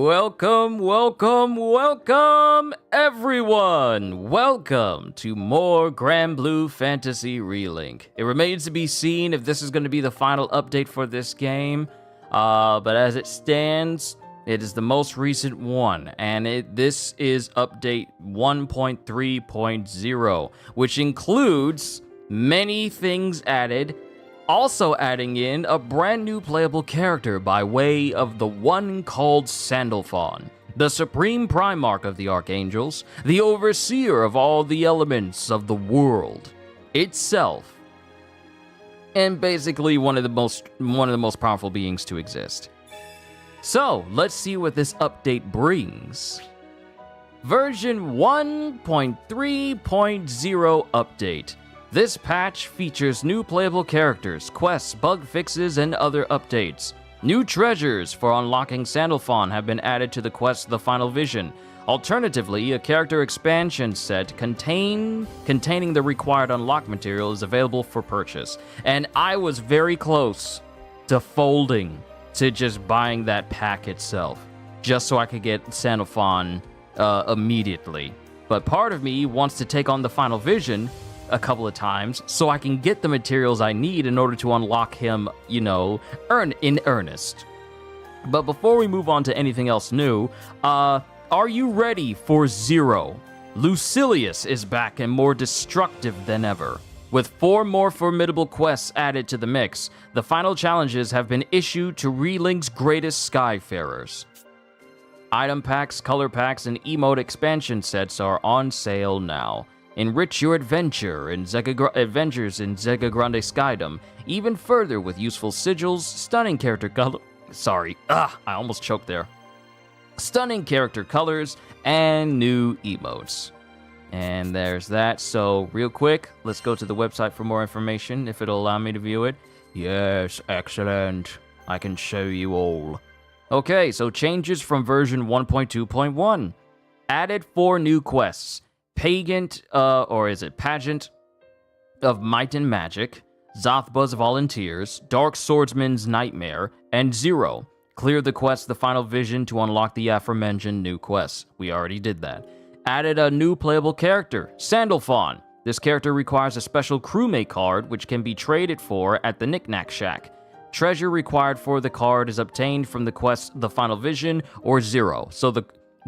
Welcome, welcome, welcome, everyone! Welcome to more GRANBLUE Fantasy Relink. It remains to be seen if this is going to be the final update for this game, but as it stands, it is the most recent one, and this is update 1.3.0, which includes many things added, also adding in a brand new playable character by way of the one called Sandalphon, the supreme Primarch of the Archangels, the overseer of all the elements of the world itself, and basically one of the most powerful beings to exist. So, let's see what this update brings. Version 1.3.0 update. This patch features new playable characters, quests, bug fixes, and other updates. New treasures for unlocking Sandalphon have been added to the quest The Final Vision. Alternatively, a character expansion set containing the required unlock material is available for purchase. And I was very close to folding to just buying that pack itself, just so I could get Sandalphon immediately. But part of me wants to take on The Final Vision a couple of times so I can get the materials I need in order to unlock him, in earnest. But before we move on to anything else new, are you ready for Zero? Lucilius is back and more destructive than ever. With 4 more formidable quests added to the mix, the final challenges have been issued to Relink's greatest Skyfarers. Item packs, color packs, and emote expansion sets are on sale now. Enrich your adventures in Zega Grande Skydom even further with useful sigils, stunning character color. I almost choked there. Stunning character colors and new emotes. And there's that. So, real quick, let's go to the website for more information, if it'll allow me to view it. Yes, excellent. I can show you all. Okay, so changes from version 1.2.1. Added 4 new quests. Pageant of Might and Magic, Zothba's Volunteers, Dark Swordsman's Nightmare, and Zero. Clear the quest The Final Vision to unlock the aforementioned new quests. We already did that. Added a new playable character, Sandalphon. This character requires a special crewmate card, which can be traded for at the Knickknack Shack. Treasure required for the card is obtained from the quest The Final Vision or Zero. So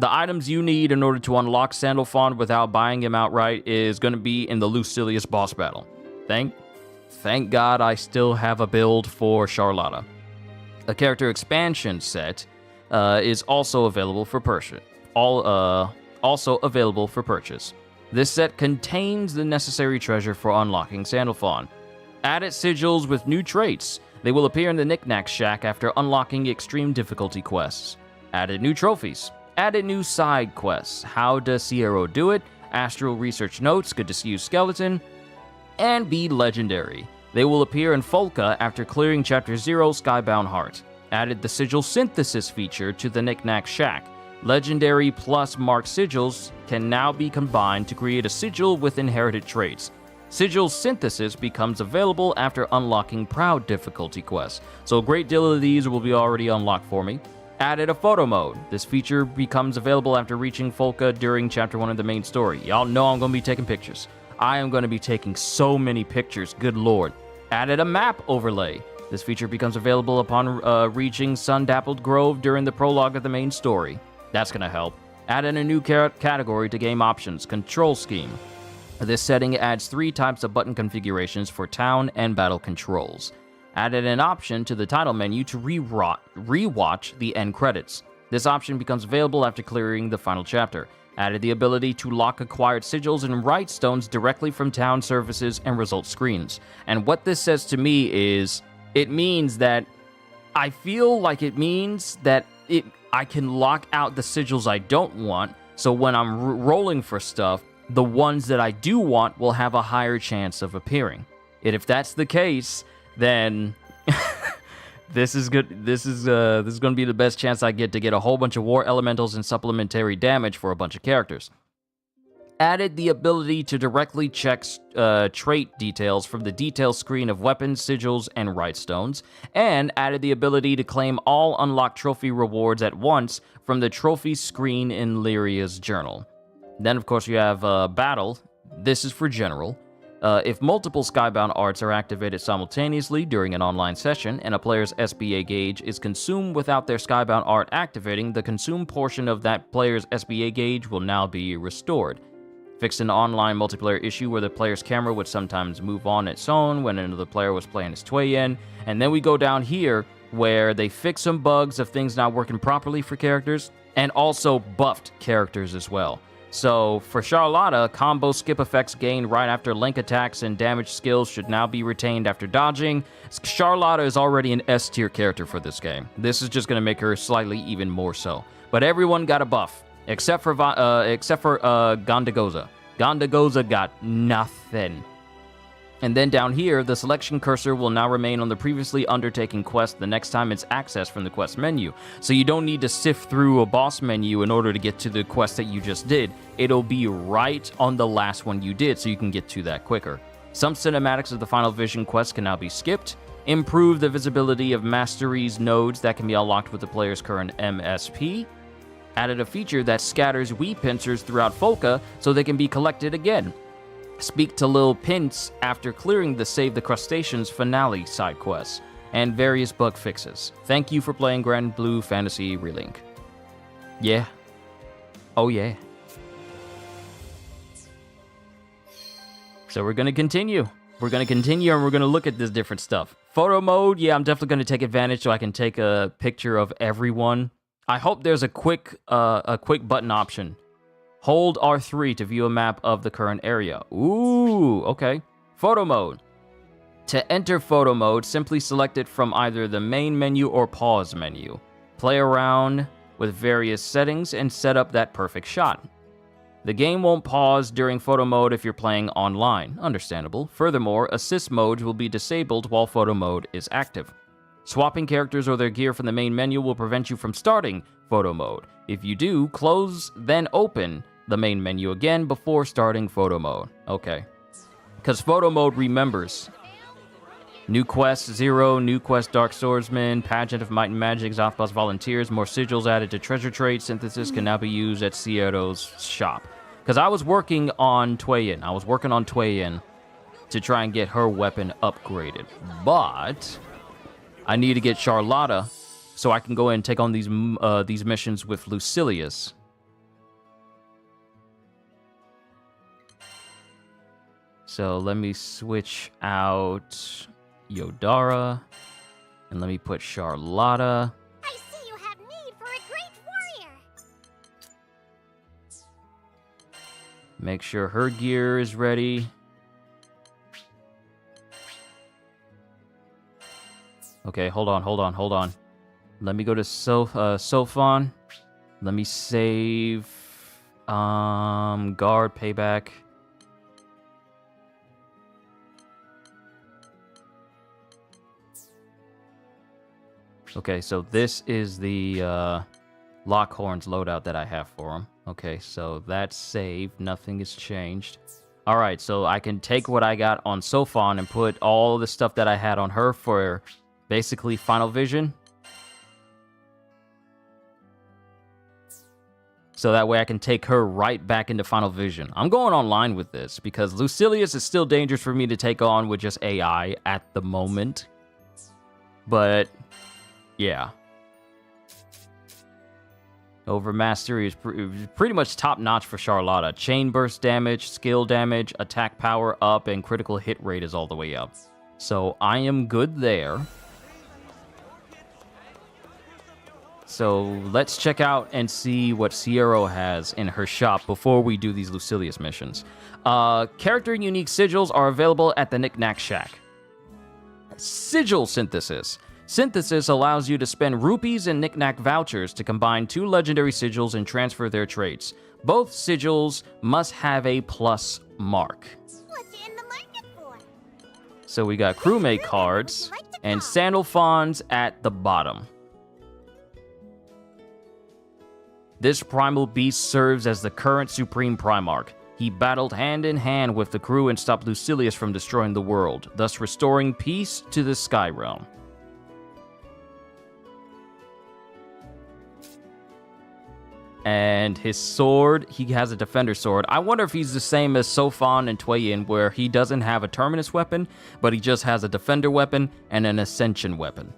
the items you need in order to unlock Sandalphon without buying him outright is going to be in the Lucilius boss battle. Thank God I still have a build for Charlotta. A character expansion set is also available for purchase. This set contains the necessary treasure for unlocking Sandalphon. Added sigils with new traits. They will appear in the Knickknack Shack after unlocking extreme difficulty quests. Added new trophies. Added new side quests. How does Sierra do it? Astral Research Notes, Good to See You Skeleton, and Be Legendary. They will appear in Folka after clearing Chapter 0 Skybound Heart. Added the Sigil Synthesis feature to the Knickknack Shack. Legendary plus marked sigils can now be combined to create a sigil with inherited traits. Sigil Synthesis becomes available after unlocking Proud difficulty quests, so a great deal of these will be already unlocked for me. Added a photo mode. This feature becomes available after reaching Folka during Chapter 1 of the main story. Y'all know I'm going to be taking pictures. I am going to be taking so many pictures, good lord. Added a map overlay. This feature becomes available upon reaching Sun-Dappled Grove during the prologue of the main story. That's going to help. Added a new category to game options, Control Scheme. This setting adds 3 types of button configurations for town and battle controls. Added an option to the title menu to rewatch the end credits. This option becomes available after clearing the final chapter. Added the ability to lock acquired sigils and write stones directly from town services and result screens. And what this says to me is, it means that I feel like it means that I can lock out the sigils I don't want, so when I'm rolling for stuff, the ones that I do want will have a higher chance of appearing. And if that's the case, then this is good. This is going to be the best chance I get to get a whole bunch of war elementals and supplementary damage for a bunch of characters. Added the ability to directly check trait details from the detail screen of weapons, sigils, and Rightstones, and added the ability to claim all unlocked trophy rewards at once from the trophy screen in Lyria's journal. Then, of course, you have Battle. This is for General. If multiple Skybound arts are activated simultaneously during an online session, and a player's SBA gauge is consumed without their Skybound art activating, the consumed portion of that player's SBA gauge will now be restored. Fixed an online multiplayer issue where the player's camera would sometimes move on its own when another player was playing as Twei-Yin. And then we go down here where they fix some bugs of things not working properly for characters, and also buffed characters as well. So for Charlotta, combo skip effects gained right after link attacks and damage skills should now be retained after dodging. Charlotta is already an S tier character for this game. This is just going to make her slightly even more so. But everyone got a buff. Except for Gondagoza. Gondagoza got nothing. And then down here, the selection cursor will now remain on the previously undertaken quest the next time it's accessed from the quest menu. So you don't need to sift through a boss menu in order to get to the quest that you just did. It'll be right on the last one you did, so you can get to that quicker. Some cinematics of the Final Vision quest can now be skipped. Improve the visibility of Mastery's nodes that can be unlocked with the player's current MSP. Added a feature that scatters Wii pincers throughout Folka so they can be collected again. Speak to Lil Pince after clearing the Save the Crustaceans finale side quests, and various bug fixes. Thank you for playing GRANBLUE Fantasy Relink. Yeah. Oh yeah. So we're gonna continue. We're gonna continue and we're gonna look at this different stuff. Photo mode, yeah, I'm definitely gonna take advantage so I can take a picture of everyone. I hope there's a quick button option. Hold R3 to view a map of the current area. Ooh, okay. Photo mode. To enter photo mode, simply select it from either the main menu or pause menu. Play around with various settings and set up that perfect shot. The game won't pause during photo mode if you're playing online. Understandable. Furthermore, assist modes will be disabled while photo mode is active. Swapping characters or their gear from the main menu will prevent you from starting photo mode. If you do, close, then open the main menu again before starting photo mode. Okay. Because photo mode remembers. New quest 0, new quest Dark Swordsman, Pageant of Might and Magic, Zothboss Volunteers, more sigils added to treasure trade, synthesis can now be used at Cierto's shop. Because I was working on Twei-Yin. I was working on Twei-Yin to try and get her weapon upgraded. But I need to get Charlotta so I can go ahead and take on these missions with Lucilius. So let me switch out Yodara, and let me put Charlotta. I see you have need for a great warrior. Make sure her gear is ready. Okay, hold on. Let me go to Sandalphon. Let me save guard payback. Okay, so this is the Lockhorns loadout that I have for him. Okay, so that's saved. Nothing has changed. Alright, so I can take what I got on Sandalphon and put all the stuff that I had on her for basically Final Vision. So that way I can take her right back into Final Vision. I'm going online with this because Lucilius is still dangerous for me to take on with just AI at the moment. But yeah. Overmastery is pretty much top-notch for Charlotta. Chain burst damage, skill damage, attack power up, and critical hit rate is all the way up. So I am good there. So let's check out and see what Ciero has in her shop before we do these Lucilius missions. Character unique sigils are available at the Knick-Knack Shack. Sigil synthesis. Synthesis allows you to spend rupees and Knick-Knack vouchers to combine two legendary sigils and transfer their traits. Both sigils must have a plus mark. What's you in the market for? So we got crewmate cards and Sandalphons at the bottom. This primal beast serves as the current supreme Primarch. He battled hand in hand with the crew and stopped Lucilius from destroying the world, thus restoring peace to the Sky Realm. And his sword, he has a defender sword. I wonder if he's the same as Sophon and Twain, where he doesn't have a terminus weapon, but he just has a defender weapon and an ascension weapon.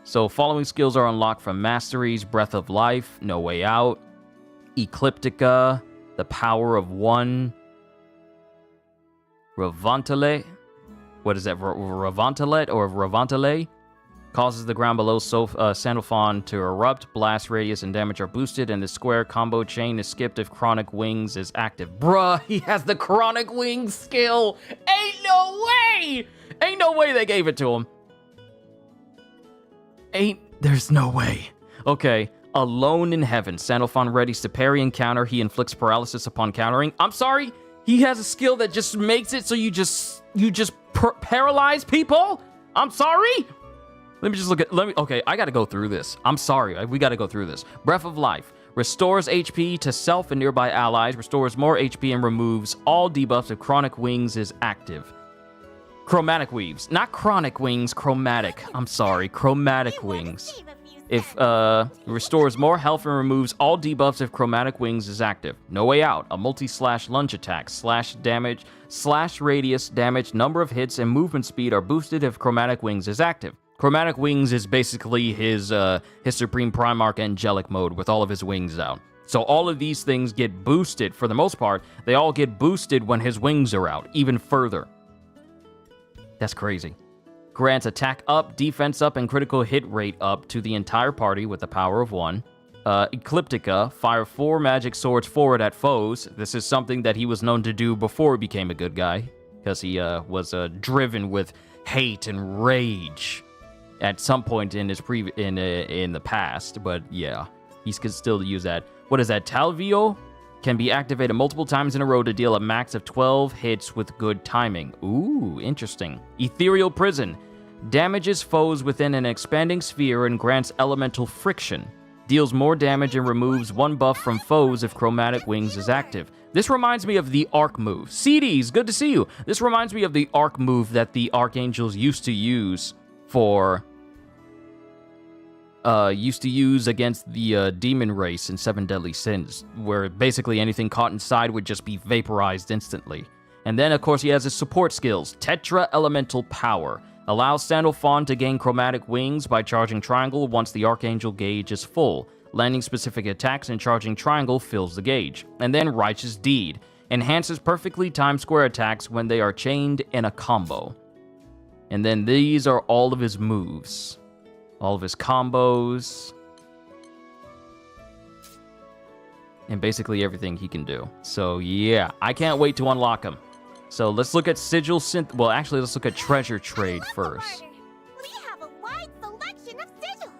So following skills are unlocked from Masteries: Breath of Life, No Way Out, Ecliptica, The Power of One, Revantale. What is that? Revantale or Revantale? Causes the ground below Sandalphon to erupt. Blast radius and damage are boosted, and the square combo chain is skipped if Chronic Wings is active. Bruh, he has the Chronic Wings skill! Ain't no way! Ain't no way they gave it to him. There's no way. Okay, Alone in Heaven. Sandalphon readies to parry and counter. He inflicts paralysis upon countering. I'm sorry, he has a skill that just makes it so you just paralyze people? I'm sorry? Okay, I gotta go through this. I'm sorry, we gotta go through this. Breath of Life. Restores HP to self and nearby allies, restores more HP, and removes all debuffs if Chronic Wings is active. Chromatic Weaves. Not Chronic Wings, Chromatic. I'm sorry, Chromatic Wings. Restores more health and removes all debuffs if Chromatic Wings is active. No Way Out. A multi-slash lunge attack. Slash damage, slash radius, damage, number of hits, and movement speed are boosted if Chromatic Wings is active. Chromatic Wings is basically his Supreme Primarch Angelic mode with all of his wings out. So all of these things get boosted, for the most part. They all get boosted when his wings are out, even further. That's crazy. Grants attack up, defense up, and critical hit rate up to the entire party with the power of 1. Ecliptica, fire 4 magic swords forward at foes. This is something that he was known to do before he became a good guy, because he was driven with hate and rage at some point in his in the past, but yeah, he can still use that. What is that? Talvio can be activated multiple times in a row to deal a max of 12 hits with good timing. Ooh, interesting. Ethereal Prison damages foes within an expanding sphere and grants elemental friction. Deals more damage and removes 1 buff from foes if Chromatic Wings is active. This reminds me of the Arc move. CDs, good to see you. This reminds me of the Arc move that the Archangels used to use against the demon race in 7 Deadly Sins, where basically anything caught inside would just be vaporized instantly. And then, of course, he has his support skills. Tetra-Elemental Power allows Sandalphon to gain Chromatic Wings by charging Triangle once the Archangel gauge is full. Landing specific attacks and charging Triangle fills the gauge. And then Righteous Deed enhances perfectly timed square attacks when they are chained in a combo. And then these are all of his moves. All of his combos. And basically everything he can do. So yeah, I can't wait to unlock him. So let's look at Sigil Synth. Well, actually, let's look at Treasure Trade first. We have a wide selection of sigils.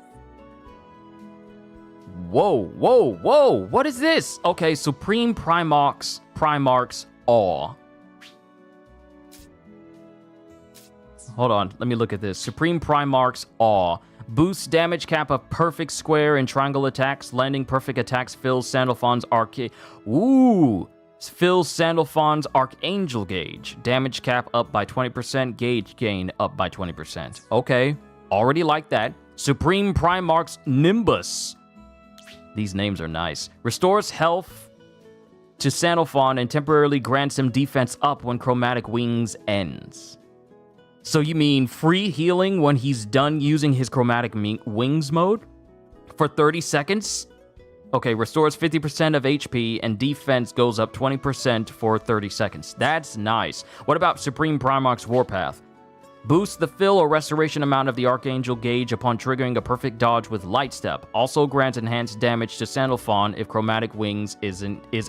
Whoa. What is this? Okay, Supreme Primarch's Awe. Hold on, let me look at this. Supreme Primarch's Awe. Boosts damage cap of perfect square and triangle attacks. Landing perfect attacks fills Sandalphon's fills Sandalphon's Archangel gauge. Damage cap up by 20%. Gauge gain up by 20%. Okay, already like that. Supreme Primarch's Nimbus. These names are nice. Restores health to Sandalphon and temporarily grants him defense up when Chromatic Wings ends. So you mean free healing when he's done using his Chromatic Wings mode? For 30 seconds? Okay, restores 50% of HP and defense goes up 20% for 30 seconds. That's nice. What about Supreme Primarch's Warpath? Boosts the fill or restoration amount of the Archangel gauge upon triggering a perfect dodge with Light Step. Also grants enhanced damage to Sandalphon if Chromatic Wings is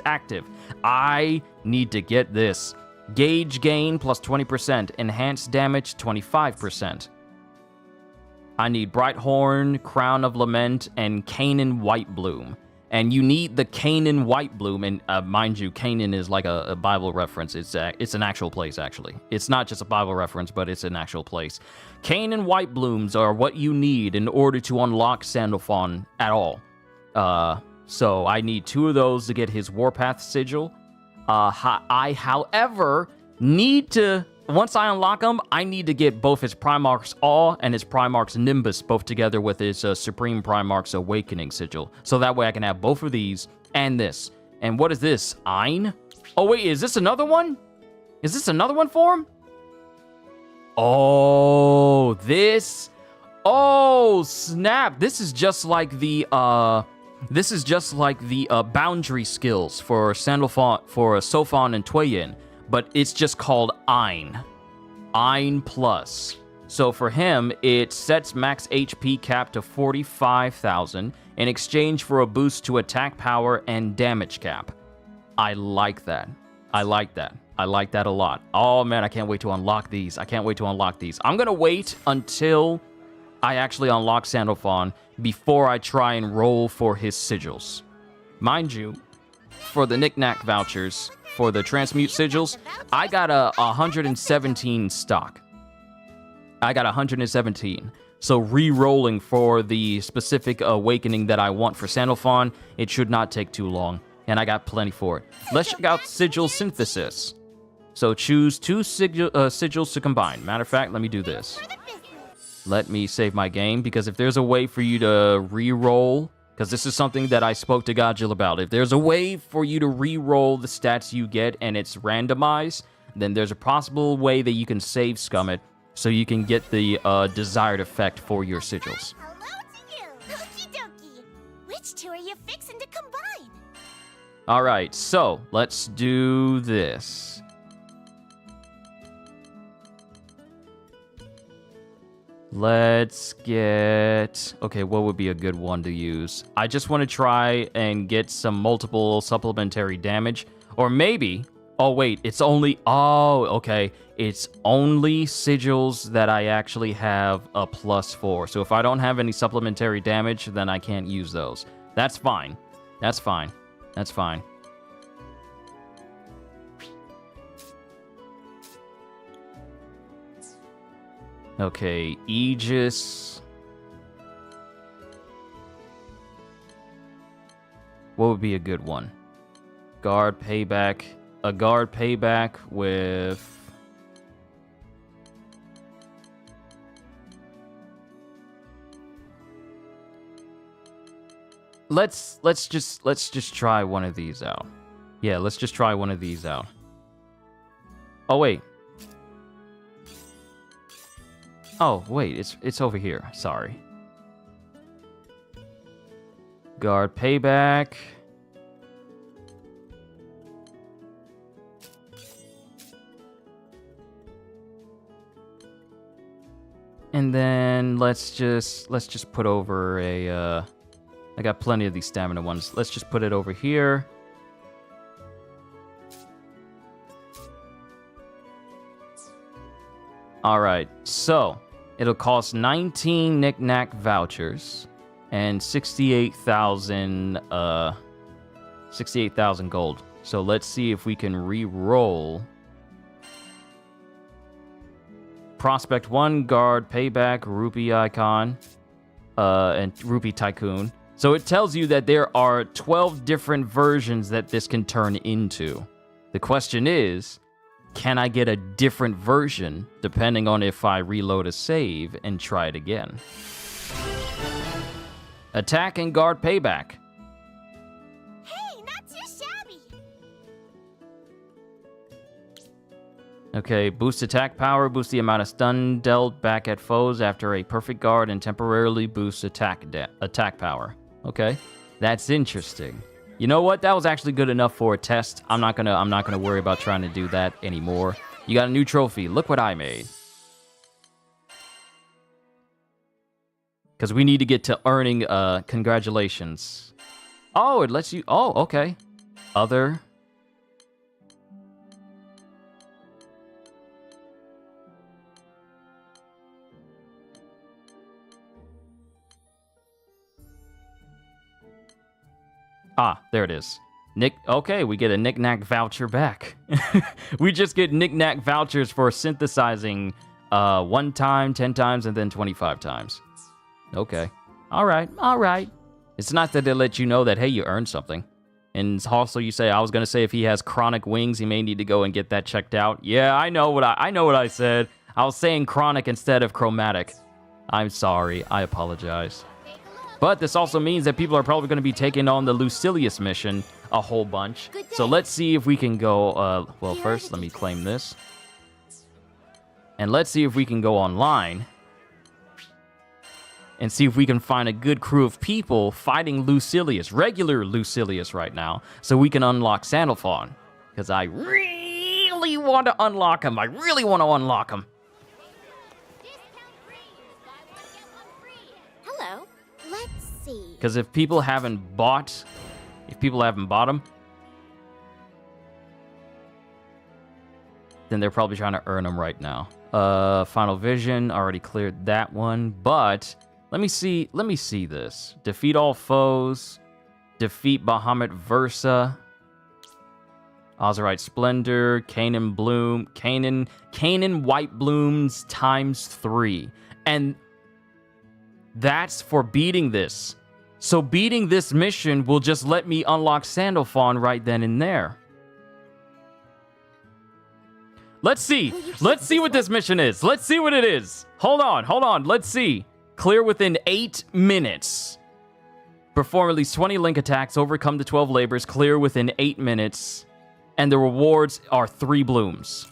active. I need to get this. Gauge gain plus 20%. Enhanced damage 25%. I need Brighthorn, Crown of Lament, and Canaan Whitebloom. And you need the Canaan Whitebloom, and mind you, Canaan is like a Bible reference. It's an actual place, actually. It's not just a Bible reference, but it's an actual place. Canaan Whiteblooms are what you need in order to unlock Sandalphon at all. So I need 2 of those to get his Warpath Sigil. I, however, need to... Once I unlock him, I need to get both his Primarch's Awe and his Primarch's Nimbus both together with his Supreme Primarch's Awakening Sigil. So that way I can have both of these and this. And what is this? Ein? Oh, wait, is this another one? Is this another one for him? Oh, this... Oh, snap. This is just like the, boundary skills for Sandalphon, for Sophon and Toyin. But it's just called Ein. Ein Plus. So for him, it sets max HP cap to 45,000 in exchange for a boost to attack power and damage cap. I like that. I like that. I like that a lot. Oh man, I can't wait to unlock these. I can't wait to unlock these. I'm gonna wait until I actually unlock Sandalphon before I try and roll for his sigils. Mind you, for the knick-knack vouchers, for the transmute sigils, I got a 117 stock. I got 117. So re-rolling for the specific awakening that I want for Sandalphon, it should not take too long. And I got plenty for it. Let's check out Sigil Synthesis. So choose 2 sigils to combine. Matter of fact, let me do this. Let me save my game, because if there's a way for you to re-roll... Because this is something that I spoke to Godzilla about. If there's a way for you to re-roll the stats you get and it's randomized, then there's a possible way that you can save scum it so you can get the desired effect for your sigils. Hello to you. Okie dokie. Which 2 are you fixing to combine? All right, so let's do this. Let's get... Okay, what would be a good one to use? I just want to try and get some multiple supplementary damage. Or maybe... Oh, wait, it's only... Oh, okay. It's only sigils that I actually have a +4. So if I don't have any supplementary damage, then I can't use those. That's fine. That's fine. That's fine. Okay, Aegis. What would be a good one? Guard payback. A guard payback with... Let's just try one of these out. Yeah, let's just try one of these out. Oh wait. Oh, wait, it's over here. Sorry. Guard payback. And then let's just put over a I got plenty of these stamina ones. Let's just put it over here. All right. So, it'll cost 19 knick-knack vouchers and 68,000 gold. So let's see if we can re-roll. Prospect 1, Guard, Payback, Rupee Icon, and Rupee Tycoon. So it tells you that there are 12 different versions that this can turn into. The question is, can I get a different version depending on if I reload a save and try it again? Attack and Guard Payback. Hey, not too shabby. Okay, boost attack power, boost the amount of stun dealt back at foes after a perfect guard, and temporarily boost attack power. Okay, that's interesting. You know what? That was actually good enough for a test. I'm not gonna worry about trying to do that anymore. You got a new trophy. Look what I made. Because we need to get to earning, congratulations. Oh, it lets you... Oh, okay. Other... Ah, there it is. Okay, we get a knick-knack voucher back. We just get knick-knack vouchers for synthesizing 1 time, 10 times, and then 25 times. Okay. All right. It's not that they let you know that, hey, you earned something. And also you say, I was going to say if he has chronic wings, he may need to go and get that checked out. Yeah, I know what I said. I was saying chronic instead of chromatic. I'm sorry. I apologize. But this also means that people are probably going to be taking on the Lucilius mission a whole bunch. So let's see if we can go, well, first, let me claim this. And let's see if we can go online and see if we can find a good crew of people fighting Lucilius, regular Lucilius right now, so we can unlock Sandalphon. Because I really want to unlock him. I really want to unlock him. Hello. Let's see. Because if people haven't bought him, then they're probably trying to earn them right now. Final Vision, already cleared that one, but let me see this. Defeat all foes, defeat Bahamut Versa, Ozerite Splendor, Canaan Bloom, Canaan White Blooms ×3. And that's for beating this. So beating this mission will just let me unlock Sandalphon right then and there. Let's see. Let's see what this mission is. Let's see what it is. Hold on. Let's see. Clear within 8 minutes. Perform at least 20 link attacks. Overcome the 12 labors. Clear within 8 minutes. And the rewards are 3 blooms.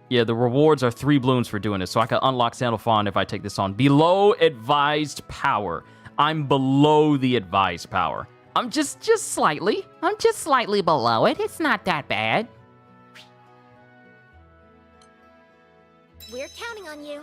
Yeah, the rewards are 3 blooms for doing this. So I can unlock Sandalphon if I take this on. Below advised power. I'm below the advised power. I'm just slightly. I'm just slightly below it. It's not that bad. We're counting on you.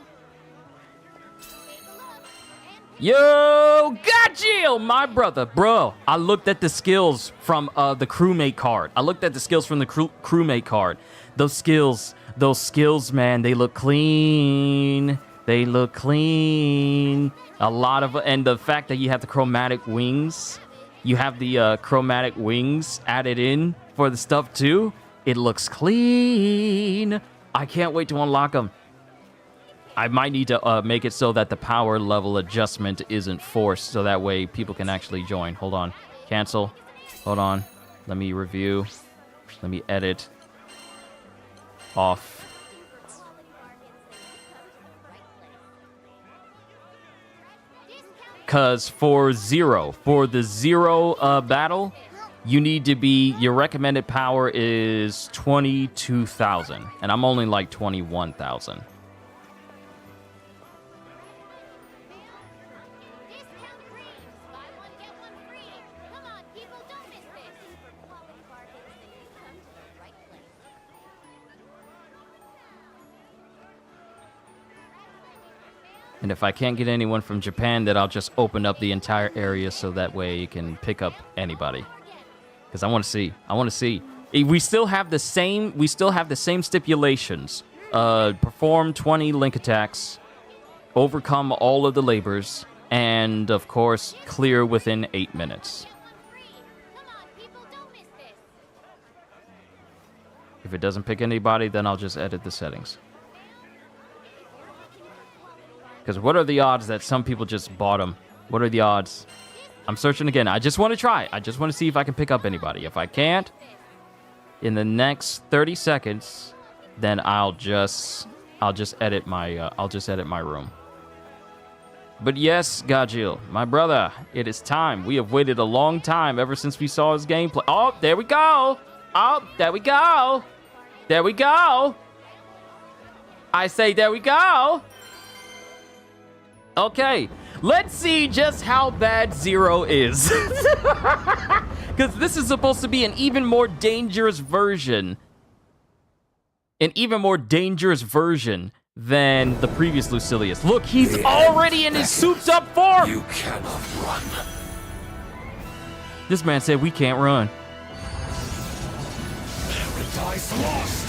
Yo, Gajil, my brother. Bro, I looked at the skills from the crewmate card. Crewmate card. Those skills, man, they look clean. They look clean. And the fact that you have the chromatic wings, you have the chromatic wings added in for the stuff too. It looks clean. I can't wait to unlock them. I might need to make it so that the power level adjustment isn't forced, so that way people can actually join. Hold on. Cancel. Hold on. Let me review. Let me edit. Off. Because for the zero battle, you need to be, your recommended power is 22,000, and I'm only like 21,000. And if I can't get anyone from Japan, then I'll just open up the entire area so that way you can pick up anybody. Because I want to see. We still have the same stipulations. Perform 20 link attacks, overcome all of the labors, and of course, clear within 8 minutes. If it doesn't pick anybody, then I'll just edit the settings. Because what are the odds that some people just bought them? What are the odds? I'm searching again. I just want to try. I just want to see if I can pick up anybody. If I can't, in the next 30 seconds, then I'll just edit my room. But yes, Gajil, my brother, it is time. We have waited a long time ever since we saw his gameplay. Oh, there we go. Oh, there we go. There we go. I say there we go. Okay, let's see just how bad Zero is. Because this is supposed to be an even more dangerous version. An even more dangerous version than the previous Lucilius. Look, he's already in his souped up form! You cannot run. This man said we can't run. Paradise lost!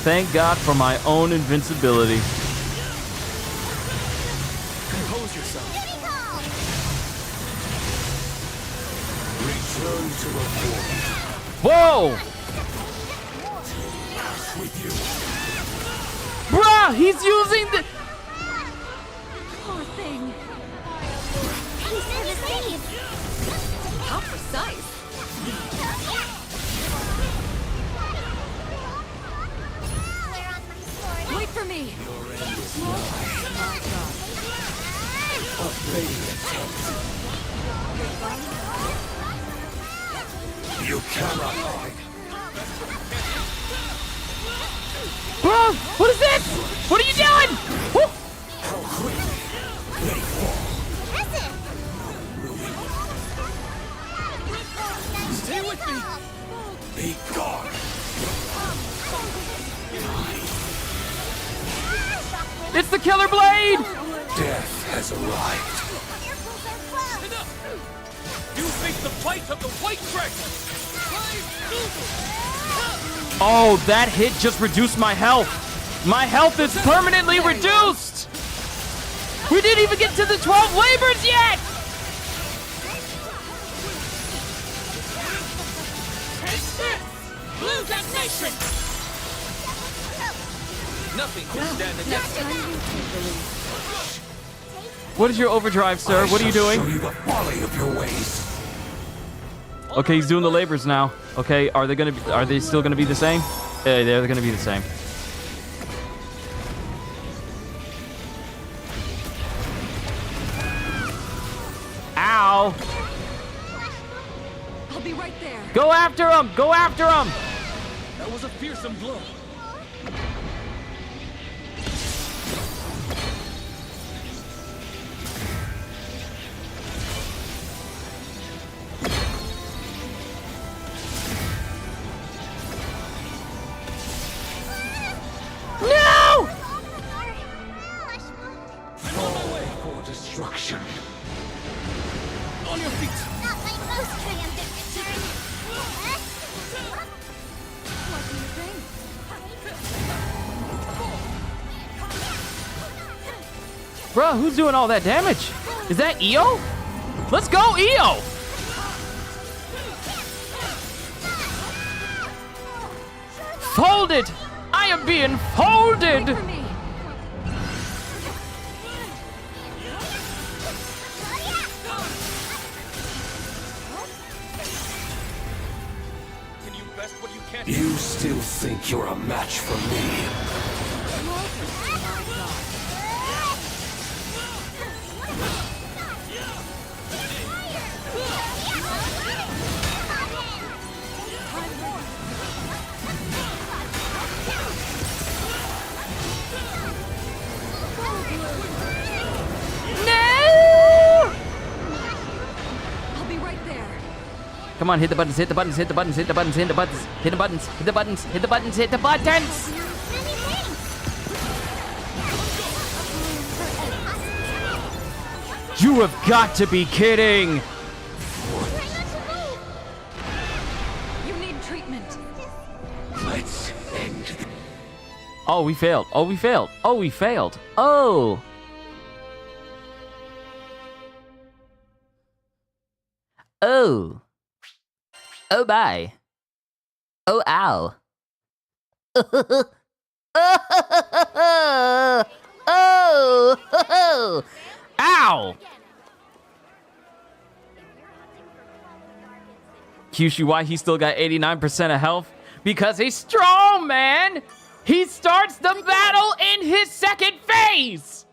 Thank God for my own invincibility. Compose yourself. Return to the void. Whoa! Bruh, he's using the... Poor thing. How precise. Wait for me. You cannot hide. Bro, what is this? What are you doing? Woo! How quickly they fall. Stay with me. Be gone. It's the killer blade! Death has arrived. You face the fight of the White Dragon! Oh, that hit just reduced my health. My health is permanently reduced. We didn't even get to the 12 labors yet. Blue detonation! Nothing can stand against it. What is your overdrive, sir? What are you doing? Show you the folly of your ways. Okay, he's doing the labors now. Okay, are they still gonna be the same? Yeah, they're gonna be the same. Ow! I'll be right there. Go after him! Go after him! That was a fearsome blow. No! Fall for destruction. On your feet! Not my most triumphant return. What do you think? Bruh, who's doing all that damage? Is that EO? Let's go, EO! Folded! I am being folded! Wait for me. Can you best what you can? You still think you're a match for me? I'll be right there. Come on, hit the buttons, hit the buttons, hit the buttons, hit the buttons, hit the buttons, hit the buttons, hit the buttons, hit the buttons, hit the buttons! You have got to be kidding! You need treatment. Let's end this. Oh, we failed. Oh, we failed. Oh, we failed. Oh! Oh. Oh, bye. Oh, ow. Oh! Ow! Kyushu, why he still got 89% of health? Because he's strong, man! He starts the battle in his second phase!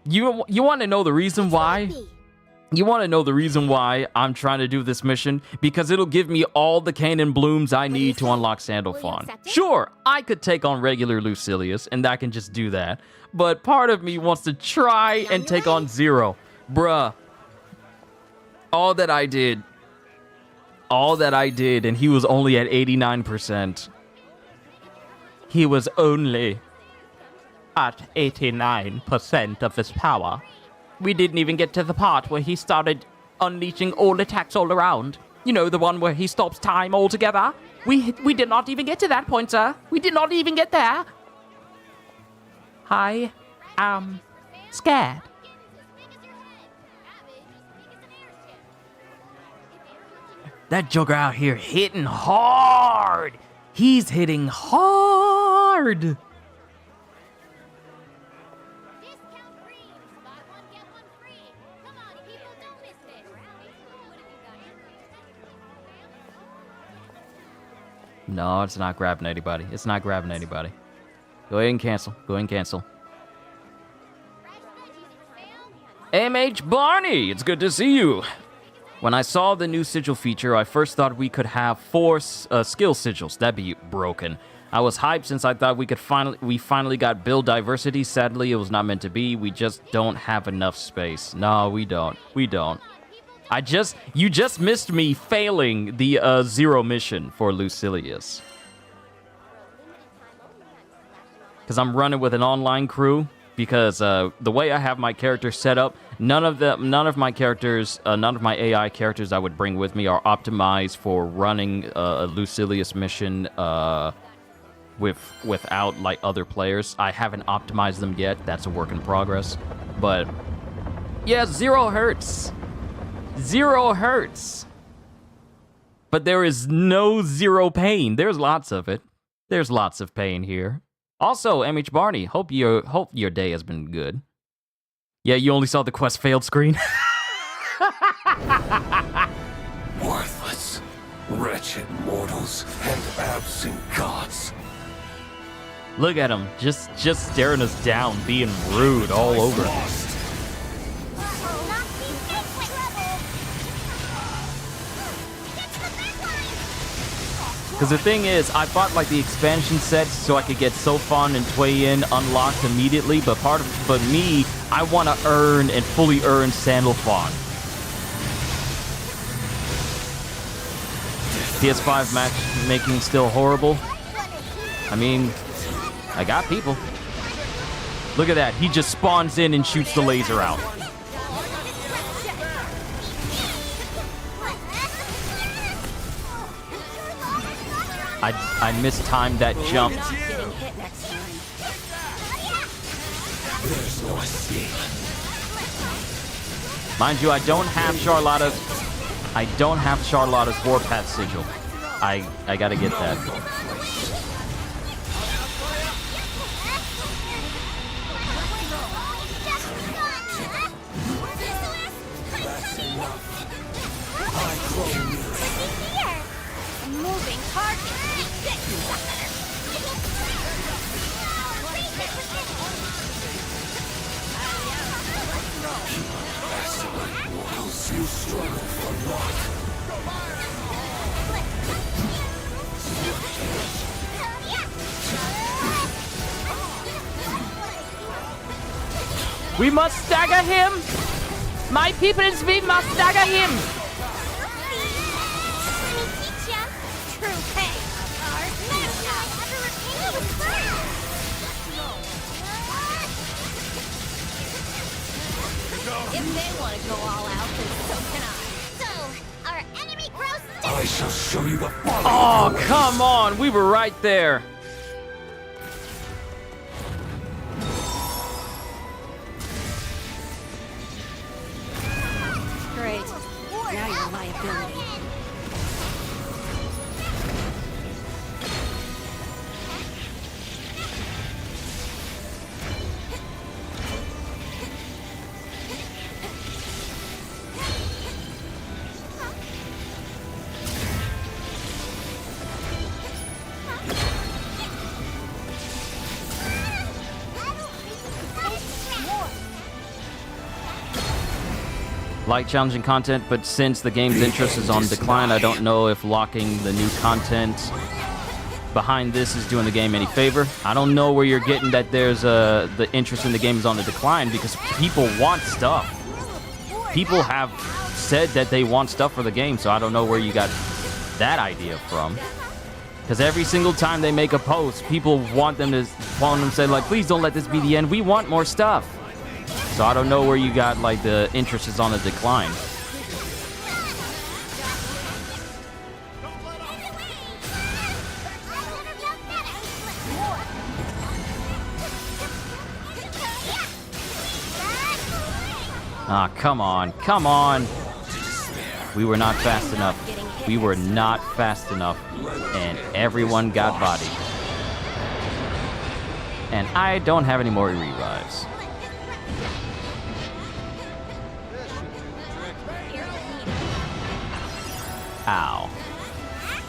You want to know the reason why? You want to know the reason why I'm trying to do this mission? Because it'll give me all the cannon blooms I need to unlock Sandalphon. Sure, I could take on regular Lucilius, and I can just do that. But part of me wants to try and take on Zero. Bruh. All that I did, and he was only at 89%. He was only at 89% of his power. We didn't even get to the part where he started unleashing all attacks all around. You know, the one where he stops time altogether. We did not even get to that point, sir. We did not even get there. I am scared. That Joker out here hitting hard. He's hitting hard. Discount free. Buy one, get one free. Come on, people, don't miss this. No, it's not grabbing anybody. It's not grabbing anybody. Go ahead and cancel. Go ahead and cancel. MH Barney, it's good to see you. When I saw the new sigil feature, I first thought we could have 4 skill sigils. That'd be broken. I was hyped since I thought we finally got build diversity. Sadly, it was not meant to be. We just don't have enough space. No, we don't. We don't. You just missed me failing the 0 mission for Lucilius. Because I'm running with an online crew. Because the way I have my character set up, none of my AI characters I would bring with me are optimized for running a Lucilius mission without like other players. I haven't optimized them yet. That's a work in progress. But yeah, 0 hurts. 0 hurts. But there is no 0 pain. There's lots of it. There's lots of pain here. Also, MH Barney, hope your day has been good. Yeah, you only saw the quest failed screen. Worthless, wretched mortals, and absent gods. Look at him, just staring us down, being rude all over. Because the thing is, I bought like the expansion sets so I could get Sofon and Tway-In unlocked immediately, but me, I want to earn and fully earn Sandalphon. PS5 matchmaking still horrible. I mean, I got people. Look at that, he just spawns in and shoots the laser out. I mistimed that jump. There's no escape. Mind you, I don't have Charlotta's Warpath sigil. I gotta get that. Moving target. You struggle for luck. We must stagger him! My peoples, we must stagger him! If they want to go all out, then so can I. So, our enemy grows. I shall show you the folly Oh, of your ways. come on! We were right there. Great. Now you're a liability. Like challenging content, but since the game's interest is on decline, I don't know if locking the new content behind this is doing the game any favor. I don't know where you're getting that there's the interest in the game is on the decline, because people want stuff. People have said that they want stuff for the game, so I don't know where you got that idea from. Because every single time they make a post, people want them to say like, please don't let this be the end. We want more stuff. So I don't know where you got like the interest is on the decline. Ah, come on, come on. We were not fast enough. Getting hit We were not fast enough, and everyone got bodied. And I don't have any more revives. Ow.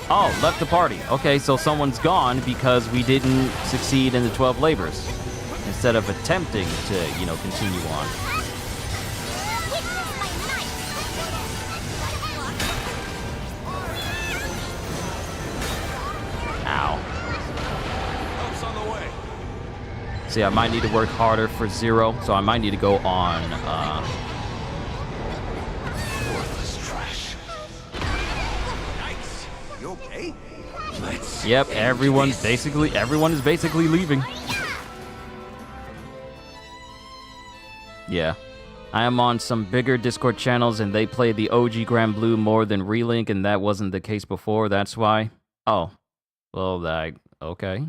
Oh, left the party. Okay, so someone's gone because we didn't succeed in the 12 labors. Instead of attempting to, you know, continue on. Ow. Help's on the way. See, I might need to work harder for 0, so I might need to go on, Worthless trash. Yikes. You okay? Let's Yep, end everyone is this. basically leaving. Yeah. I am on some bigger Discord channels and they play the OG GRANBLUE more than RELINK, and that wasn't the case before, that's why. Oh. Well, okay.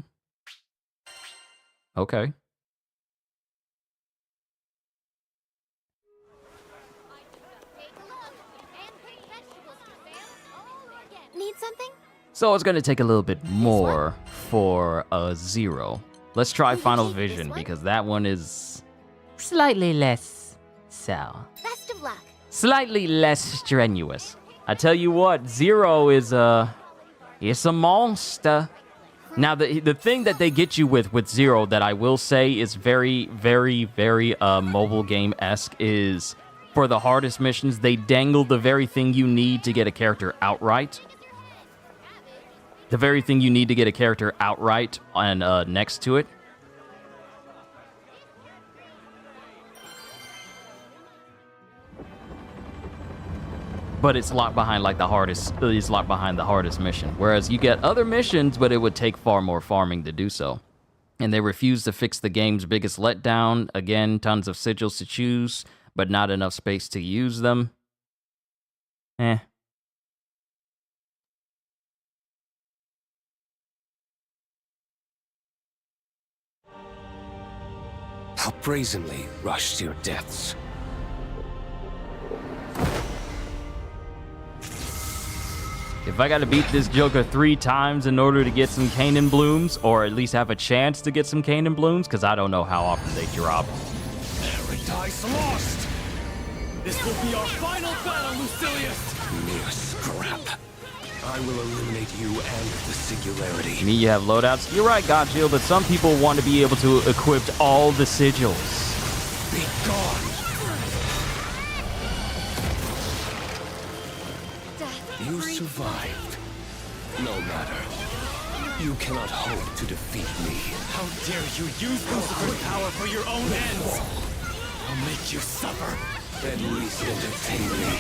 Okay. Need something? So it's gonna take a little bit more for a 0. Let's try Final Vision, because that one is slightly less so. Best of luck. Slightly less strenuous. I tell you what, 0 is it's a monster. Now the thing that they get you with 0 that I will say is very, very, very mobile game-esque is for the hardest missions, they dangle the very thing you need to get a character outright. The very thing you need to get a character outright and next to it. But it's locked behind like the hardest. It's locked behind the hardest mission. Whereas you get other missions, but it would take far more farming to do so. And they refuse to fix the game's biggest letdown. Again, tons of sigils to choose, but not enough space to use them. Eh. How brazenly rushed your deaths. If I gotta beat this Joker 3 times in order to get some Canaan Blooms, or at least have a chance to get some Canaan Blooms, because I don't know how often they drop. Paradise lost! This will be our final battle, Lucilius! Mere scrap. I will eliminate you and the singularity. You mean you have loadouts? You're right, Gotchiel, but some people want to be able to equip all the sigils. Be gone. You survived. No matter. You cannot hope to defeat me. How dare you use Lucifer's power for your own ends! I'll make you suffer! At least entertain me.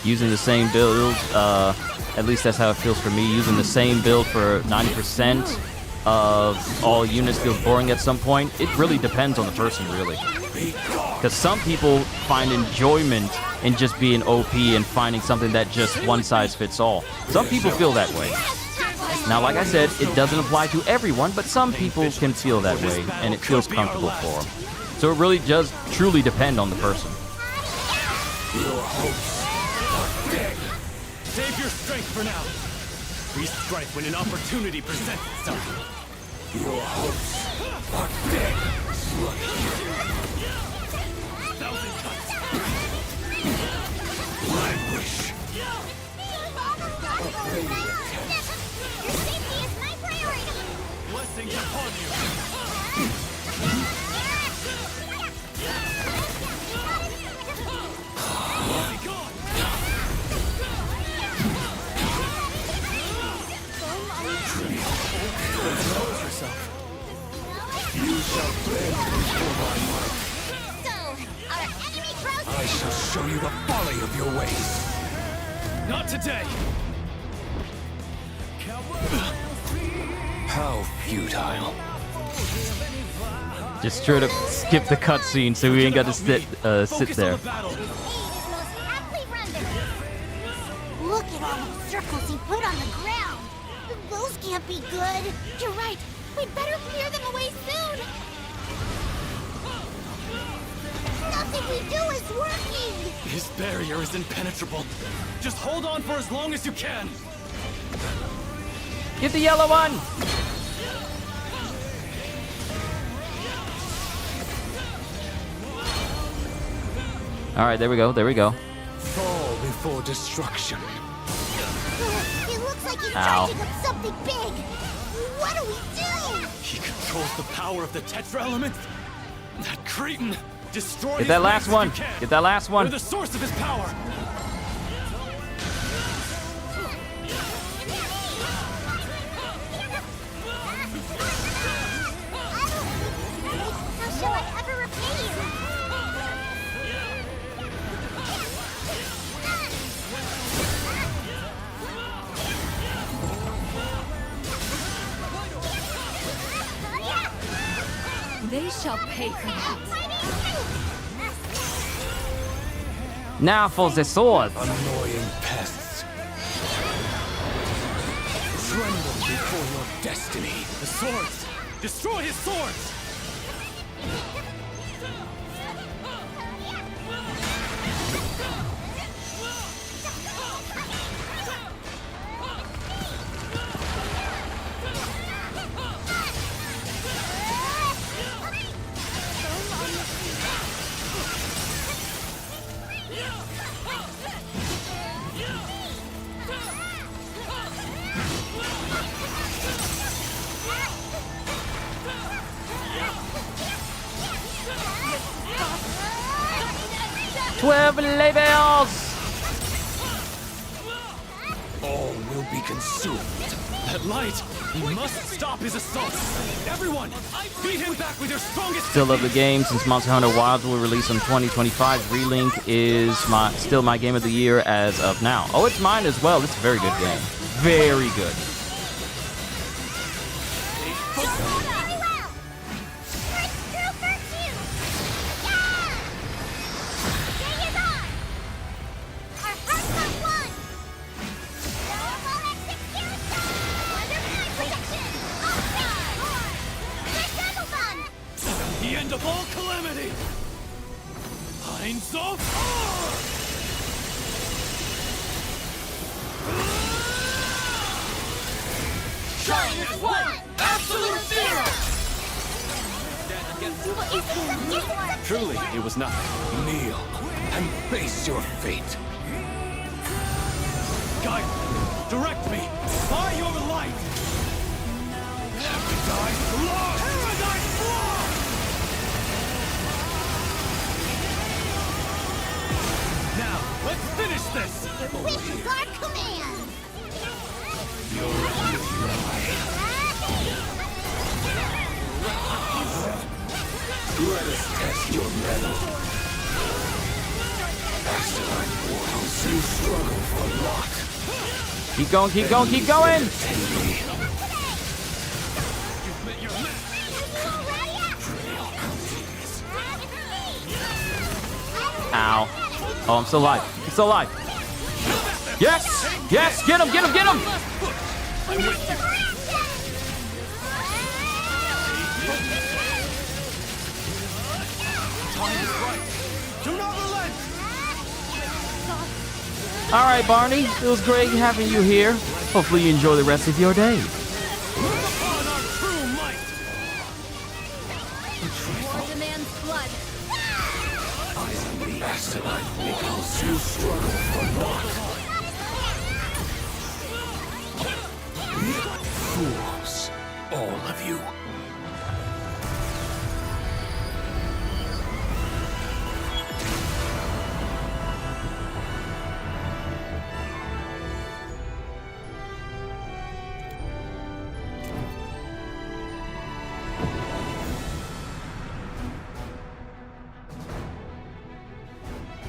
Using the same build, at least that's how it feels for me, using the same build for 90% of all units feels boring at some point. It really depends on the person, really. Because some people find enjoyment in just being OP and finding something that just one size fits all. Some people feel that way. Now, like I said, it doesn't apply to everyone, but some people can feel that way, and it feels comfortable for them. So it really does truly depend on the person. Your hopes are dead. Save your strength for now! We strike when an opportunity presents itself! Your hopes are dead. Thousand cuts! My wish. Your safety is my priority. Blessings upon you! Be gone! Compose yourself. You shall bend before my might. So, our enemy throws I shall show you the folly of your ways. Not today! How futile. Just straight up skip the cutscene so we ain't got to sit Focus there. on the battle! Aid is most aptly rendered. Look at all the circles he put on the ground. Those can't be good. You're right. We'd better clear them away soon. Nothing we His barrier is impenetrable. Just hold on for as long as you can. Get the yellow one! Alright, there we go, there we go. Fall before destruction. It looks like he's Ow. charging up something big. What do we do? He controls the power of the Tetra-Elements. That cretin! Destroy Get that his last legs if one. you can. Get that last one. They're the source of his power. How shall I ever repay you? They shall pay for that. Now for the sword. Annoying pests. Tremble before your destiny. The swords! Destroy his swords! Twelve levels! All will be consumed. That light! He must stop his assault! Everyone! Beat him back with your strongest... Still love the game. Since Monster Hunter Wilds will release in 2025, Relink is still my game of the year as of now. Oh, it's mine as well. It's a very good game. Very good. Very well. First through first you. Yeah! Day is on. Our hearts are one. Powerful execution. Under my protection. Our Sandalphon. The end of all calamity! Hinds of... Shine is one. Absolute zero. Truly, it was nothing. Kneel and face your fate. Guide me! Direct me! By your light! Paradise lost! Paradise lost! Now, let's finish this! Which is our command. Let us test your mettle. Asteroid mortals, you struggle for lot. Keep going, keep going, keep going! Ow. Oh, I'm still alive. I'm still alive. Yes! Yes! Get him, get him, get him! I'm with you! Time is right! Do not relent! Alright, Barney. It was great having you here. Hopefully you enjoy the rest of your day. Look upon our true might! War demands blood. Asteroid mortals, you struggle for lot. Fools, all of you.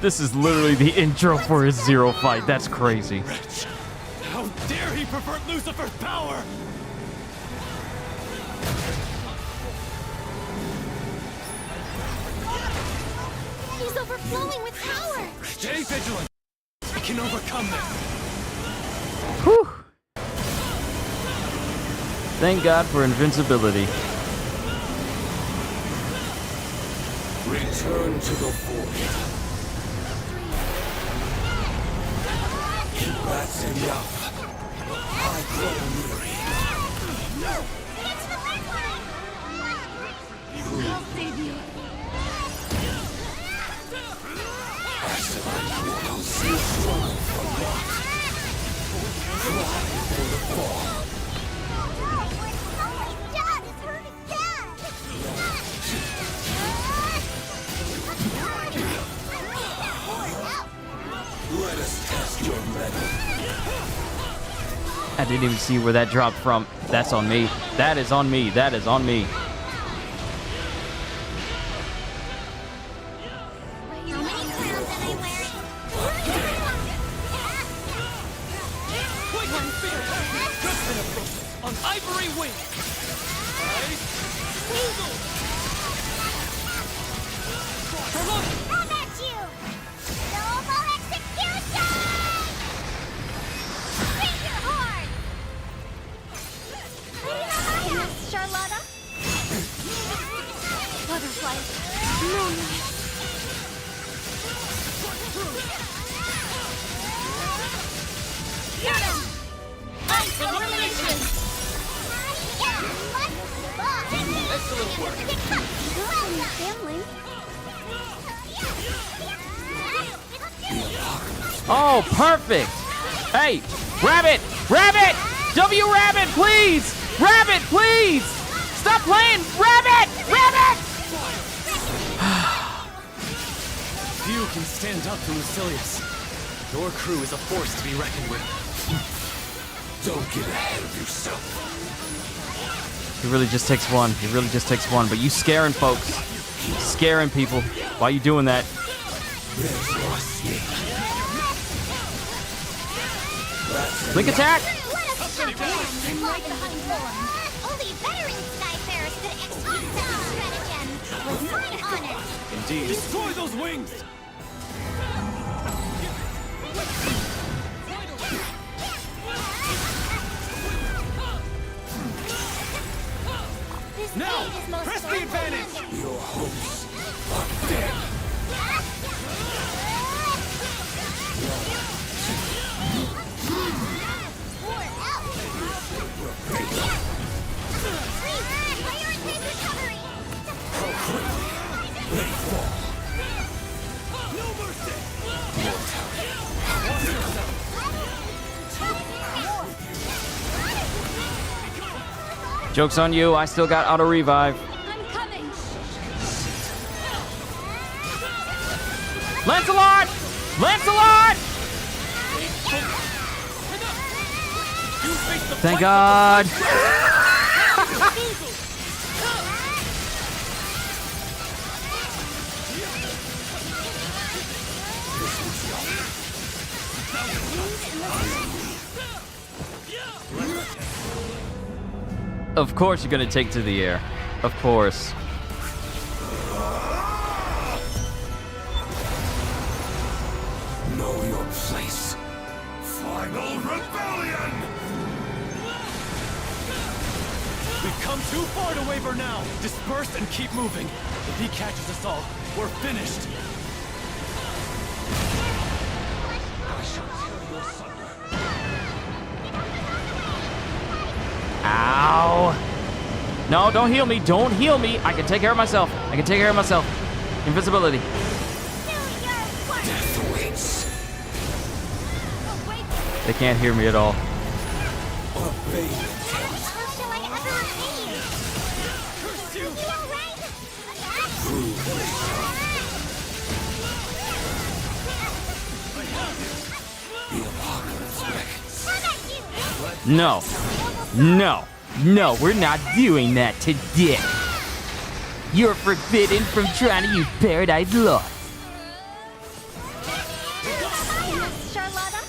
This is literally the intro for his Zero fight. That's crazy. Wretch! How dare he pervert Lucifer's power! He's overflowing with power. Stay vigilant! We can overcome this! Whew. Thank God for invincibility. Return to the void. That's enough. I grow weary. Get to the red line! I'll save you. Excellent. I'll see a struggle for what? Cry for the fall. Oh my god, it's hurting bad! Let us test your mettle. I didn't even see where that dropped from. That's on me. That is on me. That is on me. How many crowns am I wearing? Quick and fair! Just an approach on ivory wing! Come at you! Noble execution! Finger horn! Yes, Charlotta? Butterfly. Moonlight. Get him! Ice elimination! Excellent work. Family. Oh, perfect. Hey, Rabbit! Rabbit! W Rabbit, please! Rabbit, please! Stop playing! Rabbit! Rabbit! Few can stand up to Lucilius. Your crew is a force to be reckoned with. Don't get ahead of yourself. It really just takes one. It really just takes one. But you scaring folks. Scaring people. Why are you doing that? There's no escape. Link attack! Only veteran Skyfarers could execute such a stratagem. Was my honor. Indeed. Destroy those wings! This Now, blade is most press the powerful advantage! weapon. Your hopes are dead. Pour out. Please, prioritize recovery. They fall. No mercy! Joke's on you. I still got auto revive. I'm coming. Lancelot! Lancelot! Thank God. Of course you're gonna take to the air. Of course. Know your place. Final rebellion! We've come too far to waver now. Disperse and keep moving. If he catches us all, we're finished. Ow. No, don't heal me. Don't heal me. I can take care of myself. I can take care of myself. Invisibility. Death awaits. They can't hear me at all. Obey the How shall I ever repay you? Curse you! You all right? The apocalypse beckons. Come at you! No. No. No, we're not doing that today. You're forbidden from trying to use Paradise Lost. Yes, Charlotta?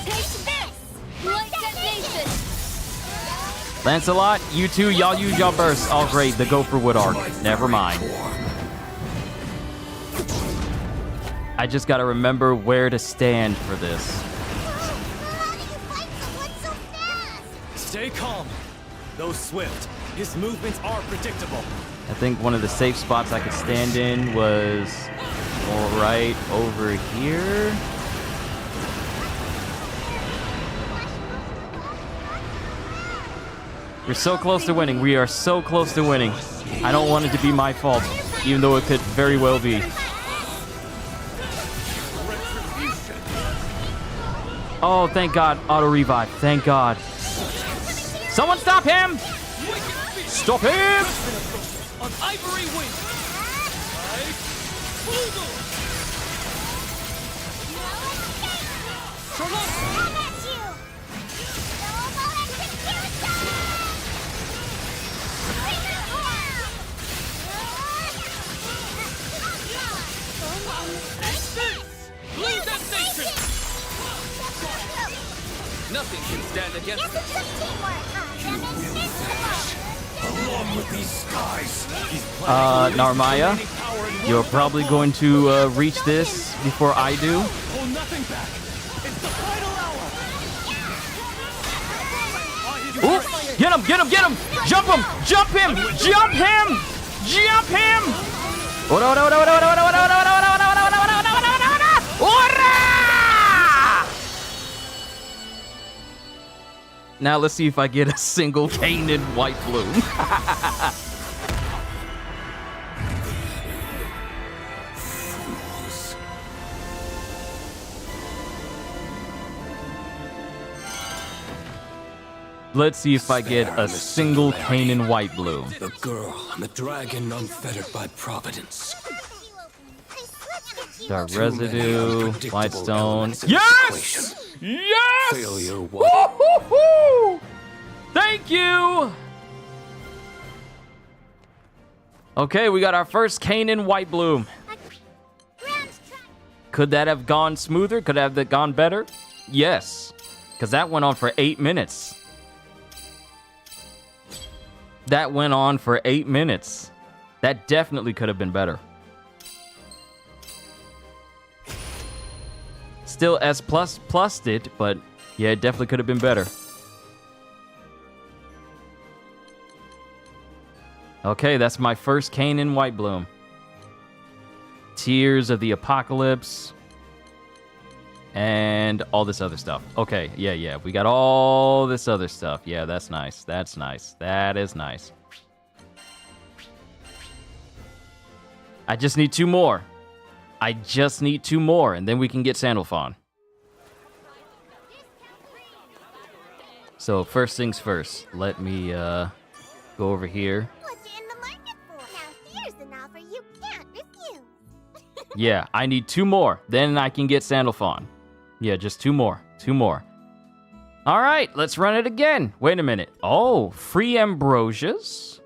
Take this! Light detonation! Lancelot, you two, y'all use y'all bursts. Oh, great, the Gopher Wood arc. Never mind. I just gotta remember where to stand for this. How do you fight someone so fast? Stay calm. Though swift, His movements are predictable. I think one of the safe spots I could stand in was right over here. We're so close to winning. We are so close to winning. I don't want it to be my fault, even though it could very well be. Oh, thank God. Auto revive. Thank God. Someone stop him! Stop him! On ivory wing. Blue detonation. Nothing can stand against Guess it's some teamwork. I'm invincible. Along with these skies. Narmaya, you're probably going to reach this before I do. Hold nothing back. It's the final hour. Ooh, get him, get him, get him! Jump him! Jump him! Jump him! Jump him! Now let's see if I get a single Kanan white bloom. Let's see if I get a single Kanan white bloom. The girl and the dragon unfettered by providence. Dark residue, white stone. Yes! Yes! Yes! Failure one. Woo-hoo-hoo! Thank you! Okay, we got our first Kanan white bloom. Could that have gone smoother? Could have that gone better? Yes. Because that went on for 8 minutes. That went on for 8 minutes. That definitely could have been better. Still S++ it, but yeah, it definitely could have been better. Okay, that's my first Kanan white bloom. Tears of the Apocalypse. And all this other stuff. Okay, yeah. We got all this other stuff. Yeah, that's nice. That's nice. That is nice. I just need 2 more. I just need 2 more, and then we can get Sandalphon. So, first things first. Let me, go over here. What you in the market for? Now here's an offer you can't refuse. Yeah, I need 2 more. Then I can get Sandalphon. Yeah, just 2 more. 2 more. All right, let's run it again. Wait a minute. Oh, free Ambrosias.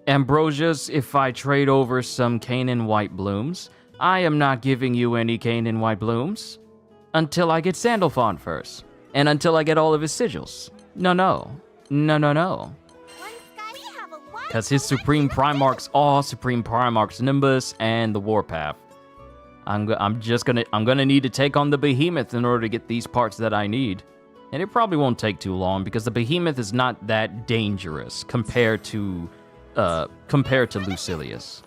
Ambrosias, if I trade over some Kanan white blooms. I am not giving you any Kanan white blooms until I get Sandalphon first. And until I get all of his sigils. No. Because his Supreme Primarchs are Supreme Primarchs Nimbus and the Warpath. I'm gonna need to take on the Behemoth in order to get these parts that I need. And it probably won't take too long because the Behemoth is not that dangerous compared to Lucilius.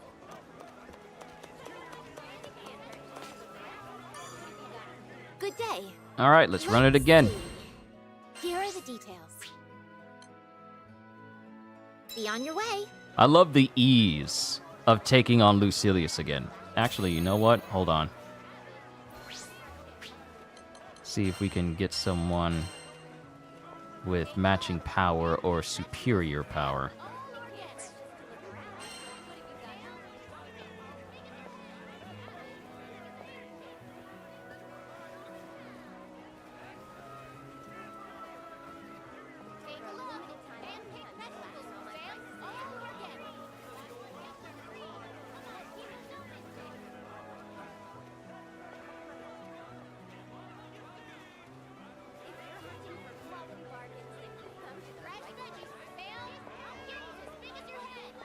Good day. All right, let's run it again. Here are the details. Be on your way. I love the ease of taking on Lucilius again. Actually, you know what? Hold on. See if we can get someone with matching power or superior power.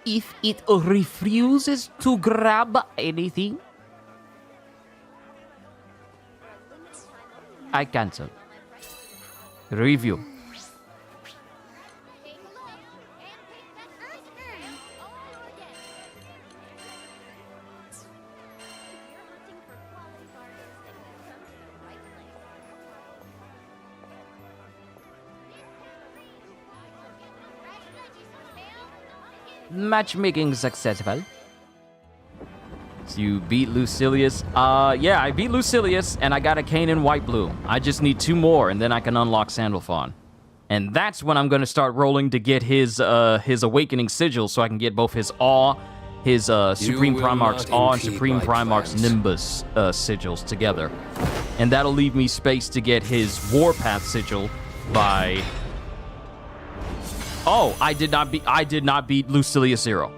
If it refuses to grab anything, I cancel. Review. Matchmaking successful. So you beat Lucilius. Yeah, I beat Lucilius, and I got a cane in white blue. I just need 2 more, and then I can unlock Sandalphon. And that's when I'm going to start rolling to get his Awakening Sigil, so I can get both his Awe, his Supreme Primarch's Awe, and Supreme Primarch's Nimbus sigils together. And that'll leave me space to get his Warpath Sigil by... Oh, I did not beat Lucilius 0.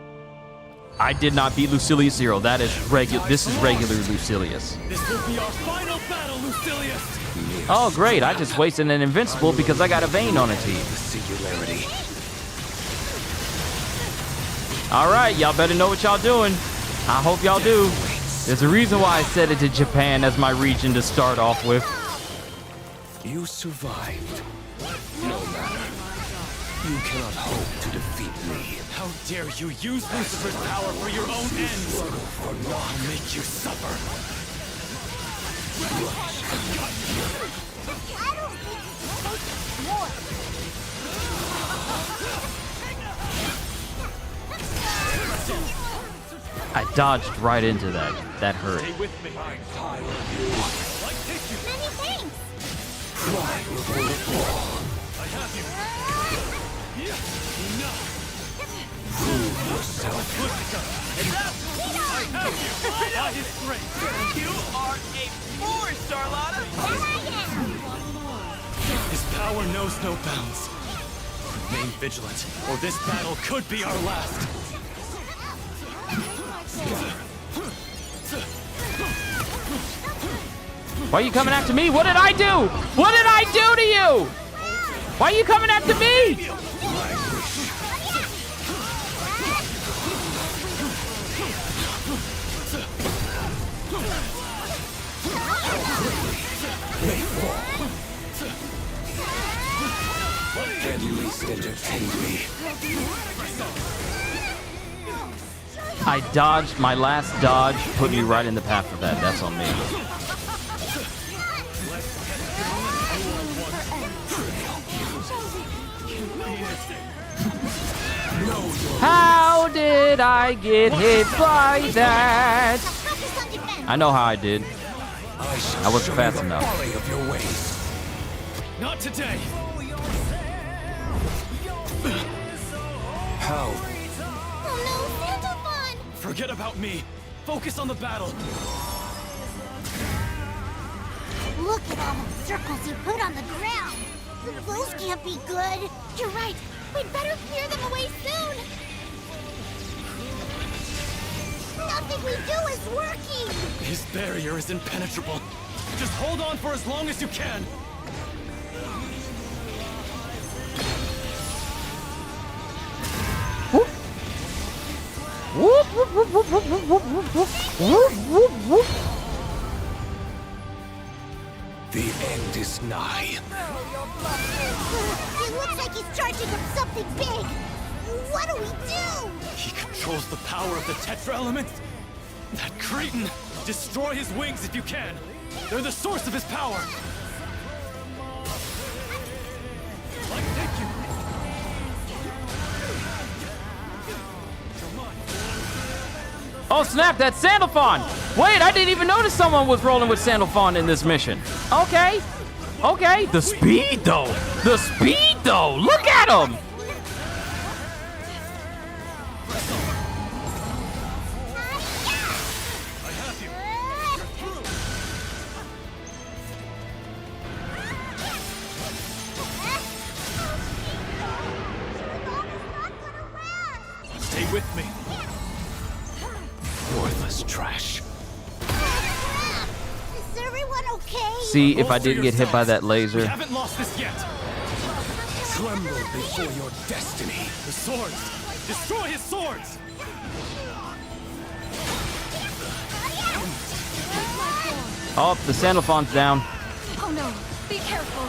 I did not beat Lucilius 0. That is regular. This is regular Lucilius. This will be our final battle, Lucilius. Oh, great. I just wasted an Invincible because I got a Vayne on a team. Singularity. All right, y'all better know what y'all doing. I hope y'all do. There's a reason why I set it to Japan as my region to start off with. You survived. No matter. You cannot hope to defeat me. How dare you use Lucifer's power for your own ends? I'll make you suffer. I don't think it's more. I dodged right into that. That hurt. Stay with me. Many thanks. I have you. Enough. Prove yourself. I have you. By his strength. You are a force, Charlotta! His power knows no bounds. Remain vigilant, or this battle could be our last. Why are you coming after me? What did I do? What did I do to you? Why are you coming after me? At least entertain me. I dodged. My last dodge put me right in the path of that. That's on me. How did I get hit by that? I know how I did. I wasn't fast enough. Folly of your ways. Not today. How? Oh no, Sandalphon! Forget about me. Focus on the battle. Look at all the circles he put on the ground. Those can't be good. You're right. We'd better clear them away soon. Nothing we do is working. His barrier is impenetrable. Just hold on for as long as you can. The end is nigh. It looks like he's charging up something big. What do we do? He controls the power of the Tetra-Elements? That cretin! Destroy his wings if you can! They're the source of his power! Thank you! Oh snap, that's Sandalphon! Wait, I didn't even notice someone was rolling with Sandalphon in this mission. Okay. Okay, the speed though! The speed though! Look at him! Stay with me. Worthless trash. Is everyone okay? See, if I didn't get hit by that We laser. haven't lost this yet! Tremble before your destiny. The swords! Destroy his swords! Oh, the Sandalphon's down. Oh no, be careful.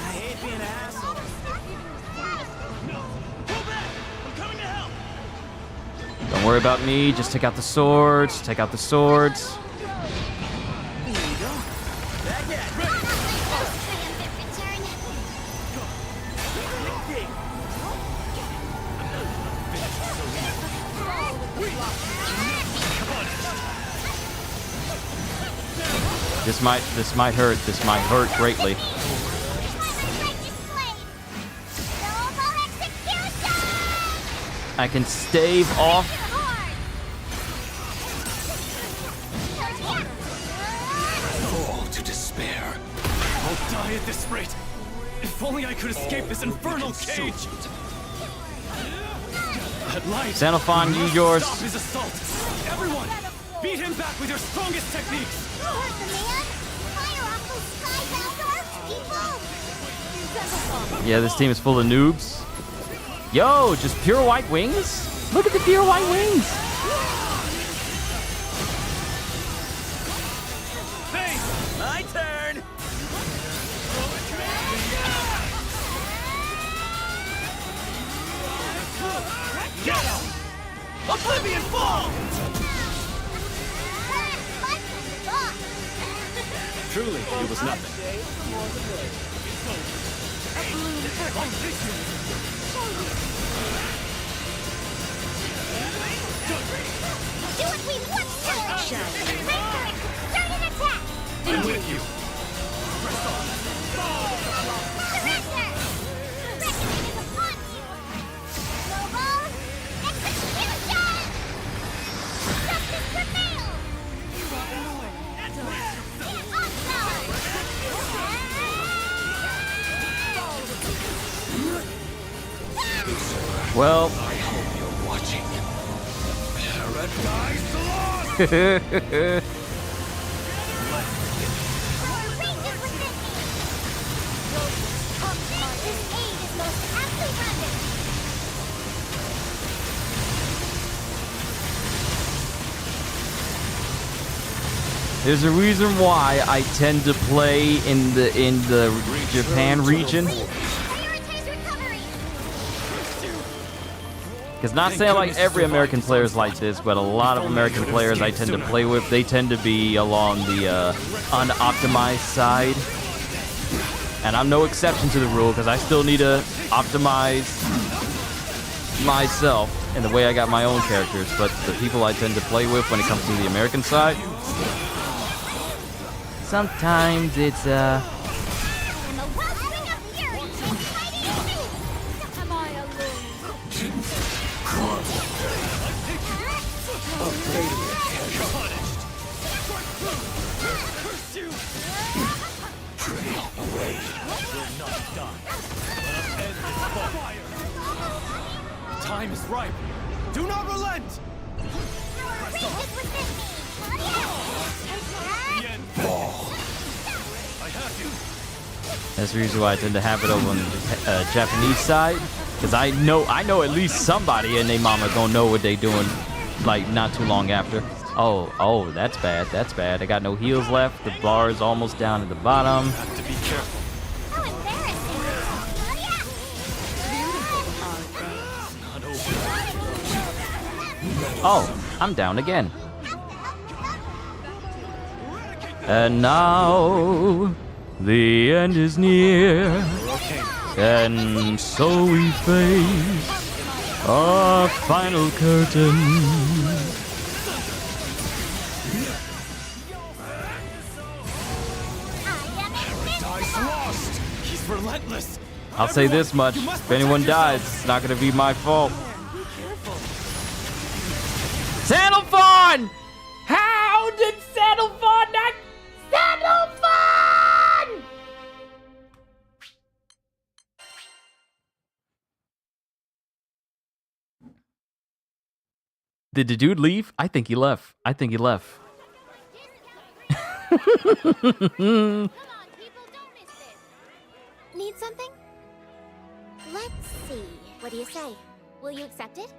I hate being an asshole. Pull back! I'm coming to help! Don't worry about me. Just take out the swords. Take out the swords. There you go. Back at it. This might hurt. This might hurt greatly. I can stave off. Fall to despair. I'll die at this rate. If only I could escape this infernal cage. That light. Sandalphon, use yours. Stop his assault. Everyone, beat him back with your strongest techniques. Hurt the man! Fire off those skybound arch people! Yeah, this team is full of noobs. Yo, just pure white wings? Look at the pure white wings. Face! My turn! Get him! Oblivion fall! Truly, it was nothing. Do what we want to! Start an attack! I'm with you. Surrender! Reckoning is upon you! Global execution! Justice prevails! Well, I hope you're watching. Paradise lost! there's a reason why I tend to play in the Japan region. Because not saying like every American player is like this, but a lot of American players I tend to play with, they tend to be along the unoptimized side. And I'm no exception to the rule, because I still need to optimize myself in the way I got my own characters. But the people I tend to play with when it comes to the American side, sometimes it's Time is ripe. Do not relent. I have you. That's the reason why I tend to have it over on the Japanese side, because I know at least somebody and they mama gonna know what they doing, like not too long after. Oh, that's bad. That's bad. I got no heals left. The bar is almost down at the bottom. Have to be careful. How embarrassing! Oh, I'm down again. And now the end is near, and so we face our final curtain. Paradise lost. He's relentless. I'll say this much: if anyone dies, it's not gonna be my fault. Sandalphon! How did Sandalphon not? Sandalphon! Did the dude leave? I think he left. Need something? Let's see. What do you say? Will you accept it?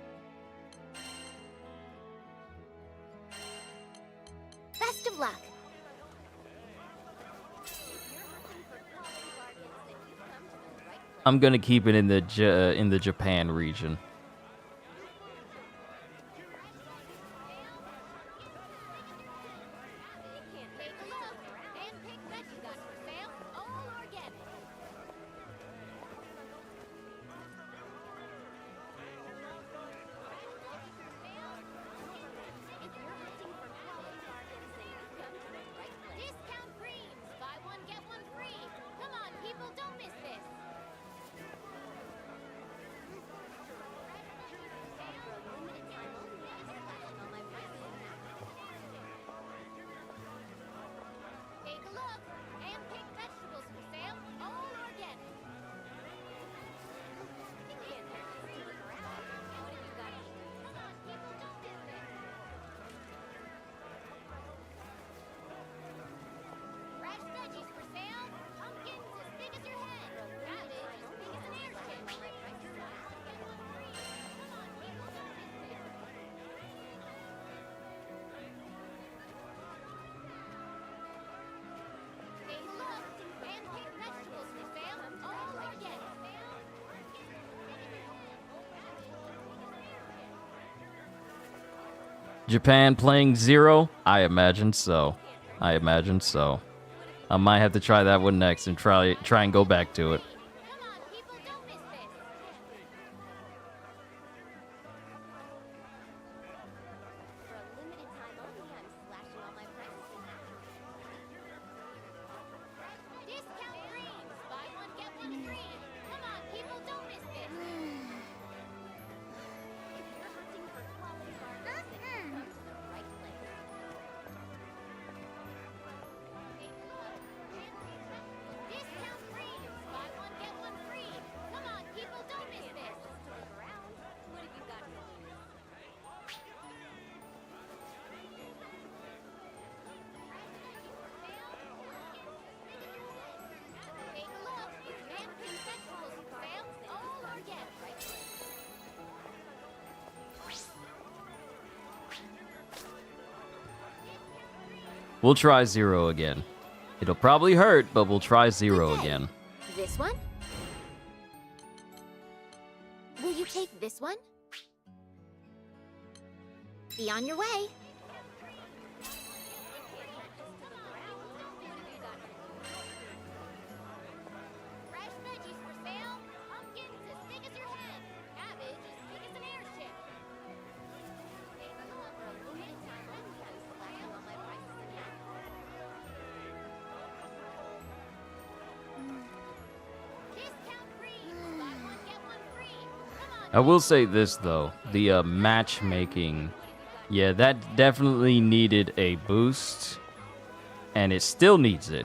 Best of luck. I'm gonna keep it in the Japan region. Japan playing Zero? I imagine so. I imagine so. I might have to try that one next and try and go back to it. Come on, people, don't miss this. For a limited time only, I'm slashing all my prices in half. Discount creams. Buy one, get one free. Come on, people, don't miss this. If you're hunting for quality bargains, then you've come to the right place. Discount creams. Buy one, get one free. Come on, people, don't miss this. Look around. What have you got for me? Take a look. Man-picked vegetables for sale. All organic, right? We'll try Zero again. It'll probably hurt, but we'll try Zero Okay. again. This one? Will you take this one? Be on your way. Fresh veggies for sale. Pumpkins as big as your head. Cabbage as big as an airship. Take a look. For a limited time only, I'm slashing all my prices in half. Discount creams. Buy one, get one free. Come on. I will say this though, the matchmaking, yeah, that definitely needed a boost, and it still needs it,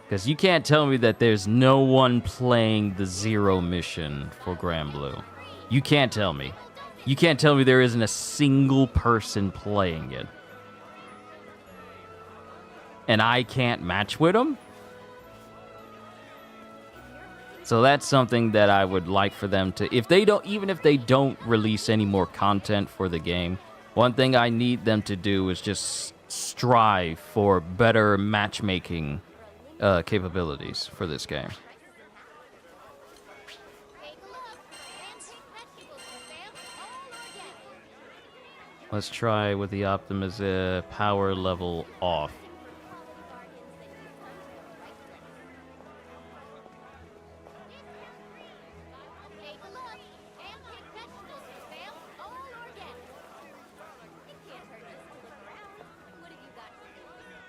because you can't tell me that there's no one playing the Zero mission for GRANBLUE. You can't tell me. You can't tell me there isn't a single person playing it. And I can't match with them? So that's something that I would like for them to, even if they don't release any more content for the game, one thing I need them to do is just strive for better matchmaking capabilities for this game. Take a look. Man-picked vegetables for sale. All organic. Let's try with the Optimus power level off. Take a look. Hand-picked vegetables for sale. All organic. It can't hurt just to look around. What have you got for me?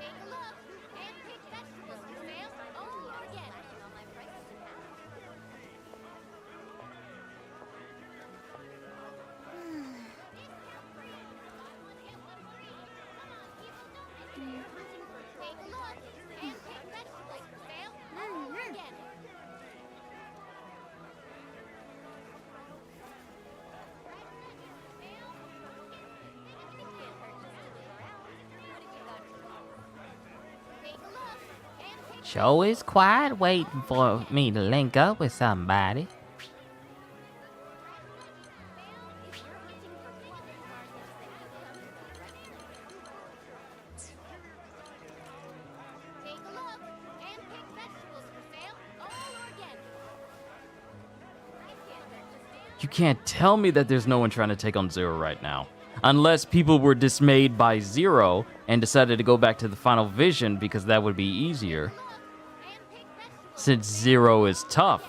Take a look. Hand-picked vegetables for sale. All organic. Slashing all my prices in half. Take a look. Hand-picked vegetables for sale. All organic. Sure is quiet waiting for me to link up with somebody. Take a look. Hand-picked vegetables for sale. All organic. You can't tell me that there's no one trying to take on Zero right now. Unless people were dismayed by Zero and decided to go back to the Final Vision because that would be easier. Since Zero is tough.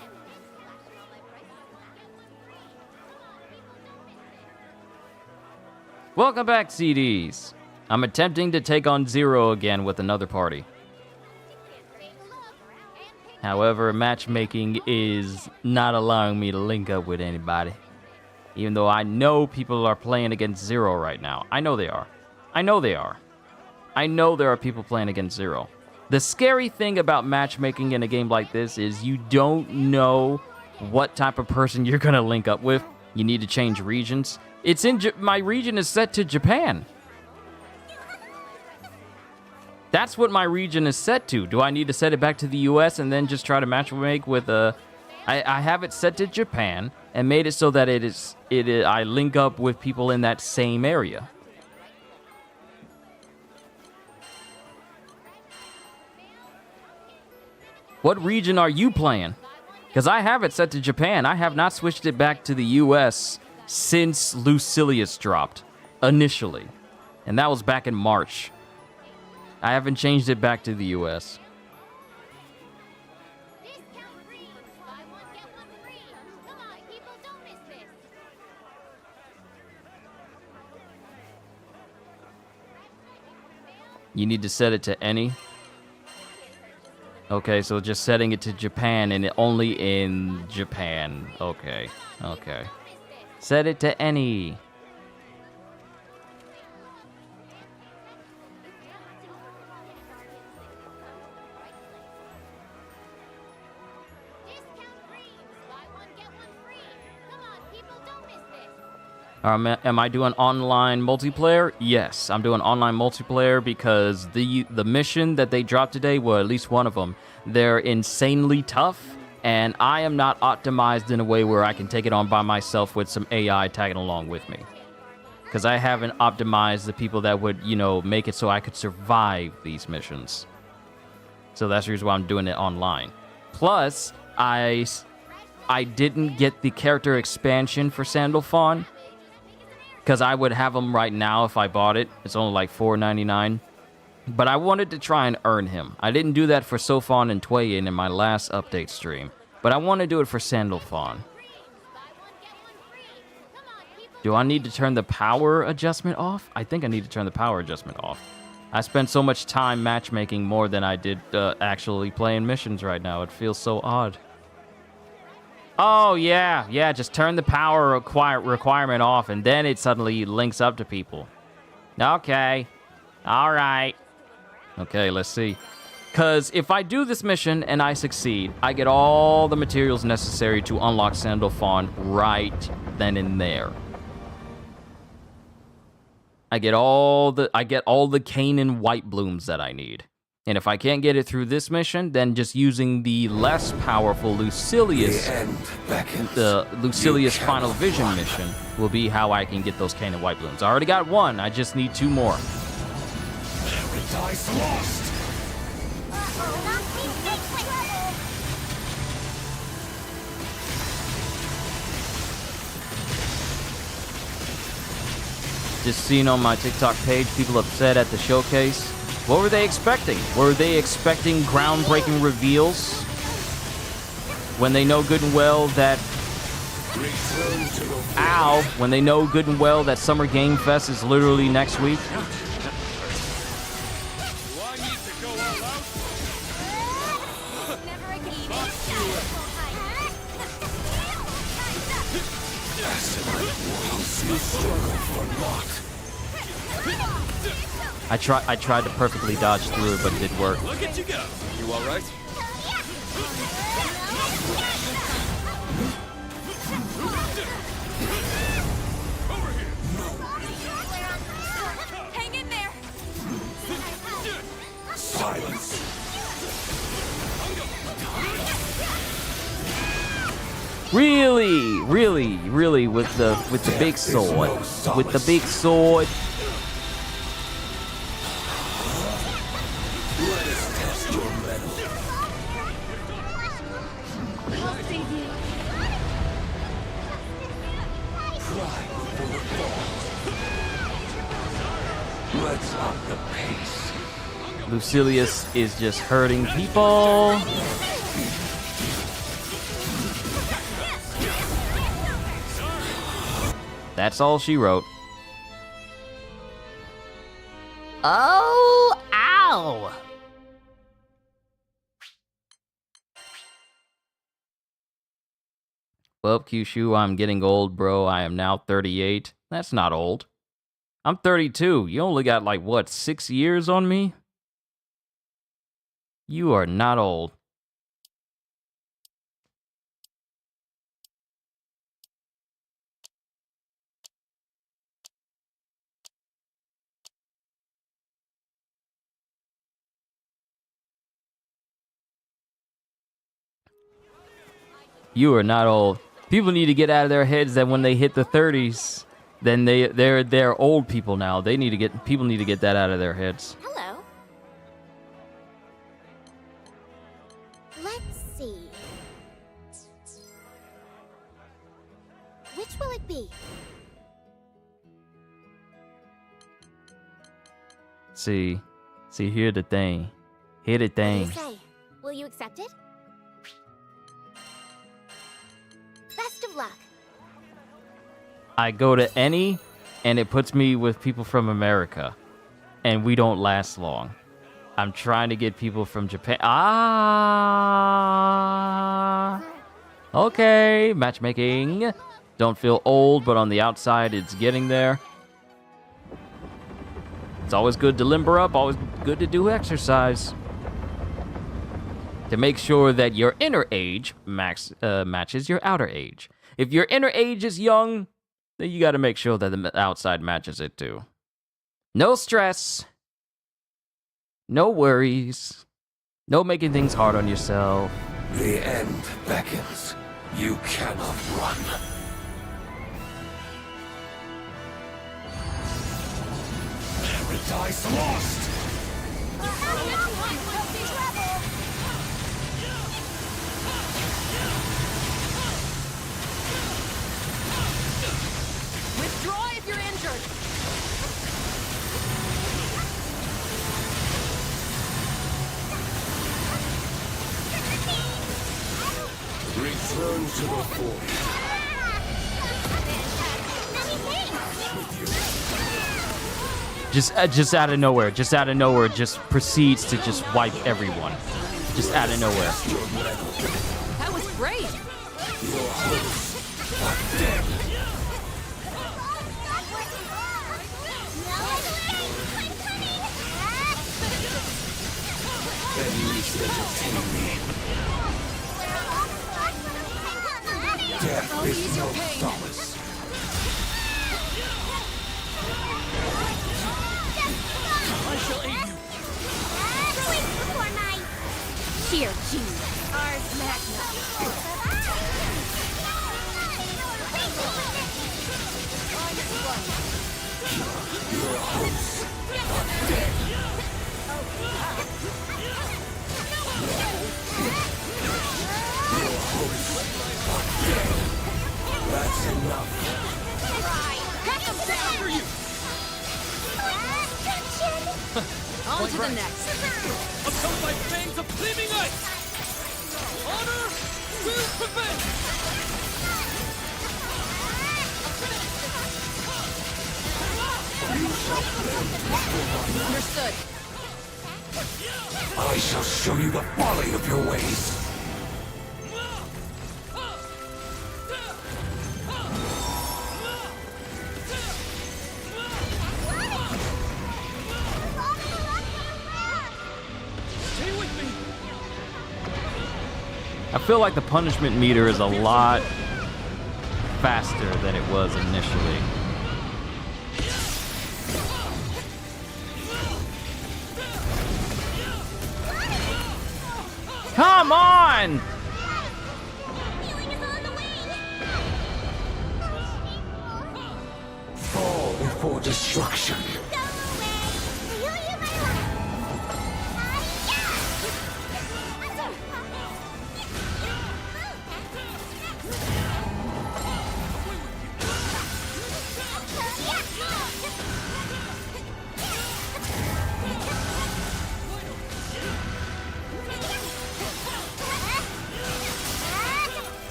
Welcome back, CDs. I'm attempting to take on Zero again with another party. However, matchmaking is not allowing me to link up with anybody. Even though I know people are playing against Zero right now. I know they are. I know they are. I know there are people playing against Zero. The scary thing about matchmaking in a game like this is you don't know what type of person you're going to link up with. You need to change regions. It's in my region is set to Japan. That's what my region is set to. Do I need to set it back to the US and then just try to matchmake with a... I have it set to Japan and made it so that I link up with people in that same area. What region are you playing? Because I have it set to Japan. I have not switched it back to the US since Lucilius dropped, initially. And that was back in March. I haven't changed it back to the US. Discount creams. Buy one, get one free. Come on, people, don't miss this. You need to set it to any. Okay, so just setting it to Japan and only in Japan. Okay, okay. Set it to any. Discount creams. Buy one, get one free. Come on, people, don't miss this. Am I doing online multiplayer? Yes, I'm doing online multiplayer because the mission that they dropped today, well, at least one of them, they're insanely tough, and I am not optimized in a way where I can take it on by myself with some AI tagging along with me. Because I haven't optimized the people that would, you know, make it so I could survive these missions. So that's the reason why I'm doing it online. Plus, I didn't get the character expansion for Sandalphon, because I would have him right now if I bought it. It's only like $4.99. But I wanted to try and earn him. I didn't do that for Sophon and Twayin in my last update stream. But I want to do it for Sandalphon. Do I need to turn the power adjustment off? I think I need to turn the power adjustment off. I spend so much time matchmaking more than I did actually playing missions right now. It feels so odd. Oh, yeah, just turn the power requirement off, and then it suddenly links up to people. Okay, all right. Okay, let's see. Because if I do this mission and I succeed, I get all the materials necessary to unlock Sandalphon right then and there. I get all the Canaan white blooms that I need. And if I can't get it through this mission, then just using the less powerful Lucilius, the Lucilius Final Vision mission, will be how I can get those Canaan white blooms. I already got one. I just need 2 more. Paradise lost. Just seen on my TikTok page, people upset at the showcase. What were they expecting? Were they expecting groundbreaking reveals? When they know good and well that... Ow! When they know good and well that Summer Game Fest is literally next week? I tried to perfectly dodge through it, but it didn't work. Look at you go. You all right? Hang in there. Silence. Really with the big sword. With the big sword. Let us test your mettle. I'll save you. Pride for the fall. Let's up the pace. Lucilius is just hurting people. That's all she wrote. Oh, ow! Well, Kyushu, I'm getting old, bro. I am now 38. That's not old. I'm 32. You only got, like, what, 6 years on me? You are not old. You are not old. People need to get out of their heads that when they hit the 30s, then they're old people now. People need to get that out of their heads. Hello. Let's see. much will it be? See, here the thing. Here the What do you thing. say? Will you accept it? Best of luck. I go to any, and it puts me with people from America, and we don't last long. I'm trying to get people from Japan. Okay, matchmaking. Don't feel old, but on the outside, it's getting there. It's always good to limber up, always good to do exercise. To make sure that your inner age matches your outer age. If your inner age is young, then you got to make sure that the outside matches it too. No stress. No worries. No making things hard on yourself. The end beckons. You cannot run. Paradise lost! Withdraw if you're injured. Return to the void. Just out of nowhere, just proceeds to just wipe everyone. Just out of nowhere. That was great. At least entertain me. Death is no solace. I shall aid you. Before my sheer genius. Ars Magna. Your hopes are dead. Your hopes are dead. That's enough. Cut them down for you. On to the next. Upheld by fangs of flaming ice. Honor will prevent. Understood. I shall show you the folly of your ways. Stay with me. I feel like the punishment meter is a lot faster than it was initially. Come on! Healing is on the way. Fall before destruction. Go away. Will you, my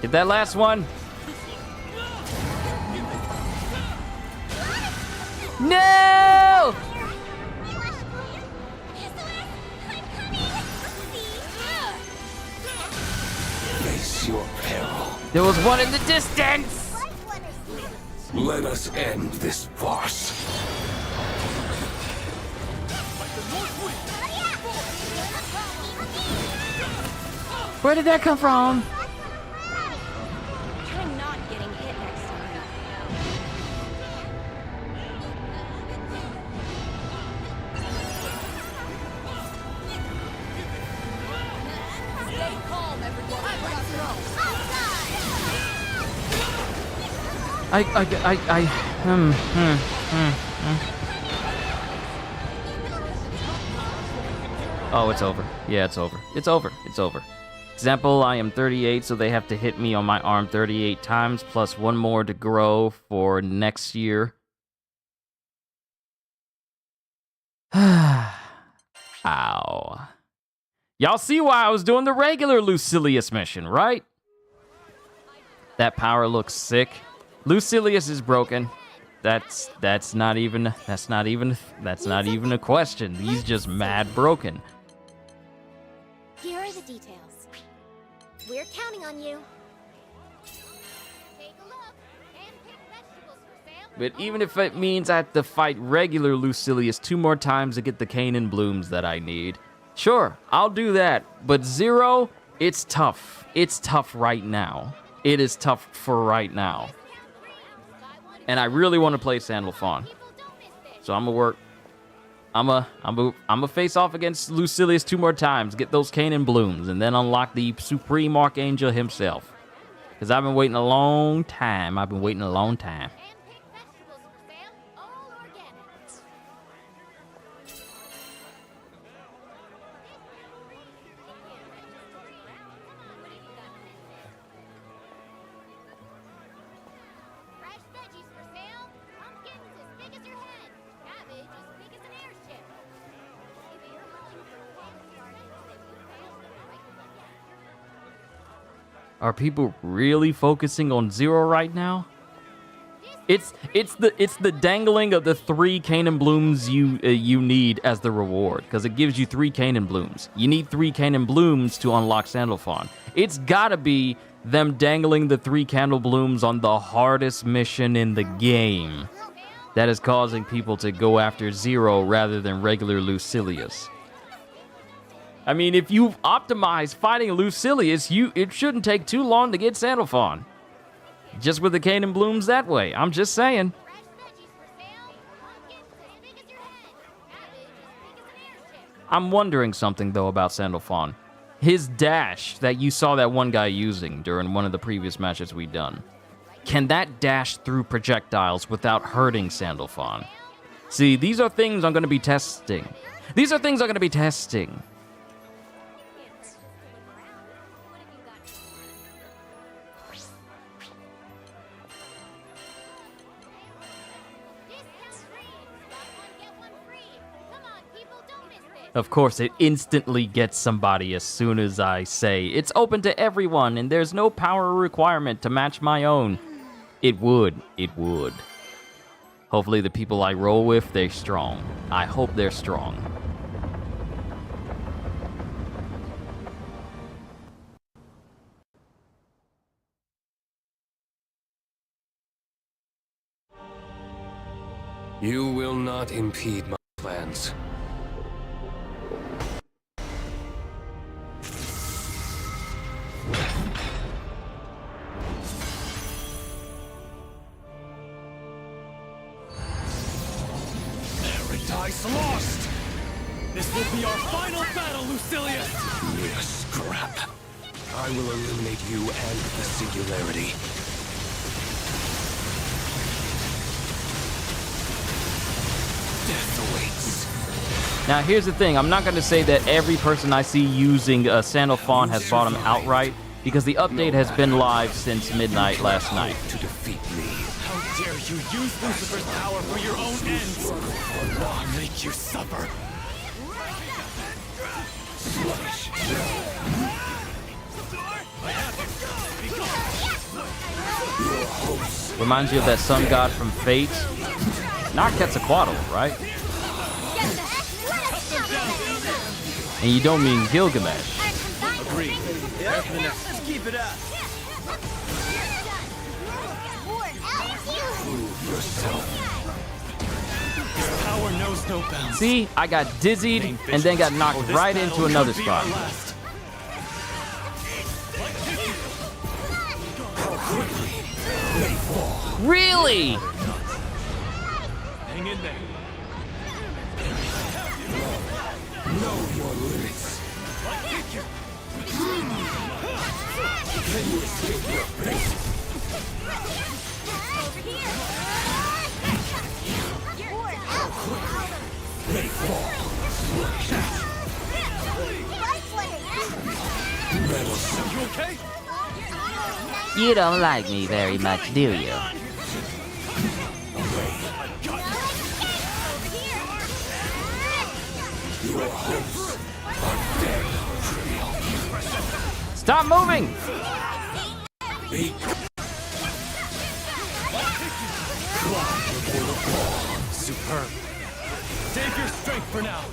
Get that last one. No! Face your peril. There was one in the distance. Let us end this farce. Where did that come from? I'm not getting hit next time. Stay calm, everyone. Oh, it's over. Yeah, it's over. It's over. It's over. Example, I am 38, so they have to hit me on my arm 38 times, plus one more to grow for next year. Ow. Y'all see why I was doing the regular Lucilius mission, right? That power looks sick. Lucilius is broken. That's not even a question. He's just mad broken. Here are the details. We're counting on you. Take a look. Hand-picked vegetables for sale. But even if it means I have to fight regular Lucilius 2 more times to get the Canaan blooms that I need, sure, I'll do that. But Zero, it's tough. It's tough right now. It is tough for right now. And I really want to play Sandalphon. So I'm gonna face off against Lucilius 2 more times, get those Canaan blooms, and then unlock the Supreme Archangel himself. Because I've been waiting a long time. Hand-picked vegetables for sale, all organic. Fresh veggies for sale. Pumpkins as big as your head. Cabbage as big as an airship. If you're looking for head starting, then you failed the right again. Are people really focusing on Zero right now? It's the dangling of the 3 Canaan blooms you need as the reward, because it gives you 3 Canaan blooms. You need 3 Canaan blooms to unlock Sandalphon. It's gotta be them dangling the 3 candle blooms on the hardest mission in the game that is causing people to go after Zero rather than regular Lucilius. I mean, if you optimize fighting Lucilius, it shouldn't take too long to get Sandalphon. Just with the Canaan blooms that way. I'm just saying. Fresh veggies for sale. Pumpkins as big as your head. Cabbage as big as an airship. I'm wondering something, though, about Sandalphon. His dash that you saw that one guy using during one of the previous matches we've done. Can that dash through projectiles without hurting Sandalphon? See, these are things I'm going to be testing. Of course, it instantly gets somebody as soon as I say, it's open to everyone and there's no power requirement to match my own. It would. Hopefully the people I roll with, they're strong. I hope they're strong. You will not impede my plans. Paradise lost! This will be our final battle, Lucilius! Mere scrap. I will eliminate you and the singularity. Death awaits. Now, here's the thing. I'm not going to say that every person I see using Sandalphon has bought him outright, because the update has been live since midnight last night. To defeat me. How dare you use Lucifer's power for your own ends! I'll make you suffer! Reminds you of that sun god from Fate. Not Quetzalcoatl, right? And you don't mean Gilgamesh. Agreed. Let's keep it up. His power knows no bounds. See, I got dizzied and then got knocked This right battle into another could be our spot. last. Really? Hang in there. Know your limits. Can you escape your fate? They fall. okay? You don't like me very much, do you? Stop moving! Superb. Save your strength for now.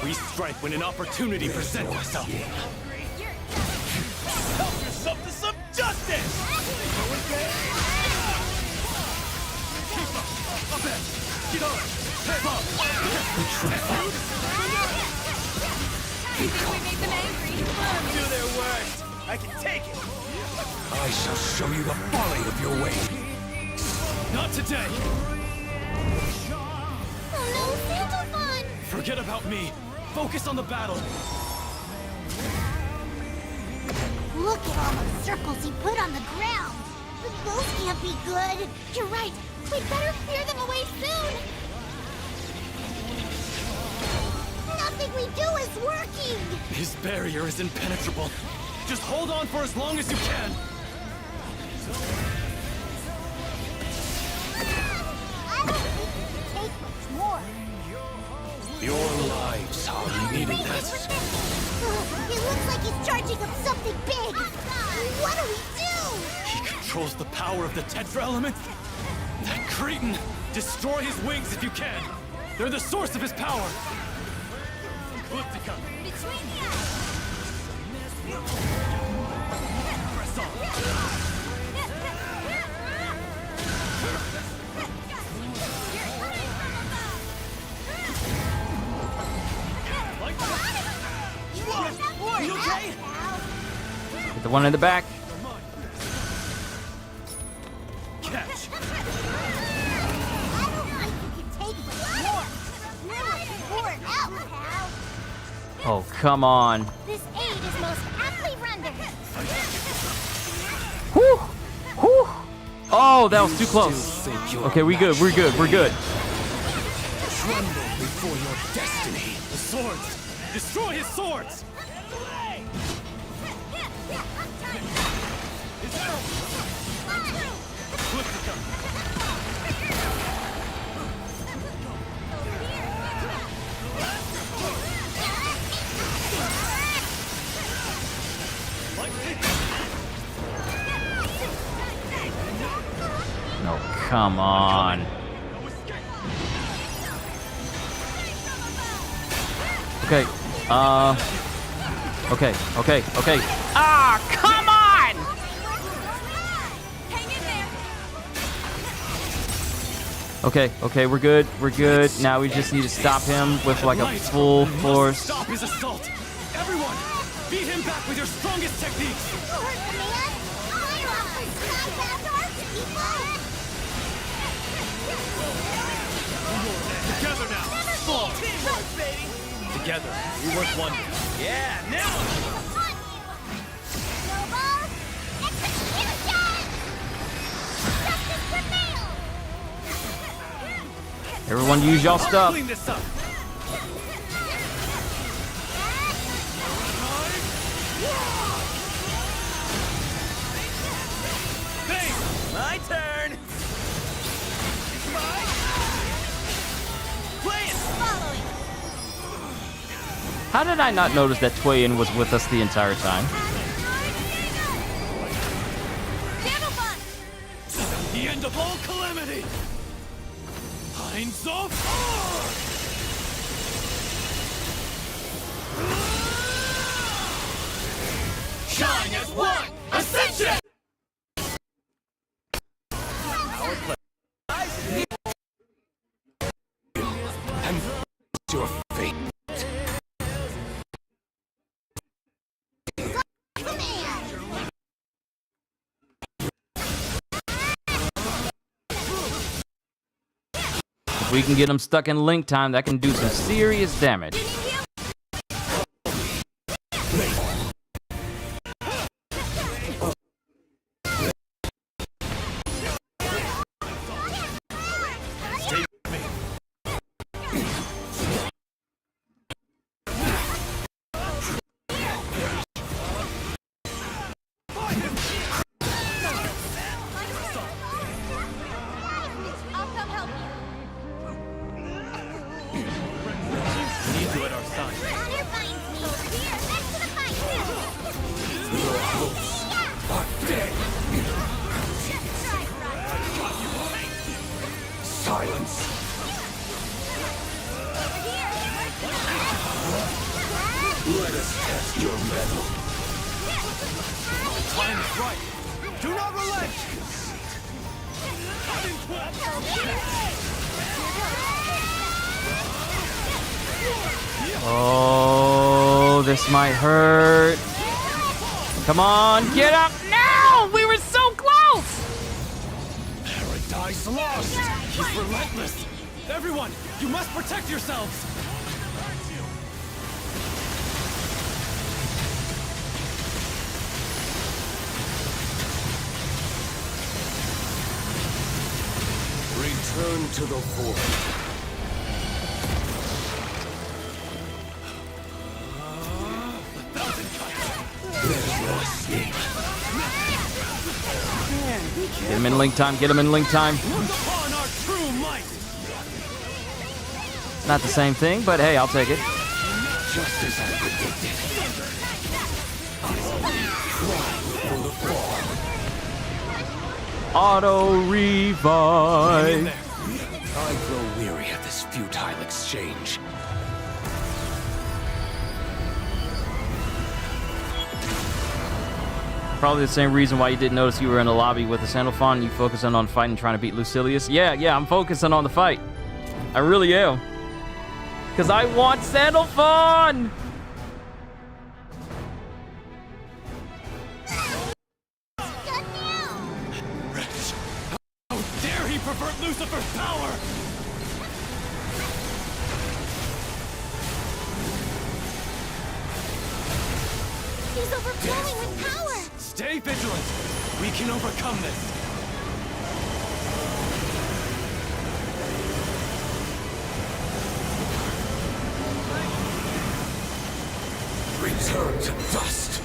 We strike when an opportunity presents itself. Help yourself to some justice! Keep up! Up ahead! Get on! Head up! You think we made them angry? Do their worst. I can take it. I shall show you the folly of your way. Not today! Oh no, Sandalphon! Forget about me. Focus on the battle. Look at all those circles he put on the ground. Those can't be good. You're right. We'd better clear them away soon. Nothing we do is working. His barrier is impenetrable. Just hold on for as long as you can. I don't think we can take much more. Your lives hardly needed this. It looks like he's charging up something big. What do we do? He controls the power of the Tetra-Elements. That cretin! Destroy his wings if you can. They're the source of his power. Elliptica. Between the eyes. Press on. Like that. You okay? Get the one in the back. Catch. I don't think you can take much more. Pour it out, pal. Oh, come on. This aid is most aptly rendered. Whew! Whew! Oh, that was too close. Okay, we good, we're good, we're good. Tremble before your destiny. The swords. Destroy his swords. His arrow. Elliptica. No, come on. Okay, okay. Ah, come on! Hang in there. Okay, we're good, Now we just need to stop him with like a full We must force. Stop his assault. Everyone, beat him back with your strongest techniques. Together now. Fall. Teamwork, baby. Together, we work wonders. Yeah, now. Everyone use y'all stuff. Clean this up. Bang! My turn. Play it. How did I not notice that Twain was with us the entire time? Sandalphon! The end of all calamity. Hinds of Shine as one! Ascension! And your fate. If we can get him stuck in link time, that can do some serious damage. Let us test your mettle. Time is right. Do not relent! Oh, this might hurt. Come on, get up now! We were so close! Paradise lost! He's relentless! Everyone, you must protect yourselves! Return to the void. Get him in link time, get him in link time. Look upon our true might! Not the same thing, but hey, I'll take it. Just as I predicted. Auto Hang in revive. there. I grow weary of this futile exchange. Probably the same reason why you didn't notice you were in a lobby with the Sandalphon. You focusing on fighting, trying to beat Lucilius. Yeah, I'm focusing on the fight. I really am. Because I want Sandalphon! Wretch! How dare he pervert Lucifer's power! He's overflowing with power! Stay vigilant! We can overcome this! Return to dust.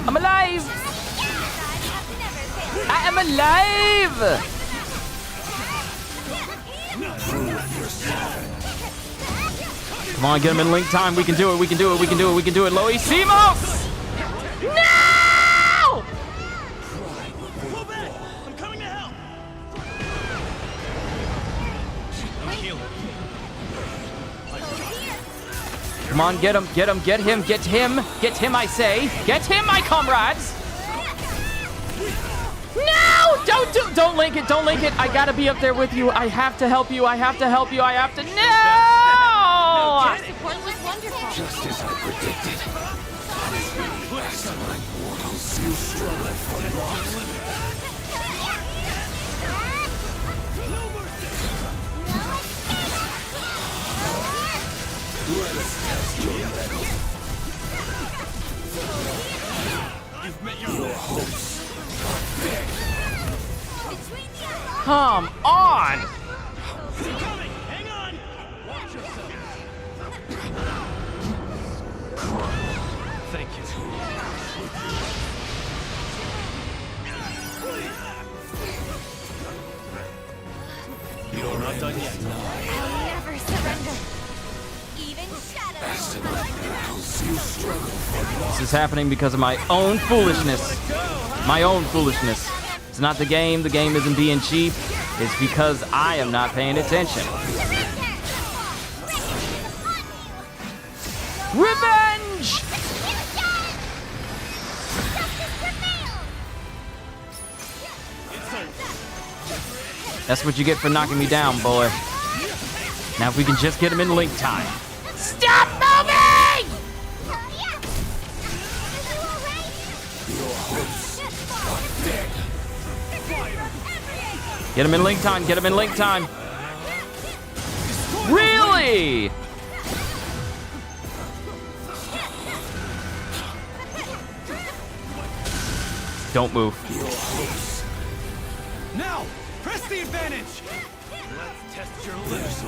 I'm alive! I am alive! Come on, get him in link time. We can do it, we can do it, we can do it, we can do it. Loisimos! No! Pull back! I'm coming to help! I'm healing. Come on, get him, get him, get him, get him, get him, I say. Get him, my comrades! No! Don't link it, don't link it. I gotta be up there with you. I have to help you, I have to help you, I have to. No! Support was wonderful. Just as I predicted. Like mortals, you struggle for what? Let us test your mettle. You've met your Your hopes are dead. Come on! coming! Hang on! Watch yourself! Thank you. You're not done yet. I'll never surrender. Even shadows. You struggle for This is happening because of my own foolishness. My own foolishness. It's not the game isn't being cheap. It's because I am not paying attention. Revenge! That's what you get for knocking me down, boy. Now if we can just get him in link time. Stop moving! Get him in link time, get him in link time. Really? Don't move. Now! Press the advantage! Let's test your lips.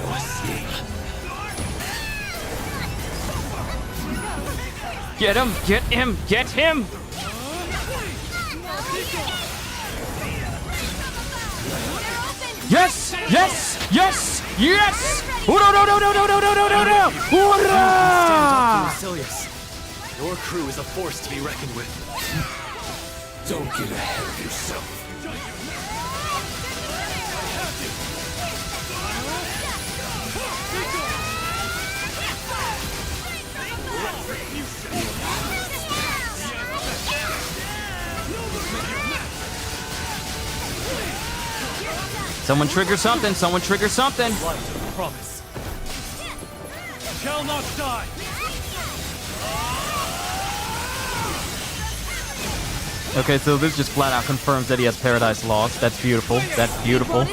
Get him, get him, get him! Yes, yes, yes, yes! Oh, no, no, no, no, no, no, no, no, no, no! Hurrah! Lucilius, your crew is a force to be reckoned with. Don't get ahead of yourself. Be good! Someone trigger something. Someone trigger something. Light, promise. Shall not die. Okay, so this just flat out confirms that he has Paradise Lost. That's beautiful. That's beautiful.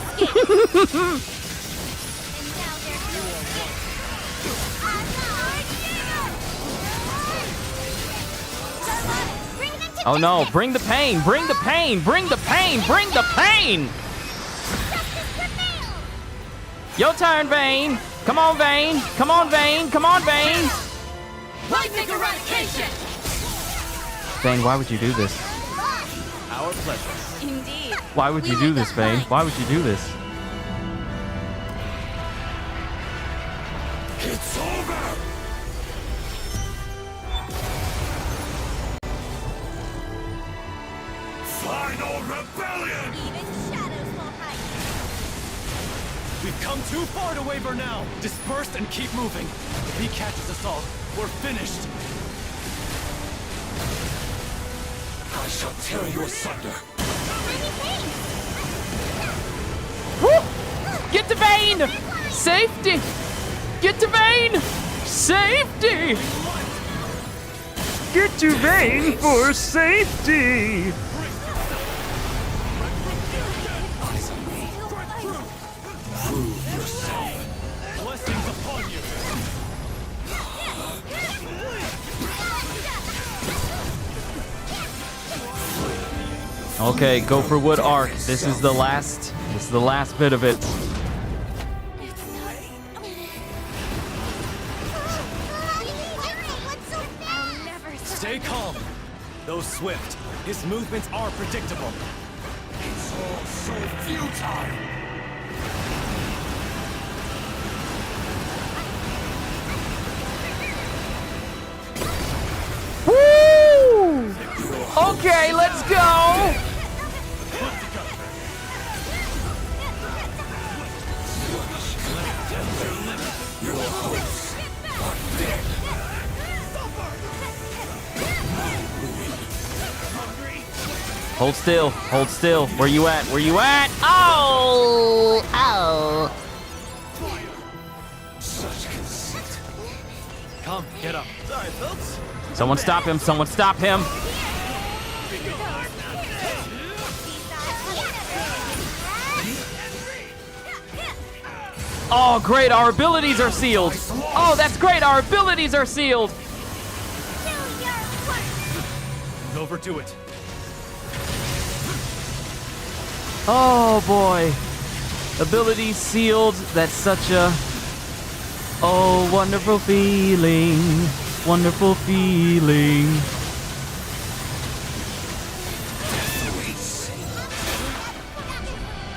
Oh no, bring the pain, bring the pain, bring the pain, bring the pain! Your turn, Vayne! Come on, Vayne! Come on, Vayne! Come on, Vayne! Lightning eradication! Vayne, why would you do this? Our pleasure. Indeed. Why would you do this, Vayne? Why would you do this? It's over! Final rebellion! Even shadows won't hide. We've come too far to waver now. Disperse and keep moving. If he catches us all, we're finished. I shall tear you asunder. Woo! Get to Vayne! Safety! Get to Vayne! Safety! Get to Vayne for safety! Eyes on me. Prove yourself. Blessings upon you. Okay, go for wood arc. This is the last bit of it. Stay calm. Though swift, his movements are predictable. It's all so futile. Woo! Okay, let's go! Hold still, hold still. Where you at? Where you at? Oh! Oh! Such conceit. Come, get up. Sorry, folks. Someone stop him, someone stop him! Oh, great, our abilities are sealed! Oh, that's great, our abilities are sealed! Don't overdo it. Oh boy. Abilities sealed. That's such a... Oh, wonderful feeling. Wonderful feeling.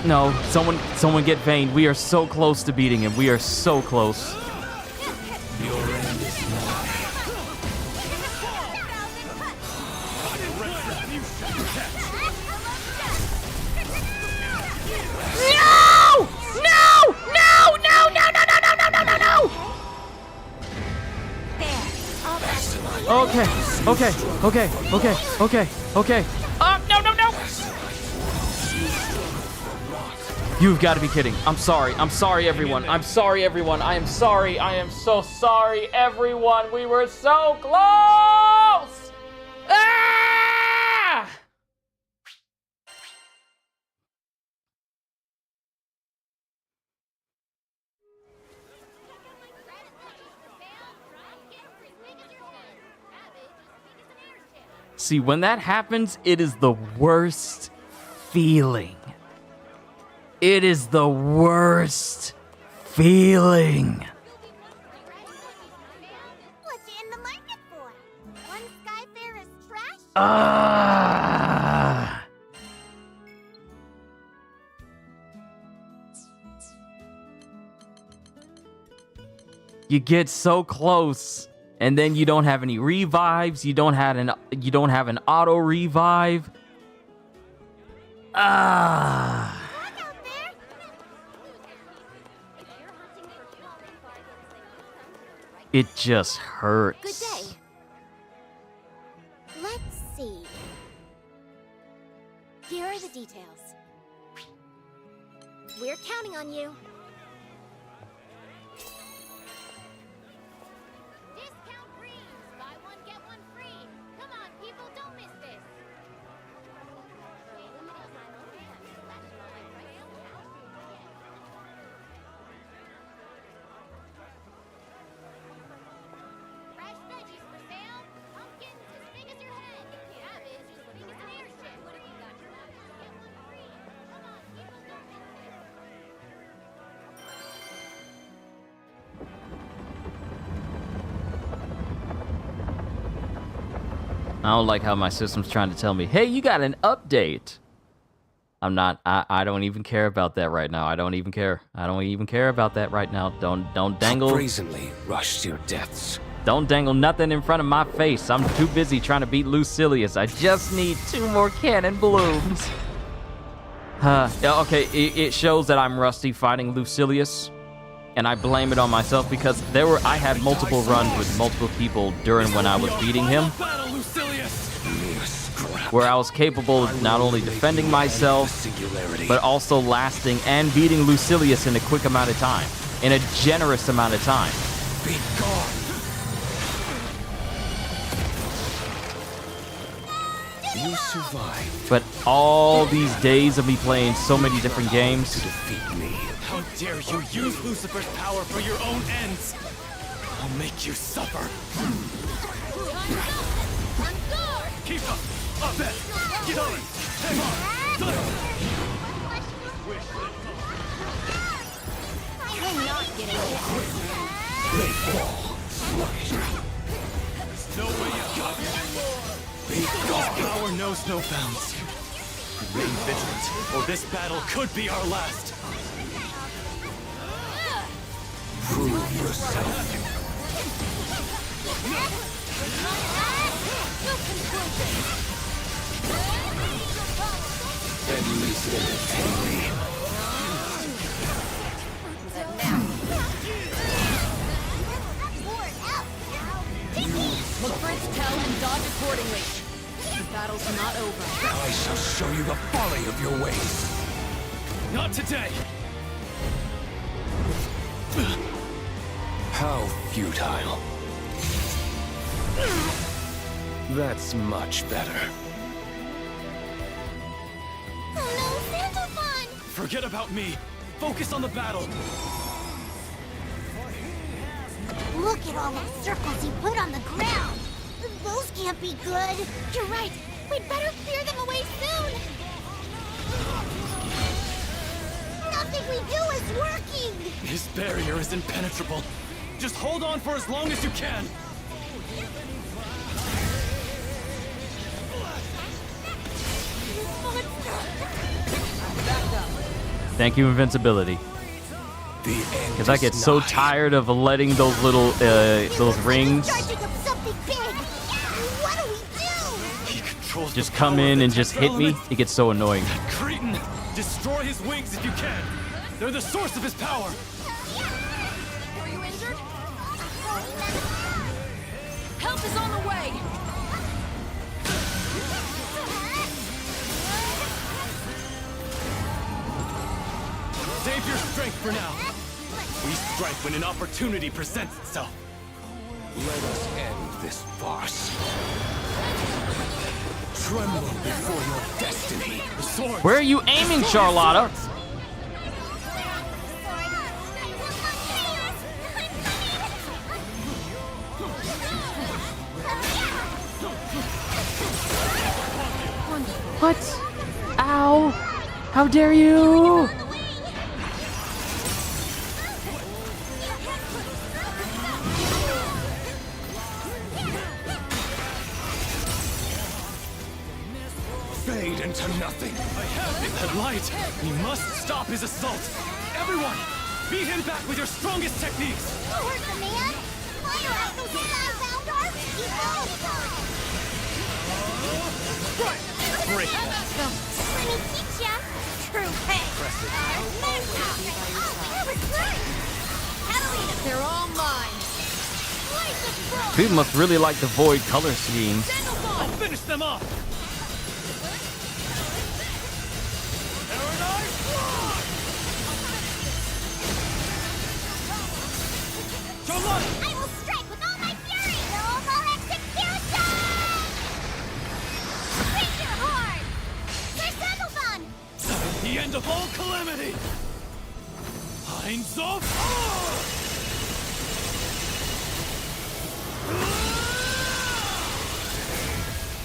No, someone get Vayne. We are so close to beating him. We are so close. Your end is nigh. No! No! No! No! No! No! No! No! No! No! No! Okay. Okay. Okay. Okay. Okay. Okay. No! No! No! You've got to be kidding. I'm sorry. I'm sorry, everyone. I'm sorry, everyone. I am sorry. I am so sorry, everyone. We were so close! Ah! See, when that happens, it is the worst feeling. It is the worst feeling. What's you in the market for? One Skyfarer's trash? Ah! You get so close, and then you don't have any revives. You don't have an auto revive. Ah! Look out there! It just hurts. Good day. Let's see. Here are the details. We're counting on you. Discount greens. Buy one, get one free. Come on, people, don't miss this. Limited time only. Slashing all my prices now. Fresh veggies for sale. Pumpkins as big as your head. Cabbage as big as an airship. What have you got? Get one free. Come on, people, don't miss this. I don't like how my system's trying to tell me, hey, you got an update. I'm not, I don't even care about that right now. I don't even care. I don't even care about that right now. Don't dangle. Brazenly rushed your deaths. Don't dangle nothing in front of my face. I'm too busy trying to beat Lucilius. I just need 2 more cannon blooms. Yeah, okay, it shows that I'm rusty fighting Lucilius, and I blame it on myself because I had multiple runs with multiple people during when I was beating him, Battle, Lucilius! Mere scrap. where I was capable of not only defending myself, Singularity. but also lasting and beating Lucilius in a quick amount of time, in a generous amount of time. Be gone. You survived But all these days of me playing so many different games, to defeat me. How dare you use Lucifer's power for your own ends! I'll make you suffer! Keep up! Up it! Get on it! Hang on! I'm not getting it. They fall. No way you got me! Power knows no bounds. Remain vigilant, or this battle could be our last. Prove yourself. Enemies entertain me. Look for its tail and dodge accordingly. The battle's not over. Now I shall show you the folly of your ways. Not today! How futile. That's much better. Oh no, Sandalphon! Forget about me! Focus on the battle! Look at all those circles you put on the ground! Those can't be good! You're right! We'd better clear them away soon! Nothing we do is working! His barrier is impenetrable. Just hold on for as long as you can! thank you, invincibility. Because I get so tired of letting those little, those rings Charging up something big! What do we do? He controls just the come power in of and the just hit me. Tetra-Elements. It gets so annoying. Cretin! Destroy his wings if you can! They're the source of his power! Are you injured? Help is on the way! Save your strength for now! We strike when an opportunity presents itself! Let us end this farce. Tremble before your destiny. The sword! Where are you aiming, Charlotta? What? Ow! How dare you! Fade into nothing. I have it! That light! We must stop his assault! Everyone! Beat him back with your strongest techniques! Where's the man? Fire out those skybound arms! Right! Break! Let me teach ya! True pain! That was good! Catalina! They're all mine. Slice the throat! People must really like the void color scheme. I'll finish them off! Paradise Lock! extra life! I will strike with all my fury! Normal execution! Break your horn! Sir Sandalphon! The end of all calamity! Hinds of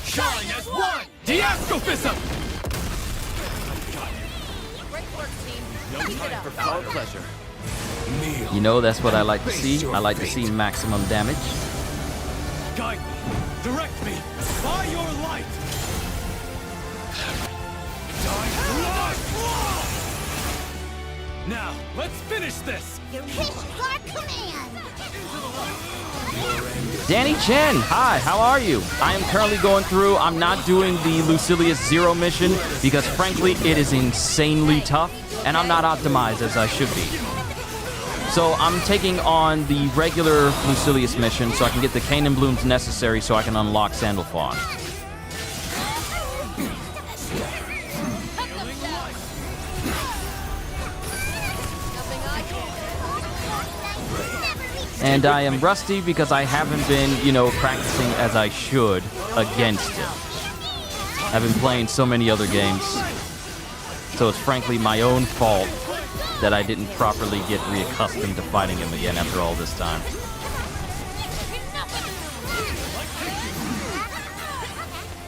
Shine as one! The Astrophism! Great work, team. No Keep it time up. for foul pleasure. Kneel. You know, that's what I like to Face see. your I like to fate. see maximum damage. Guide me! Direct me! By your light! Now, let's finish this! Your wish is our command! Danny Chen, hi, how are you? I am currently going through, I'm not doing the Lucilius Zero mission because frankly, it is insanely tough and I'm not optimized as I should be. So I'm taking on the regular Lucilius mission so I can get the Canaan Blooms necessary so I can unlock Sandalphon. Nothing I can. And I am rusty because I haven't been, practicing as I should against it. I've been playing so many other games. So it's frankly my own fault that I didn't properly get reaccustomed to fighting him again after all this time.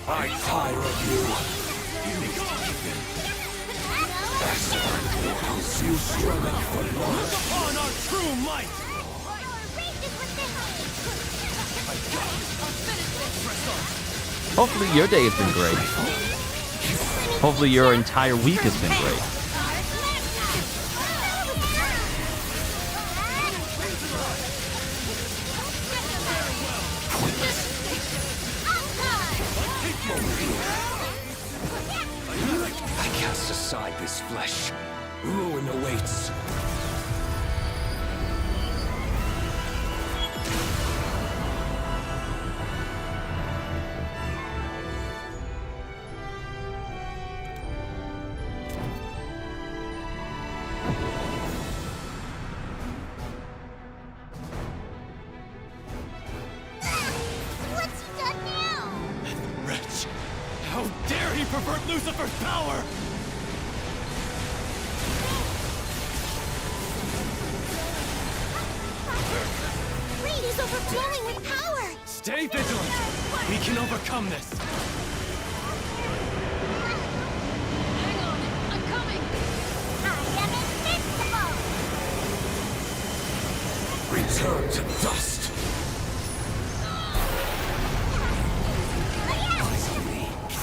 I tire of you. You struggling for life. Upon our true might! Hopefully your day has been great. Hopefully your entire week has been great. I cast aside this flesh. Ruin awaits. What's he done now? Wretch! How dare he pervert Lucifer's power! Reed is overflowing with power! Stay vigilant! We can overcome this! Hang on. I'm coming. I am invincible! Return to dust.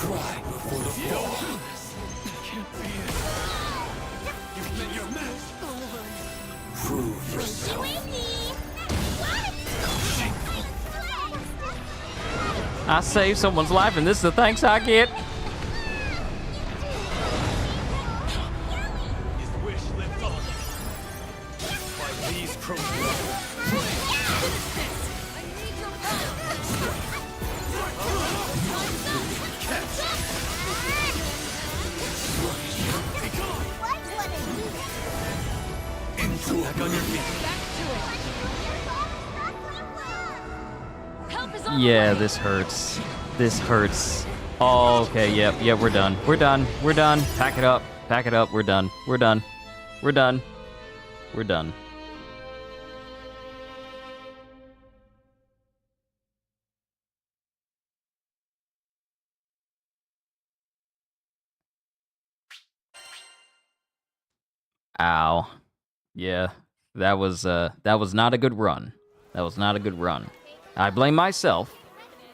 Try before the fall. Can't be it. You've met your match! Prove yourself. I saved someone's life and this is the thanks I get. His wish lives on. By these crows. Back on your feet. Help is on Yeah, this hurts. This hurts. Oh, okay, yep, we're done. We're done. We're done. Pack it up. Pack it up. We're done. We're done. We're done. We're done. Ow. Yeah, that was not a good run. That was not a good run. I blame myself.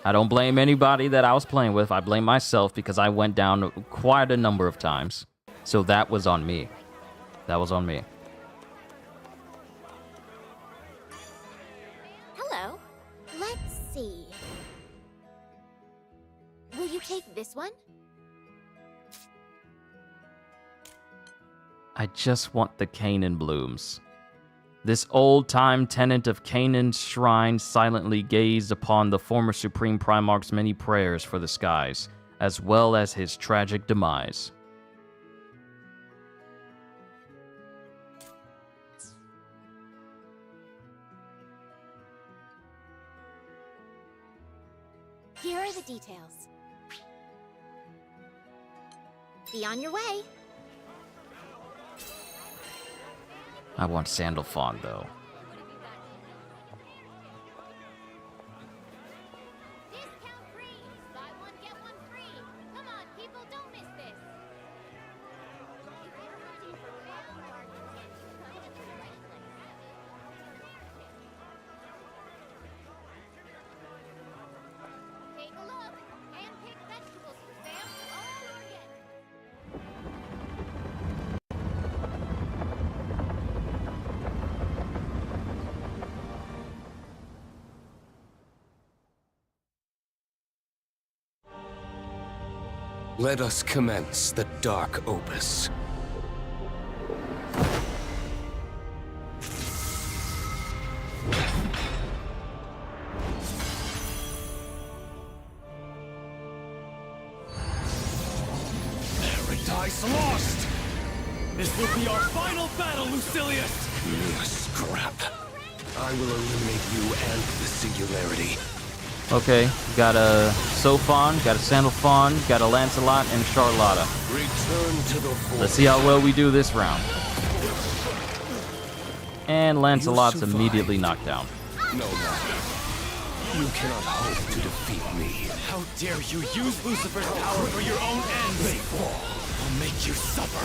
I don't blame anybody that I was playing with. I blame myself because I went down quite a number of times. So that was on me. That was on me. Hello. Let's see. Will you take this one? I just want the Canaan blooms. This old-time tenant of Canaan's shrine silently gazed upon the former Supreme Primarch's many prayers for the skies, as well as his tragic demise. Here are the details. Be on your way. I want Sandalphon, though. Discount free. Buy one, get one free. Come on, people, don't miss this. If you're ready for real bargains, then you come to the right place. Take a look. Hand-picked vegetables for sale, all organic. Let us commence the dark opus. Paradise lost! This will be our final battle, Lucilius! Scrap. I will eliminate you and the singularity. Okay, got a Sophon, got a Sandalphon, got a Lancelot, and Charlotta. Return to the void. Let's see how well we do this round. And Lancelot's survived. immediately knocked down. No matter. You cannot hope to defeat me. How dare you use Lucifer's power for your own ends! I'll make you suffer!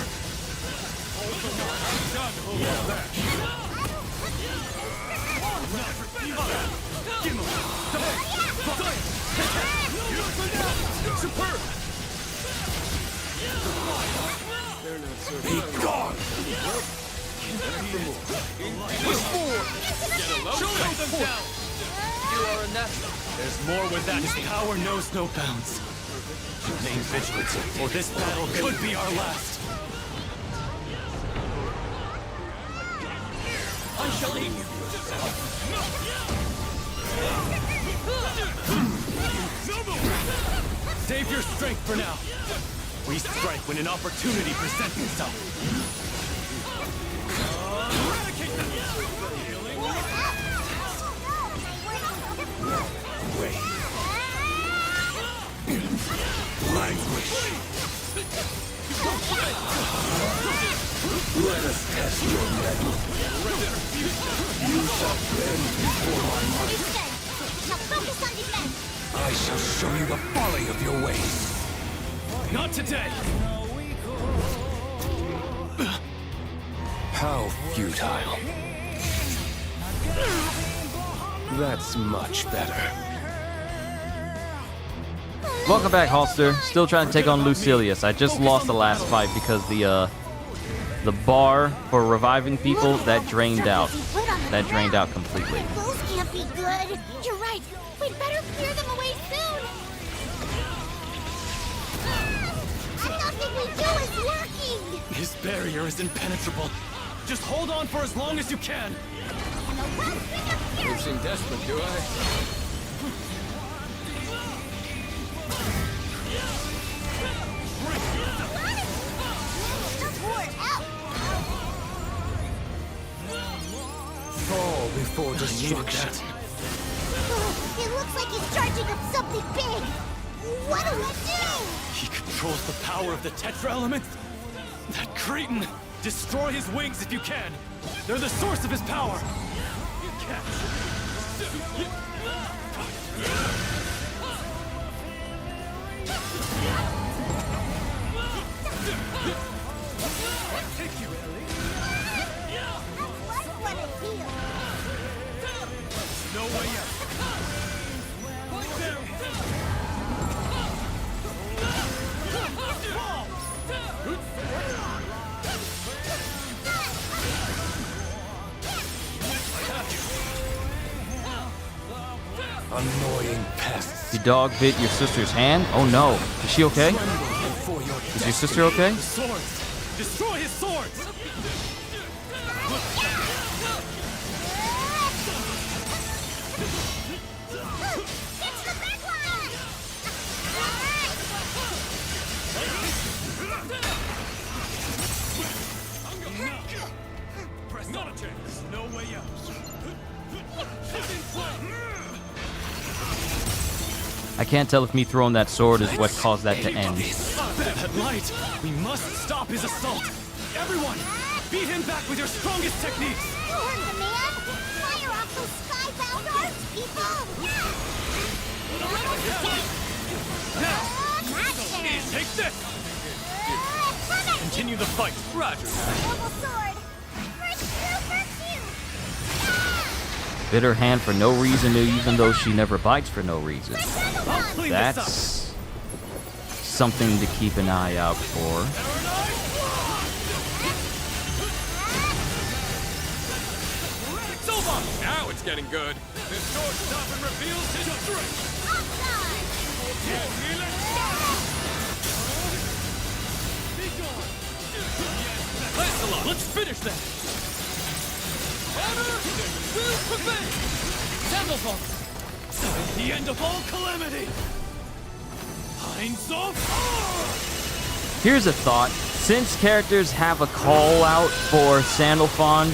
Superb! Be gone! Show them down! There's more where that his power knows no bounds. Remain vigilant, or this battle could be our last. I shall aid you. Save your strength for now. We strike when an opportunity presents itself. Eradicate them! Wait. Languish. Let us test your mettle. You shall bend before my might. Now focus on defense. I shall show you the folly of your ways. Not today! How futile. That's much better. Welcome back, Holster. Still trying to take on Lucilius. I just lost the last fight because the bar for reviving people, that drained out. That drained out completely. Those can't be good. You're right. We'd better clear them away soon. Nothing we do is working. His barrier is impenetrable. Just hold on for as long as you can. And the last thing I'm hearing. Seem desperate, do I? Fall before destruction. It looks like he's charging up something big. What do we do? He controls the power of the Tetra-Elements. That cretin! Destroy his wings if you can. They're the source of his power. What a deal. No way out. Annoying pests. You dog bit your sister's hand? Oh no. Is she okay? Is your sister okay? The swords! Destroy his swords! It's the big one! Press not a chance. No way out. I I can't tell if me throwing that sword is what caused that to end. That light! We must stop his assault! Everyone! Beat him back with your strongest techniques! You heard the man! Fire off those skybound arts, people! Now! Magic! Take this! Continue the fight! Roger! Double sword! First you! Bit her hand for no reason, even though she never bites for no reason. I'll clean this up! That's something to keep an eye out for. Now it's getting good. This sword stop and reveals his strength! Lancelot, let's finish that! Honor will prevail! Sandalphon! The end of all calamity! Hinds of Here's a thought. Since characters have a call out for Sandalphon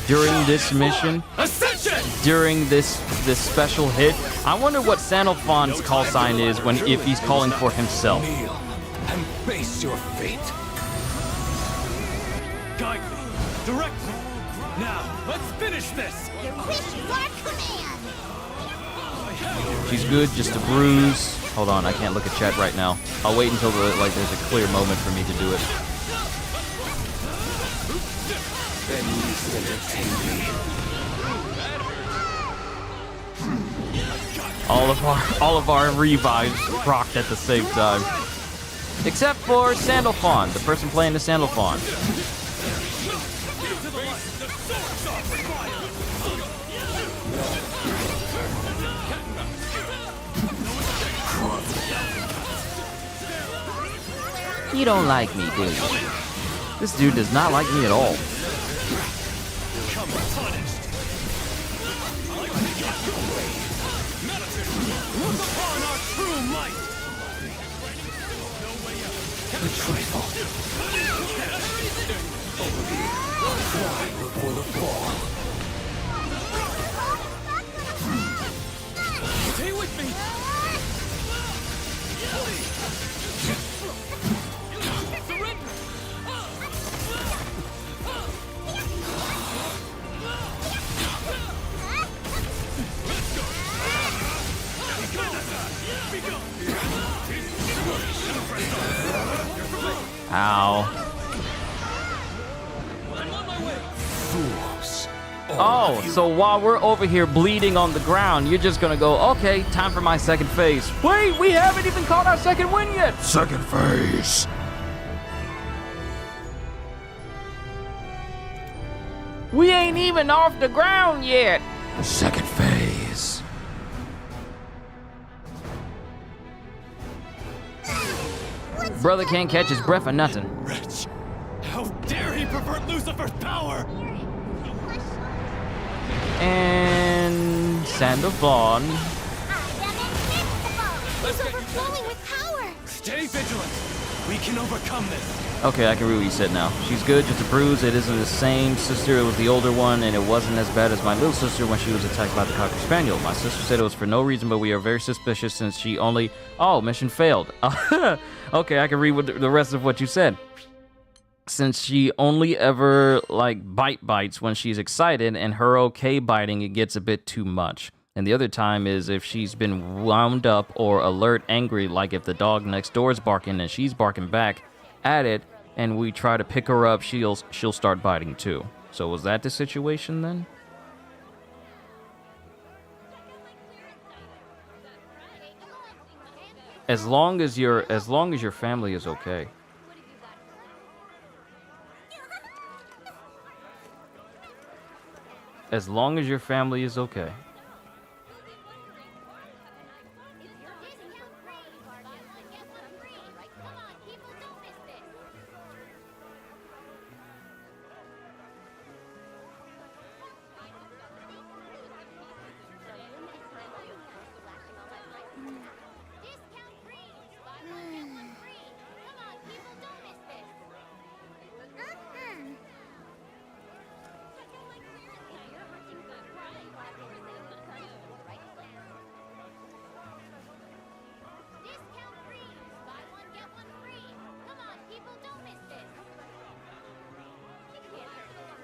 during this mission, Ascension! during this special hit, I wonder what Sandalphon's call sign is if he's calling for himself. Kneel and face your fate. Guide me! Direct me! Now, let's finish this! Your wish is our command! She's good, just a bruise. Hold on, I can't look at chat right now. I'll wait until there's a clear moment for me to do it. At least entertain me. All of our revives procced at the same time. Except for Sandalphon, the person playing the Sandalphon. You don't like me, do you? This dude does not like me at all. Look upon our true might! The trifle. Fly before the fall. Stay with me! Ow. Fools. Oh, so while we're over here bleeding on the ground, you're just gonna go, okay, time for my second phase. Wait, we haven't even caught our second win yet. Second phase. We ain't even off the ground yet. Second phase. Brother can't catch his breath or nothing. Wretch! How dare he pervert Lucifer's power! And Sandalphon. He's overflowing with power! Stay vigilant! We can overcome this! Okay, I can read what you said now. She's good, just a bruise. It isn't the same sister. It was the older one, and it wasn't as bad as my little sister when she was attacked by the Cocker Spaniel. My sister said it was for no reason, but we are very suspicious since she only... Oh, mission failed. Okay, I can read the rest of what you said. Since she only ever, bites when she's excited, and her okay biting, it gets a bit too much. And the other time is if she's been wound up or alert angry, like if the dog next door is barking and she's barking back at it, and we try to pick her up, she'll start biting too. So was that the situation then? As long as your family is okay. As long as your family is okay.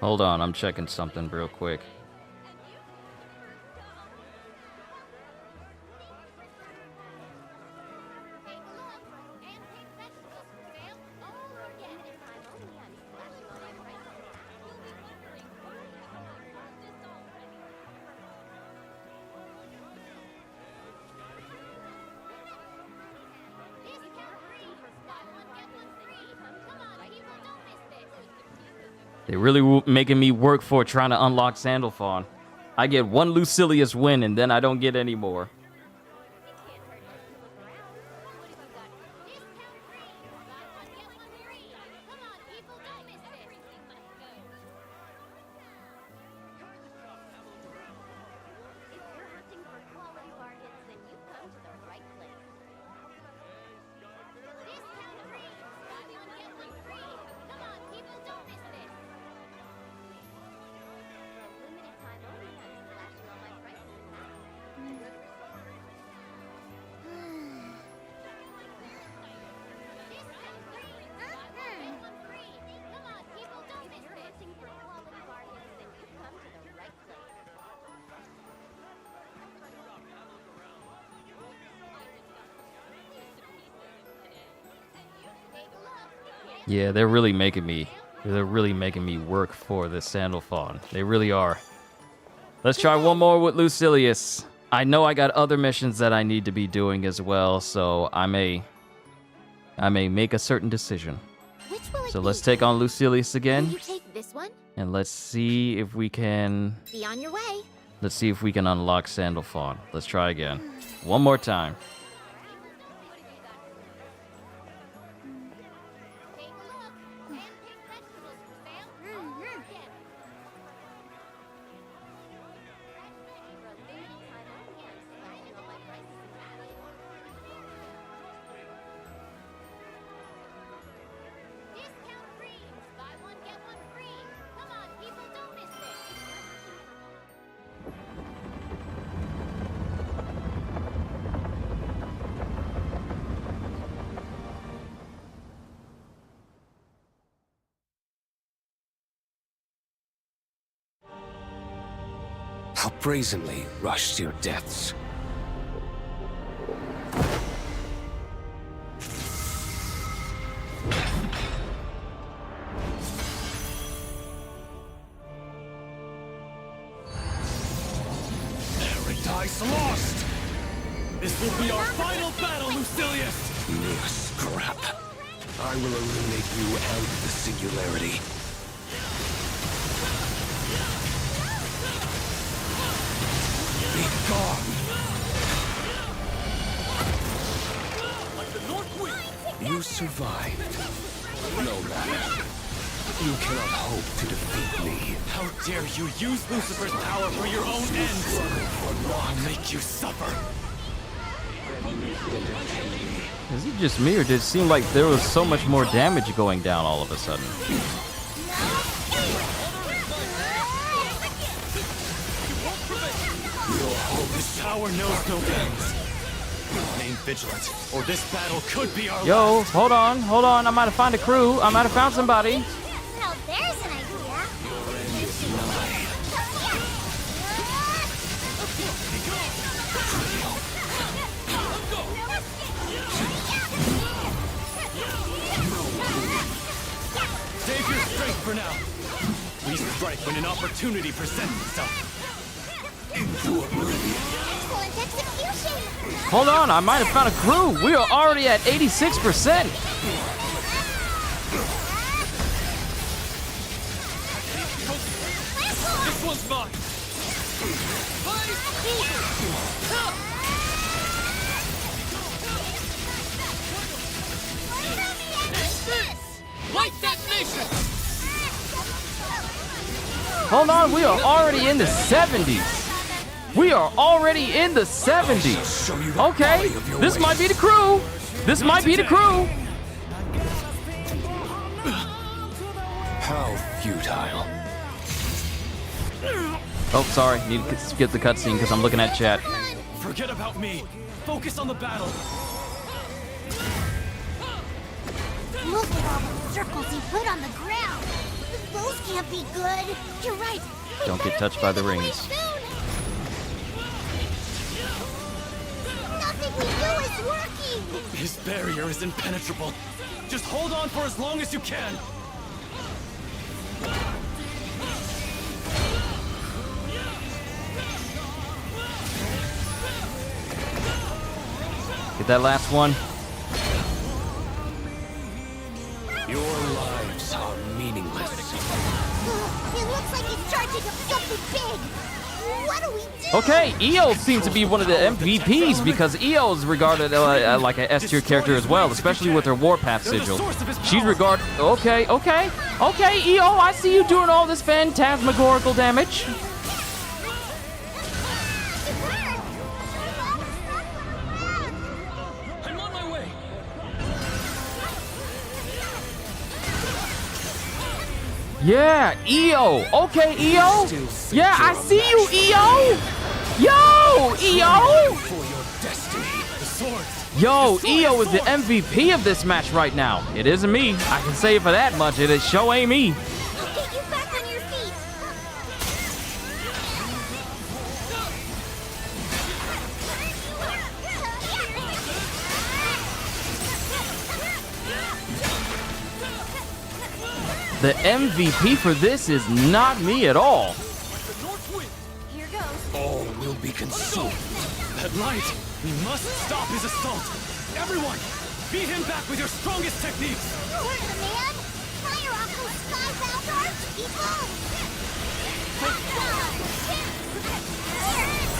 Hold on, I'm checking something real quick. Take a look and pick vegetables for sale. Oh, yeah. Limited time only. I'm slashing all my prices. You'll be wondering why I haven't heard this already. Discount free. Buy one, get one free. Come on, people, don't miss this. They really making me work for trying to unlock Sandalphon. I get one Lucilius win and then I don't get any more. Yeah, they're really making me work for this Sandalphon. They really are. Let's try one more with Lucilius. I know I got other missions that I need to be doing as well, so I may make a certain decision. Which will it So be? let's take on Lucilius Will again, you take this one? and let's see if we can unlock Sandalphon. Let's try again. One more time. Take a look and pick vegetables for sale. Oh, yeah. For a limited time only, I'm slashing all my prices in half. Discount free. Buy one, get one free. Come on, people, don't miss this. How brazenly rush your deaths. Paradise lost! This will be our final battle, Lucilius! Mere scrap. I will eliminate you and the singularity. Be gone! Like the North Wind! You survived. No matter. You cannot hope to defeat me. How dare you use Lucifer's power for your own ends! I'll make you suffer! Is it just me, or did it seem like there was so much more damage going down all of a sudden? This power knows no ends. Remain vigilant, or this battle could be our Yo, last. hold on. I might have found a crew. I might have found somebody. Now there's an idea. Save your strength for now. We strike when an opportunity presents itself. Excellent execution. Hold on, I might have found a crew. We are already at 86%. This one's mine. Light detonation! Hold on, we are already in the 70s. We are already in the 70s. Okay, this might be the crew. This might be the crew. How futile. Oh, sorry. Need to skip the cutscene because I'm looking at chat. Forget about me. Focus on the battle. Look at all the circles he put on the ground. Those can't be good. You're right. We Don't get better touched by the clear way rings. soon. Nothing we do is working. His barrier is impenetrable. Just hold on for as long as you can. Get that last one. Your lives are meaningless. It looks like he's charging up something big. What do we do? Okay, Io seems to be one of the MVPs because Io is regarded like an S tier character as well, especially with her Warpath sigil. She's regarded. Okay, Io, I see you doing all this phantasmagorical damage. I'm on my way. Yeah, Io. Okay, Io. Yeah, I see you, Io. Yo, Io. For your destiny. The swords. Yo, Io is the MVP of this match right now. It isn't me. I can say it for that much. It sure ain't me. Get you back on your feet. The MVP for this is not me at all. Here goes. All will be consumed. That light. We must stop his assault. Everyone, beat him back with your strongest techniques. We're the man. Fire off those sky-bound arch people.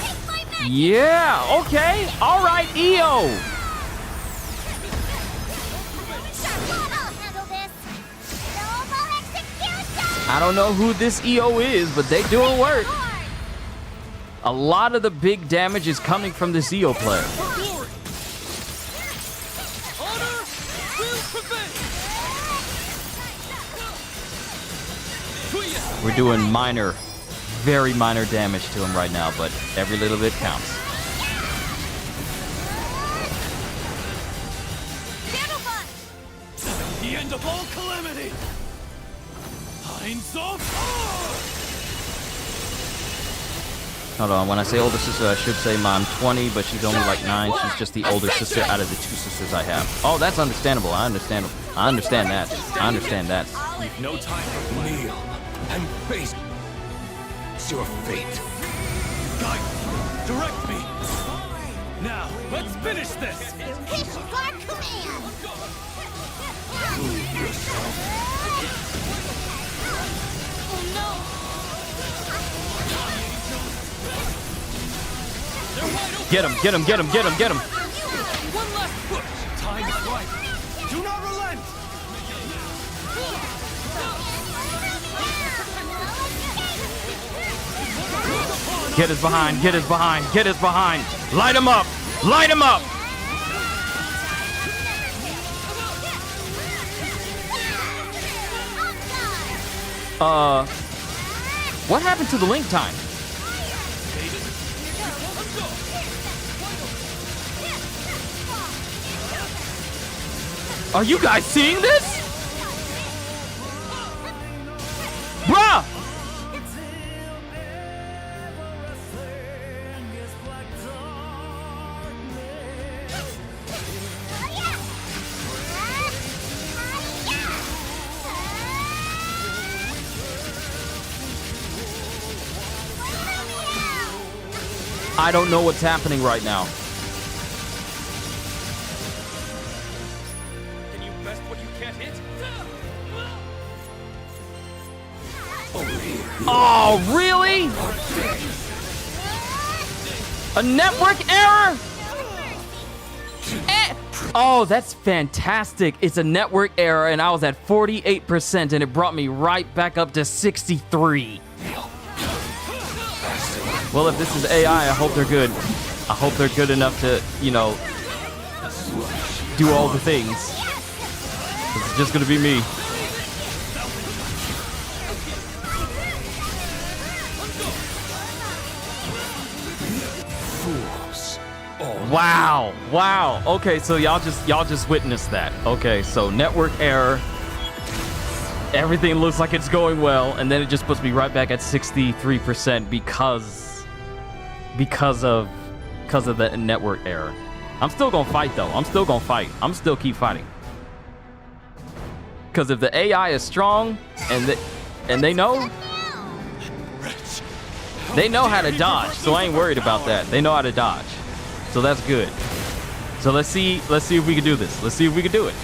Take my magic. Yeah, okay. All right, Io. I'll handle this. Global execution. I don't know who this Io is, but they doing work. A lot of the big damage is coming from this Io player. Glory. Honor will prevail. We're doing minor, very minor damage to him right now, but every little bit counts. Sandalphon. The end of all calamity. Hinds of Hold on, when I say older sister, I should say Mom 20, but she's only like 9. She's just the older sister out of the 2 sisters I have. Oh, that's understandable. I understand that. I understand that. We've no time for Kneel and face your fate. guide. Direct me. Now, let's finish this. This is our command. Prove yourself. Oh no. Get him, get him, get him, get him, get him. One last push. Time is right. Do not relent. Get his behind, get his behind, get his behind. Light him up, light him up. What happened to the link time? Are you guys seeing this? Bruh! I don't know what's happening right now. Can you best what you can't hit? Oh, really? A network error? Oh, that's fantastic. It's a network error, and I was at 48%, and it brought me right back up to 63. Well, if this is AI, I hope they're good. I hope they're good enough to, you know, do all the things. It's just gonna be me. Fools. All Wow, wow. Okay, so y'all just witnessed that. Okay, so network error. Everything looks like it's going well, and then it just puts me right back at 63% because of the network error. I'm still gonna fight though. I'm still gonna fight. I'm still keep fighting. Because if the AI is strong and they know how to dodge, so I ain't worried about that. They know how to dodge, so that's good. So let's see if we can do this. Let's see if we can do it.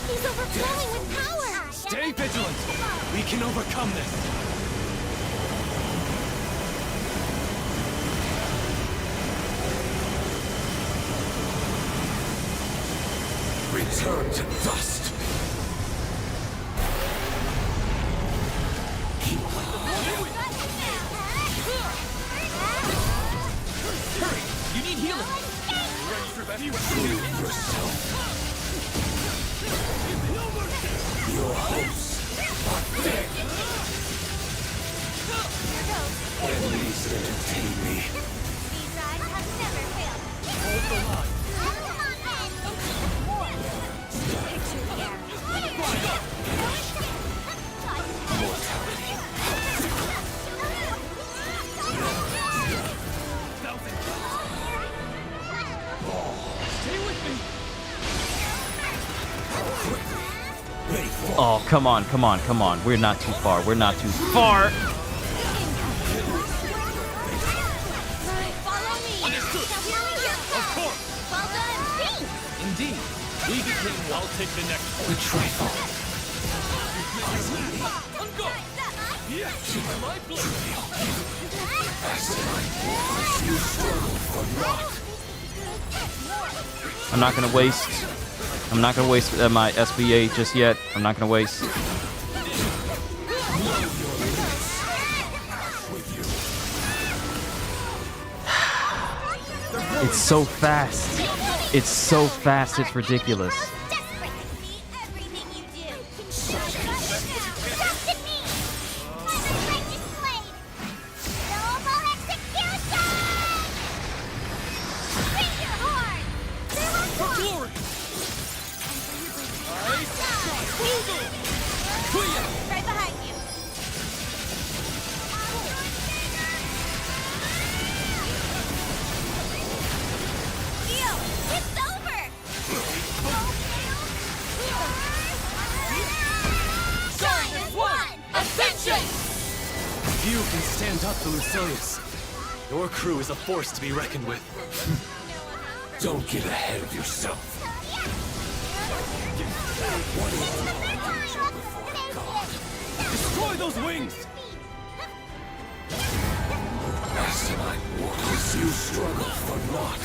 He's overflowing with power. Stay vigilant. We can overcome this. Return to dust. Hurry! You need healing. Prove yourself. Your hopes are dead. Enemies entertain me. These eyes have never failed. Hold the line. Mortality. Stay with me. Ready for Oh, come on, come on, come on. We're not too far. We're not too far. Follow me. Understood. Now here we go. Of course. Well done. Indeed. We became. I'll take the next one. the trifle. Go. Yeah. My blood. As you struggle for naught. I'm not gonna waste my SBA just yet. I'm not gonna waste. It's so fast. It's so fast. It's ridiculous. Desperate to see everything you do. Trust in me. I'm a righteous blade. Noble execution. Bring your horn. For glory. Right behind you. Deal. It's over. Giant one. Ascension. Few can stand up to Lucilius. Your crew is a force to be reckoned with. Don't get ahead of yourself. Destroy those wings! Asinine mortals, you struggle for naught.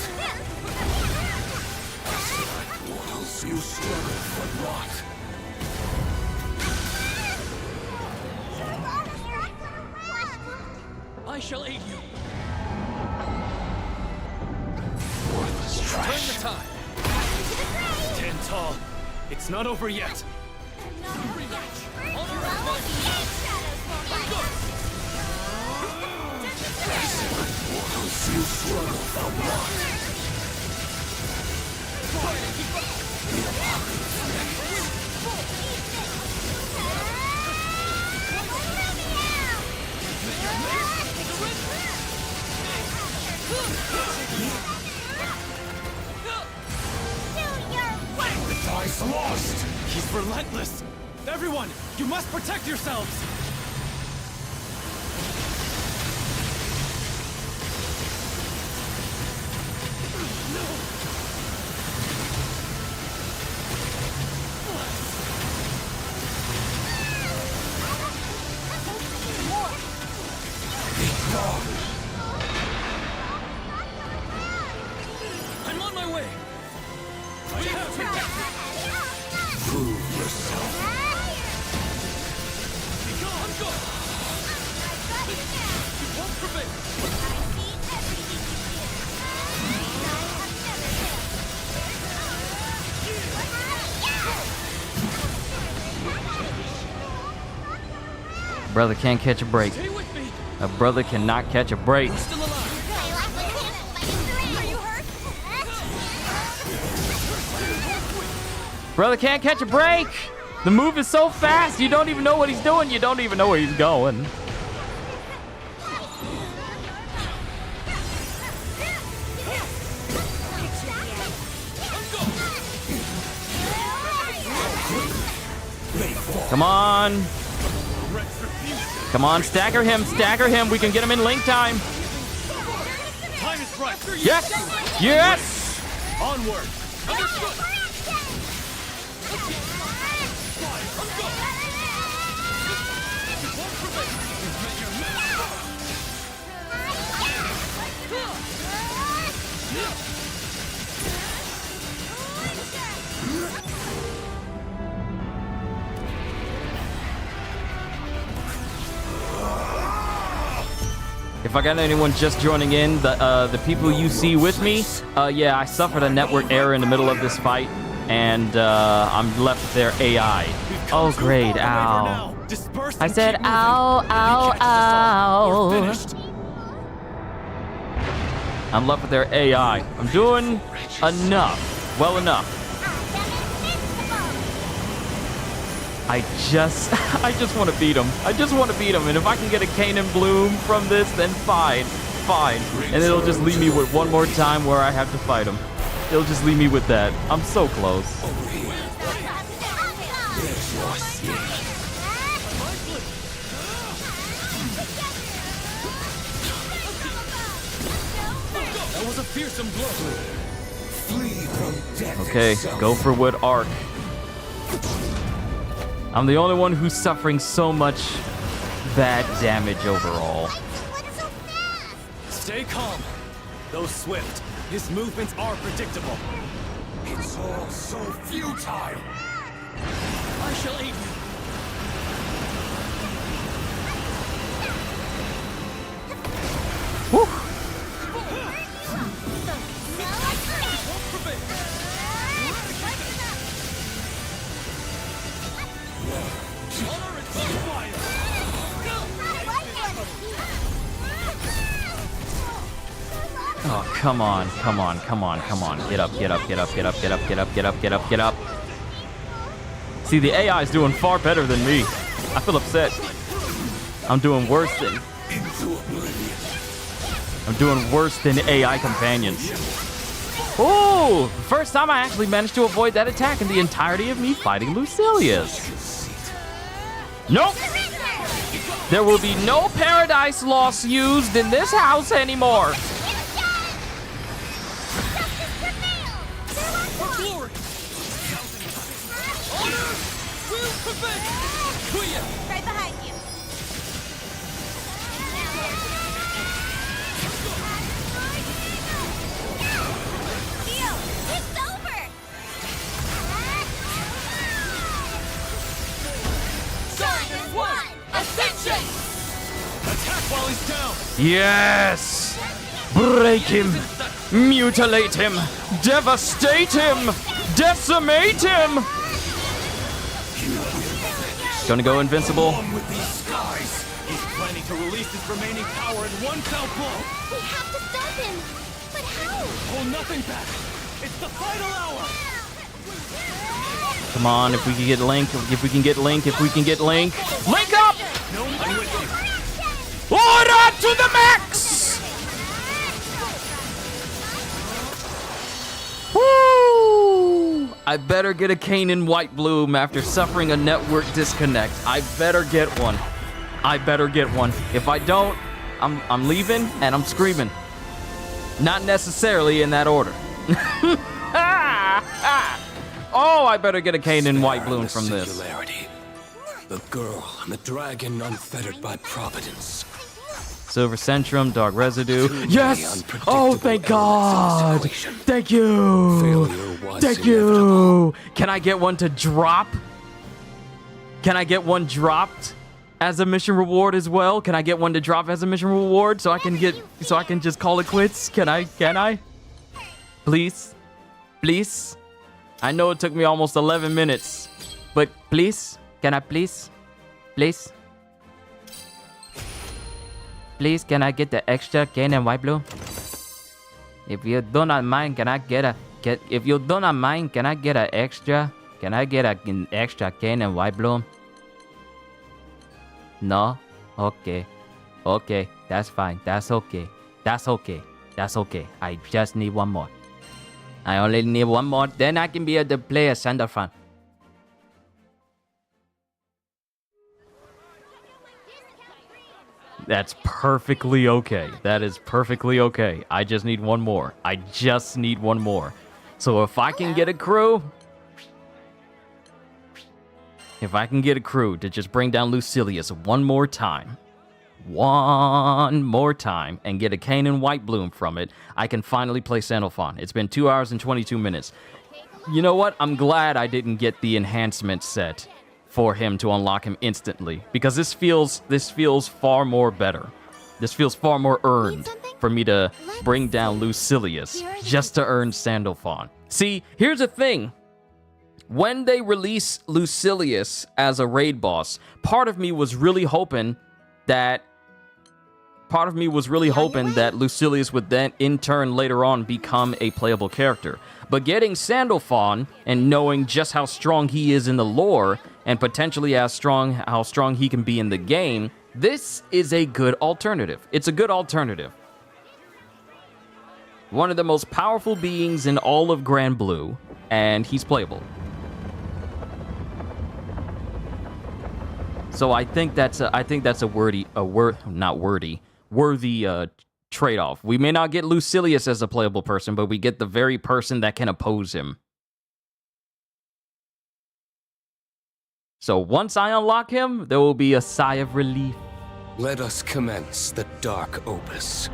Asinine mortals, you struggle for naught. I shall aid you. Worthless Turn trash. the tide. Stand tall. It's not over yet. Asinine mortals, you struggle for naught. The dice lost. He's relentless. Everyone, you must protect yourselves. I'm on my way. We have to. Prove yourself. You won't prevail. Brother can't catch a break. Stay with me. A brother cannot catch a break. Still alive. Are you hurt? Brother can't catch a break. The move is so fast, you don't even know what he's doing. You don't even know where he's going. Come on. Come on, stagger him, stagger him. We can get him in link time. Time is right. Yes! Yes! Onward. Understood. If I got anyone just joining in, the people you see with me, yeah, I suffered a network error in the middle of this fight, and I'm left with their AI. Oh, great, ow. I said, ow, ow, ow. I'm left with their AI. I'm doing enough. Well enough. I just want to beat him. I just want to beat him. And if I can get a Canaan Bloom from this, then fine. Fine. And it'll just leave me with one more time where I have to fight him. It'll just leave me with that. I'm so close. That was a fearsome blow. Flee from death. Okay, itself. go for wood arc. I'm the only one who's suffering so much bad damage overall. What's so fast? Stay calm. Though swift, his movements are predictable. It's all so futile. I shall aid you. Whew. Oh, come on, come on, come on, come on. Get up, get up, get up, get up, get up, get up, get up, get up, get up. See, the AI is doing far better than me. I feel upset. I'm doing worse than... I'm doing worse than AI companions. Ooh! First time I actually managed to avoid that attack in the entirety of me fighting Lucilius. Nope! There will be no Paradise Lost used in this house anymore. Right behind you. Deal. It's over. Science 1. Ascension. Attack while he's down. Yes! Break him! Mutilate him! Devastate him! Decimate him! Gonna go invincible. With these skies. He's planning to release his remaining power in one fell blow. We have to stop him. But how? Hold nothing back. It's the final hour. Come on, if we can get Link, if we can get Link, if we can get Link. Link up! No, I'm with you. Order to the max! Woo! I better get a Canaan White Bloom after suffering a network disconnect. I better get one. I better get one. If I don't, I'm leaving and I'm screaming. Not necessarily in that order. Oh, I better get a Canaan White Bloom from this. Singularity. The girl and the dragon unfettered by providence. Silver Centrum, Dark Residue. Too Yes! many unpredictable Oh, thank elements in God! this equation. Thank you! Failure was Thank inevitable. you! Can I get one to drop? Can I get one dropped as a mission reward as well? Can I get one to drop as a mission reward so I can just call it quits? Can I? Please? Please? I know it took me almost 11 minutes, but please? Can I please? Please? Please, can I get the extra Canaan White Blue? If you do not mind, can I get a if you do not mind, can I get an extra Can I get an extra cane and white bloom? No? Okay. Okay, that's fine. That's okay. That's okay. That's okay. I just need one more. I only need one more. Then I can be able to play a Sandalphon. That's perfectly okay. That is perfectly okay. I just need one more. I just need one more. So if I can get a crew... If I can get a crew to just bring down Lucilius one more time, and get a cane and white bloom from it, I can finally play Sandalphon. It's been 2 hours and 22 minutes. You know what? I'm glad I didn't get the enhancement set for him to unlock him instantly, because this feels far more better. This feels far more earned for me to bring down Lucilius just to earn Sandalphon. See, here's the thing. When they release Lucilius as a raid boss, part of me was really hoping that Lucilius would then, in turn, later on, become a playable character. But getting Sandalphon and knowing just how strong he is in the lore, and potentially how strong he can be in the game, this is a good alternative. It's a good alternative. One of the most powerful beings in all of GRANBLUE, and he's playable. So I think that's a worthy trade-off. We may not get Lucilius as a playable person, but we get the very person that can oppose him. So once I unlock him, there will be a sigh of relief. Let us commence the dark opus.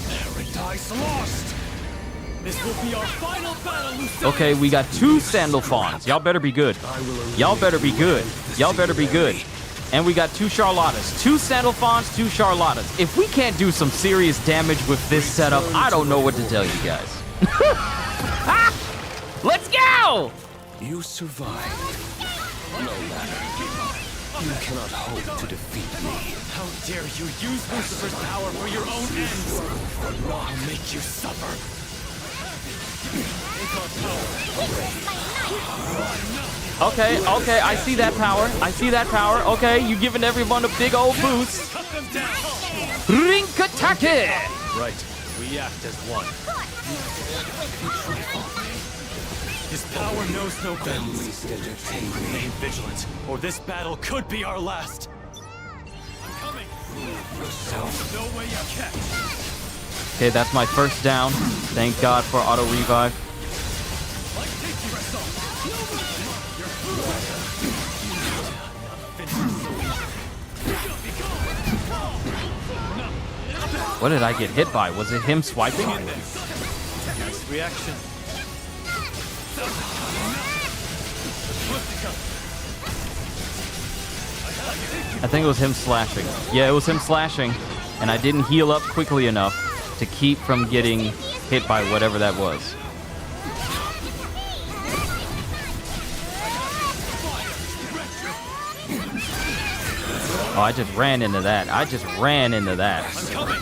Paradise lost! This will be our final battle, Lucilius! Okay, we got 2 Sandalphons. Y'all better be good. Y'all better be good. Y'all better be good. And we got 2 Charlottas. 2 Sandalphons, 2 Charlottas. If we can't do some serious damage with this setup, I don't know what to tell you guys. Let's go! You survived. No matter. You cannot hope to defeat me. How dare you use Lucifer's power for your own ends! I'll make you suffer! Okay, I see that power. Okay, you giving everyone a big old boost. Cut them down! Rink attack it! Right, we act as one. His power knows no bounds. Remain vigilant, or this battle could be our last. I'm coming. No way you catch. Okay, that's my first down. Thank God for auto revive. What did I get hit by? Was it him swiping? Nice reaction. I think it was him slashing. Yeah, it was him slashing, and I didn't heal up quickly enough to keep from getting hit by whatever that was. Oh, I just ran into that. I'm coming.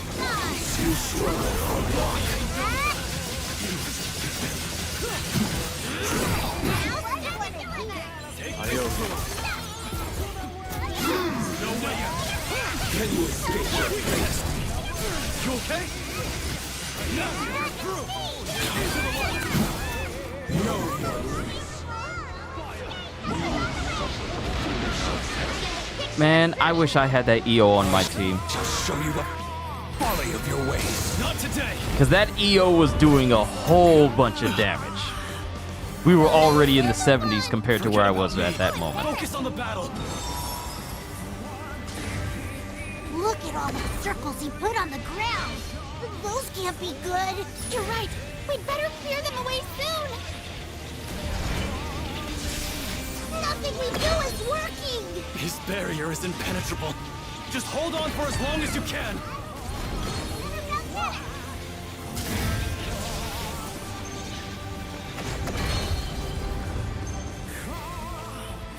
Can you escape your fate? You okay? Now you're through. Man, I wish I had that EO on my team. Just show you the folly of your ways. Not today. Because that EO was doing a whole bunch of damage. We were already in the 70s compared to where I was at that moment. Focus on the battle. Look at all the circles he put on the ground. Those can't be good. You're right. We'd better clear them away soon. Nothing we do is working. His barrier is impenetrable. Just hold on for as long as you can.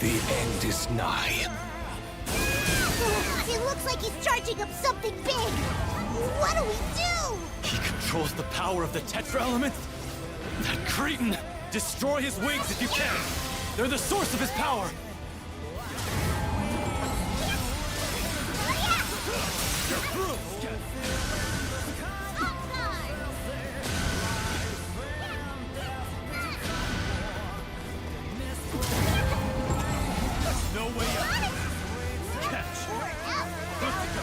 The end is nigh. It looks like he's charging up something big. What do we do? He controls the power of the Tetra-Elements? That cretin! Destroy his wings if you can! They're the source of his power! You're through! There's no way out! Catch! Good to go!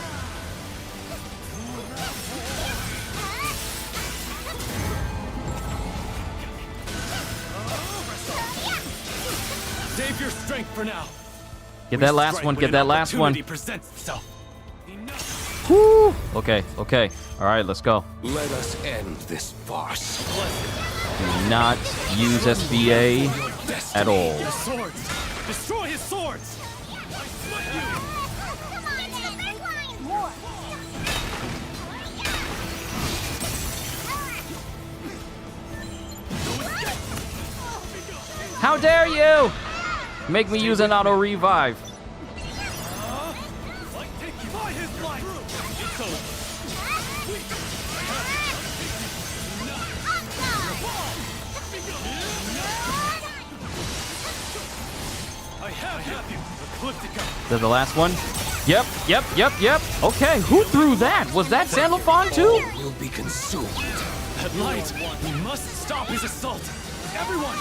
Save your strength for now. Get that last one. Get that last one. Presents itself. Woo! Okay, okay. All right, let's go. Let us end this farce. Do not use SBA at all. His swords. Destroy his swords. Come on, it's the big line. More. How dare you! Make me use an auto revive. By his life. It's over. I have you. Ecliptica. Is that the last one? Yep, yep, yep, yep. Okay, who threw that? Was that Sandalphon too? Will be consumed. That light. We must stop his assault. Everyone,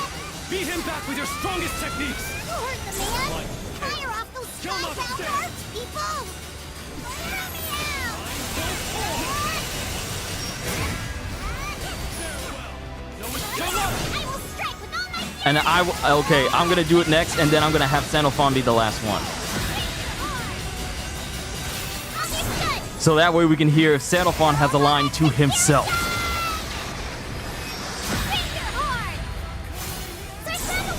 beat him back with your strongest techniques. You heard the man. Fire off those strong power, people. Let me out. I will strike with all my And okay, I'm gonna do it next, and then I'm gonna have Sandalphon be the last one. So that way we can hear if Sandalphon has a line to himself.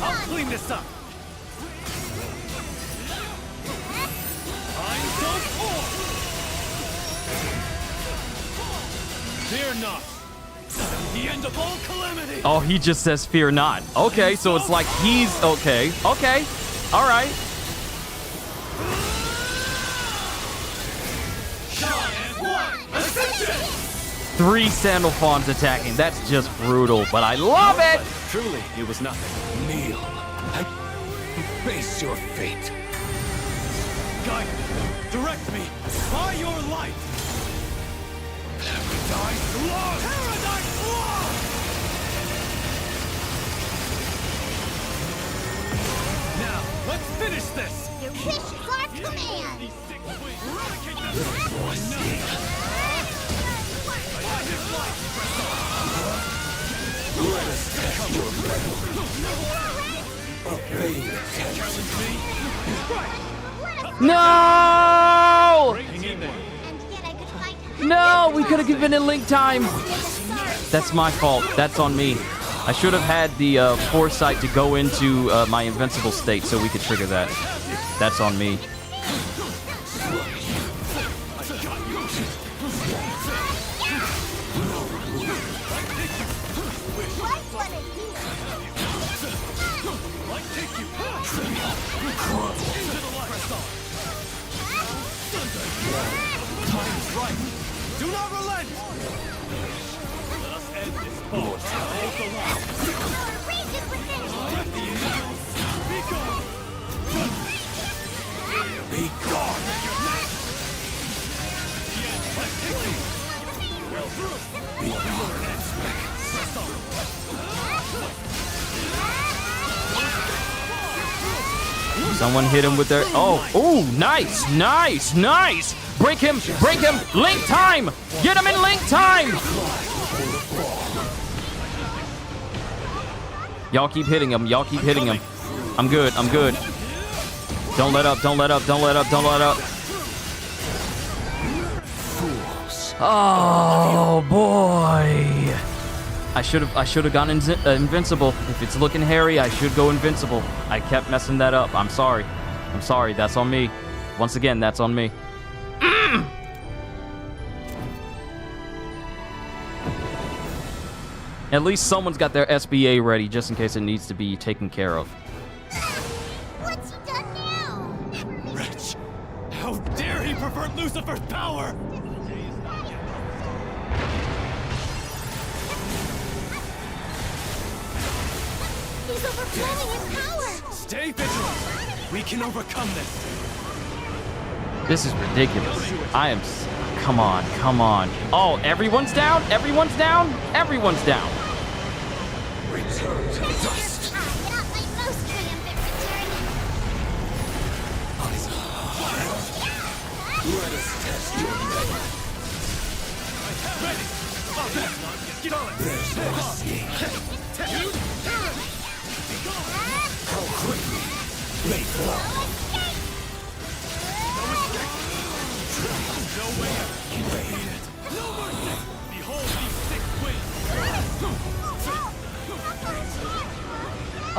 I'll clean this up. I'm so full. Fear not. The end of all calamity. Oh, he just says fear not. Okay, so it's like he's okay. Okay. All right. Three Sandalphons attacking. That's just brutal, but I love it. Truly, it was nothing. Kneel and face your fate. Guide me. Direct me. By your light. Paradise lost. Paradise lost. Now, let's finish this. Your wish is our command. Let us test your mettle. Obey the No! Hang in there. And yet I could find No, we could have given it link time. That's my fault. That's on me. I should have had the foresight to go into my invincible state so we could trigger that. That's on me. Do not relent! Let us end this fight. Hold the line. Be gone! Be gone. Be gone. Someone hit him with their... Oh, nice, nice, nice. Break him, link time. Get him in link time. Y'all keep hitting him, I'm good. Don't let up. Oh, boy. I should have gone invincible. If it's looking hairy, I should go invincible. I kept messing that up. I'm sorry. That's on me. Once again, that's on me. At least someone's got their SBA ready just in case it needs to be taken care of. What's he done Lucifer's power! He's overflowing in power! Stay vigilant! We can overcome this! This is ridiculous. I am. Come on, come on. Oh, everyone's down? Everyone's down? Everyone's down. Return to dust. I get out my most triumphant return. Let us test your metal. Ready! On that! Get on it! There's no escape. How quickly they fall. No way out! No mercy! Behold these 6 wings!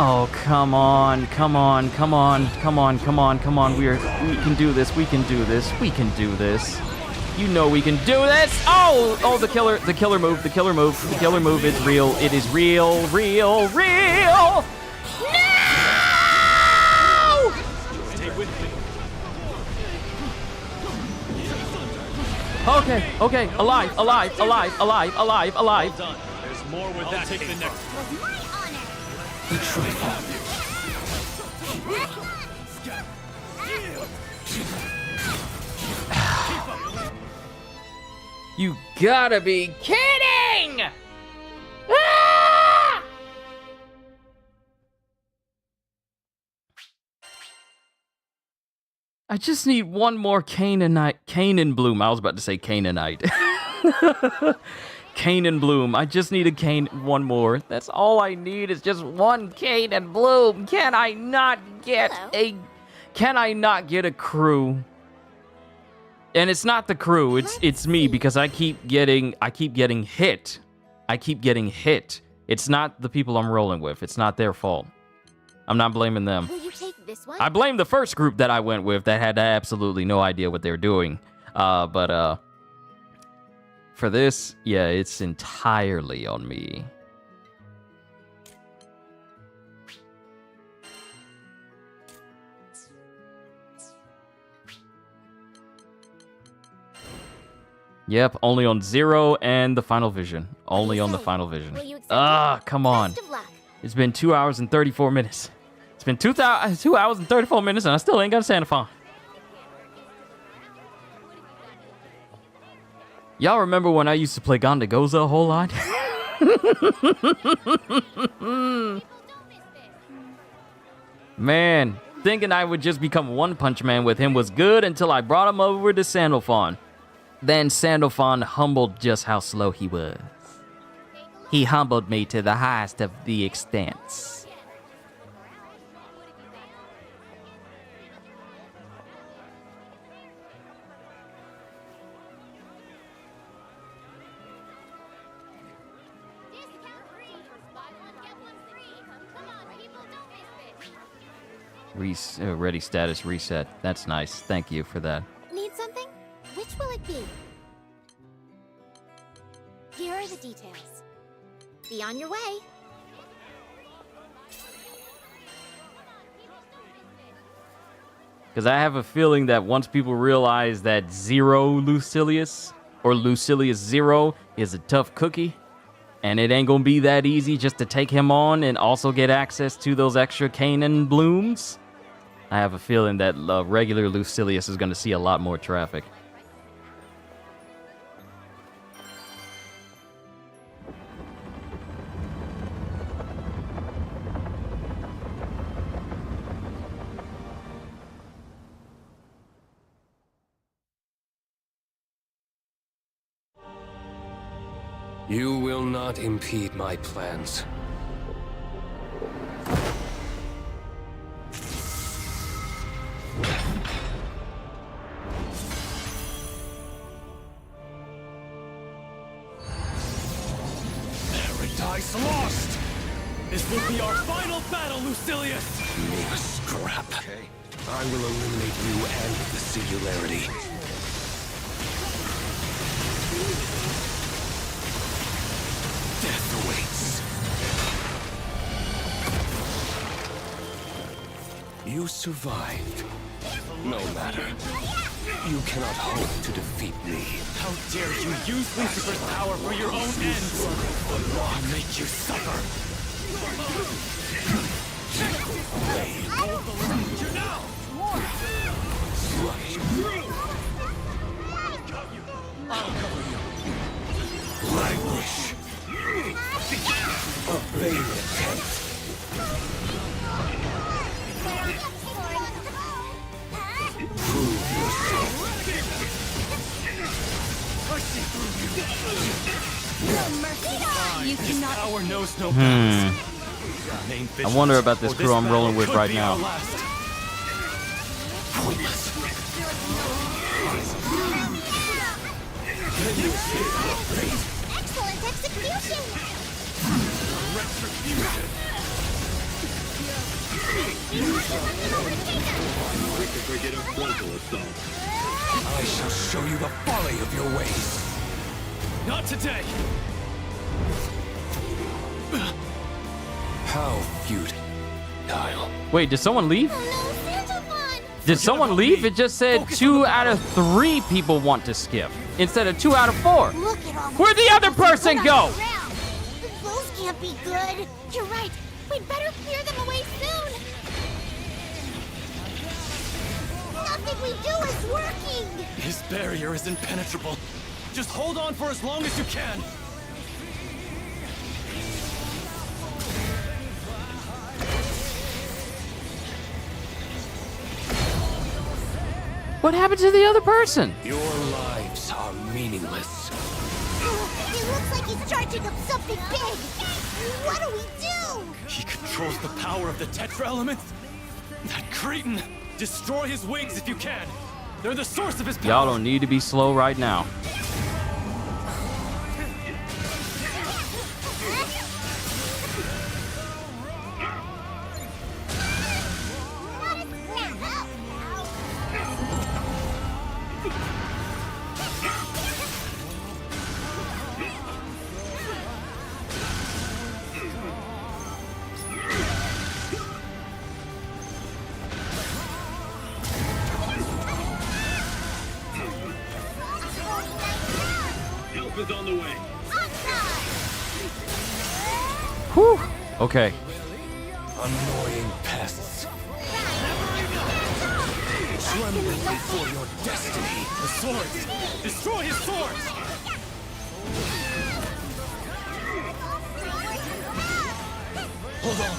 Oh, come on, come on, come on, come on, come on, come on. We can do this. We can do this. We can do this. You know we can do this. Oh, the killer move, the killer move, the killer move is real. It is real, real, real. No! Stay with me. Okay, alive. Done. There's more where that take the next one. My honor! You gotta be kidding! Ah! I just need one more Canaan Bloom. I was about to say Canaanite. Canaan Bloom. I just need one more. That's all I need is just one Canaan Bloom. Can I not get a crew? And it's not the crew, it's me because I keep getting hit. It's not the people I'm rolling with. It's not their fault. I'm not blaming them. Will you take this one? I blame the first group that I went with that had absolutely no idea what they were doing. But for this, yeah, it's entirely on me. Yep, only on 0 and the final vision. Only on the final vision. Will you accept it? Come on. Best of luck. It's been 2 hours and 34 minutes. It's been 2 hours and 34 minutes and I still ain't got a Sandalphon. Y'all remember when I used to play Gondagoza a whole lot? Man, thinking I would just become One Punch Man with him was good until I brought him over to Sandalphon. Then Sandalphon humbled just how slow he was. He humbled me to the highest of the extents. Discount free. Buy one, get one free. Come on, people, don't miss this. Ready status reset. That's nice. Thank you for that. Need something? Which will it be? Here are the details. Be on your way. Because I have a feeling that once people realize that Zero Lucilius, or Lucilius Zero, is a tough cookie, and it ain't gonna be that easy just to take him on and also get access to those extra Canaan blooms, I have a feeling that regular Lucilius is gonna see a lot more traffic. You will not impede my plans. Paradise lost! This will be our final battle, Lucilius! Mere scrap. Okay. I will eliminate you and the singularity. Death awaits. You survived. No matter. You cannot hope to defeat me. How dare you use Lucifer's power for your own ends! I'll make you suffer! Languish. A vain attempt. Prove yourself. You cannot. Power knows no bounds. I wonder about this crew I'm rolling with right now. Excellent execution! I shall show you the folly of your ways. Not today! How futile. Wait, did someone leave? Oh no, Sandalphon! Did someone leave? It just said 2 out of 3 people want to skip instead of 2 out of 4. Look at all the Where'd the other vegetables person put go? on the ground. Those can't be good. You're right. We'd better clear them away soon. Nothing we do is working. His barrier is impenetrable. Just hold on for as long as you can. What happened to the other person? Your lives are meaningless. It looks like he's charging up something big. What do we do? He controls the power of the Tetra-Elements. That cretin! Destroy his wings if you can. They're the source of his power. Y'all don't need to be slow right now. Is on the way. Whew. Okay. Annoying pests. Tremble before your destiny. The swords! Destroy his swords! Hold on.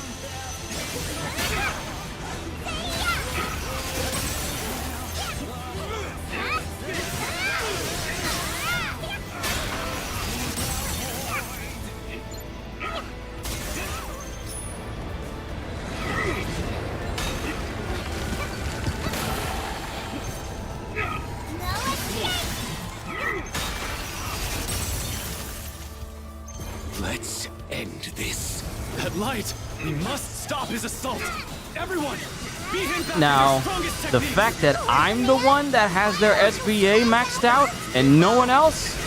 Let's end this. That light! We must stop his assault! Everyone! Beat him back Now, with your strongest the technique. fact that I'm the one that has their SBA maxed out and no one else,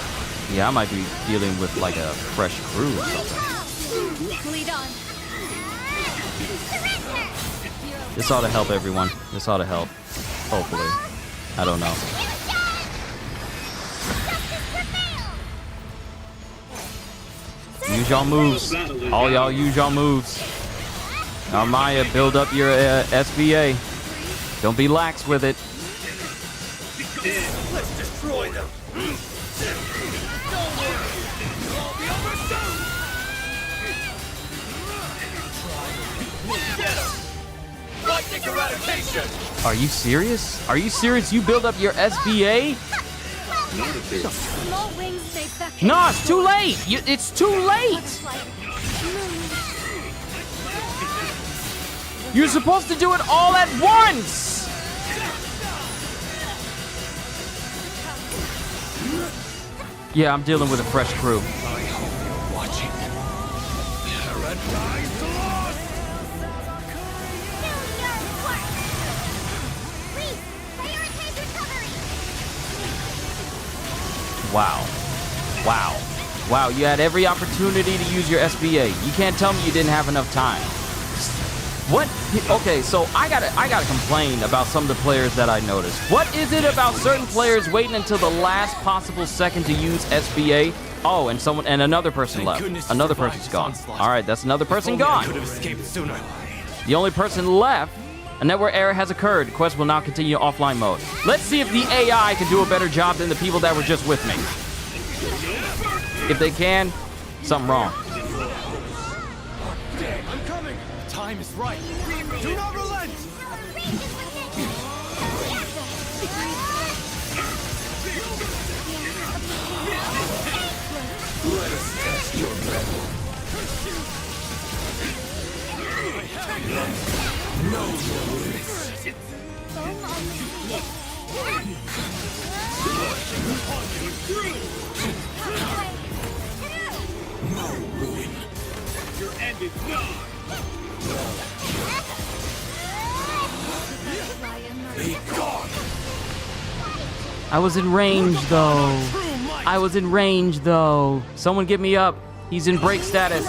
yeah, I might be dealing with like a fresh crew or something. Lead on. This ought to help everyone. This ought to help. Hopefully. I don't know. Use y'all moves. All y'all use y'all moves. Now, Maya, build up your SBA. Don't be lax with it. Let's destroy them. Lightning eradication. Are you serious? Are you serious? You build up your SBA? Small wings make beckon. No, it's too late. It's too late. Much like moon. You're supposed to do it all at once. Yeah, I'm dealing with a fresh crew. I hope you're watching. Paradise lost! Please, prioritize recovery. Wow. Wow. Wow, you had every opportunity to use your SBA. You can't tell me you didn't have enough time. What? Okay, so I gotta complain about some of the players that I noticed. What is it about certain players waiting until the last possible second to use SBA? Oh, and another person left. Another person's gone. All right, that's another person gone. Could have escaped sooner. The only person left. A network error has occurred. The quest will now continue offline mode. Let's see if the AI can do a better job than the people that were just with me. If they can, something wrong. I'm coming. Time is right. Do not relent. Let us test your metal. Know your limits. No ruin. Your end is nigh. Be gone. I was in range, though. I was in range, though. Someone get me up. He's in break status.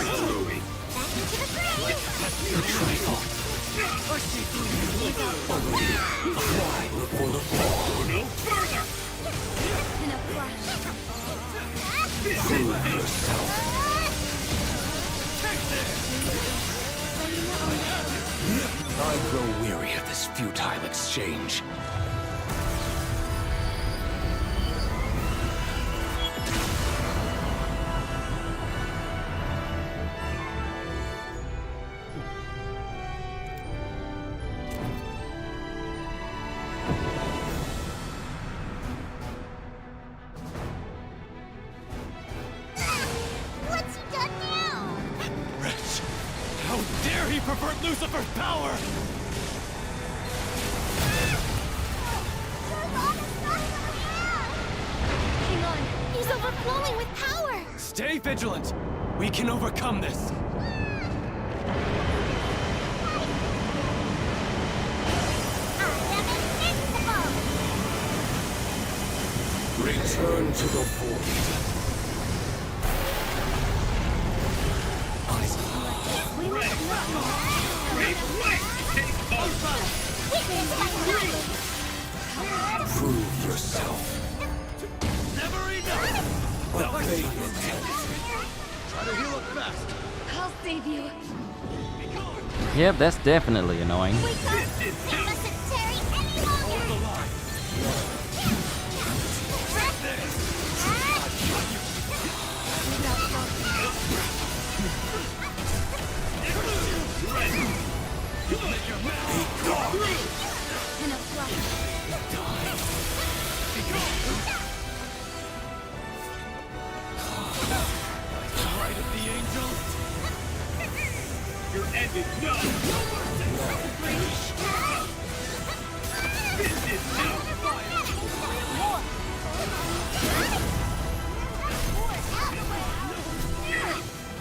I grow weary of this futile exchange. What's he done now? Wretch! How dare he pervert Lucifer's power! Hang on, he's overflowing with power. Stay vigilant. We can overcome this. Return to the void. Prove yourself. Never enough! Obey intent. Try to heal up fast. I'll save you. Yep, that's definitely annoying. We mustn't tarry any longer. In a flash. Right of the angels. Your end is nigh. This is now.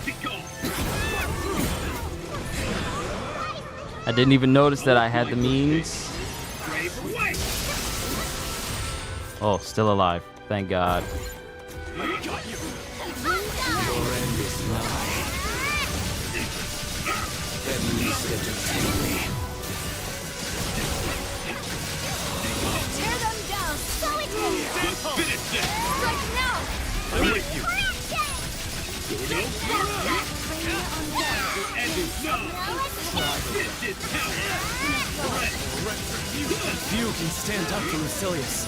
Be gone. I didn't even notice that I had the means. Brave away. Oh, still alive. Thank God. Your end is nigh. At least entertain me. Tear them down. Slow it down. Let's finish this. Right now. I'm with you. Go no further. Your end is nigh. This is hell. Few can stand up to Lucilius.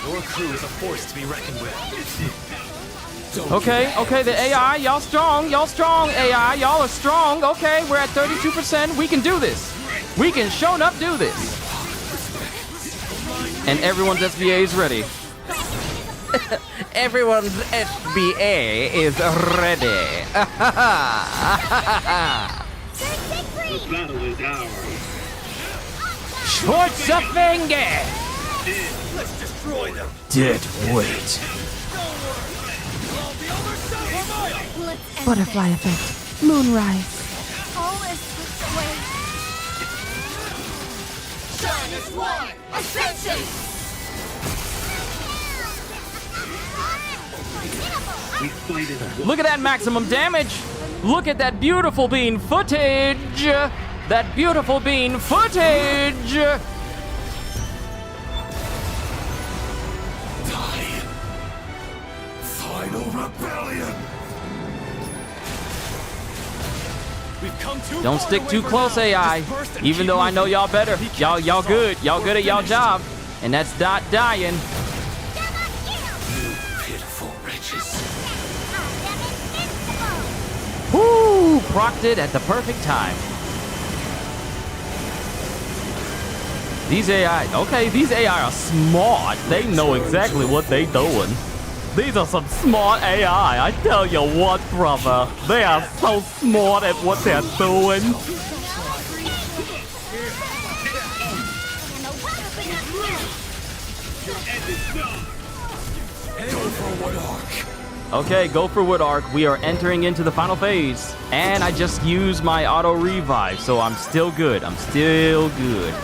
Your crew is a force to be reckoned with. Okay, the AI, y'all strong, AI, y'all are strong. Okay, we're at 32%. We can do this. We can show up do this. And everyone's SBA is ready. Everyone's SBA is ready. The battle is ours. Schwarzenegger! Let's destroy them. Dead weight. Let's end Butterfly effect. Moonrise. this. All is slipped away. Shine as one. Ascension. We fight as one. Look at that maximum damage. Look at that beautiful bean footage. that beautiful bean footage! Die. Final rebellion. We've come too Don't far stick away too for close, now. AI. Disperse and Even keep though I know moving. y'all better. He can't Y'all stop. good. Y'all good at y'all Finished. job. And that's not dying. Pitiful wretches. Woo! Procced it at the perfect time. These AI are smart. They know exactly what they doing. These are some smart AI. I tell you what, brother. They are so smart at what they're doing. Go for Wood Arc. Okay, go for Wood Arc. We are entering into the final phase. And I just used my auto revive, so I'm still good. I'm still good.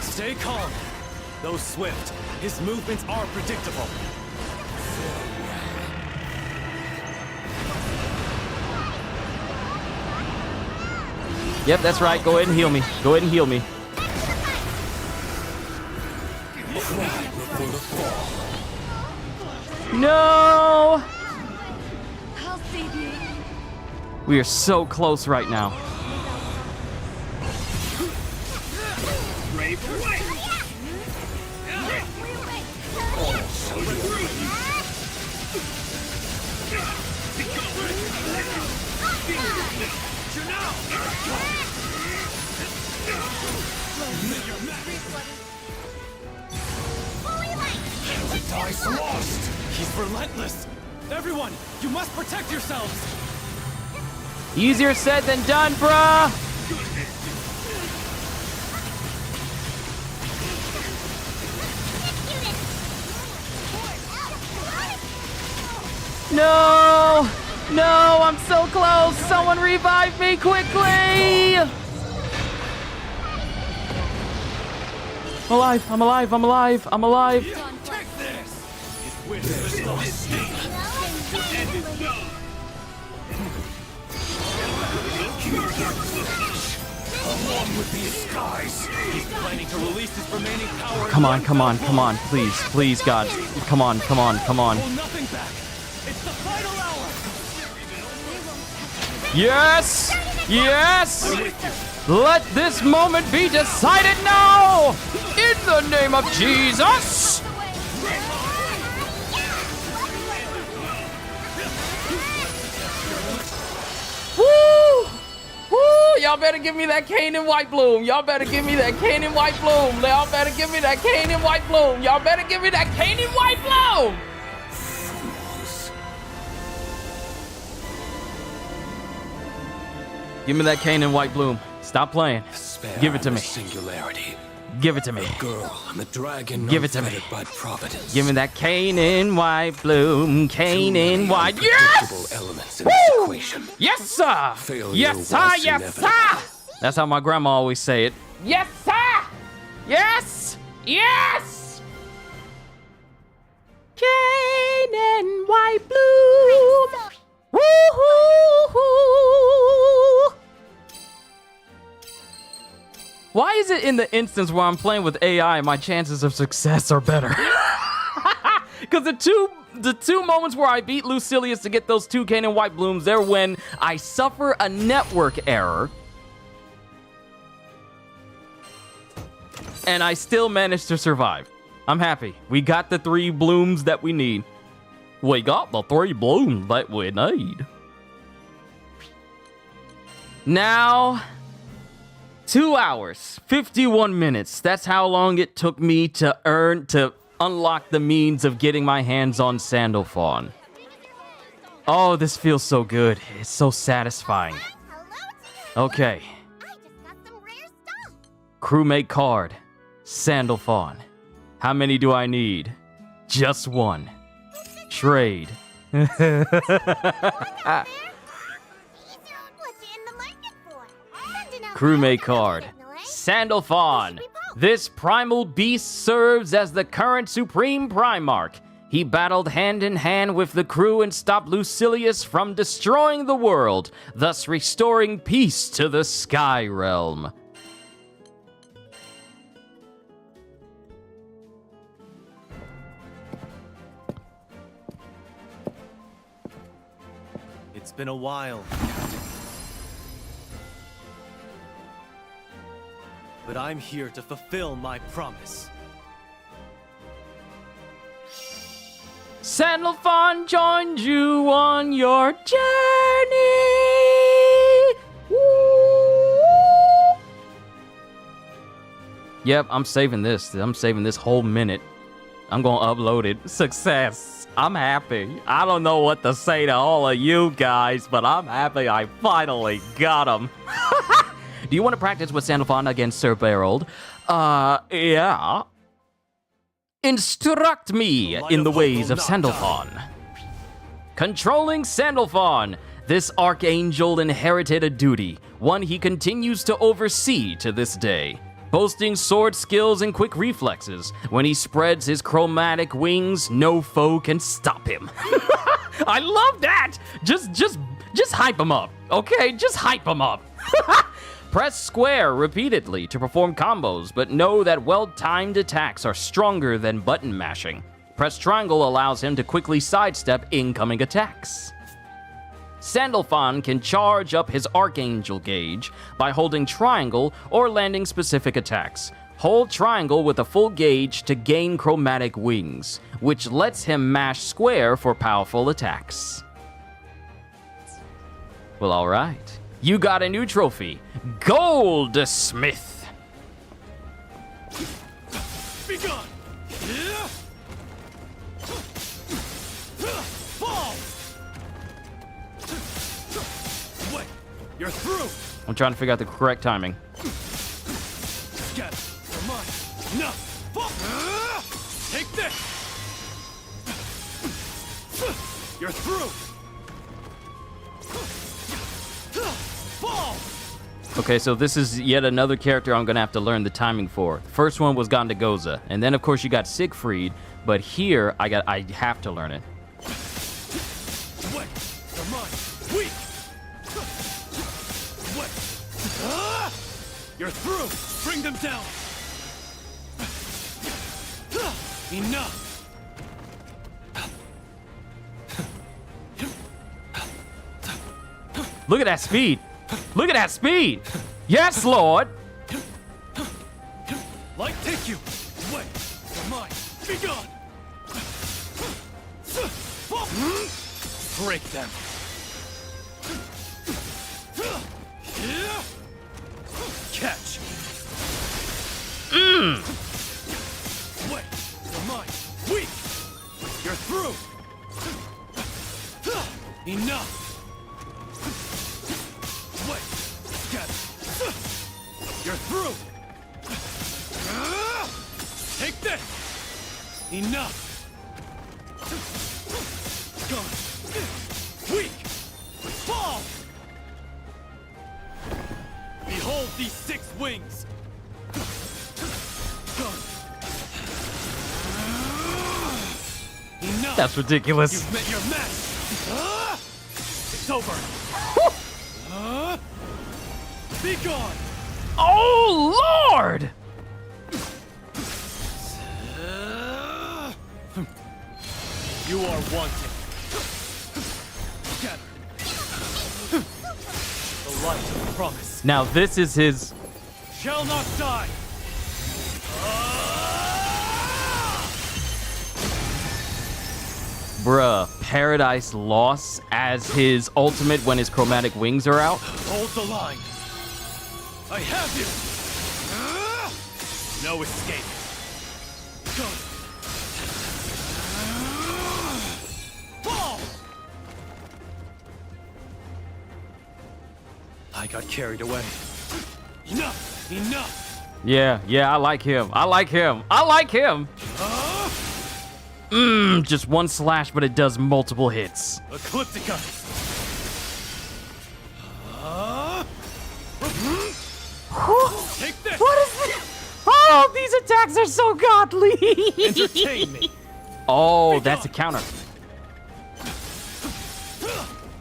Stay calm. Though swift, his movements are predictable. Yep, that's right. Go ahead and heal me. Go ahead and heal me. No! I'll save you. We are so close right now. Paradise lost. He's relentless. Everyone, you must protect yourselves. Easier said than done, bruh! No! No, I'm so close! Someone revive me quickly! I'm alive, I'm alive, I'm alive, I'm alive. Take this. His wish is lost. Along with these skies. He's planning to release his remaining power. Come on, come on, come on, please, please, God. Come on, come on, come on. Hold nothing back. It's the final hour. Yes! Yes! Let this moment be decided now! In the name of Jesus! Woo! Woo! Y'all better give me that cane and white bloom. Y'all better give me that cane and white bloom. Y'all better give me that cane and white bloom. Y'all better give me that cane and white bloom! Give me that cane and white bloom. Stop playing. Spare Give it to the me. Singularity. Give it to me. Girl, I'm a dragon. Give it to me. unfettered by Providence. Give me that cane and white bloom. Cane and white. Unpredictable Yes! elements in this equation. Yes, sir! Failure Yes, sir! was Yes, inevitable. sir! That's how my grandma always say it. Yes, sir! Yes! Yes! Cane and white bloom. Woo-hoo-hoo! Why is it in the instance where I'm playing with AI, my chances of success are better? Because the two moments where I beat Lucilius to get those 2 cane and white blooms, they're when I suffer a network error, and I still managed to survive. I'm happy. We got the 3 blooms that we need. We got the 3 blooms that we need. Now, 2 hours, 51 minutes. That's how long it took me to unlock the means of getting my hands on Sandalphon. Oh, this feels so good. It's so satisfying. Okay. I just got some rare stuff. Crewmate card. Sandalphon. How many do I need? Just 1. Trade. What's you in the market for? Sending out Crewmate cards card. about signal, eh? Sandalphon. This primal beast serves as the current supreme Primarch. He battled hand in hand with the crew and stopped Lucilius from destroying the world, thus restoring peace to the Sky Realm. It's been a while, but I'm here to fulfill my promise. Sandalphon joined you on your journey. Woo! Yep, I'm saving this. I'm saving this whole minute. I'm gonna upload it. Success. I'm happy. I don't know what to say to all of you guys, but I'm happy I finally got him. Do you want to practice with Sandalphon against Sir Berold? Yeah. Instruct me in the ways of Sandalphon. Controlling Sandalphon. This Archangel inherited a duty, one he continues to oversee to this day. Boasting sword skills and quick reflexes, when he spreads his chromatic wings, no foe can stop him. I love that! Just hype him up, okay? Just hype him up. Press square repeatedly to perform combos, but know that well-timed attacks are stronger than button mashing. Press triangle allows him to quickly sidestep incoming attacks. Sandalphon can charge up his Archangel gauge by holding triangle or landing specific attacks. Hold triangle with a full gauge to gain chromatic wings, which lets him mash square for powerful attacks. Well, alright. You got a new trophy, Goldsmith. Be gone! Fall! Wait, you're through! I'm trying to figure out the correct timing. Get it. You're mine. No! Fall! Take this! You're through! Fall! Okay, so this is yet another character I'm gonna have to learn the timing for. The first one was Gondagoza, and then of course you got Siegfried, but here I have to learn it. Wait! You're mine! Weak! Wait! You're through! Bring them down! Enough! Look at that speed! Look at that speed! Yes, Lord! Light, take you! Wait! You're mine! Be gone! Break them! Catch! Wait! You're mine! Weak! You're through! Enough! Wait! Get it! You're through! Take this! Enough! Gone! Weak! Fall! Behold these 6 wings! Gone! Enough! That's ridiculous. You've met your match! It's over! Be gone! Oh, Lord! You are wanted. Gather. The light of promise Now this is his... shall not die. Bruh, Paradise Lost as his ultimate when his chromatic wings are out. Hold the line. I have you. No escape. Go. Fall. I got carried away. Enough. Enough. Yeah, I like him. I like him. Just one slash, but it does multiple hits. Ecliptica. Take this. What is this? Oh, these attacks are so godly. Entertain me. Oh, that's a counter.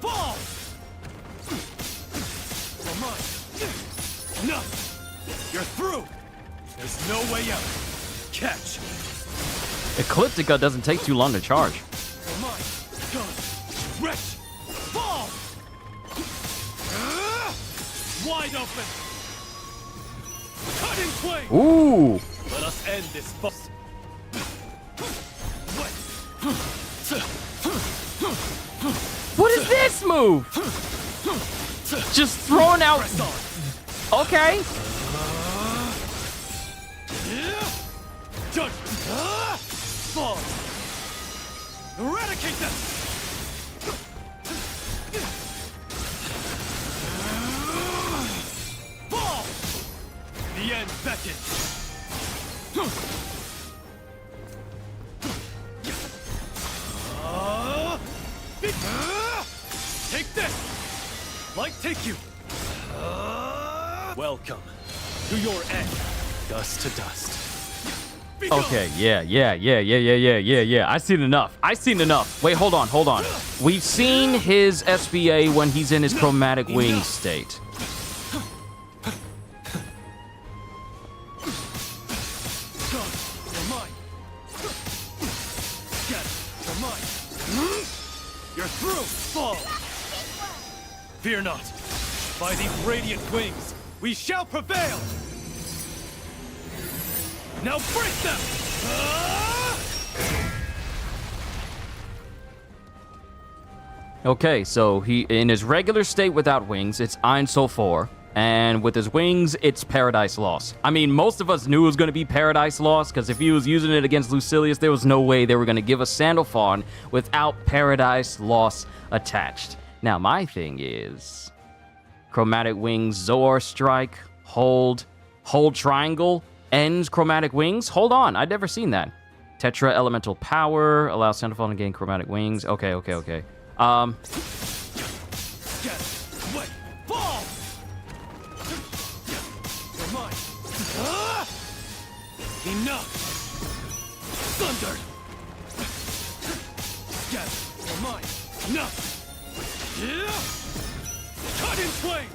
Fall! Come on. No! You're through! There's no way out. Catch! Ecliptica doesn't take too long to charge. Come on. Gun. Stretch! Fall! Wide open! Cut in twain! Ooh! Let us end this fuss. What is this move? Just throwing out. Press on. Okay. Judge. Fall. Eradicate them. Fall. The end beckons. Take this. Light take you. Welcome to your end. Dust to dust. Be gone. Okay. Yeah. I've seen enough. Wait, hold on. We've seen his SBA when he's in his chromatic wing state. Gone. You're mine. Get. You're mine. You're through. Fall. Fear not. By these radiant wings, we shall prevail. Now break them. Okay, so he in his regular state without wings, it's Ein Sol 4. And with his wings, it's Paradise Lost. I mean, most of us knew it was going to be Paradise Lost, because if he was using it against Lucilius, there was no way they were going to give us Sandalphon without Paradise Lost attached. Now, my thing is... Chromatic Wings, Zoar Strike, Hold Triangle, ends Chromatic Wings? Hold on, I'd never seen that. Tetra-Elemental Power, allows Sandalphon to gain Chromatic Wings. Okay. Get. Wait. Fall. You're mine. Enough. Thundered. Get. You're mine. Enough. Yeah. Cut in twain.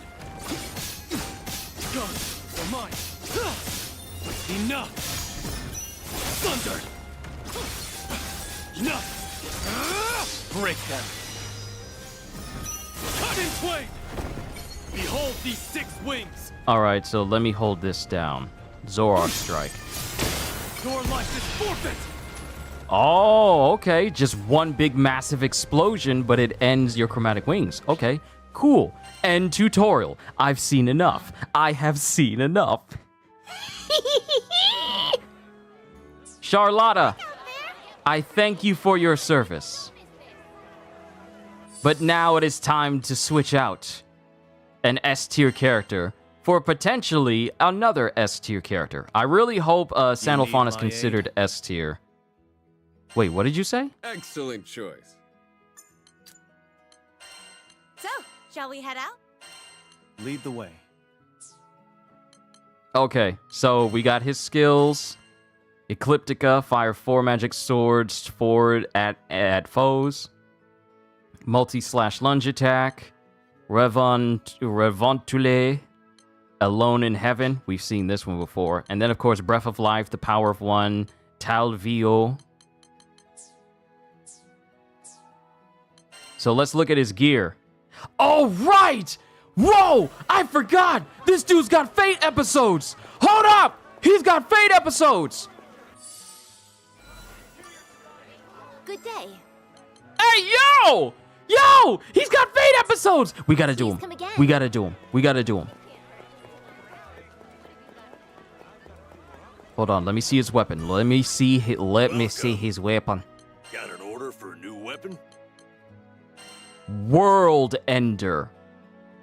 Gun. You're mine. Enough. Thundered. Enough. Break them. Cut in twain. Behold these 6 wings. Alright, so let me hold this down. Zoar Strike. Your life is forfeit. Oh, okay. Just one big massive explosion, but it ends your Chromatic Wings. Okay, cool. End tutorial. I've seen enough. I have seen enough. Charlotta, I thank you for your service. But now it is time to switch out an S-tier character for potentially another S-tier character. I really hope Sandalphon is considered S-tier. Wait, what did you say? Excellent choice. So, shall we head out? Lead the way. Okay, so we got his skills. Ecliptica, fire 4 magic swords forward at foes. Multi-slash lunge attack. Revontule, Alone in Heaven. We've seen this one before. And then, of course, Breath of Life, the power of 1. Talvio. So let's look at his gear. Oh, right! Whoa! I forgot! This dude's got Fate episodes! Hold up! He's got Fate episodes! Good day. Hey, yo! Yo! He's got Fate episodes! We gotta do Please him. come again. We gotta do him. We gotta do him. Hold on, let me see his weapon. Let me see his weapon. Got an order for a new weapon? World Ender.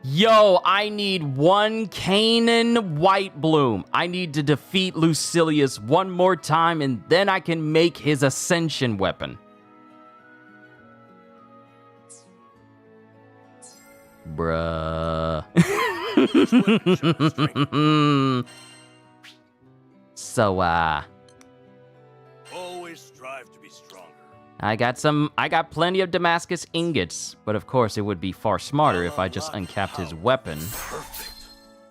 Yo, I need 1 Canaan White Bloom. I need to defeat Lucilius one more time, and then I can make his Ascension weapon. Bruh. So, Always strive to be stronger. I got plenty of Damascus ingots, but of course it would be far smarter if I just uncapped his weapon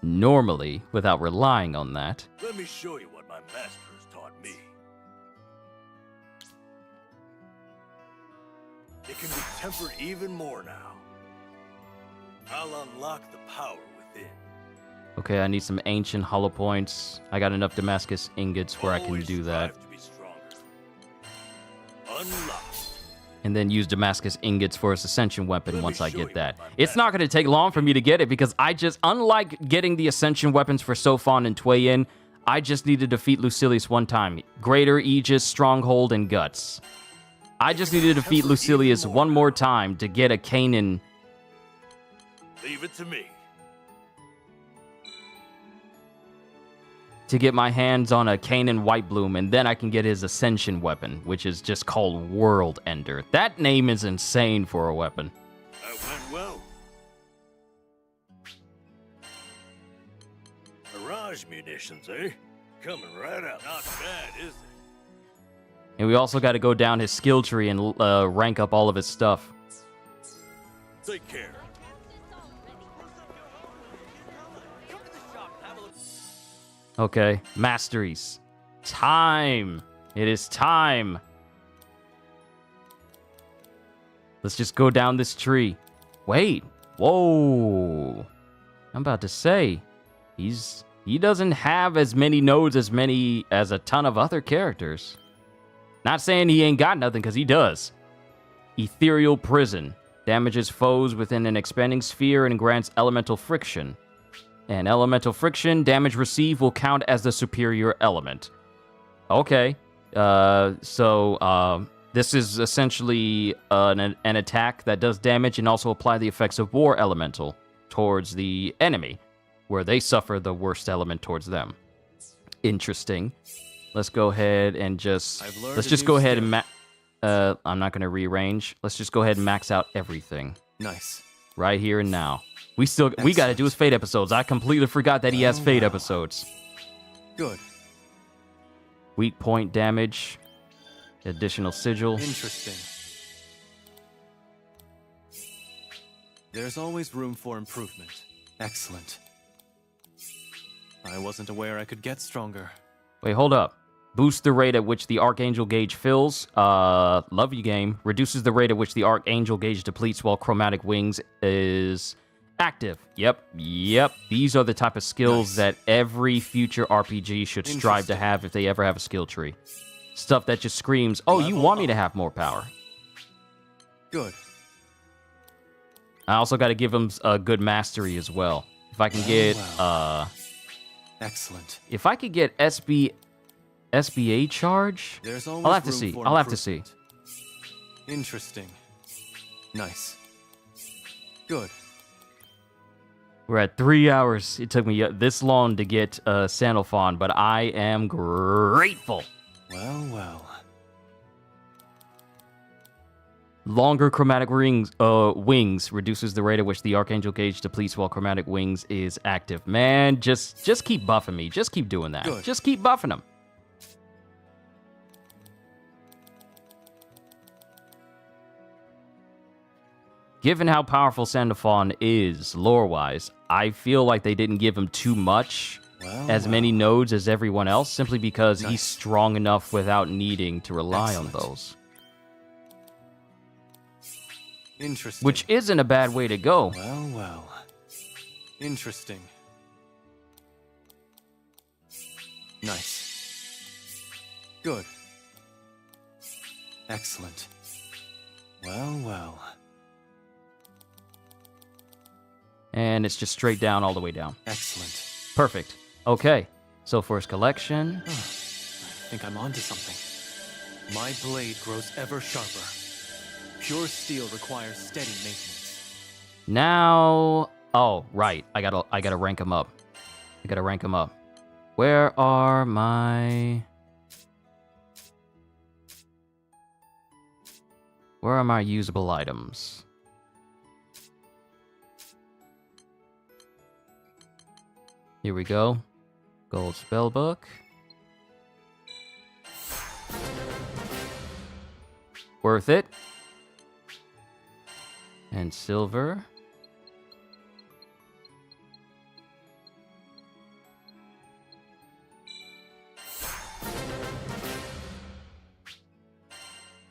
normally without relying on that. Let me show you what my master has taught me. It can be tempered even more now. I'll unlock the power within. Okay, I need some ancient hollow points. I got enough Damascus ingots where I can do that. Strive to be stronger. Unlock. And then use Damascus ingots for his ascension weapon once I get that. It's not going to take long for me to get it because unlike getting the ascension weapons for Sophon and Tway-In, I just need to defeat Lucilius one time. Greater Aegis, Stronghold, and Guts. I just need to defeat Lucilius one more time to get a Kanan. Leave it to me. To get my hands on a Kanan Whitebloom, and then I can get his Ascension weapon, which is just called World Ender. That name is insane for a weapon. That went well. Mirage munitions, eh? Coming right out. Not bad, is it? And we also got to go down his skill tree and rank up all of his stuff. Take care. Okay, masteries. Time. It is time. Let's just go down this tree. Wait. Whoa. I'm about to say, he doesn't have as many nodes as a ton of other characters. Not saying he ain't got nothing, because he does. Ethereal Prison. Damages foes within an expanding sphere and grants elemental friction. And elemental friction, damage received will count as the superior element. Okay. So this is essentially an attack that does damage and also apply the effects of War Elemental towards the enemy, where they suffer the worst element towards them. Interesting. Let's go ahead and go ahead and I'm not going to rearrange. Let's just go ahead and max out everything. Nice. Right here and now. We got to do his Fate episodes. I completely forgot that he has Fate episodes. Good. Weak point damage. Additional sigil. Interesting. There's always room for improvement. Excellent. I wasn't aware I could get stronger. Wait, hold up. Boosts the rate at which the Archangel gauge fills. Love you, game. Reduces the rate at which the Archangel gauge depletes while Chromatic Wings is active. Yep. These are the type of skills that every future RPG should strive to have if they ever have a skill tree. Stuff that just screams, oh, you want me to have more power. Good. I also got to give him a good mastery as well. If I can get, Excellent. If I could get SBA charge, I'll have to see. Interesting. Nice. Good. We're at 3 hours. It took me this long to get Sandalphon, but I am grateful. Well. Longer chromatic wings reduces the rate at which the Archangel gauge depletes while chromatic wings is active. Man, just keep buffing me. Just keep doing that. Good. Just keep buffing him. Given how powerful Sandalphon is, lore-wise, I feel like they didn't give him too much, many nodes as everyone else, simply because he's strong enough without needing to rely on those. Interesting. Which isn't a bad way to go. Well. Interesting. Nice. Good. Excellent. Well. And it's just straight down all the way down. Excellent. Perfect. Okay. So for his collection... I think I'm onto something. My blade grows ever sharper. Pure steel requires steady maintenance. Now... Oh, right. I gotta rank him up. Where are my usable items? Here we go. Gold spellbook. Worth it. And silver.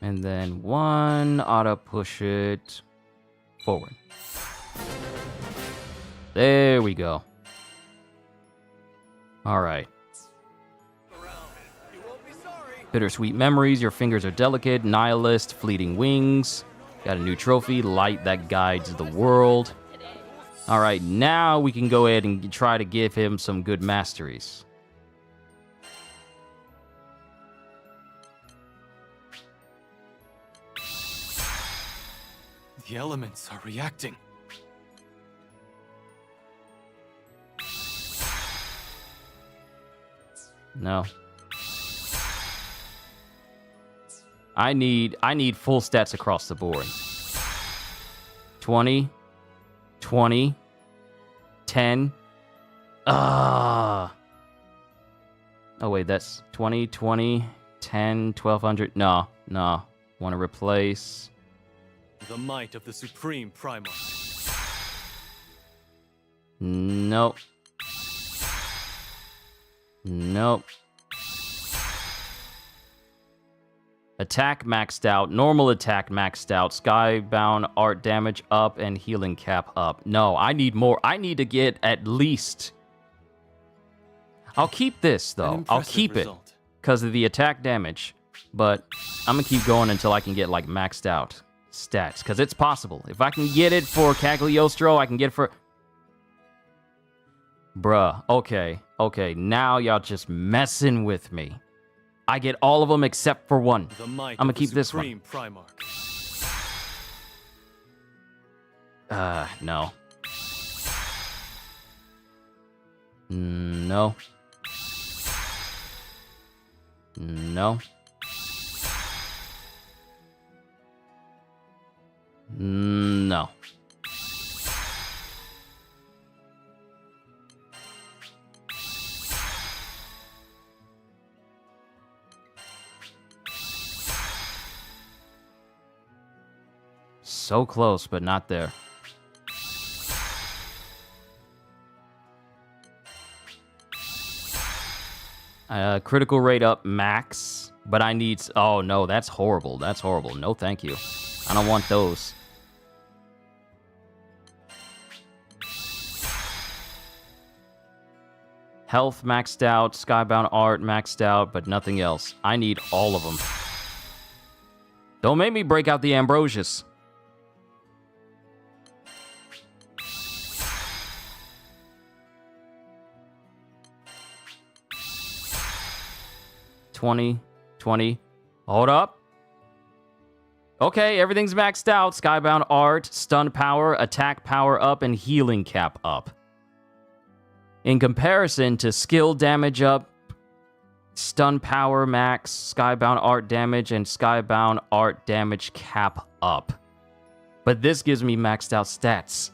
And then 1 auto push it forward. There we go. All right. Bittersweet memories, your fingers are delicate. Nihilist, fleeting wings. Got a new trophy, light that guides the world. All right, now we can go ahead and try to give him some good masteries. The elements are reacting. No. I need full stats across the board. 20, 20, 10. Oh wait, that's 20, 20, 10, 1200. No. Want to replace. The might of the supreme Primarch. Nope. Attack maxed out, normal attack maxed out, skybound art damage up, and healing cap up. No, I need more. I need to get at least... I'll keep this, though. I'll keep it because of the attack damage. But I'm going to keep going until I can get, like, maxed out stats. Because it's possible. If I can get it for Cagliostro, I can get it for... Bruh, okay. Now y'all just messing with me. I get all of them except for one. I'm gonna keep this one. No. No. No. No. So close, but not there. Critical rate up max, but I need... Oh, no, that's horrible. That's horrible. No, thank you. I don't want those. Health maxed out, skybound art maxed out, but nothing else. I need all of them. Don't make me break out the Ambrosius. $20. Hold up. Okay, everything's maxed out. Skybound art, stun power, attack power up, and healing cap up. In comparison to skill damage up, stun power max, skybound art damage, and skybound art damage cap up. But this gives me maxed out stats.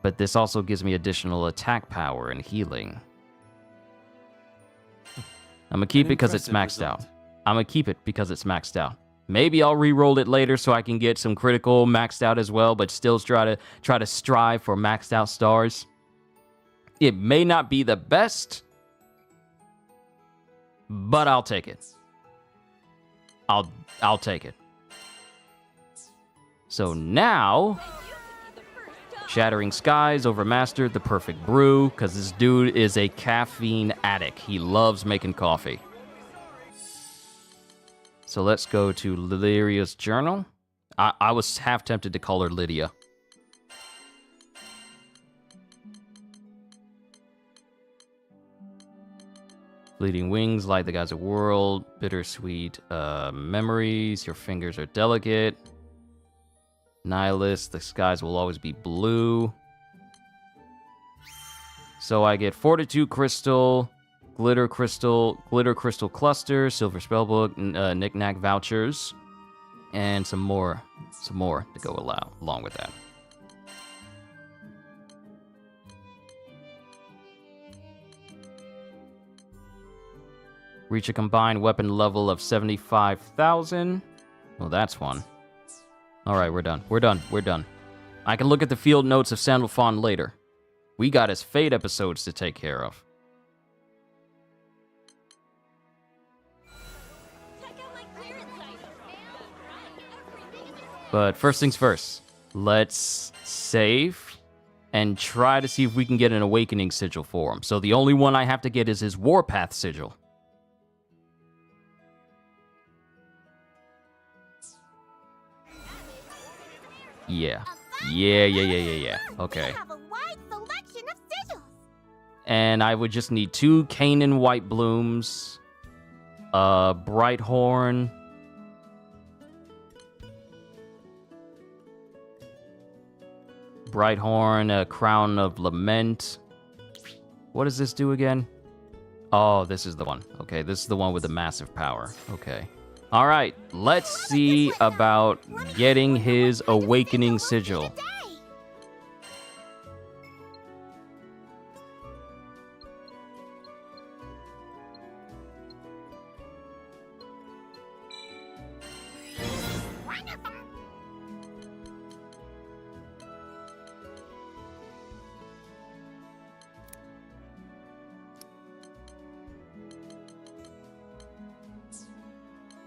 But this also gives me additional attack power and healing. I'm gonna keep it because it's maxed out. I'm gonna keep it because it's maxed out. Maybe I'll re-roll it later so I can get some critical maxed out as well, but still try to strive for maxed out stars. It may not be the best, but I'll take it. I'll take it. So now, Shattering Skies overmastered the perfect brew because this dude is a caffeine addict. He loves making coffee. So let's go to Lyria's journal. I was half tempted to call her Lydia. Fleeting wings, light the guides of world. Bittersweet memories, your fingers are delicate. Nihilist, the skies will always be blue. So I get Fortitude Crystal, Glitter Crystal Cluster, Silver Spellbook, Knick-Knack Vouchers, and some more to go along with that. Reach a combined weapon level of 75,000. Well, that's one. Alright, we're done. We're done. We're done. I can look at the field notes of Sandalphon later. We got his Fate episodes to take care of. But first things first, let's save and try to see if we can get an Awakening Sigil for him. So the only one I have to get is his Warpath Sigil. Yeah. Yeah. Okay. have a wide selection of sigils. And I would just need 2 Canaan White Blooms, Brighthorn, a Crown of Lament. What does this do again? Oh, this is the one. Okay, this is the one with the massive power. Okay. All right, let's see about getting his Awakening Sigil.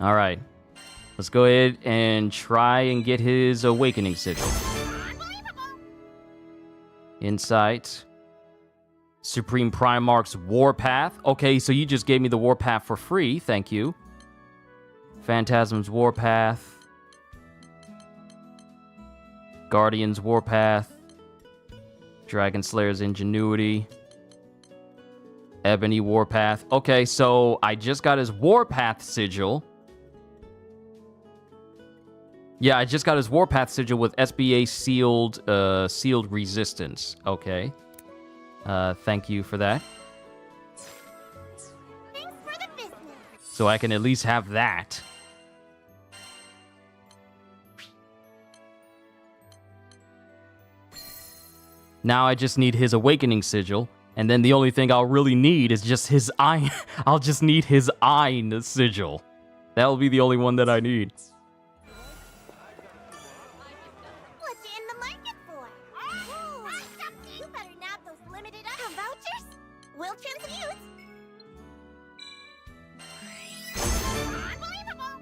All right, let's go ahead and try and get his Awakening Sigil. Insight. Supreme Primarch's Warpath. Okay, so you just gave me the Warpath for free. Thank you. Phantasm's Warpath. Guardian's Warpath. Dragon Slayer's Ingenuity. Ebony Warpath. Okay, so I just got his Warpath Sigil. Yeah, I just got his Warpath Sigil with SBA sealed resistance. Okay. Thank you for that. Thanks for the business. So I can at least have that. Now I just need his Awakening Sigil, and then the only thing I'll really need is just his eye. I'll just need his Ein Sigil. That'll be the only one that I need. What you in the market for? You better nab those limited item vouchers. We'll transmute. Unbelievable.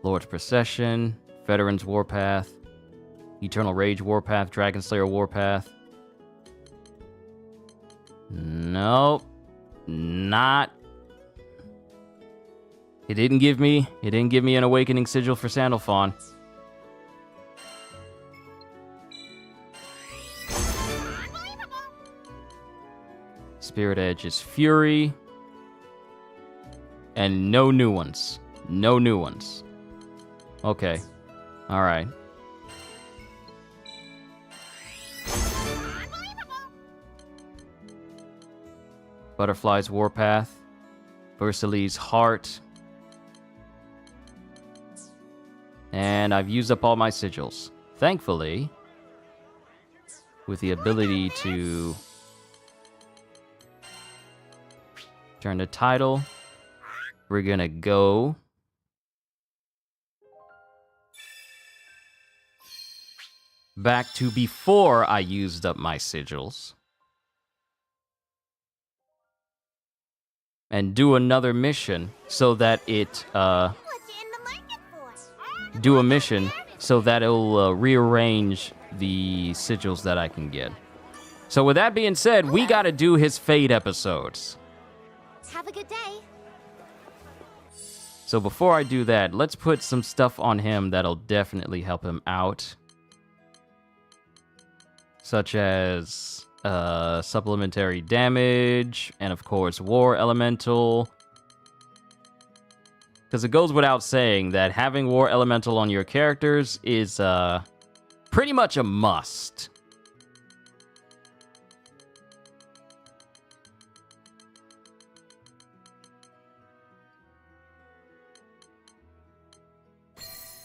Lord's Procession, Veteran's Warpath, Eternal Rage Warpath, Dragon Slayer Warpath. Nope. Not. It didn't give me an Awakening Sigil for Sandalphon. Spirit Edge's Fury. And no new ones. No new ones. Okay. Alright. Butterfly's Warpath. Versali's Heart. And I've used up all my sigils. Thankfully, with the ability to turn the title, we're gonna go back to before I used up my sigils and do another mission so that it do a mission so that it'll rearrange the sigils that I can get. So with that being said, we gotta do his Fate episodes. Have a good day. So before I do that, let's put some stuff on him that'll definitely help him out. Such as supplementary damage, and of course War Elemental. Because it goes without saying that having War Elemental on your characters is pretty much a must.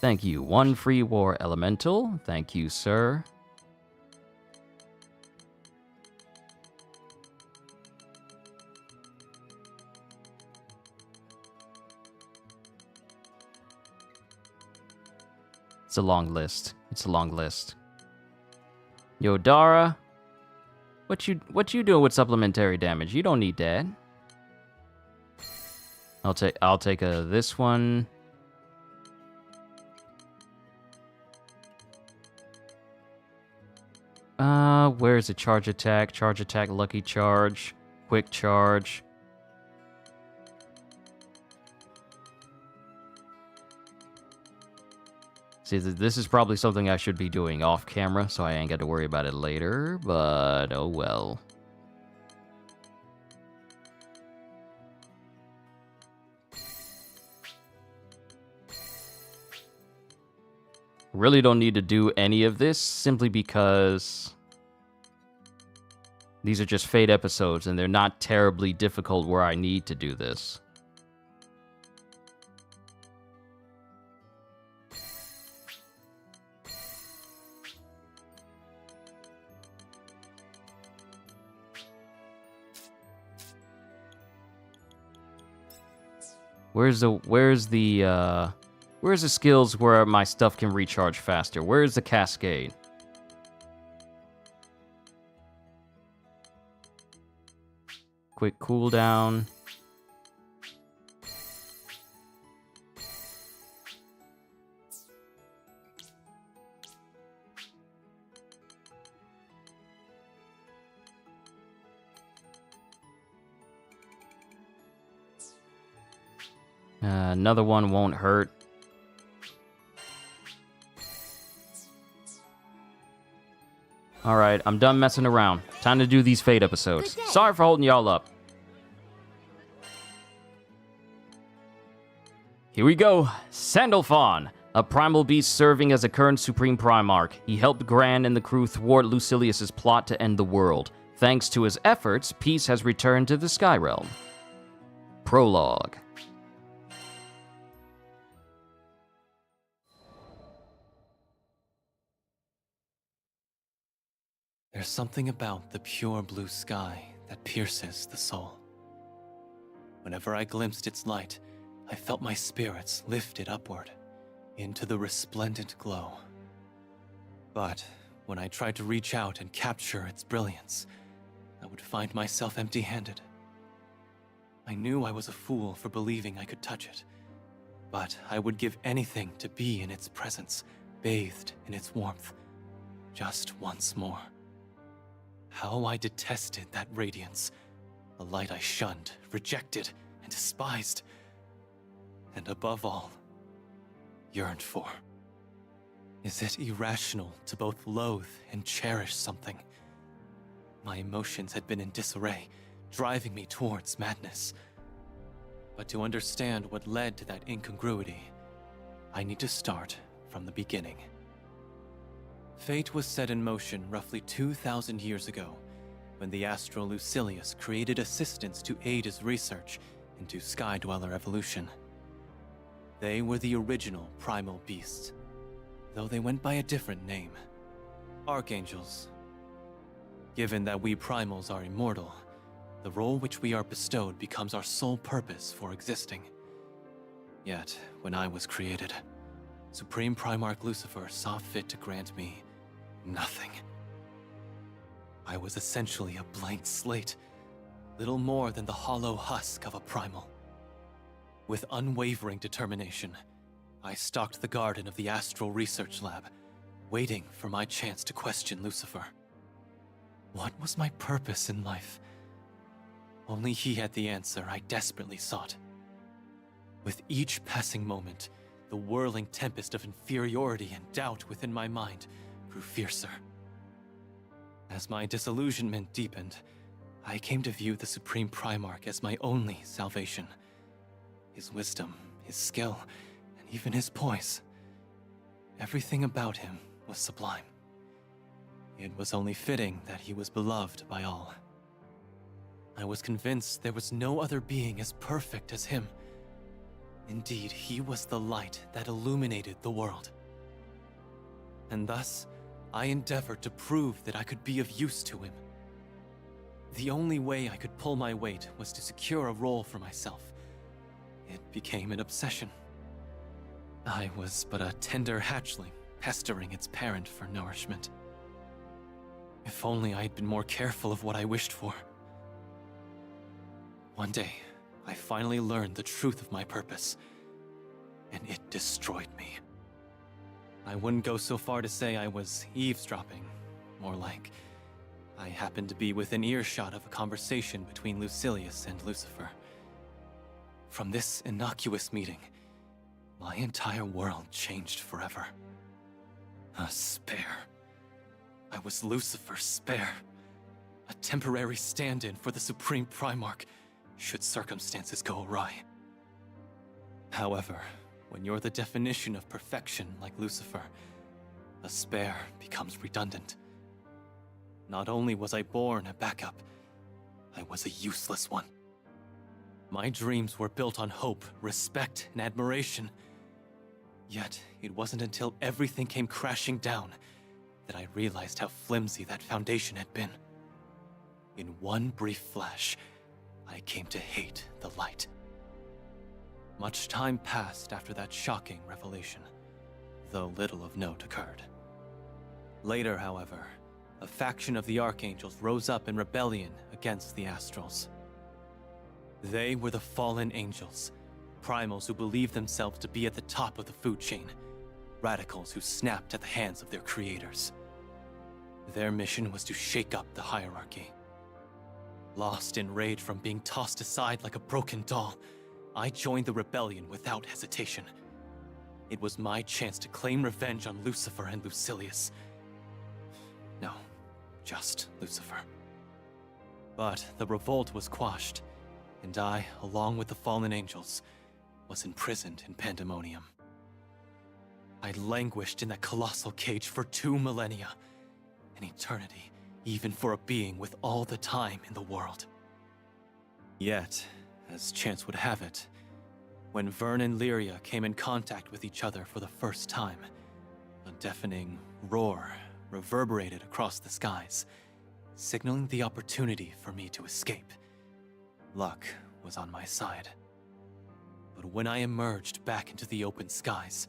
Thank you. 1 free War Elemental. Thank you, sir. It's a long list. It's a long list. Yo, Dara. What you doing with supplementary damage? You don't need that. I'll take this one. Where's the charge attack? Charge attack, lucky charge, quick charge. See, this is probably something I should be doing off camera, so I ain't got to worry about it later, but oh well. Really don't need to do any of this, simply because these are just Fate episodes, and they're not terribly difficult where I need to do this. Where's the skills where my stuff can recharge faster? Where's the cascade? Quick cooldown. Another one won't hurt. Alright, I'm done messing around. Time to do these Fate episodes. Sorry for holding y'all up. Here we go. Sandalphon, a primal beast serving as a current Supreme Primarch. He helped Gran and the crew thwart Lucilius's plot to end the world. Thanks to his efforts, peace has returned to the Sky Realm. Prologue. There's something about the pure blue sky that pierces the soul. Whenever I glimpsed its light, I felt my spirits lifted upward into the resplendent glow. But when I tried to reach out and capture its brilliance, I would find myself empty-handed. I knew I was a fool for believing I could touch it, but I would give anything to be in its presence, bathed in its warmth, just once more. How I detested that radiance, a light I shunned, rejected, and despised, and above all, yearned for. Is it irrational to both loathe and cherish something? My emotions had been in disarray, driving me towards madness. But to understand what led to that incongruity, I need to start from the beginning. Fate was set in motion roughly 2,000 years ago, when the astral Lucilius created assistants to aid his research into Sky Dweller evolution. They were the original primal beasts, though they went by a different name, Archangels. Given that we primals are immortal, the role which we are bestowed becomes our sole purpose for existing. Yet, when I was created, Supreme Primarch Lucifer saw fit to grant me nothing. I was essentially a blank slate, little more than the hollow husk of a primal. With unwavering determination, I stalked the garden of the Astral Research Lab, waiting for my chance to question Lucifer. What was my purpose in life? Only he had the answer I desperately sought. With each passing moment, the whirling tempest of inferiority and doubt within my mind grew fiercer. As my disillusionment deepened, I came to view the Supreme Primarch as my only salvation. His wisdom, his skill, and even his poise. Everything about him was sublime. It was only fitting that he was beloved by all. I was convinced there was no other being as perfect as him. Indeed, he was the light that illuminated the world. And thus, I endeavored to prove that I could be of use to him. The only way I could pull my weight was to secure a role for myself. It became an obsession. I was but a tender hatchling pestering its parent for nourishment. If only I had been more careful of what I wished for. One day, I finally learned the truth of my purpose, and it destroyed me. I wouldn't go so far to say I was eavesdropping, more like I happened to be within earshot of a conversation between Lucilius and Lucifer. From this innocuous meeting, my entire world changed forever. A spare. I was Lucifer's spare. A temporary stand-in for the Supreme Primarch, should circumstances go awry. However, when you're the definition of perfection like Lucifer, a spare becomes redundant. Not only was I born a backup, I was a useless one. My dreams were built on hope, respect, and admiration. Yet, it wasn't until everything came crashing down that I realized how flimsy that foundation had been. In one brief flash, I came to hate the light. Much time passed after that shocking revelation, though little of note occurred. Later, however, a faction of the Archangels rose up in rebellion against the Astrals. They were the fallen angels, primals who believed themselves to be at the top of the food chain, radicals who snapped at the hands of their creators. Their mission was to shake up the hierarchy. Lost in rage from being tossed aside like a broken doll, I joined the rebellion without hesitation. It was my chance to claim revenge on Lucifer and Lucilius. No, just Lucifer. But the revolt was quashed, and I, along with the fallen angels, was imprisoned in Pandemonium. I languished in that colossal cage for 2 millennia, an eternity, even for a being with all the time in the world. Yet, as chance would have it, when Vern and Lyria came in contact with each other for the first time, a deafening roar reverberated across the skies, signaling the opportunity for me to escape. Luck was on my side. But when I emerged back into the open skies,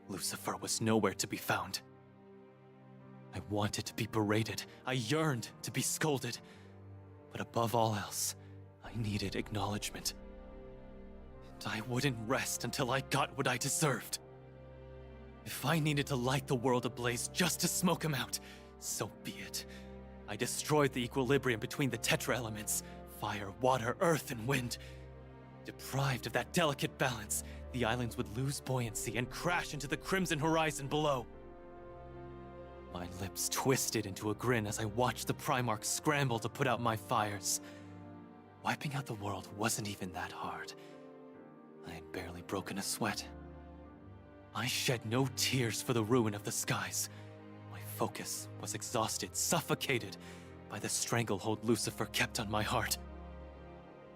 Lucifer was nowhere to be found. I wanted to be berated. I yearned to be scolded. But above all else, I needed acknowledgement. And I wouldn't rest until I got what I deserved. If I needed to light the world ablaze just to smoke him out, so be it. I destroyed the equilibrium between the Tetra-Elements, fire, water, earth, and wind. Deprived of that delicate balance, the islands would lose buoyancy and crash into the crimson horizon below. My lips twisted into a grin as I watched the Primarch scramble to put out my fires. Wiping out the world wasn't even that hard. I had barely broken a sweat. I shed no tears for the ruin of the skies. My focus was exhausted, suffocated by the stranglehold Lucifer kept on my heart.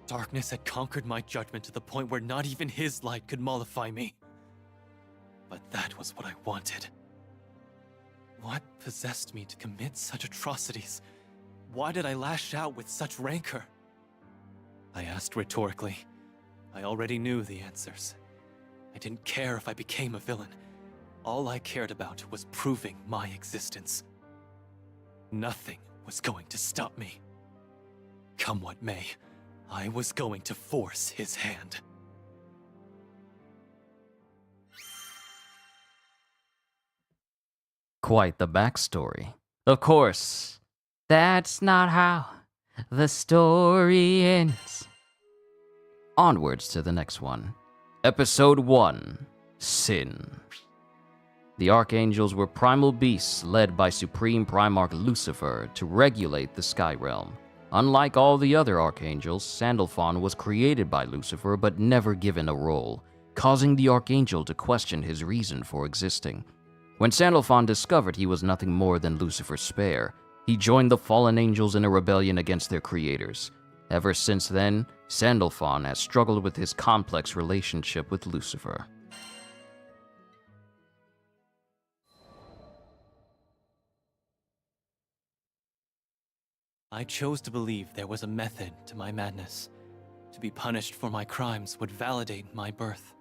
Darkness had conquered my judgment to the point where not even his light could mollify me. But that was what I wanted. What possessed me to commit such atrocities? Why did I lash out with such rancor? I asked rhetorically. I already knew the answers. I didn't care if I became a villain. All I cared about was proving my existence. Nothing was going to stop me. Come what may, I was going to force his hand. Quite the backstory. Of course, That's not how the story ends. onwards to the next one. Episode 1, Sin. The Archangels were primal beasts led by Supreme Primarch Lucifer to regulate the Sky Realm. Unlike all the other Archangels, Sandalphon was created by Lucifer but never given a role, causing the Archangel to question his reason for existing. When Sandalphon discovered he was nothing more than Lucifer's spare, he joined the fallen angels in a rebellion against their creators. Ever since then, Sandalphon has struggled with his complex relationship with Lucifer. I chose to believe there was a method to my madness. To be punished for my crimes would validate my birth.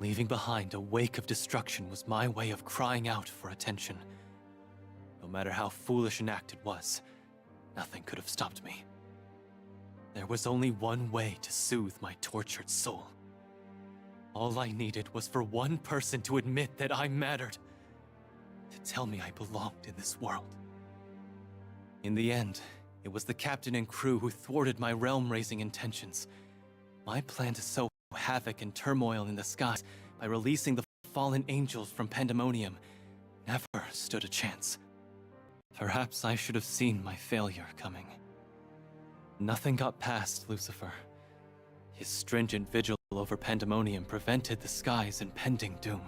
Leaving behind a wake of destruction was my way of crying out for attention. No matter how foolish an act it was, nothing could have stopped me. There was only one way to soothe my tortured soul. All I needed was for one person to admit that I mattered, to tell me I belonged in this world. In the end, it was the captain and crew who thwarted my realm-raising intentions. My plan to sow havoc and turmoil in the skies by releasing the fallen angels from Pandemonium never stood a chance. Perhaps I should have seen my failure coming. Nothing got past Lucifer. His stringent vigil over Pandemonium prevented the sky's impending doom.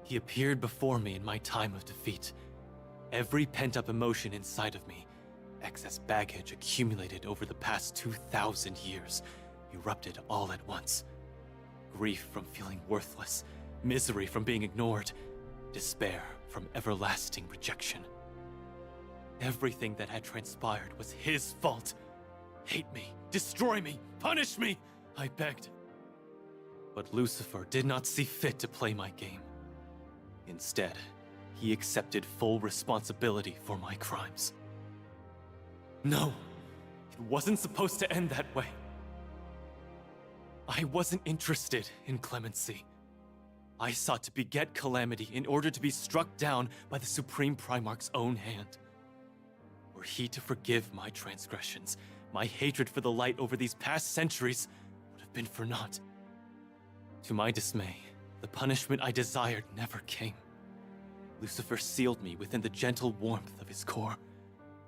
He appeared before me in my time of defeat. Every pent-up emotion inside of me, excess baggage accumulated over the past 2,000 years, erupted all at once. Grief from feeling worthless, misery from being ignored, despair from everlasting rejection. Everything that had transpired was his fault. Hate me, destroy me, punish me, I begged. But Lucifer did not see fit to play my game. Instead, he accepted full responsibility for my crimes. No, it wasn't supposed to end that way. I wasn't interested in clemency. I sought to beget calamity in order to be struck down by the Supreme Primarch's own hand. Were he to forgive my transgressions, my hatred for the light over these past centuries would have been for naught. To my dismay, the punishment I desired never came. Lucifer sealed me within the gentle warmth of his core,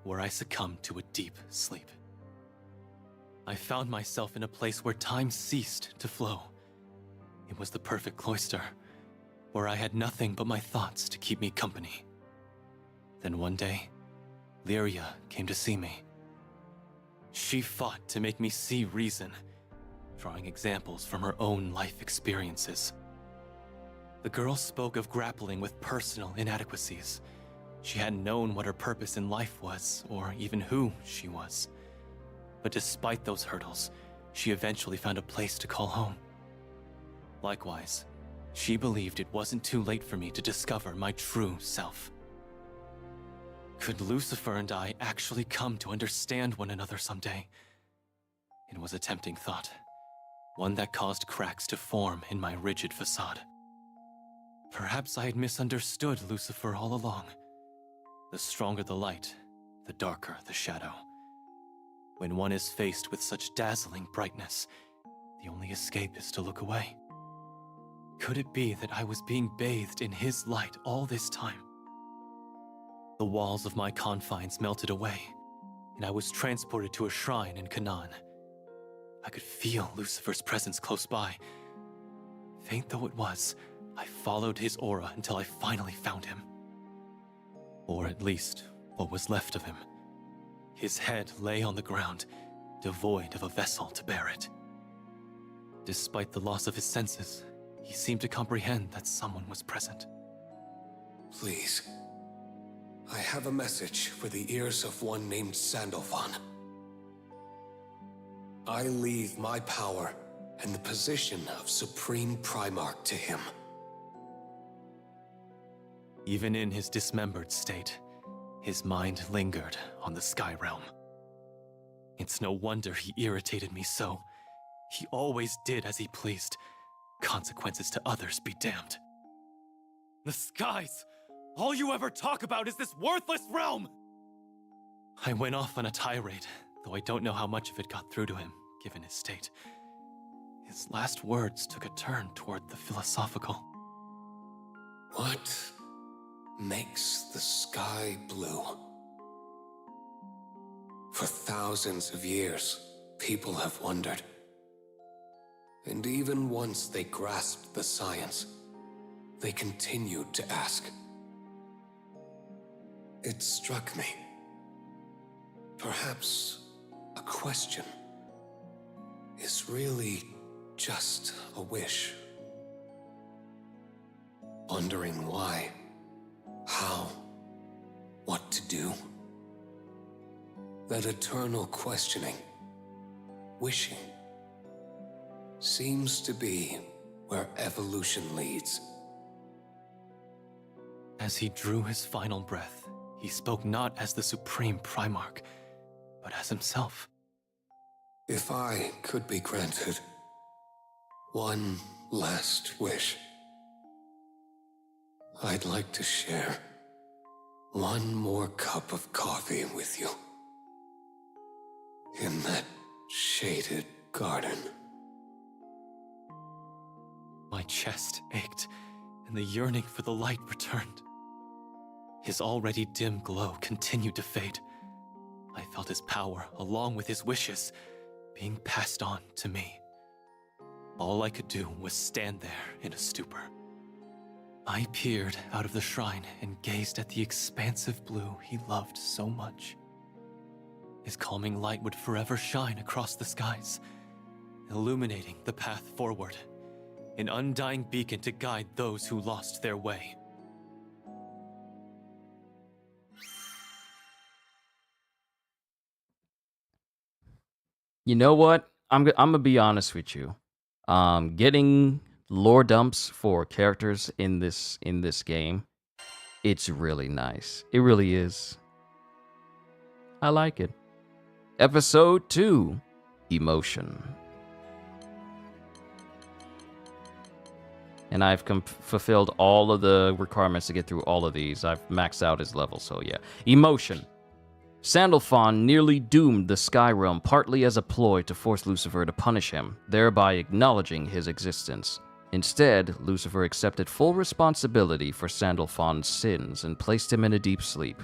where I succumbed to a deep sleep. I found myself in a place where time ceased to flow. It was the perfect cloister, where I had nothing but my thoughts to keep me company. Then one day, Lyria came to see me. She fought to make me see reason, drawing examples from her own life experiences. The girl spoke of grappling with personal inadequacies. She hadn't known what her purpose in life was, or even who she was. But despite those hurdles, she eventually found a place to call home. Likewise, she believed it wasn't too late for me to discover my true self. Could Lucifer and I actually come to understand one another someday? It was a tempting thought, one that caused cracks to form in my rigid facade. Perhaps I had misunderstood Lucifer all along. The stronger the light, the darker the shadow. When one is faced with such dazzling brightness, the only escape is to look away. Could it be that I was being bathed in his light all this time? The walls of my confines melted away, and I was transported to a shrine in Canaan. I could feel Lucifer's presence close by. Faint though it was, I followed his aura until I finally found him. Or at least, what was left of him. His head lay on the ground, devoid of a vessel to bear it. Despite the loss of his senses, he seemed to comprehend that someone was present. Please. I have a message for the ears of one named Sandalphon. I leave my power and the position of Supreme Primarch to him. Even in his dismembered state, his mind lingered on the Sky Realm. It's no wonder he irritated me so. He always did as he pleased. Consequences to others be damned. The skies! All you ever talk about is this worthless realm! I went off on a tirade, though I don't know how much of it got through to him, given his state. His last words took a turn toward the philosophical. What makes the sky blue? For thousands of years, people have wondered. And even once they grasped the science, they continued to ask. It struck me. Perhaps a question is really just a wish. Wondering why, how, what to do. That eternal questioning, wishing, seems to be where evolution leads. As he drew his final breath, he spoke not as the Supreme Primarch, but as himself. If I could be granted one last wish, I'd like to share one more cup of coffee with you in that shaded garden. My chest ached, and the yearning for the light returned. His already dim glow continued to fade. I felt his power, along with his wishes, being passed on to me. All I could do was stand there in a stupor. I peered out of the shrine and gazed at the expansive blue he loved so much. His calming light would forever shine across the skies, illuminating the path forward, an undying beacon to guide those who lost their way. You know what? I'm gonna be honest with you. Getting lore dumps for characters in this game, it's really nice. It really is. I like it. Episode 2, Emotion. And I've fulfilled all of the requirements to get through all of these. I've maxed out his level, so yeah. Emotion. Sandalphon nearly doomed the Sky Realm partly as a ploy to force Lucifer to punish him, thereby acknowledging his existence. Instead, Lucifer accepted full responsibility for Sandalphon's sins and placed him in a deep sleep.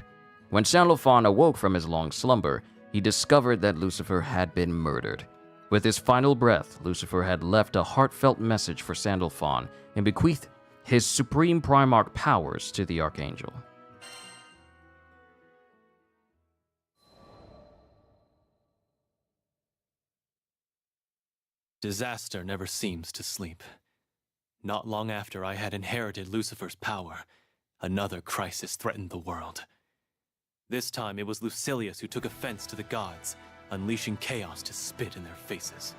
When Sandalphon awoke from his long slumber, he discovered that Lucifer had been murdered. With his final breath, Lucifer had left a heartfelt message for Sandalphon and bequeathed his supreme Primarch powers to the Archangel. Disaster never seems to sleep. Not long after I had inherited Lucifer's power, another crisis threatened the world. This time it was Lucilius who took offense to the gods, unleashing chaos to spit in their faces.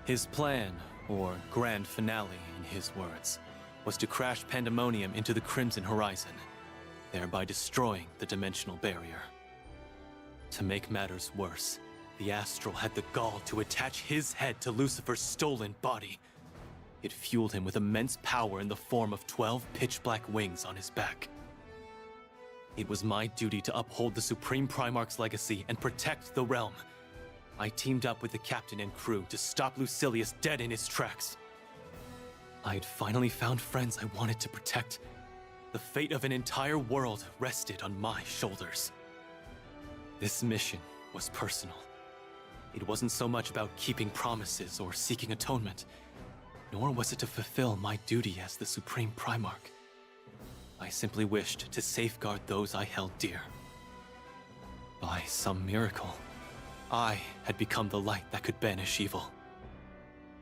His plan, or grand finale in his words, was to crash Pandemonium into the Crimson Horizon, thereby destroying the dimensional barrier. To make matters worse, the Astral had the gall to attach his head to Lucifer's stolen body. It fueled him with immense power in the form of 12 pitch-black wings on his back. It was my duty to uphold the Supreme Primarch's legacy and protect the realm. I teamed up with the captain and crew to stop Lucilius dead in his tracks. I had finally found friends I wanted to protect. The fate of an entire world rested on my shoulders. This mission was personal. It wasn't so much about keeping promises or seeking atonement, nor was it to fulfill my duty as the Supreme Primarch. I simply wished to safeguard those I held dear. By some miracle, I had become the light that could banish evil.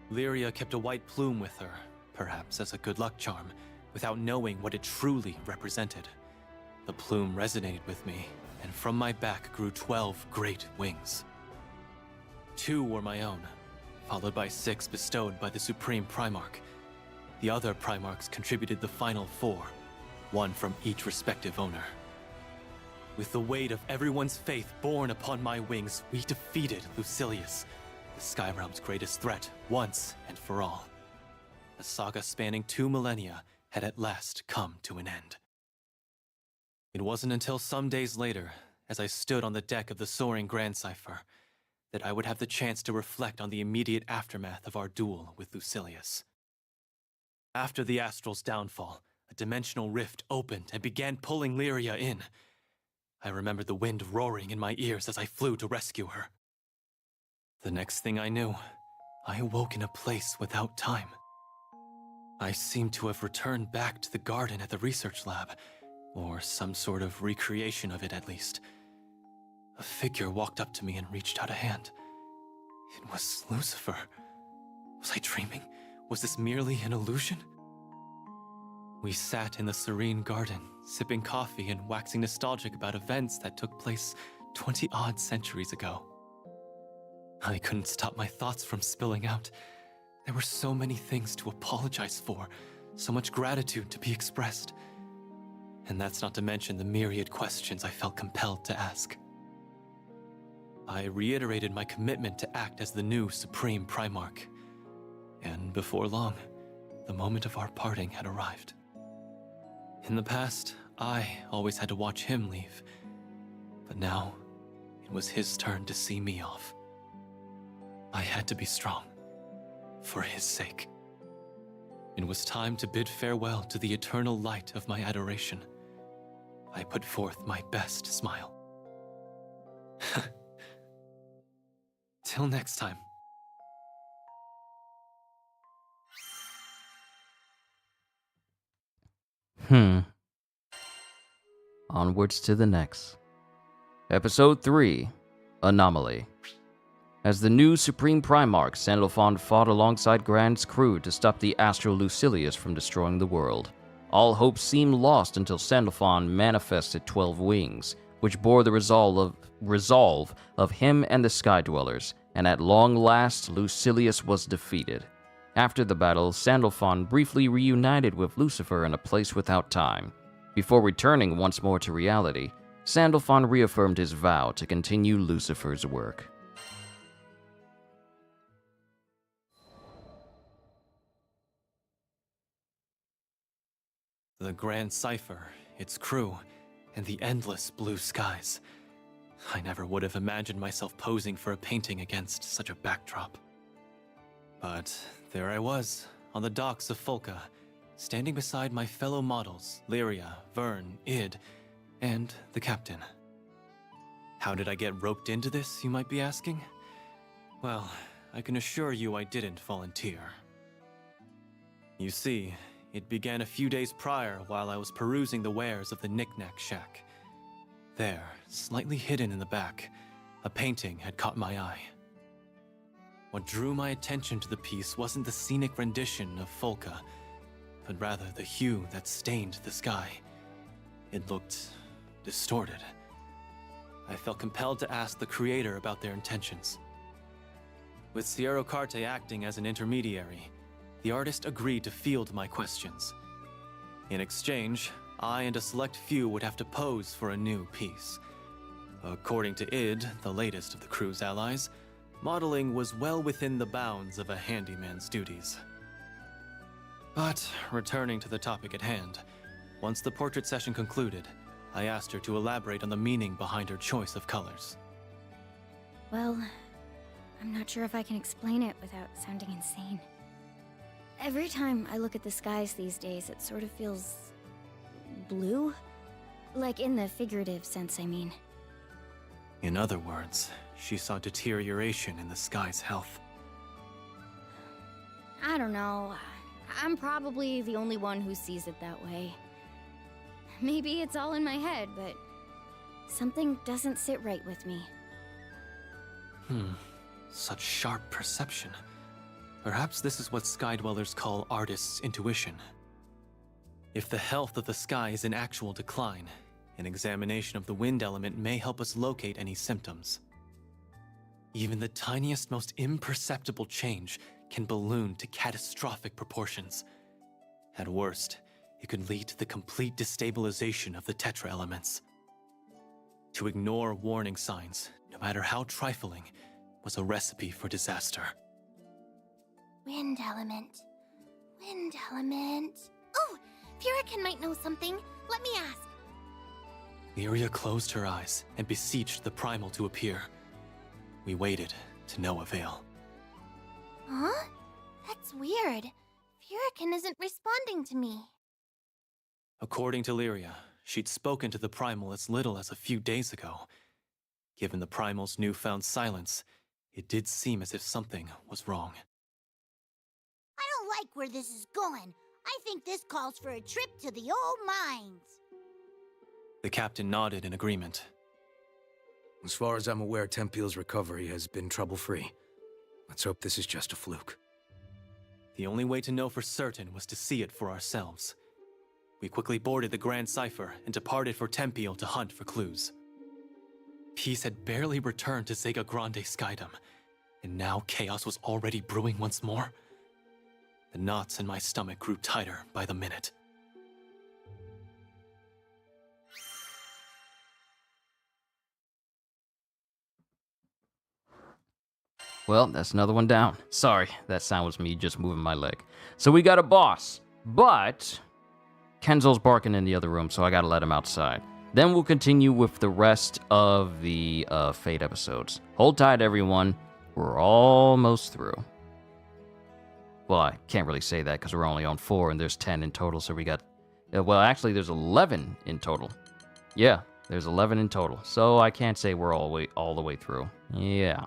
Lyria kept a white plume with her, perhaps as a good luck charm, without knowing what it truly represented. The plume resonated with me, and from my back grew 12 great wings. 2 were my own, followed by 6 bestowed by the Supreme Primarch. The other Primarchs contributed the final 4, 1 from each respective owner. With the weight of everyone's faith borne upon my wings, we defeated Lucilius, the Sky Realm's greatest threat, once and for all. A saga spanning 2 millennia had at last come to an end. It wasn't until some days later, as I stood on the deck of the soaring Grand Cipher, that I would have the chance to reflect on the immediate aftermath of our duel with Lucilius. After the Astral's downfall, a dimensional rift opened and began pulling Lyria in. I remembered the wind roaring in my ears as I flew to rescue her. The next thing I knew, I awoke in a place without time. I seemed to have returned back to the garden at the research lab, or some sort of recreation of it at least. A figure walked up to me and reached out a hand. It was Lucifer. Was I dreaming? Was this merely an illusion? We sat in the serene garden, sipping coffee and waxing nostalgic about events that took place 20-odd centuries ago. I couldn't stop my thoughts from spilling out. There were so many things to apologize for, so much gratitude to be expressed. And that's not to mention the myriad questions I felt compelled to ask. I reiterated my commitment to act as the new Supreme Primarch. And before long, the moment of our parting had arrived. In the past, I always had to watch him leave. But now, it was his turn to see me off. I had to be strong, for his sake. It was time to bid farewell to the eternal light of my adoration. I put forth my best smile. Till next time. Onwards to the next. Episode 3, Anomaly. As the new Supreme Primarch, Sandalphon fought alongside Grand's crew to stop the Astral Lucilius from destroying the world. All hope seemed lost until Sandalphon manifested 12 wings, which bore the resolve of him and the Sky Dwellers, and at long last, Lucilius was defeated. After the battle, Sandalphon briefly reunited with Lucifer in a place without time. Before returning once more to reality, Sandalphon reaffirmed his vow to continue Lucifer's work. The Grand Cipher, its crew, and the endless blue skies. I never would have imagined myself posing for a painting against such a backdrop. But there I was, on the docks of Folka, standing beside my fellow models, Lyria, Vern, Id, and the captain. How did I get roped into this, you might be asking? Well, I can assure you I didn't volunteer. You see, it began a few days prior while I was perusing the wares of the Knick-Knack Shack. There, slightly hidden in the back, a painting had caught my eye. What drew my attention to the piece wasn't the scenic rendition of Folka, but rather the hue that stained the sky. It looked distorted. I felt compelled to ask the creator about their intentions. With Sierra Carte acting as an intermediary, the artist agreed to field my questions. In exchange, I and a select few would have to pose for a new piece. According to Id, the latest of the crew's allies, modeling was well within the bounds of a handyman's duties. But, returning to the topic at hand, once the portrait session concluded, I asked her to elaborate on the meaning behind her choice of colors. Well, I'm not sure if I can explain it without sounding insane. Every time I look at the skies these days, it sort of feels blue? Like in the figurative sense, I mean. In other words, she saw deterioration in the sky's health. I don't know. I'm probably the only one who sees it that way. Maybe it's all in my head, but something doesn't sit right with me. Such sharp perception. Perhaps this is what Sky Dwellers call artist's intuition. If the health of the sky is in actual decline, an examination of the wind element may help us locate any symptoms. Even the tiniest, most imperceptible change can balloon to catastrophic proportions. At worst, it could lead to the complete destabilization of the Tetra-Elements. To ignore warning signs, no matter how trifling, was a recipe for disaster. Wind element. Wind element. Oh, Purican might know something. Let me ask. Lyria closed her eyes and beseeched the primal to appear. We waited, to no avail. Huh? That's weird. Purican isn't responding to me. According to Lyria, she'd spoken to the primal as little as a few days ago. Given the primal's newfound silence, it did seem as if something was wrong. I don't like where this is going. I think this calls for a trip to the old mines. The captain nodded in agreement. As far as I'm aware, Tempeal's recovery has been trouble-free. Let's hope this is just a fluke. The only way to know for certain was to see it for ourselves. We quickly boarded the Grand Cipher and departed for Tempeal to hunt for clues. Peace had barely returned to Zega Grande Skydom, and now chaos was already brewing once more. The knots in my stomach grew tighter by the minute. Well, that's another one down. Sorry, that sound was me just moving my leg. So we got a boss, but Kenzo's barking in the other room, so I gotta let him outside. Then we'll continue with the rest of the Fate episodes. Hold tight, everyone. We're almost through. Well, I can't really say that because we're only on 4 and there's 10 in total, so we got... well, actually, there's 11 in total. Yeah, there's 11 in total, so I can't say we're all the way through. Yeah,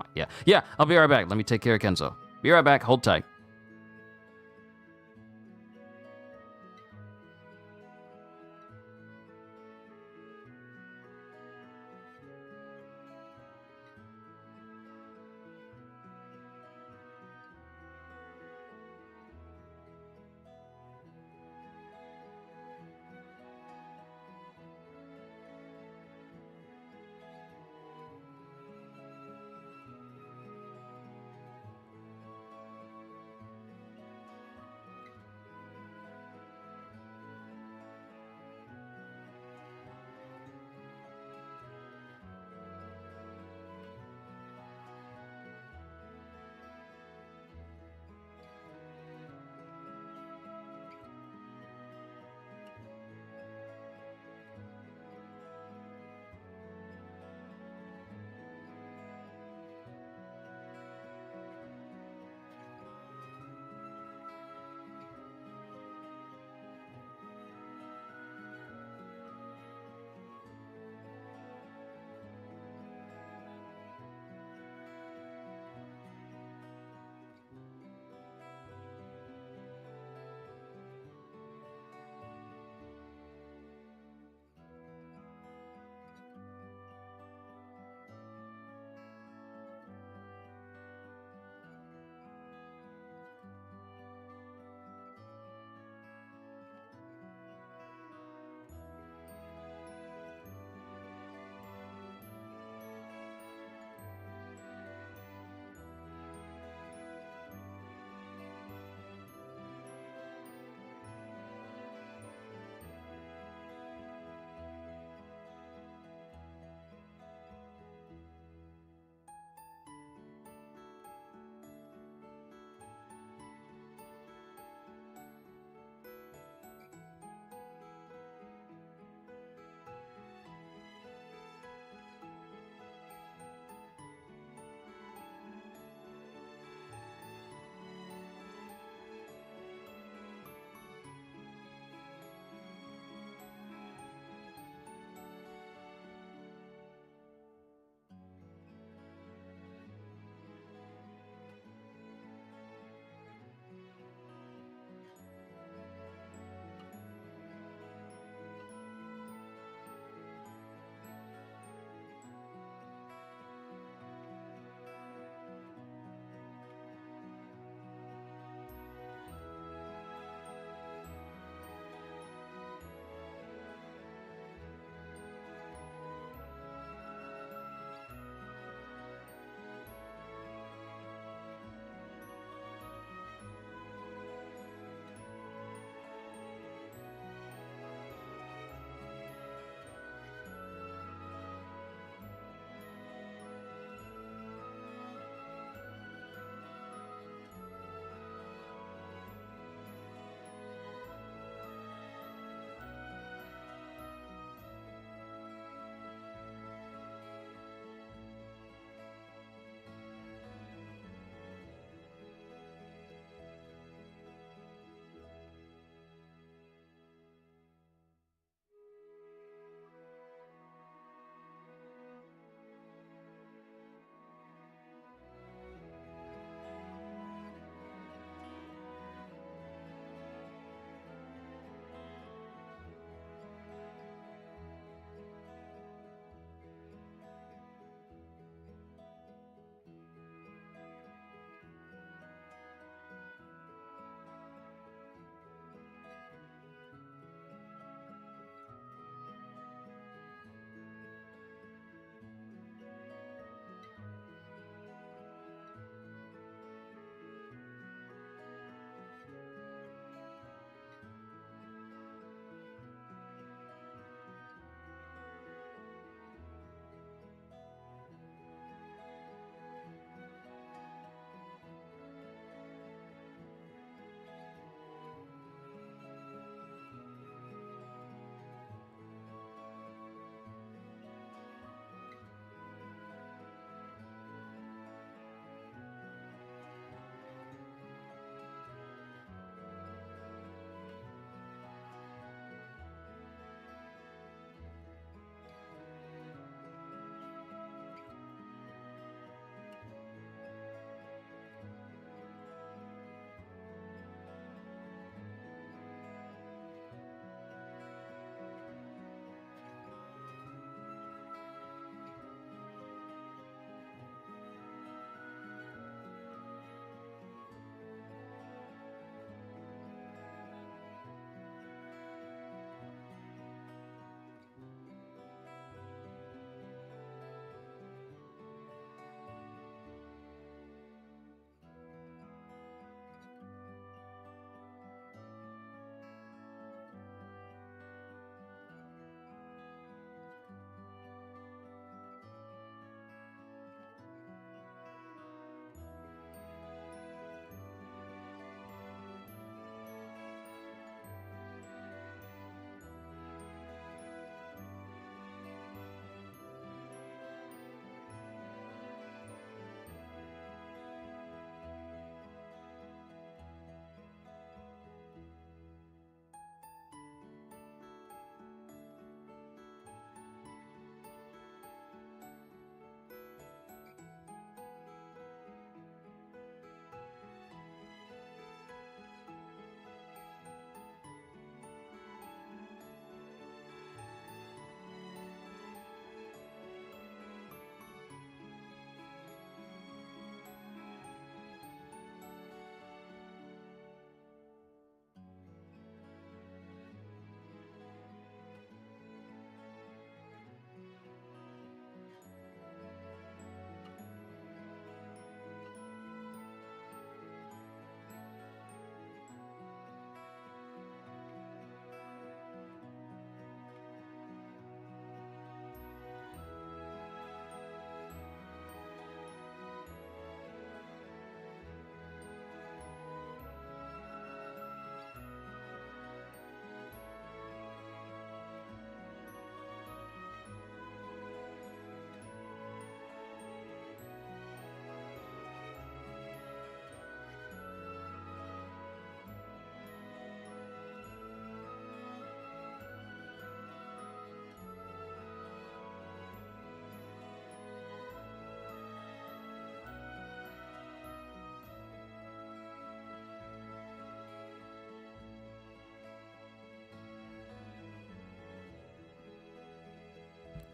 I'll be right back. Let me take care of Kenzo. Be right back. Hold tight.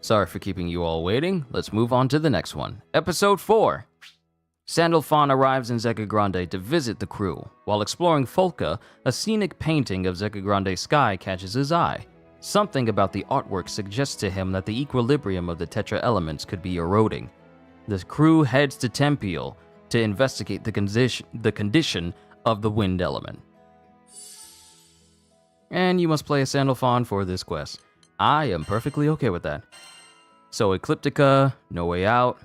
Sorry for keeping you all waiting. Let's move on to the next one. Episode 4. Sandalphon arrives in Zeka Grande to visit the crew. While exploring Folca, a scenic painting of Zeka Grande's sky catches his eye. Something about the artwork suggests to him that the equilibrium of the Tetra-Elements could be eroding. The crew heads to Tempeal to investigate the condition of the wind element. And you must play a Sandalphon for this quest. I am perfectly okay with that. So Ecliptica, No Way Out,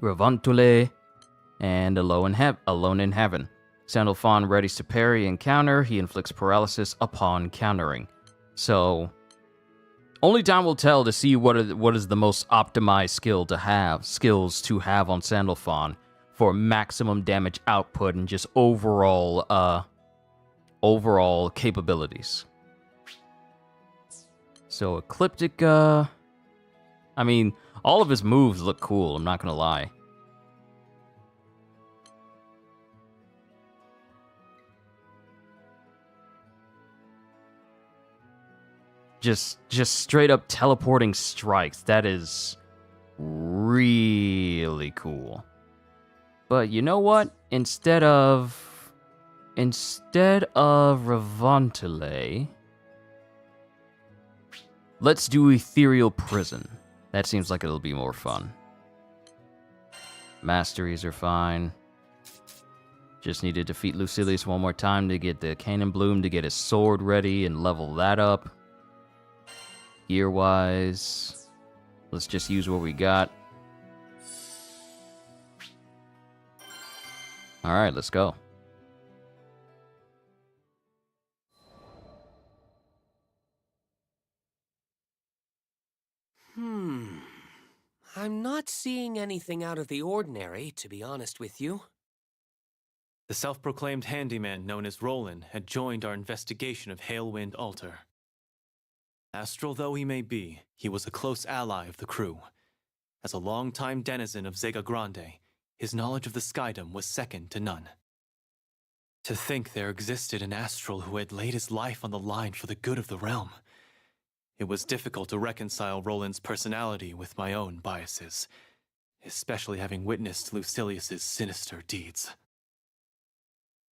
Revontule, and Alone in Heaven. Sandalphon readies to parry and counter. He inflicts paralysis upon countering. So, only time will tell to see what is the most optimized skills to have on Sandalphon for maximum damage output and just overall capabilities. So Ecliptica, I mean, all of his moves look cool, I'm not gonna lie. Just straight up teleporting strikes, that is really cool. But you know what? Instead of Revontule, let's do Ethereal Prison. That seems like it'll be more fun. Masteries are fine. Just need to defeat Lucilius one more time to get the Cannon Bloom to get his sword ready and level that up. Gear-wise, let's just use what we got. Alright, let's go. I'm not seeing anything out of the ordinary, to be honest with you. The self-proclaimed handyman known as Roland had joined our investigation of Hailwind Altar. Astral though he may be, he was a close ally of the crew. As a longtime denizen of Zeka Grande, his knowledge of the Skydom was second to none. To think there existed an Astral who had laid his life on the line for the good of the realm. It was difficult to reconcile Roland's personality with my own biases, especially having witnessed Lucilius's sinister deeds.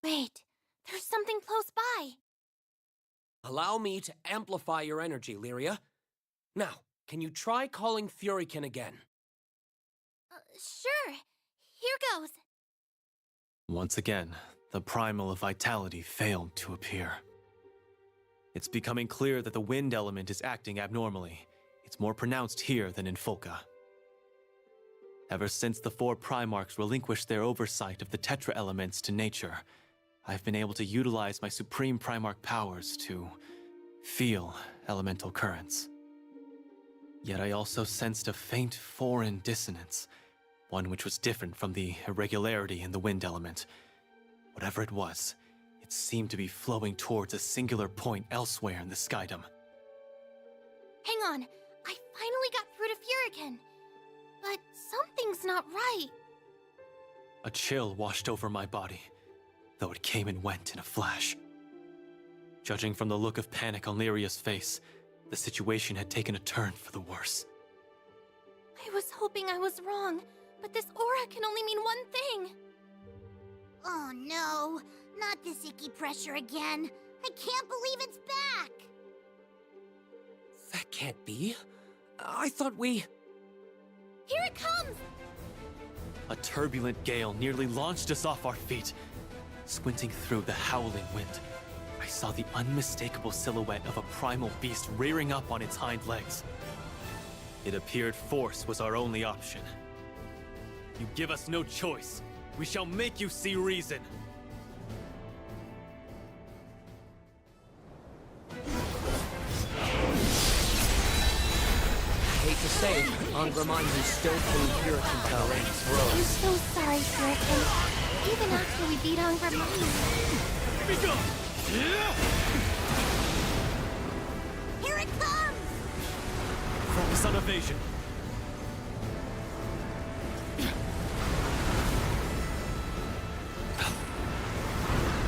Wait, there's something close by. Allow me to amplify your energy, Lyria. Now, can you try calling Furykin again? Sure. Here goes. Once again, the primal of vitality failed to appear. It's becoming clear that the wind element is acting abnormally. It's more pronounced here than in Folca. Ever since the 4 Primarchs relinquished their oversight of the Tetra-Elements to nature, I've been able to utilize my supreme Primarch powers to feel elemental currents. Yet I also sensed a faint foreign dissonance, one which was different from the irregularity in the wind element. Whatever it was, it seemed to be flowing towards a singular point elsewhere in the Skydom. Hang on, I finally got through to Furykin. But something's not right. A chill washed over my body, though it came and went in a flash. Judging from the look of panic on Lyria's face, the situation had taken a turn for the worse. I was hoping I was wrong, but this aura can only mean one thing. Oh no, not this icky pressure again. I can't believe it's back! That can't be. I thought we... Here it comes! A turbulent gale nearly launched us off our feet. Squinting through the howling wind, I saw the unmistakable silhouette of a primal beast rearing up on its hind legs. It appeared force was our only option. You give us no choice. We shall make you see reason. Hate to say it, Angraman's still pulling Furykin by the reins. I'm so sorry, Furykin. Even after we beat Angraman. Be gone! Here it comes! Focus on evasion.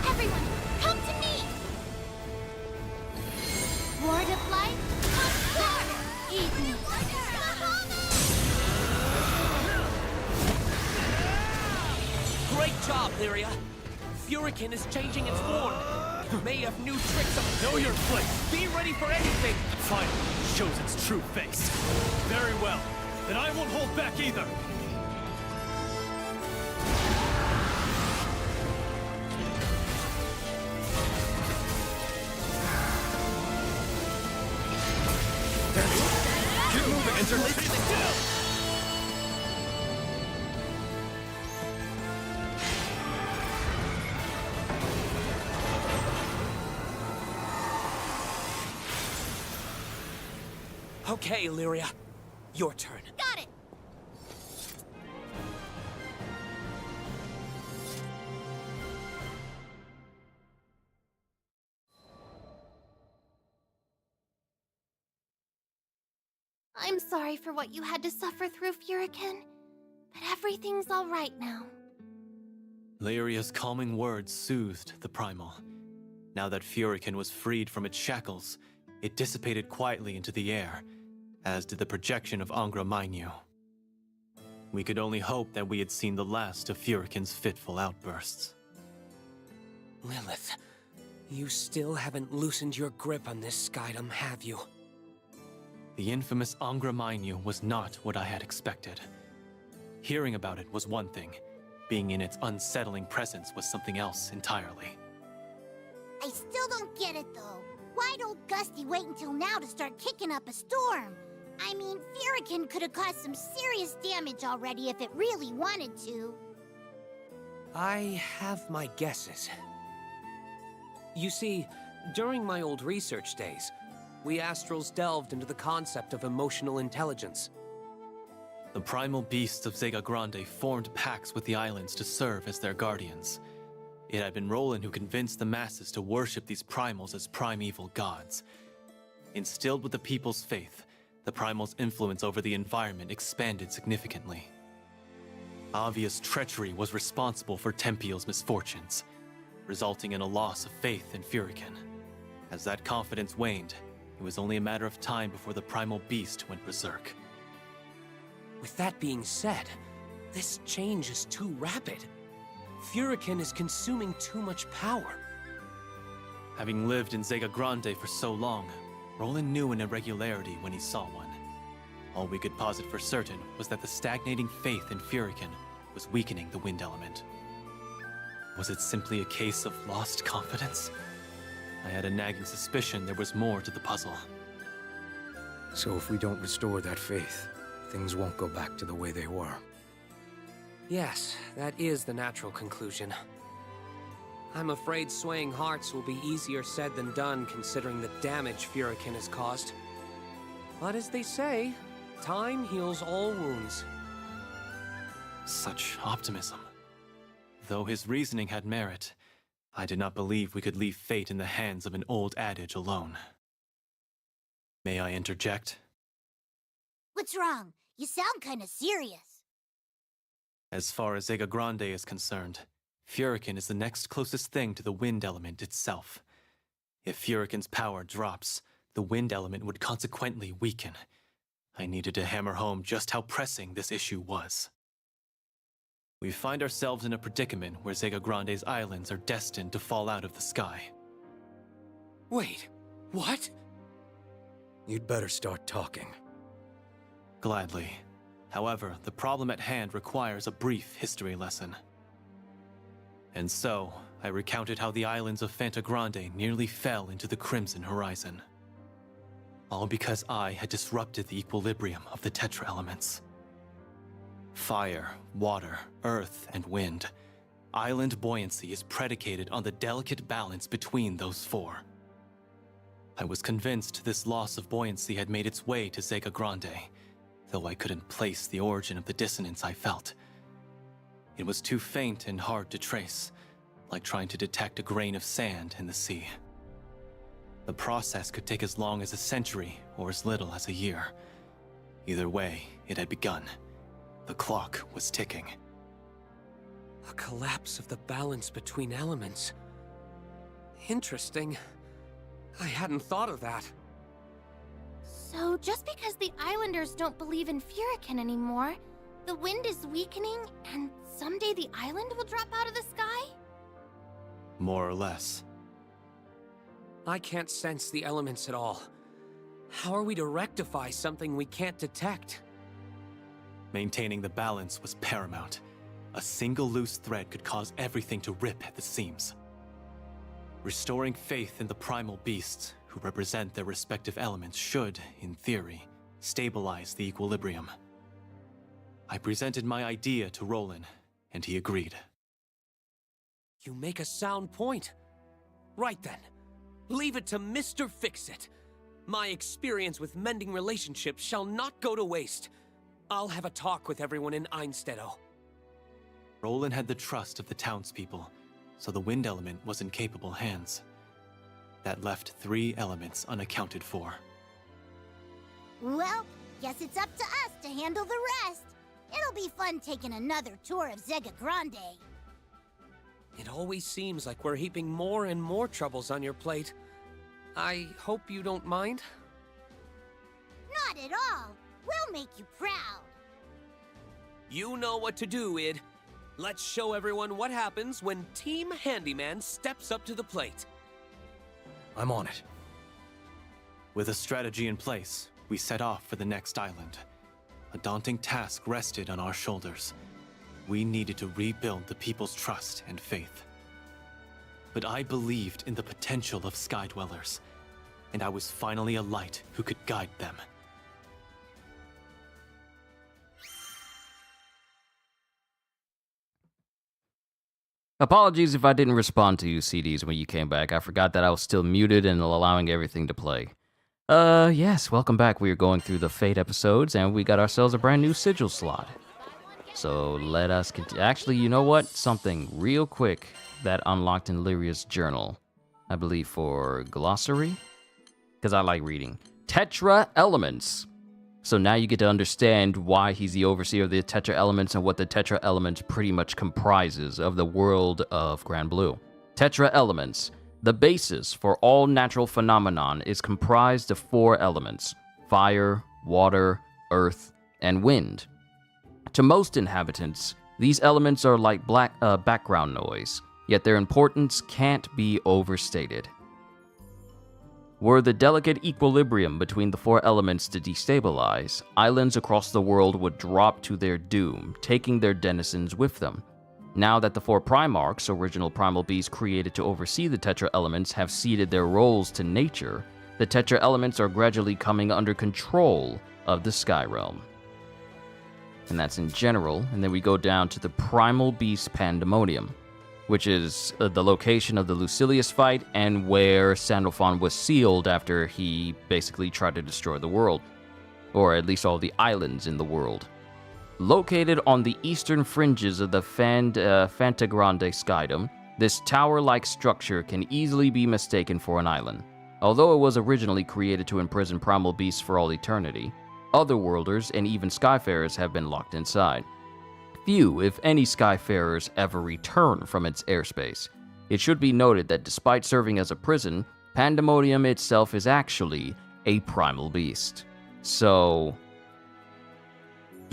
Everyone, come to me! Ward of light, come forward! Eat me! Lyria. Furican is changing its form. May have new tricks up. Know your place. Be ready for anything. Finally shows its true face. Very well. Then I won't hold back either. Keep moving, Enter. Okay, Lyria. Your turn. Got it! I'm sorry for what you had to suffer through, Furican, but everything's all right now. Lyria's calming words soothed the Primal. Now that Furican was freed from its shackles, it dissipated quietly into the air, as did the projection of Angra Mainyu. We could only hope that we had seen the last of Furican's fitful outbursts. Lilith, you still haven't loosened your grip on this Skydom, have you? The infamous Angra Mainyu was not what I had expected. Hearing about it was one thing. Being in its unsettling presence was something else entirely. I still don't get it, though. Why'd old Gusty wait until now to start kicking up a storm? I mean, Furican could have caused some serious damage already if it really wanted to. I have my guesses. You see, during my old research days, we Astrals delved into the concept of emotional intelligence. The primal beasts of Zega Grande formed pacts with the islands to serve as their guardians. It had been Roland who convinced the masses to worship these primals as primeval gods. Instilled with the people's faith, the primal's influence over the environment expanded significantly. Obvious treachery was responsible for Tempeal's misfortunes, resulting in a loss of faith in Furican. As that confidence waned, it was only a matter of time before the primal beast went berserk. With that being said, this change is too rapid. Furican is consuming too much power. Having lived in Zega Grande for so long, Roland knew an irregularity when he saw one. All we could posit for certain was that the stagnating faith in Furican was weakening the wind element. Was it simply a case of lost confidence? I had a nagging suspicion there was more to the puzzle. So if we don't restore that faith, things won't go back to the way they were. Yes, that is the natural conclusion. I'm afraid swaying hearts will be easier said than done considering the damage Furican has caused. But as they say, time heals all wounds. Such optimism. Though his reasoning had merit, I did not believe we could leave fate in the hands of an old adage alone. May I interject? What's wrong? You sound kinda serious. As far as Zega Grande is concerned, Furican is the next closest thing to the wind element itself. If Furican's power drops, the wind element would consequently weaken. I needed to hammer home just how pressing this issue was. We find ourselves in a predicament where Zega Grande's islands are destined to fall out of the sky. Wait, what? You'd better start talking. Gladly. However, the problem at hand requires a brief history lesson. And so, I recounted how the islands of Fanta Grande nearly fell into the Crimson Horizon. All because I had disrupted the equilibrium of the Tetra-Elements. Fire, water, earth, and wind. Island buoyancy is predicated on the delicate balance between those four. I was convinced this loss of buoyancy had made its way to Zega Grande, though I couldn't place the origin of the dissonance I felt. It was too faint and hard to trace, like trying to detect a grain of sand in the sea. The process could take as long as a century or as little as a year. Either way, it had begun. The clock was ticking. A collapse of the balance between elements. Interesting. I hadn't thought of that. So, just because the Islanders don't believe in Furican anymore, The wind is weakening, and someday the island will drop out of the sky? More or less. I can't sense the elements at all. How are we to rectify something we can't detect? Maintaining the balance was paramount. A single loose thread could cause everything to rip at the seams. Restoring faith in the primal beasts, who represent their respective elements, should, in theory, stabilize the equilibrium. I presented my idea to Roland, and he agreed. You make a sound point. Right then. Leave it to Mr. Fix-It. My experience with mending relationships shall not go to waste. I'll have a talk with everyone in Einstedo. Roland had the trust of the townspeople, so the wind element was in capable hands. That left 3 elements unaccounted for. Well, guess it's up to us to handle the rest. It'll be fun taking another tour of Zega Grande. It always seems like we're heaping more and more troubles on your plate. I hope you don't mind? Not at all. We'll make you proud. You know what to do, Id. Let's show everyone what happens when Team Handyman steps up to the plate. I'm on it. With a strategy in place, we set off for the next island. A daunting task rested on our shoulders. We needed to rebuild the people's trust and faith. But I believed in the potential of Sky Dwellers, and I was finally a light who could guide them. Apologies if I didn't respond to you, CDs, when you came back. I forgot that I was still muted and allowing everything to play. Yes, welcome back. We are going through the Fate episodes, and we got ourselves a brand new sigil slot. So let us continue. Actually, you know what? Something real quick that unlocked in Lyria's journal. I believe for glossary? Because I like reading. Tetra-Elements. So now you get to understand why he's the overseer of the Tetra-Elements and what the Tetra-Elements pretty much comprises of the world of GRANBLUE. Tetra-Elements. The basis for all natural phenomenon is comprised of 4 elements: fire, water, earth, and wind. To most inhabitants, these elements are like background noise, yet their importance can't be overstated. Were the delicate equilibrium between the 4 elements to destabilize, islands across the world would drop to their doom, taking their denizens with them. Now that the 4 Primarchs, original primal beasts created to oversee the Tetra-Elements, have ceded their roles to nature, the Tetra-Elements are gradually coming under control of the Sky Realm. And that's in general, and then we go down to the Primal Beast Pandemonium, which is the location of the Lucilius fight and where Sandalphon was sealed after he basically tried to destroy the world, or at least all the islands in the world. Located on the eastern fringes of the Fantagrande Skydom, this tower-like structure can easily be mistaken for an island. Although it was originally created to imprison primal beasts for all eternity, otherworlders and even Skyfarers have been locked inside. Few, if any, Skyfarers ever return from its airspace. It should be noted that despite serving as a prison, Pandemonium itself is actually a primal beast. So,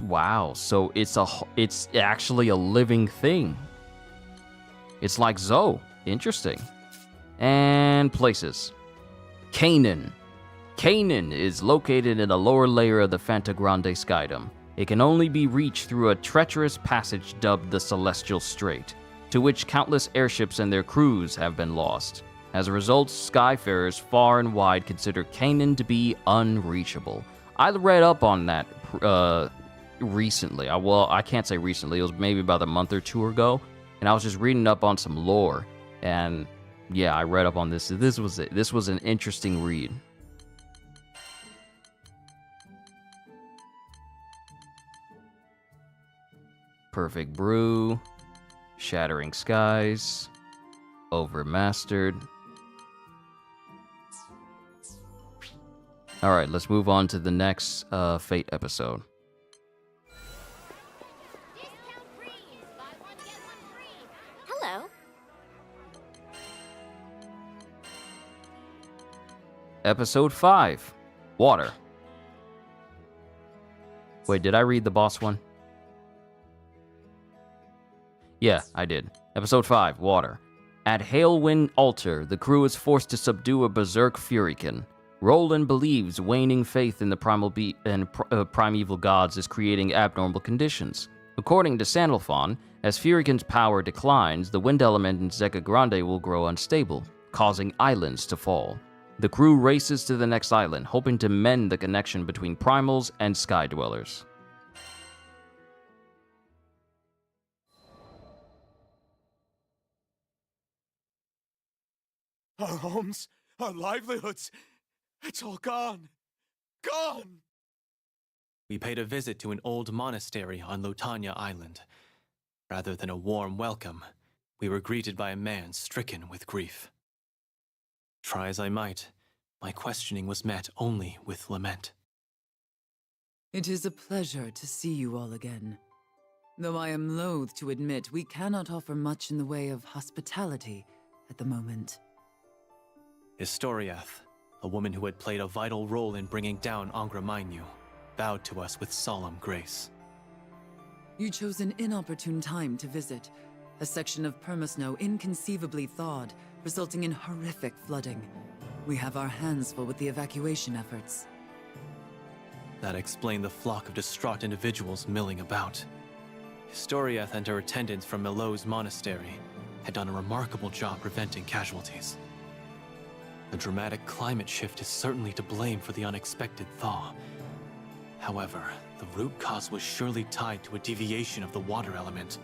wow, so it's actually a living thing. It's like Zoe. Interesting. And places. Canaan. Canaan is located in a lower layer of the Fantagrande Skydom. It can only be reached through a treacherous passage dubbed the Celestial Strait, to which countless airships and their crews have been lost. As a result, Skyfarers far and wide consider Canaan to be unreachable. I read up on that recently. Well, I can't say recently. It was maybe about a month or 2 ago, and I was just reading up on some lore. And yeah, I read up on this. This was an interesting read. Perfect Brew, Shattering Skies, Overmastered. Alright, let's move on to the next Fate episode. Discount creams. Buy one, get one free. Hello. Episode 5, Water. Wait, did I read the boss one? Yeah, I did. Episode 5, Water. At Hailwind Altar, the crew is forced to subdue a berserk Furykin. Roland believes waning faith in the primeval gods is creating abnormal conditions. According to Sandalphon, as Furykin's power declines, the wind element in Zeka Grande will grow unstable, causing islands to fall. The crew races to the next island, hoping to mend the connection between primals and sky dwellers. Our homes, our livelihoods, it's all gone. Gone! We paid a visit to an old monastery on Lotanya Island. Rather than a warm welcome, we were greeted by a man stricken with grief. Try as I might, my questioning was met only with lament. It is a pleasure to see you all again. Though I am loath to admit we cannot offer much in the way of hospitality at the moment. Historiath, a woman who had played a vital role in bringing down Angra Mainyu, bowed to us with solemn grace. You chose an inopportune time to visit. A section of permasnow inconceivably thawed, resulting in horrific flooding. We have our hands full with the evacuation efforts. That explained the flock of distraught individuals milling about. Historiath and her attendants from Milo's monastery had done a remarkable job preventing casualties. The dramatic climate shift is certainly to blame for the unexpected thaw. However, the root cause was surely tied to a deviation of the water element.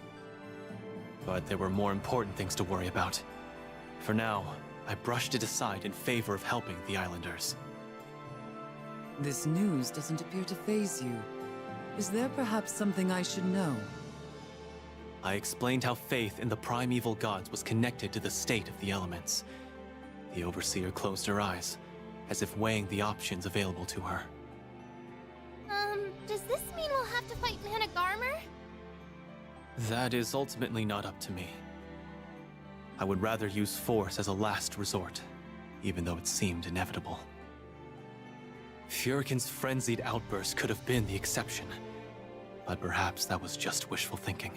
But there were more important things to worry about. For now, I brushed it aside in favor of helping the islanders. This news doesn't appear to faze you. Is there perhaps something I should know? I explained how faith in the primeval gods was connected to the state of the elements. The overseer closed her eyes, as if weighing the options available to her. Does this mean we'll have to fight Managarmer? That is ultimately not up to me. I would rather use force as a last resort, even though it seemed inevitable. Furykin's frenzied outburst could have been the exception, but perhaps that was just wishful thinking.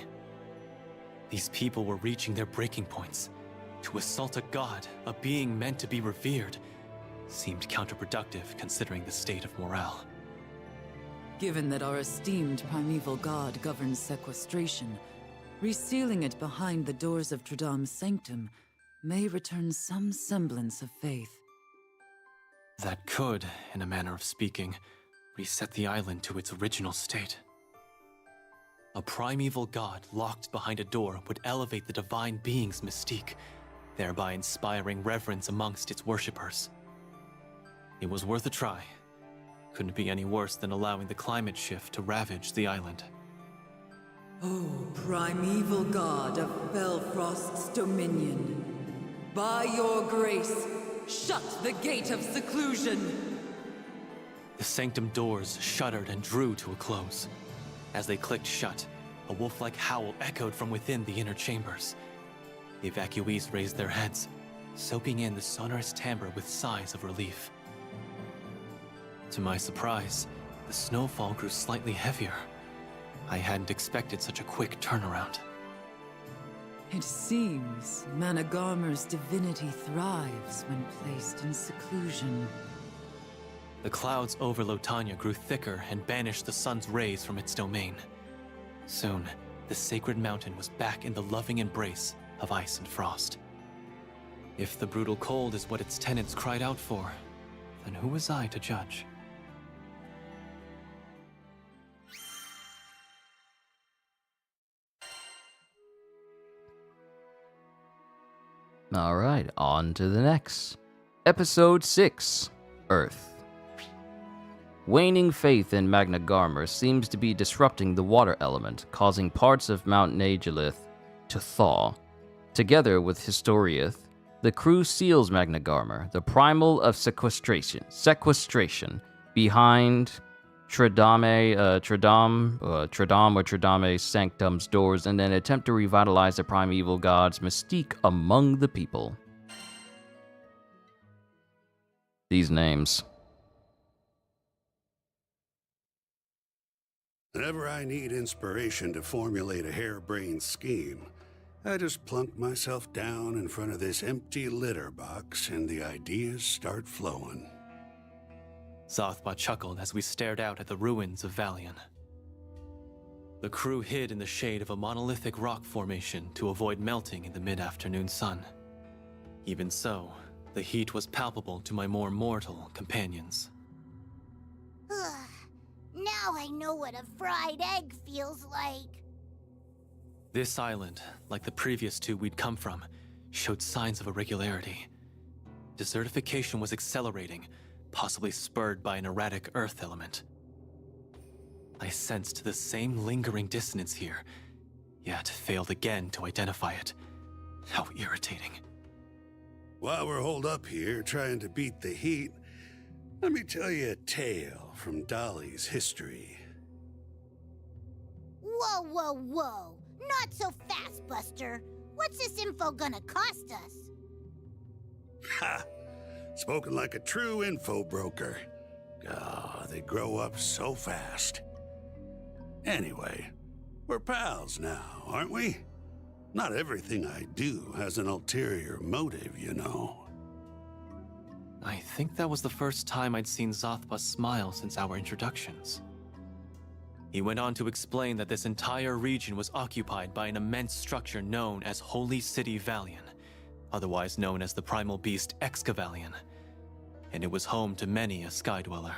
These people were reaching their breaking points. To assault a god, a being meant to be revered, seemed counterproductive considering the state of morale. Given that our esteemed primeval god governs sequestration, resealing it behind the doors of Tradam's sanctum may return some semblance of faith. That could, in a manner of speaking, reset the island to its original state. A primeval god locked behind a door would elevate the divine being's mystique, thereby inspiring reverence amongst its worshippers. It was worth a try. Couldn't be any worse than allowing the climate shift to ravage the island. O primeval god of Felfrost's dominion, by your grace, shut the gate of seclusion! The sanctum doors shuddered and drew to a close. As they clicked shut, a wolf-like howl echoed from within the inner chambers. The evacuees raised their heads, soaking in the sonorous timbre with sighs of relief. To my surprise, the snowfall grew slightly heavier. I hadn't expected such a quick turnaround. It seems Managarmer's divinity thrives when placed in seclusion. The clouds over Lotanya grew thicker and banished the sun's rays from its domain. Soon, the sacred mountain was back in the loving embrace of ice and frost. If the brutal cold is what its tenants cried out for, then who was I to judge? Alright, on to the next. Episode 6, Earth. Waning faith in Magna Garmer seems to be disrupting the water element, causing parts of Mount Nagelith to thaw. Together with Historiath, the crew seals Magna Garmer, the primal of sequestration, behind Tradame's sanctum's doors and then attempt to revitalize the primeval god's mystique among the people. These names. Whenever I need inspiration to formulate a harebrained scheme, I just plunk myself down in front of this empty litter box and the ideas start flowing. Zothba chuckled as we stared out at the ruins of Valian. The crew hid in the shade of a monolithic rock formation to avoid melting in the mid-afternoon sun. Even so, the heat was palpable to my more mortal companions. Now I know what a fried egg feels like. This island, like the previous two we'd come from, showed signs of irregularity. Desertification was accelerating, possibly spurred by an erratic earth element. I sensed the same lingering dissonance here, yet failed again to identify it. How irritating. While we're holed up here trying to beat the heat, let me tell you a tale from Dolly's history. Whoa, whoa, whoa. Not so fast, Buster. What's this info gonna cost us? Ha! Spoken like a true info broker. Ah, they grow up so fast. Anyway, we're pals now, aren't we? Not everything I do has an ulterior motive, you know. I think that was the first time I'd seen Zothba smile since our introductions. He went on to explain that this entire region was occupied by an immense structure known as Holy City Valian, otherwise known as the primal beast Excavalion, and it was home to many a Skydweller.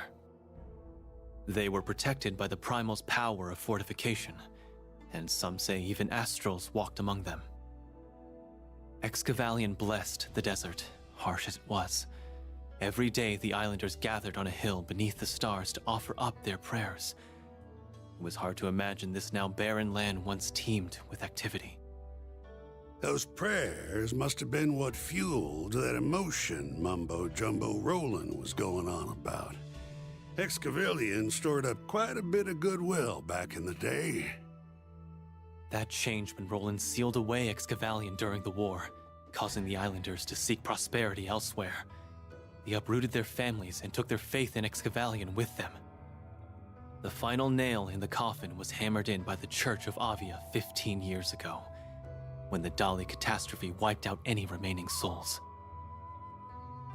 They were protected by the primal's power of fortification, and some say even astrals walked among them. Excavalion blessed the desert, harsh as it was. Every day the islanders gathered on a hill beneath the stars to offer up their prayers. It was hard to imagine this now barren land once teemed with activity. Those prayers must have been what fueled that emotion mumbo-jumbo Roland was going on about. Excavalion stored up quite a bit of goodwill back in the day. That changed when Roland sealed away Excavalion during the war, causing the islanders to seek prosperity elsewhere. They uprooted their families and took their faith in Excavalion with them. The final nail in the coffin was hammered in by the Church of Avia 15 years ago, when the Dali catastrophe wiped out any remaining souls.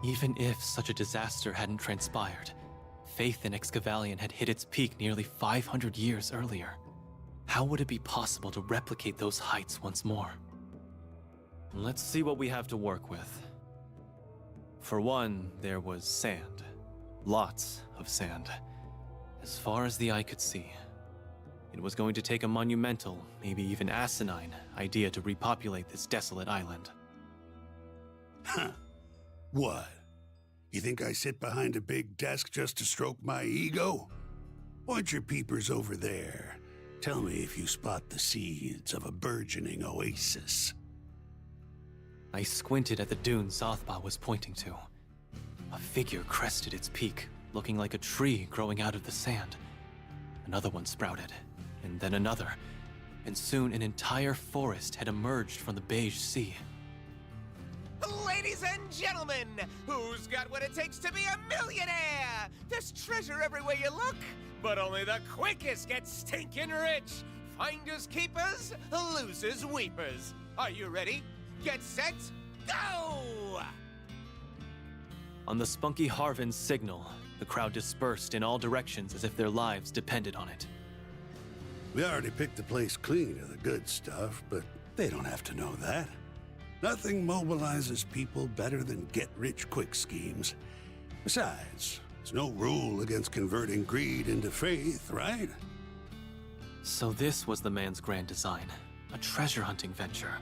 Even if such a disaster hadn't transpired, faith in Excavalion had hit its peak nearly 500 years earlier. How would it be possible to replicate those heights once more? Let's see what we have to work with. For one, there was sand. Lots of sand. As far as the eye could see. It was going to take a monumental, maybe even asinine, idea to repopulate this desolate island. Huh. What? You think I sit behind a big desk just to stroke my ego? Point your peepers over there. Tell me if you spot the seeds of a burgeoning oasis. I squinted at the dune Zothba was pointing to. A figure crested its peak, looking like a tree growing out of the sand. Another one sprouted, and then another, and soon an entire forest had emerged from the beige sea. Ladies and gentlemen, who's got what it takes to be a millionaire? There's treasure everywhere you look, but only the quickest get stinking rich. Finders keepers, losers weepers. Are you ready? Get set, go! On the spunky Harvin's signal, the crowd dispersed in all directions as if their lives depended on it. We already picked the place clean of the good stuff, but they don't have to know that. Nothing mobilizes people better than get-rich-quick schemes. Besides, there's no rule against converting greed into faith, right? So this was the man's grand design, a treasure-hunting venture.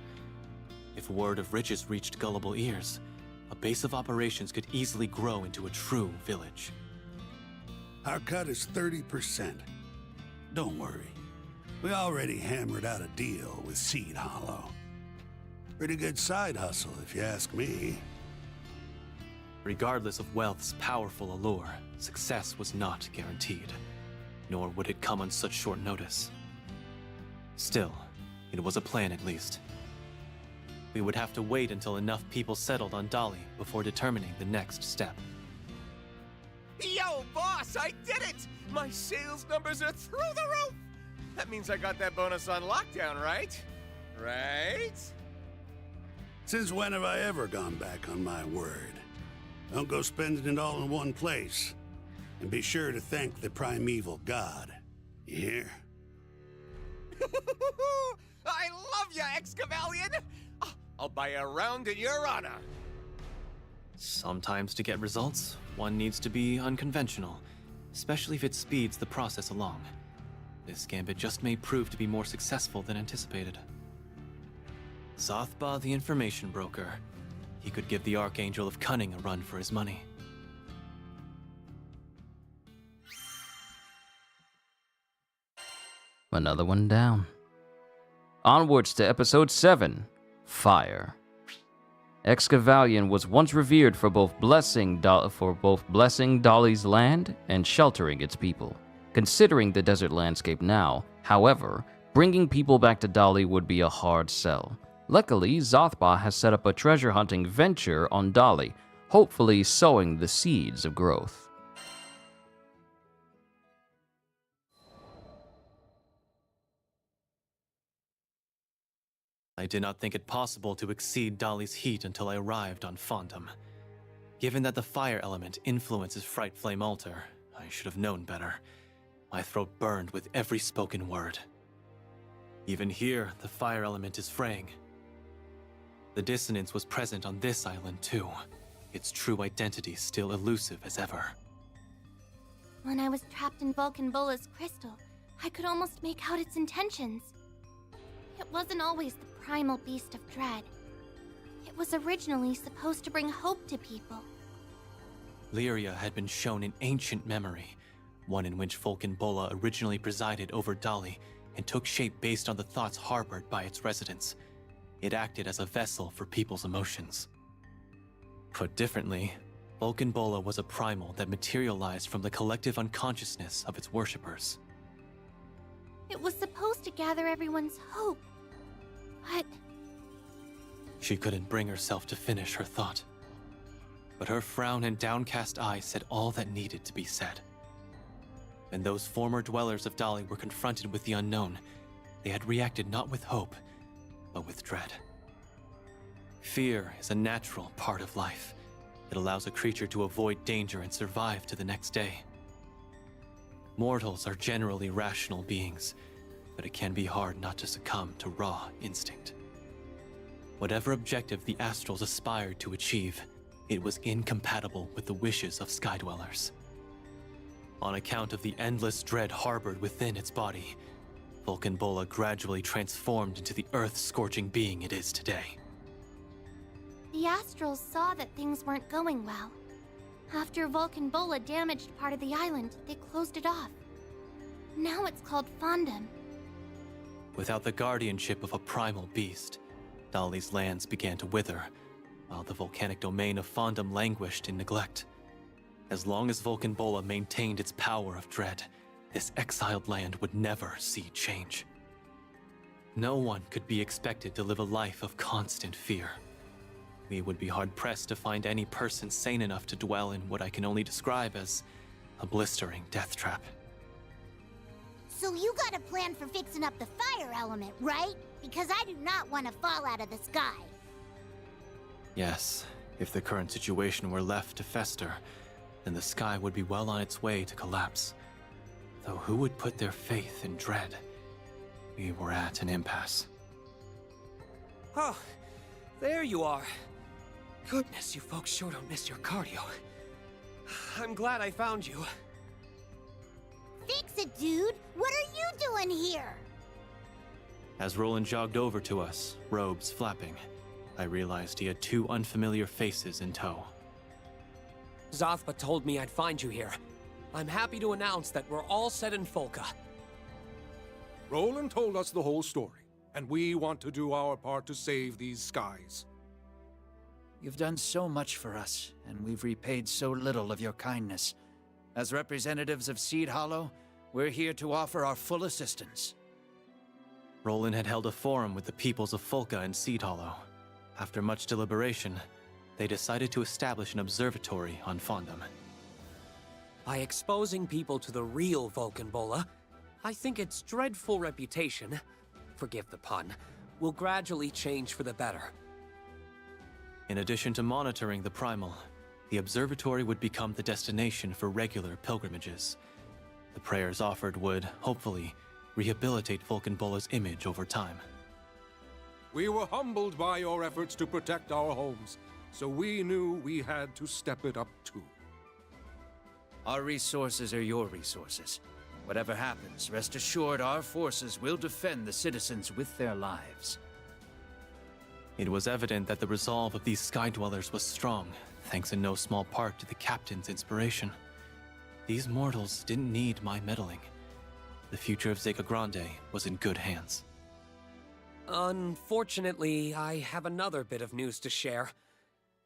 If word of riches reached gullible ears, a base of operations could easily grow into a true village. Our cut is 30%. Don't worry. We already hammered out a deal with Seed Hollow. Pretty good side hustle, if you ask me. Regardless of wealth's powerful allure, success was not guaranteed, nor would it come on such short notice. Still, it was a plan at least. We would have to wait until enough people settled on Dali before determining the next step. Yo, boss, I did it! My sales numbers are through the roof! That means I got that bonus on lockdown, right? Right? Since when have I ever gone back on my word? Don't go spending it all in one place. And be sure to thank the primeval god. You hear? I love ya, Excavalion! I'll buy a round in your honor. Sometimes to get results, one needs to be unconventional, especially if it speeds the process along. This gambit just may prove to be more successful than anticipated. Zothba the information broker. He could give the Archangel of Cunning a run for his money. Another one down. Onwards to episode 7, Fire. Excavalion was once revered for both blessing Dolly's land and sheltering its people. Considering the desert landscape now, however, bringing people back to Dolly would be a hard sell. Luckily, Zothba has set up a treasure hunting venture on Dolly, hopefully sowing the seeds of growth. I did not think it possible to exceed Dolly's heat until I arrived on Fondom. Given that the fire element influences Fright Flame Altar, I should have known better. My throat burned with every spoken word. Even here, the fire element is fraying. The dissonance was present on this island too, its true identity still elusive as ever. When I was trapped in Vulcan Bola's crystal, I could almost make out its intentions. It wasn't always the primal beast of dread. It was originally supposed to bring hope to people. Lyria had been shown an ancient memory, one in which Vulcan Bola originally presided over Dolly and took shape based on the thoughts harbored by its residents. It acted as a vessel for people's emotions. Put differently, Vulcan Bola was a primal that materialized from the collective unconsciousness of its worshippers. It was supposed to gather everyone's hope. But She couldn't bring herself to finish her thought. But her frown and downcast eyes said all that needed to be said. When those former dwellers of Dolly were confronted with the unknown, they had reacted not with hope, but with dread. Fear is a natural part of life. It allows a creature to avoid danger and survive to the next day. Mortals are generally rational beings, but it can be hard not to succumb to raw instinct. Whatever objective the Astrals aspired to achieve, it was incompatible with the wishes of Skydwellers. On account of the endless dread harbored within its body, Vulcan Bola gradually transformed into the earth-scorching being it is today. the Astrals saw that things weren't going well. After Vulcan Bola damaged part of the island, they closed it off. Now it's called Fondom. Without the guardianship of a primal beast, Dolly's lands began to wither, while the volcanic domain of Fondom languished in neglect. As long as Vulcan Bola maintained its power of dread, this exiled land would never see change. No one could be expected to live a life of constant fear. We would be hard-pressed to find any person sane enough to dwell in what I can only describe as a blistering death trap. So you got a plan for fixing up the fire element, right? Because I do not want to fall out of the sky. Yes, if the current situation were left to fester, then the sky would be well on its way to collapse. Though who would put their faith in dread? We were at an impasse. Oh, there you are. Goodness, you folks sure don't miss your cardio. I'm glad I found you. Fix it, dude! What are you doing here? As Roland jogged over to us, robes flapping, I realized he had two unfamiliar faces in tow. Zothba told me I'd find you here. I'm happy to announce that we're all set in Folka. Roland told us the whole story, and we want to do our part to save these skies. You've done so much for us, and we've repaid so little of your kindness. As representatives of Seed Hollow, we're here to offer our full assistance. Roland had held a forum with the peoples of Folka and Seed Hollow. After much deliberation, they decided to establish an observatory on Fondom. By exposing people to the real Vulcan Bola, I think its dreadful reputation, forgive the pun, will gradually change for the better. In addition to monitoring the primal, the observatory would become the destination for regular pilgrimages. The prayers offered would, hopefully, rehabilitate Vulcan-Bola's image over time. We were humbled by your efforts to protect our homes, so we knew we had to step it up too. Our resources are your resources. Whatever happens, rest assured our forces will defend the citizens with their lives. It was evident that the resolve of these Sky Dwellers was strong, thanks in no small part to the Captain's inspiration. These mortals didn't need my meddling. The future of Zeka Grande was in good hands. Unfortunately, I have another bit of news to share.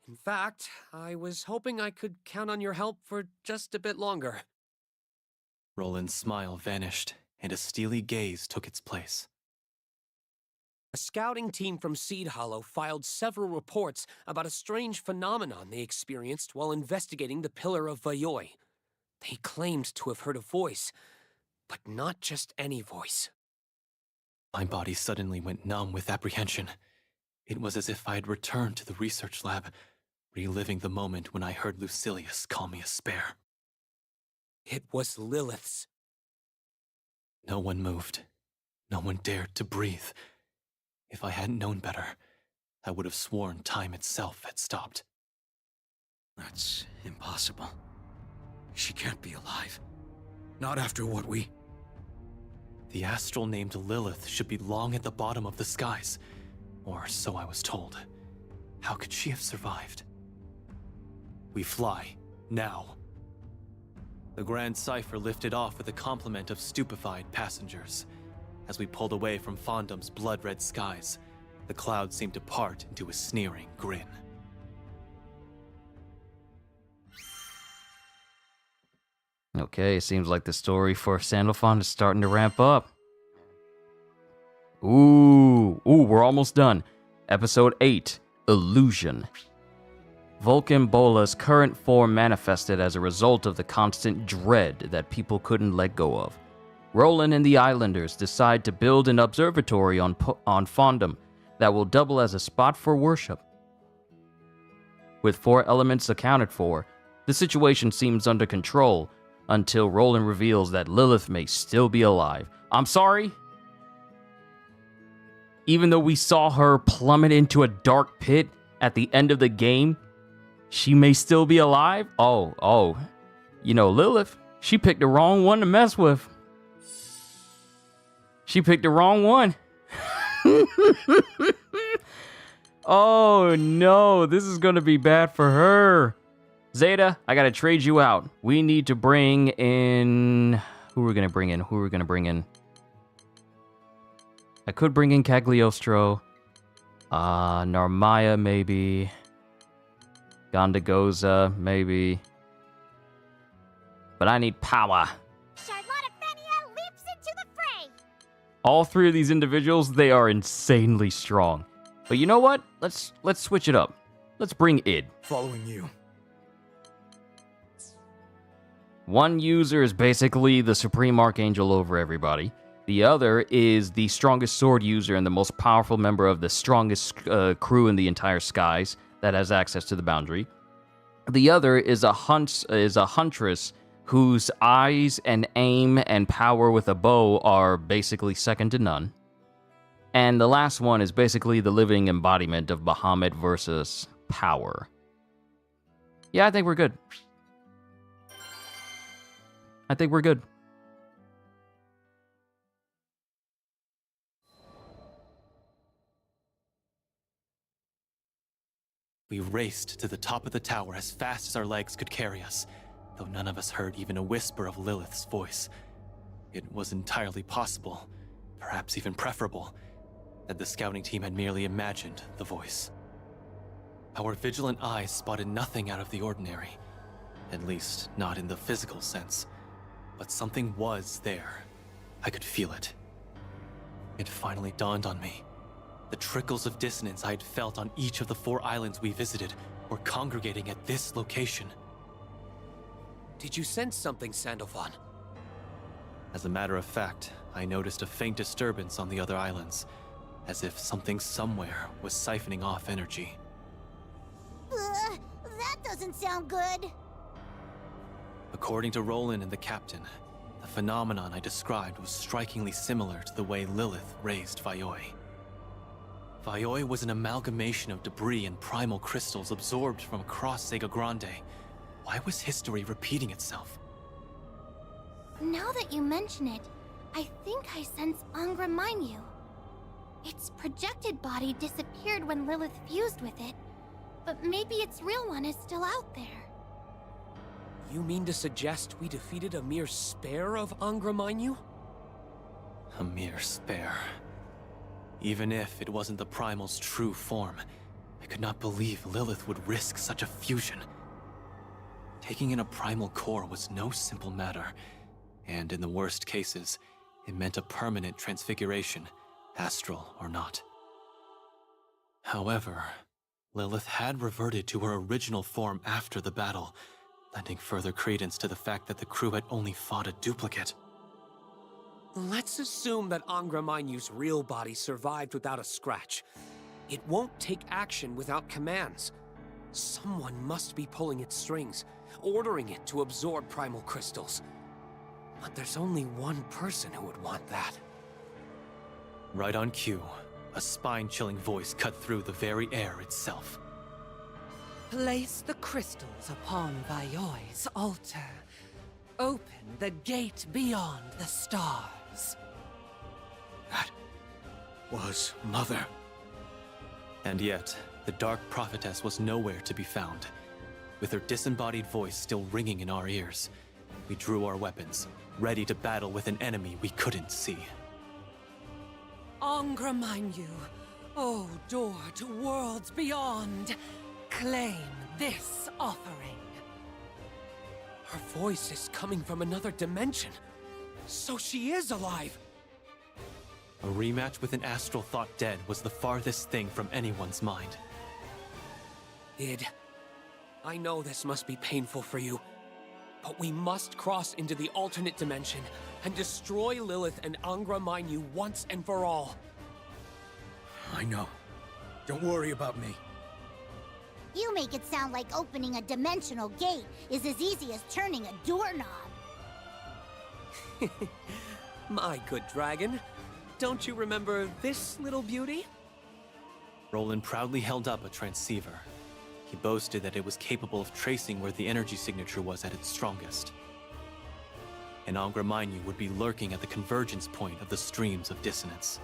In fact, I was hoping I could count on your help for just a bit longer. Roland's smile vanished, and a steely gaze took its place. A scouting team from Seed Hollow filed several reports about a strange phenomenon they experienced while investigating the Pillar of Vayoi. They claimed to have heard a voice, but not just any voice. My body suddenly went numb with apprehension. It was as if I had returned to the research lab, reliving the moment when I heard Lucilius call me a spare. It was Lilith's. No one moved. No one dared to breathe. If I hadn't known better, I would have sworn time itself had stopped. That's impossible. She can't be alive. Not after what we... The astral named Lilith should be long at the bottom of the skies, or so I was told. How could she have survived? We fly, now. The Grand Cipher lifted off with a complement of stupefied passengers. As we pulled away from Fondom's blood-red skies, the clouds seemed to part into a sneering grin. Okay, seems like the story for Sandalphon is starting to ramp up. Ooh, we're almost done. Episode 8, Illusion. Vulcan-Bola's current form manifested as a result of the constant dread that people couldn't let go of. Roland and the Islanders decide to build an observatory on Fondom that will double as a spot for worship. With 4 elements accounted for, the situation seems under control until Roland reveals that Lilith may still be alive. I'm sorry? Even though we saw her plummet into a dark pit at the end of the game, she may still be alive? Oh. You know, Lilith, she picked the wrong one to mess with. She picked the wrong one. Oh no, this is gonna be bad for her. Zeta, I gotta trade you out. We need to bring in... Who are we gonna bring in? I could bring in Cagliostro. Narmaya, maybe. Gondagoza, maybe. But I need power. Charlotta Fenia leaps into the fray! All 3 of these individuals, they are insanely strong. But you know what? Let's switch it up. Let's bring Id. Following you. One user is basically the Supreme Archangel over everybody. The other is the strongest sword user and the most powerful member of the strongest crew in the entire skies that has access to the boundary. The other is a huntress whose eyes and aim and power with a bow are basically second to none. And the last one is basically the living embodiment of Bahamut versus power. Yeah, I think we're good. We raced to the top of the tower as fast as our legs could carry us, though none of us heard even a whisper of Lilith's voice. It was entirely possible, perhaps even preferable, that the scouting team had merely imagined the voice. Our vigilant eyes spotted nothing out of the ordinary, at least not in the physical sense, but something was there. I could feel it. It finally dawned on me. The trickles of dissonance I had felt on each of the 4 islands we visited were congregating at this location. Did you sense something, Sandalphon? As a matter of fact, I noticed a faint disturbance on the other islands, as if something somewhere was siphoning off energy. doesn't sound good. According to Roland and the captain, the phenomenon I described was strikingly similar to the way Lilith raised Vayoi. Vayoi was an amalgamation of debris and primal crystals absorbed from across Sega Grande. Why was history repeating itself? Now that you mention it, I think I sense Angra Mainyu. Its projected body disappeared when Lilith fused with it, but maybe its real one is still out there. You mean to suggest we defeated a mere spare of Angra Mainyu? A mere spare. Even if it wasn't the Primal's true form, I could not believe Lilith would risk such a fusion. Taking in a primal core was no simple matter, and in the worst cases, it meant a permanent transfiguration, astral or not. However, Lilith had reverted to her original form after the battle, lending further credence to the fact that the crew had only fought a duplicate. Let's assume that Angra Mainyu's real body survived without a scratch. It won't take action without commands. Someone must be pulling its strings, ordering it to absorb primal crystals. But there's only one person who would want that. Right on cue, a spine-chilling voice cut through the very air itself. Place the crystals upon Vayoi's altar. Open the gate beyond the stars. That was Mother. And yet, the Dark Prophetess was nowhere to be found. With her disembodied voice still ringing in our ears, we drew our weapons, ready to battle with an enemy we couldn't see. Angra Mainyu, O door to worlds beyond, claim this offering. Her voice is coming from another dimension. So she is alive. A rematch with an astral thought dead was the farthest thing from anyone's mind. Id, I know this must be painful for you, but we must cross into the alternate dimension and destroy Lilith and Angra Mainyu once and for all. I know. Don't worry about me. You make it sound like opening a dimensional gate is as easy as turning a doorknob. My good dragon, don't you remember this little beauty? Roland proudly held up a transceiver. He boasted that it was capable of tracing where the energy signature was at its strongest. And Angra Mainyu would be lurking at the convergence point of the streams of dissonance.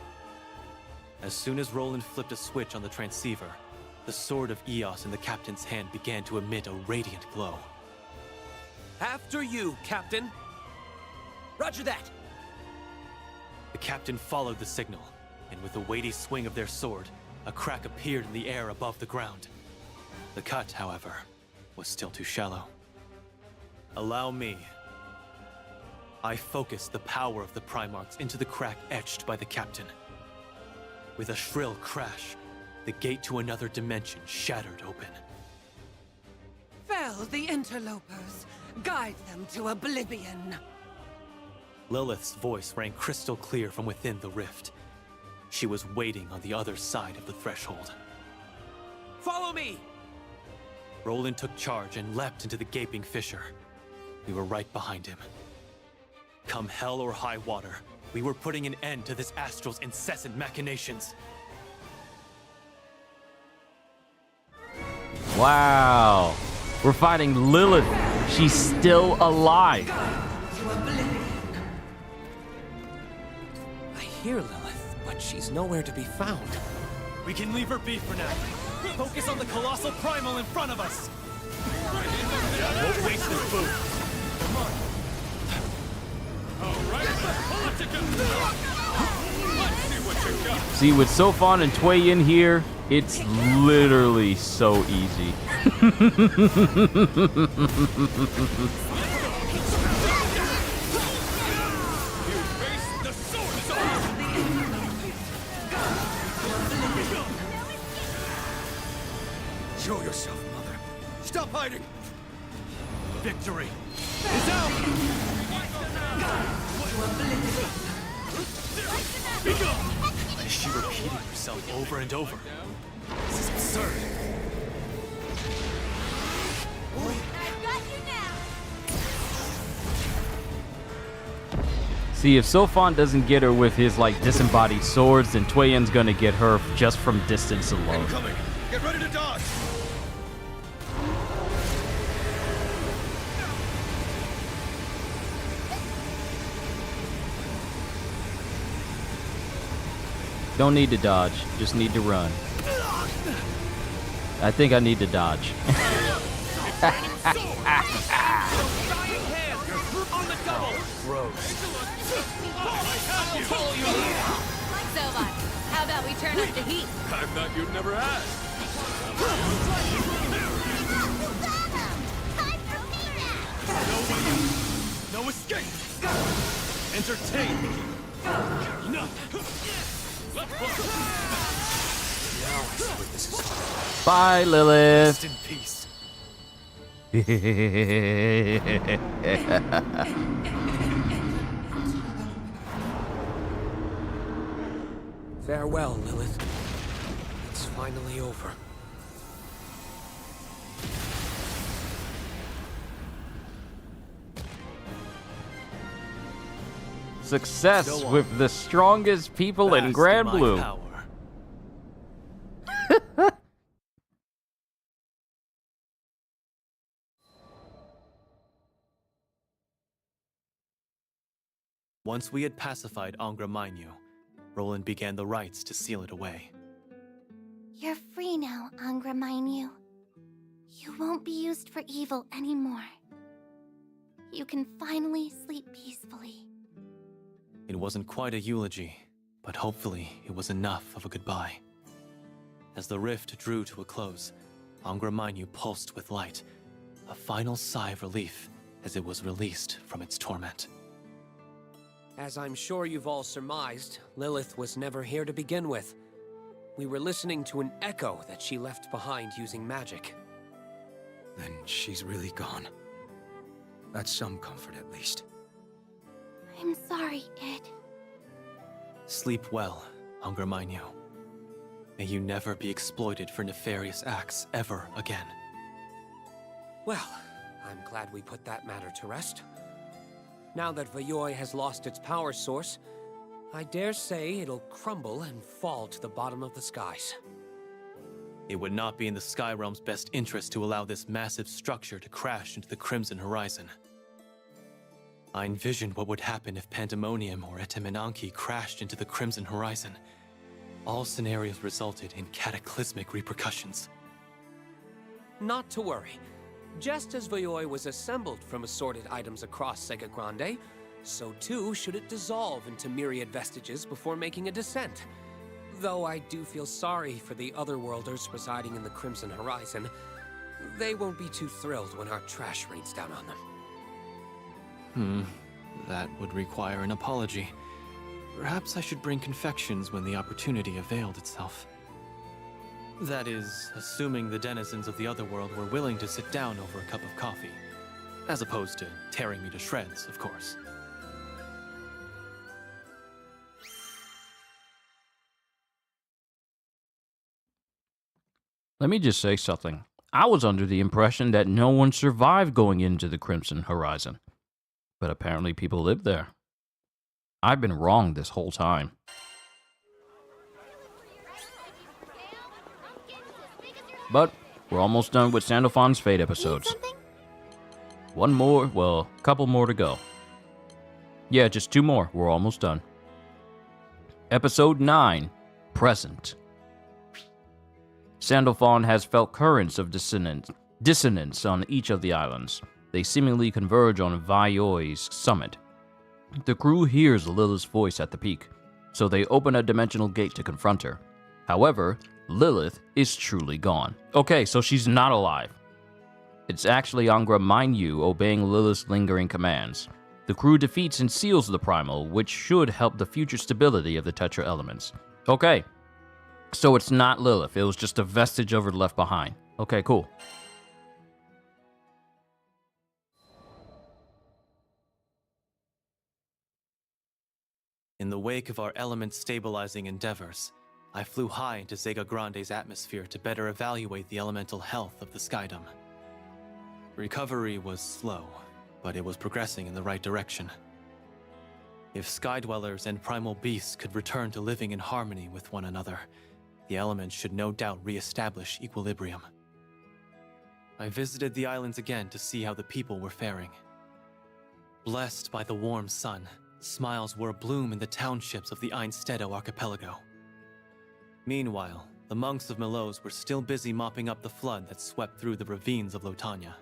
As soon as Roland flipped a switch on the transceiver, the sword of Eos in the captain's hand began to emit a radiant glow. After you, Captain. Roger that! The captain followed the signal, and with a weighty swing of their sword, a crack appeared in the air above the ground. The cut, however, was still too shallow. Allow me. I focused the power of the Primarchs into the crack etched by the captain. With a shrill crash, the gate to another dimension shattered open. Fell the interlopers, guide them to oblivion. Lilith's voice rang crystal clear from within the rift. She was waiting on the other side of the threshold. Follow me! Roland took charge and leapt into the gaping fissure. We were right behind him. Come hell or high water, we were putting an end to this astral's incessant machinations. Wow. We're fighting Lilith. She's still alive. I hear Lilith, but she's nowhere to be found. We can leave her be for now. Focus on the colossal primal in front of us. Won't waste this boost. Come on. All right, let's see what you got. See, with Sofon and Tway in here, it's literally so easy. Show yourself, Mother. Stop hiding! Victory is out! Why is she repeating herself over and over? This is absurd. I've got you now. See, if Sophan doesn't get her with his, like, disembodied swords, then Toyen's gonna get her just from distance alone. Incoming! Get ready to dodge! Don't need to dodge, just need to run. I think I need to dodge. Sylvan, how about we turn up the heat? I thought you'd never ask. No escape! Entertain me! Bye, Lilith. Rest in peace. Farewell, Lilith. It's finally over. Success with the strongest people in GRANBLUE. Once we had pacified Angra Mainyu, Roland began the rites to seal it away. You're free now, Angra Mainyu. You won't be used for evil anymore. You can finally sleep peacefully. It wasn't quite a eulogy, but hopefully it was enough of a goodbye. As the rift drew to a close, Angra Mainyu pulsed with light, a final sigh of relief as it was released from its torment. As I'm sure you've all surmised, Lilith was never here to begin with. We were listening to an echo that she left behind using magic. Then she's really gone. That's some comfort, at least. I'm sorry, Id. Sleep well, Angra Mainyu. May you never be exploited for nefarious acts ever again. Well, I'm glad we put that matter to rest. Now that Vayoi has lost its power source, I dare say it'll crumble and fall to the bottom of the skies. It would not be in the Sky Realm's best interest to allow this massive structure to crash into the Crimson Horizon. I envisioned what would happen if Pandemonium or Etemenanki crashed into the Crimson Horizon. All scenarios resulted in cataclysmic repercussions. Not to worry. Just as Vayoi was assembled from assorted items across Sega Grande, so too should it dissolve into myriad vestiges before making a descent. Though I do feel sorry for the otherworlders residing in the Crimson Horizon. They won't be too thrilled when our trash rains down on them. That would require an apology. Perhaps I should bring confections when the opportunity availed itself. That is, assuming the denizens of the otherworld were willing to sit down over a cup of coffee. As opposed to tearing me to shreds, of course. Let me just say something. I was under the impression that no one survived going into the Crimson Horizon. But apparently people live there. I've been wrong this whole time. But we're almost done with Sandalphon's Fate episodes. One more, well, a couple more to go. Yeah, just 2 more. We're almost done. Episode 9, Present. Sandalphon has felt currents of dissonance on each of the islands. They seemingly converge on Vayoi's summit. The crew hears Lilith's voice at the peak, so they open a dimensional gate to confront her. However, Lilith is truly gone. Okay, so she's not alive. It's actually Angra Mainyu obeying Lilith's lingering commands. The crew defeats and seals the Primal, which should help the future stability of the Tetra-Elements. Okay, so it's not Lilith, it was just a vestige of her left behind. Okay, cool. In the wake of our element-stabilizing endeavors, I flew high into Sega Grande's atmosphere to better evaluate the elemental health of the Skydom. Recovery was slow, but it was progressing in the right direction. If Sky Dwellers and primal beasts could return to living in harmony with one another, the elements should no doubt re-establish equilibrium. I visited the islands again to see how the people were faring. Blessed by the warm sun, smiles were abloom in the townships of the Einstedo archipelago. Meanwhile, the monks of Melos were still busy mopping up the flood that swept through the ravines of Lotania.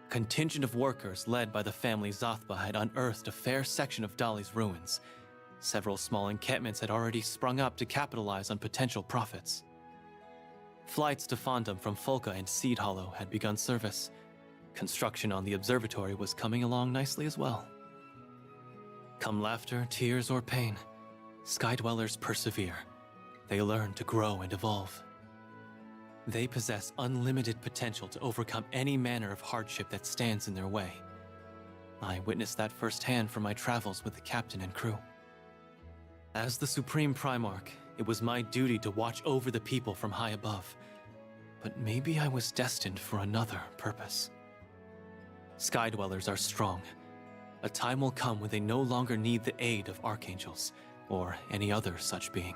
A contingent of workers led by the family Zothba had unearthed a fair section of Dali's ruins. Several small encampments had already sprung up to capitalize on potential profits. Flights to Fondom from Folka and Seed Hollow had begun service. Construction on the observatory was coming along nicely as well. Come laughter, tears, or pain, Sky Dwellers persevere. They learn to grow and evolve. They possess unlimited potential to overcome any manner of hardship that stands in their way. I witnessed that firsthand from my travels with the captain and crew. As the Supreme Primarch, it was my duty to watch over the people from high above. But maybe I was destined for another purpose. Sky Dwellers are strong. A time will come when they no longer need the aid of Archangels, or any other such being.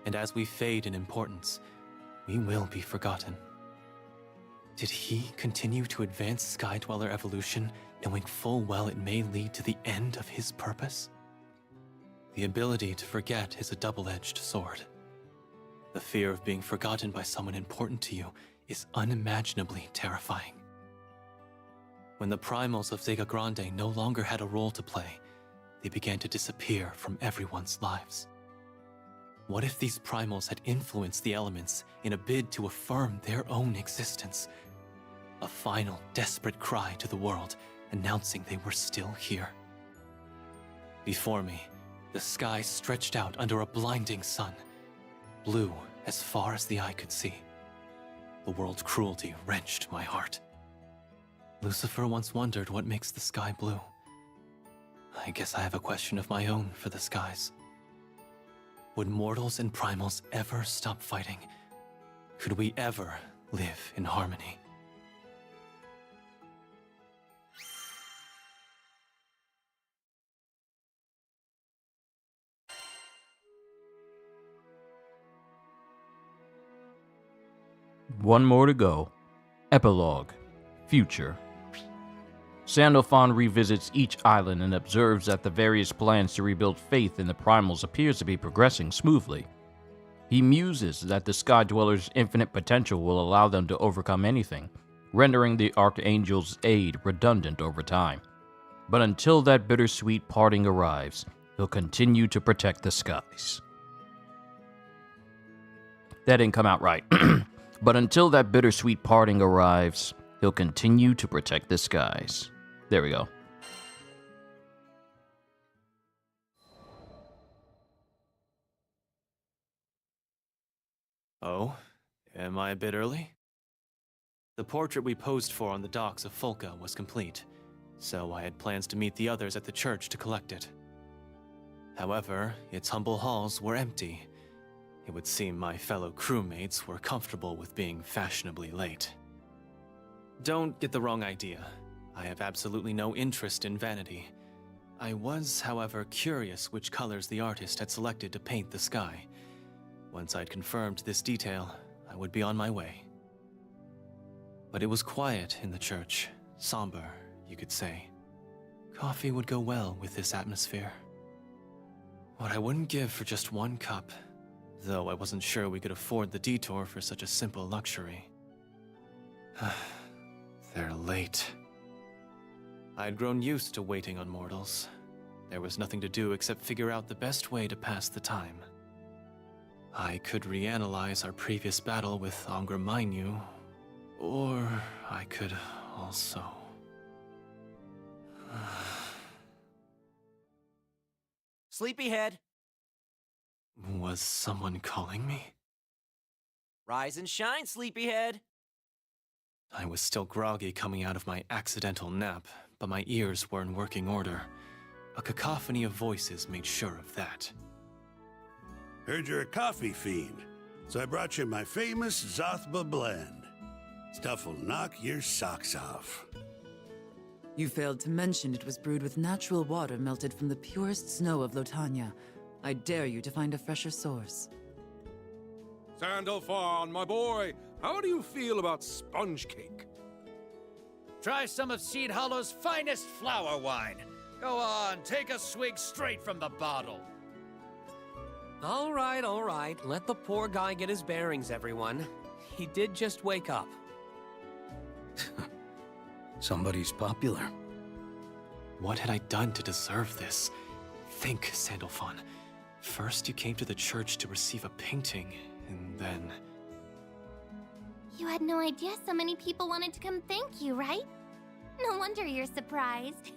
And as we fade in importance, we will be forgotten. Did he continue to advance Sky Dweller evolution, knowing full well it may lead to the end of his purpose? The ability to forget is a double-edged sword. The fear of being forgotten by someone important to you is unimaginably terrifying. When the primals of Zega Grande no longer had a role to play, they began to disappear from everyone's lives. What if these primals had influenced the elements in a bid to affirm their own existence? A final, desperate cry to the world, announcing they were still here. Before me, the sky stretched out under a blinding sun, blue as far as the eye could see. The world's cruelty wrenched my heart. Lucifer once wondered what makes the sky blue. I guess I have a question of my own for the skies. Would mortals and primals ever stop fighting? Could we ever live in harmony? One more to go. Epilogue. Future. Sandalphon revisits each island and observes that the various plans to rebuild faith in the primals appears to be progressing smoothly. He muses that the Sky Dwellers' infinite potential will allow them to overcome anything, rendering the Archangels' aid redundant over time. But until that bittersweet parting arrives, he'll continue to protect the skies. That didn't come out right. But until that bittersweet parting arrives, he'll continue to protect the skies. There we go. Oh, am I a bit early? The portrait we posed for on the docks of Folka was complete, so I had plans to meet the others at the church to collect it. However, its humble halls were empty. It would seem my fellow crewmates were comfortable with being fashionably late. Don't get the wrong idea. I have absolutely no interest in vanity. I was, however, curious which colors the artist had selected to paint the sky. Once I'd confirmed this detail, I would be on my way. But it was quiet in the church, somber, you could say. Coffee would go well with this atmosphere. What I wouldn't give for just one cup, though I wasn't sure we could afford the detour for such a simple luxury. They're late. I'd grown used to waiting on mortals. There was nothing to do except figure out the best way to pass the time. I could reanalyze our previous battle with Angra Mainyu, or I could also... Sleepyhead! Was someone calling me? Rise and shine, Sleepyhead! I was still groggy coming out of my accidental nap, but my ears were in working order. A cacophony of voices made sure of that. Heard you're a coffee fiend, so I brought you my famous Zothba blend. Stuff will knock your socks off. You failed to mention it was brewed with natural water melted from the purest snow of Lotania. I dare you to find a fresher source. Sandalphon, my boy, how do you feel about sponge cake? Try some of Seed Hollow's finest flower wine. Go on, take a swig straight from the bottle. All right. Let the poor guy get his bearings, everyone. He did just wake up. Somebody's popular. What had I done to deserve this? Think, Sandalphon. First you came to the church to receive a painting, and then... You had no idea so many people wanted to come thank you, right? No wonder you're surprised.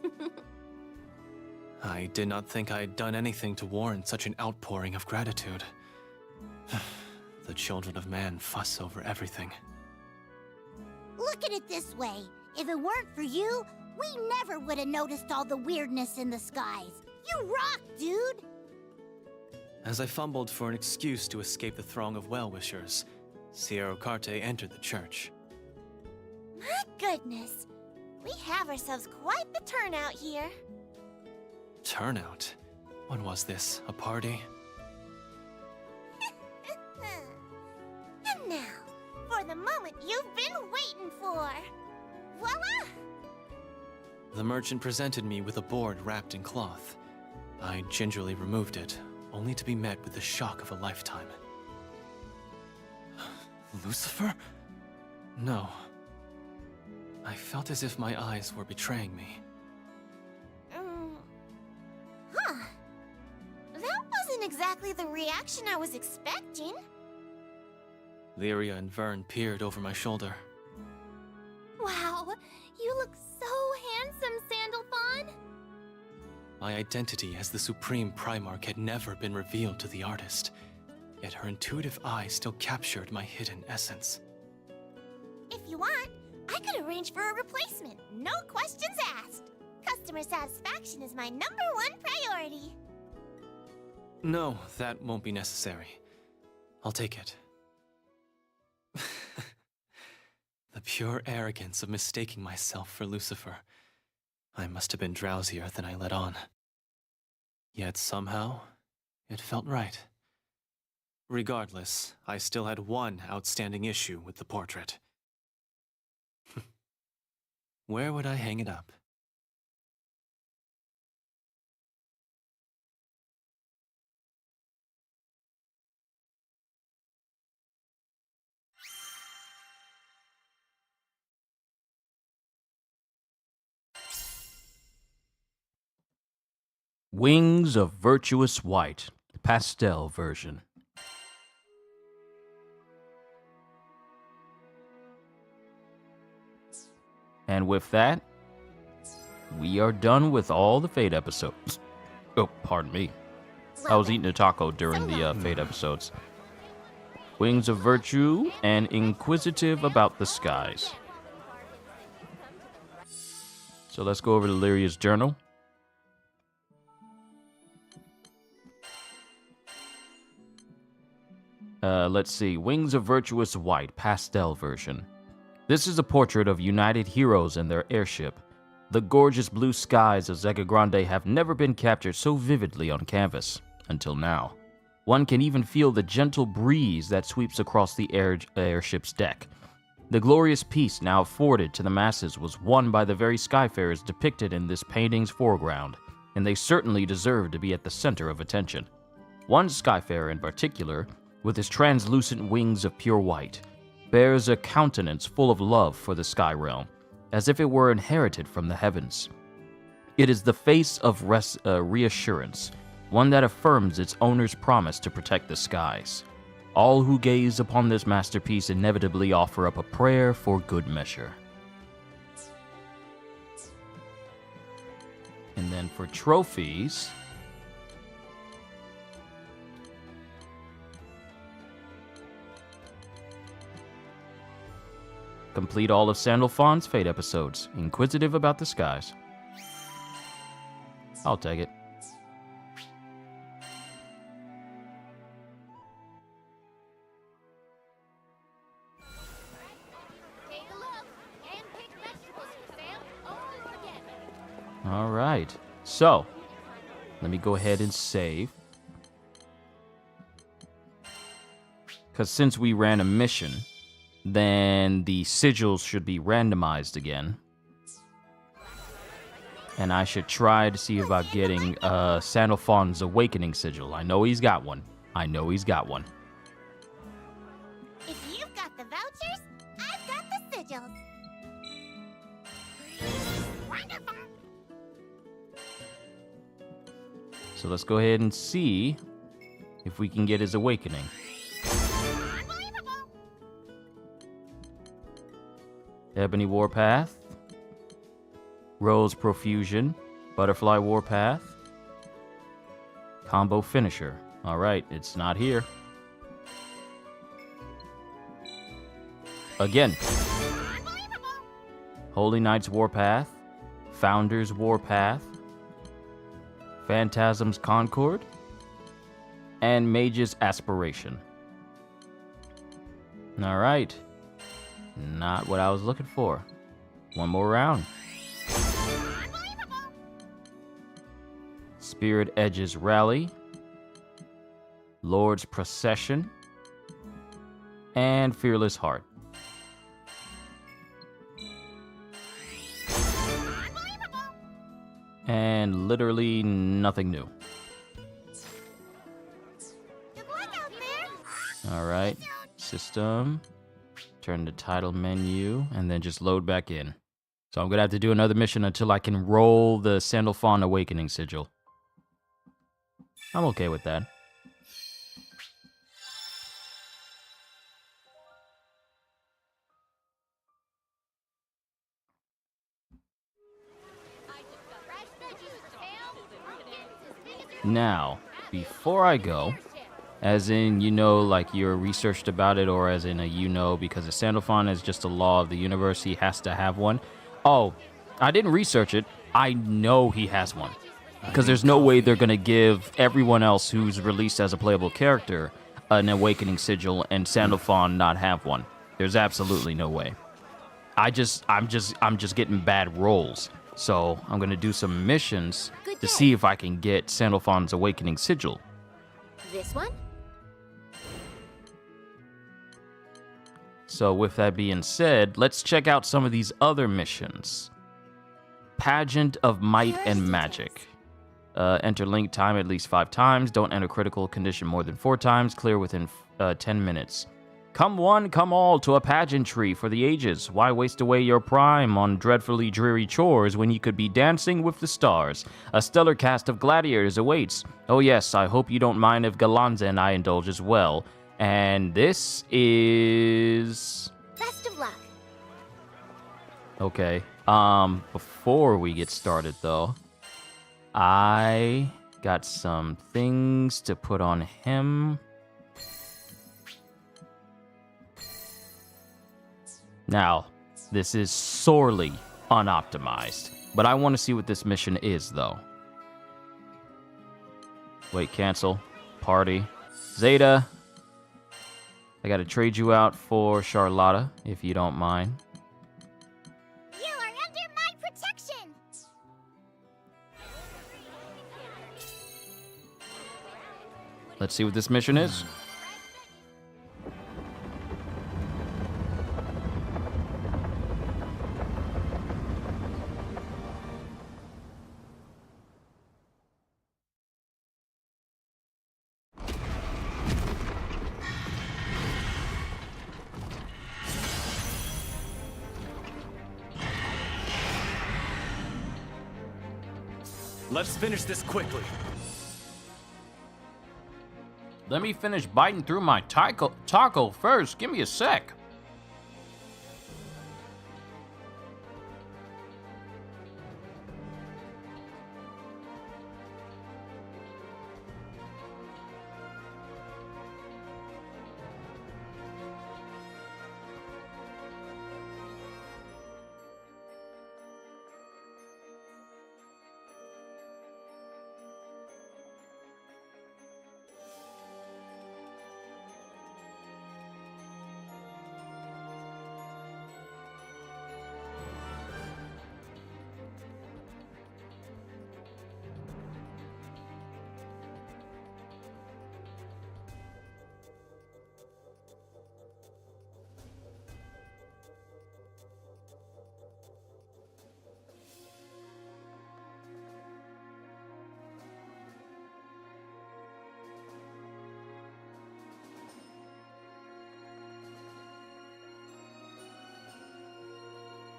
I did not think I had done anything to warrant such an outpouring of gratitude. The children of man fuss over everything. Look at it this way. If it weren't for you, we never would have noticed all the weirdness in the skies. You rock, dude! As I fumbled for an excuse to escape the throng of well-wishers, Sierra Carte entered the church. My goodness. We have ourselves quite the turnout here. Turnout? What was this, a party? And now, for the moment you've been waiting for. Voila! The merchant presented me with a board wrapped in cloth. I gingerly removed it, only to be met with the shock of a lifetime. Lucifer? No. I felt as if my eyes were betraying me. Huh. That wasn't exactly the reaction I was expecting. Lyria and Vern peered over my shoulder. Wow, you look so handsome, Sandalphon. My identity as the Supreme Primarch had never been revealed to the artist, yet her intuitive eye still captured my hidden essence. If you want, I could arrange for a replacement. No questions asked. Customer satisfaction is my #1 priority. No, that won't be necessary. I'll take it. The pure arrogance of mistaking myself for Lucifer. I must have been drowsier than I let on. Yet somehow, it felt right. Regardless, I still had one outstanding issue with the portrait. Where would I hang it up? Wings of Virtuous White, pastel version. And with that, we are done with all the Fate episodes. Oh, pardon me. I was eating a taco during the Fate episodes. Wings of Virtue and Inquisitive About the Skies. So let's go over to Lyria's journal. Let's see. Wings of Virtuous White, pastel version. This is a portrait of United heroes and their airship. The gorgeous blue skies of Zega Grande have never been captured so vividly on canvas, until now. One can even feel the gentle breeze that sweeps across the airship's deck. The glorious peace now afforded to the masses was won by the very skyfarers depicted in this painting's foreground, and they certainly deserve to be at the center of attention. One skyfarer in particular, with his translucent wings of pure white, bears a countenance full of love for the sky realm, as if it were inherited from the heavens. It is the face of reassurance, one that affirms its owner's promise to protect the skies. All who gaze upon this masterpiece inevitably offer up a prayer for good measure. And then for trophies, complete all of Sandalphon's Fate episodes, Inquisitive About the Skies. I'll take it. All right. So, let me go ahead and save. Because since we ran a mission, then the sigils should be randomized again. And I should try to see about getting Sandalphon's Awakening sigil. I know he's got one. I know he's got one. If you've got the vouchers, I've got the sigils. Wonderful. So let's go ahead and see if we can get his Awakening. Ebony Warpath. Rose Profusion. Butterfly Warpath. Combo Finisher. Alright, it's not here. Again. Holy Knight's Warpath. Founder's Warpath. Phantasm's Concord. And Mage's Aspiration. Alright. Not what I was looking for. One more round. Spirit Edge's Rally. Lord's Procession. And Fearless Heart. And literally nothing new. Alright. System. Turn the title menu. And then just load back in. So I'm going to have to do another mission until I can roll the Sandalphon Awakening sigil. I'm okay with that. Now, before I go, as in, you know, like you're researched about it, or as in you know, because a Sandalphon is just a law of the universe, he has to have one. Oh, I didn't research it. I know he has one. Because there's no way they're going to give everyone else who's released as a playable character an Awakening sigil and Sandalphon not have one. There's absolutely no way. I'm just getting bad rolls. So I'm going to do some missions to see if I can get Sandalphon's Awakening sigil. This one? So with that being said, let's check out some of these other missions. Pageant of Might and Magic. Enter link time at least 5 times. Don't enter critical condition more than 4 times. Clear within 10 minutes. Come one, come all to a pageantry for the ages. Why waste away your prime on dreadfully dreary chores when you could be dancing with the stars? A stellar cast of gladiators awaits. Oh yes, I hope you don't mind if Galanza and I indulge as well. And this is... Best of luck. Okay. Before we get started though, I got some things to put on him. Now, this is sorely unoptimized, but I want to see what this mission is, though. Wait, cancel. Party. Zeta. I gotta trade you out for Charlotta, if you don't mind. You are under my protection! Let's see what this mission is. Let's finish this quickly. Let me finish biting through my taco first. Give me a sec.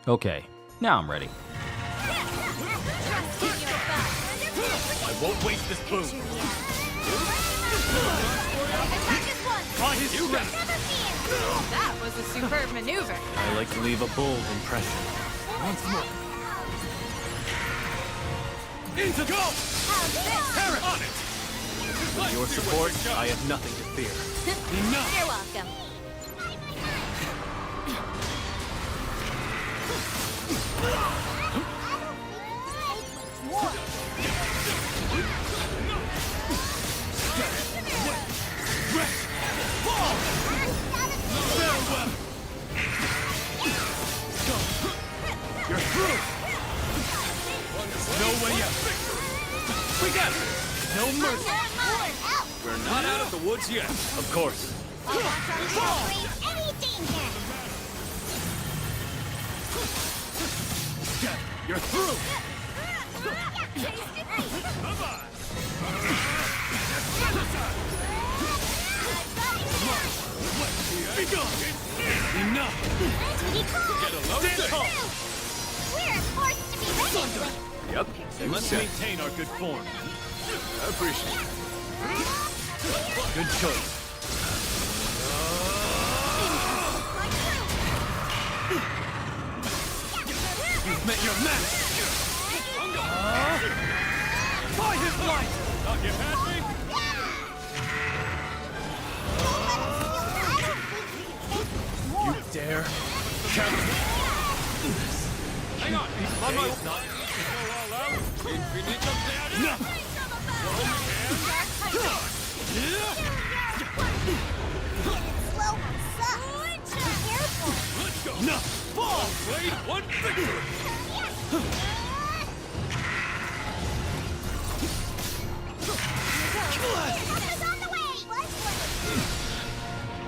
Okay, now I'm ready. I won't waste this boon. Try his strength. That was a superb maneuver. I like to leave a bold impression. Once more. Into go! Parrot on it! With your support, I have nothing to fear. Enough! You're welcome. You're through! No way out! We got it! No mercy! We're not out of the woods yet. Of course. Any danger! You're through! Be gone! Enough! Get a load of We're forced to be ready! Yep. Let's maintain our good form. I appreciate it. Good choice. You've met your match! By his light! Thought you had me? You dare? Hang on! On my not. Go all out! Infinito no. Let's go! No! Ball played one victory!